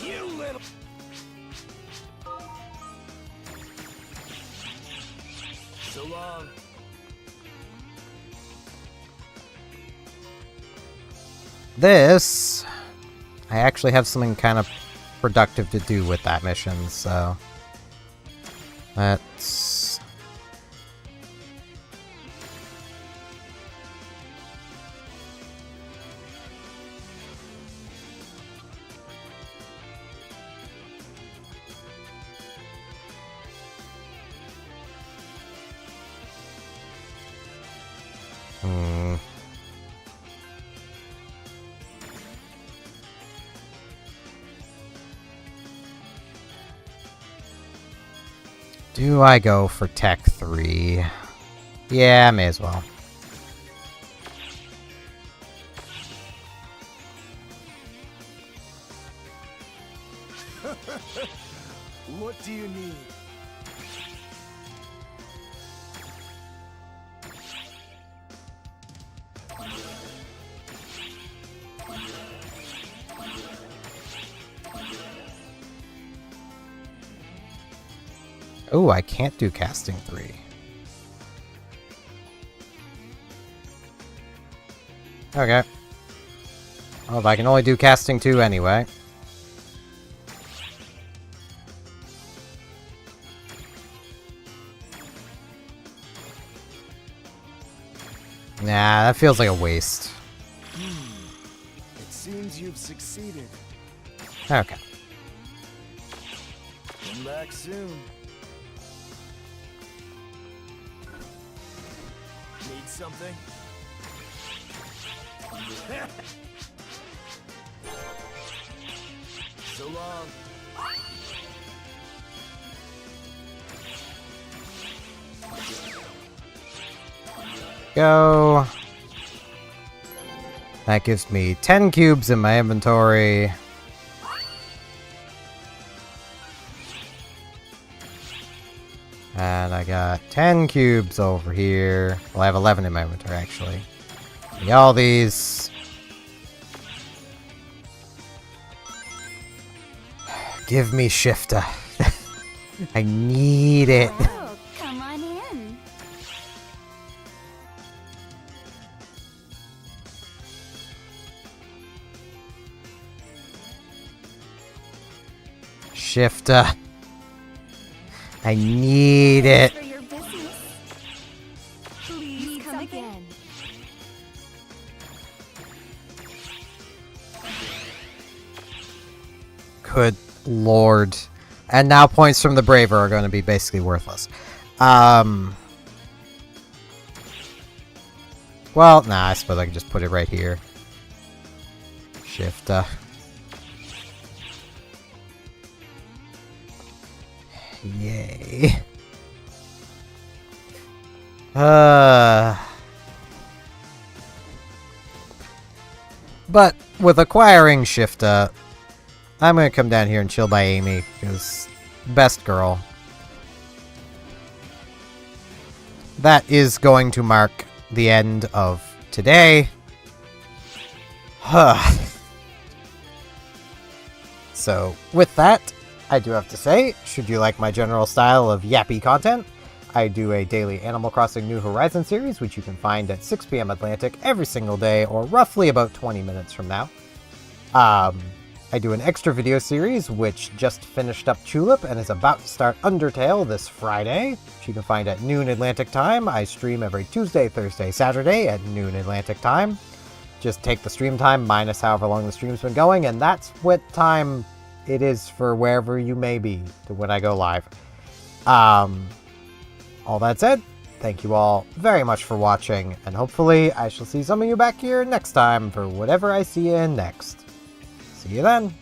You little... So long. This... I actually have something kind of productive to do with that mission, so... Let's... Do I go for Tech 3? Yeah, may as well. What do you need? Oh, I can't do casting 3. Okay. Well, if I can only do casting 2 anyway. Nah, that feels like a waste. It seems you've succeeded. Okay. Come back soon. Need something? So long. Go. That gives me 10 cubes in my inventory. And I got 10 cubes over here. Well, I have 11 in my inventory, actually. Give me all these. Give me Shifter. I need it. Oh, come on in. Shifter. I need it. For your business. Please come again. Good lord. And now points from the Braver are going to be basically worthless. Well, nah, I suppose I can just put it right here. Shift. Yay. But with acquiring Shifta, I'm gonna come down here and chill by Amy, because best girl. That is going to mark the end of today. So, with that, I do have to say, should you like my general style of yappy content, I do a daily Animal Crossing New Horizons series, which you can find at 6 p.m. Atlantic every single day, or roughly about 20 minutes from now. I do an extra video series, which just finished up Tulip and is about to start Undertale this Friday, which you can find at noon Atlantic time. I stream every Tuesday, Thursday, Saturday at noon Atlantic time. Just take the stream time minus however long the stream's been going, and that's what time it is for wherever you may be to when I go live. All that said, thank you all very much for watching, and hopefully I shall see some of you back here next time for whatever I see you in next. See you then!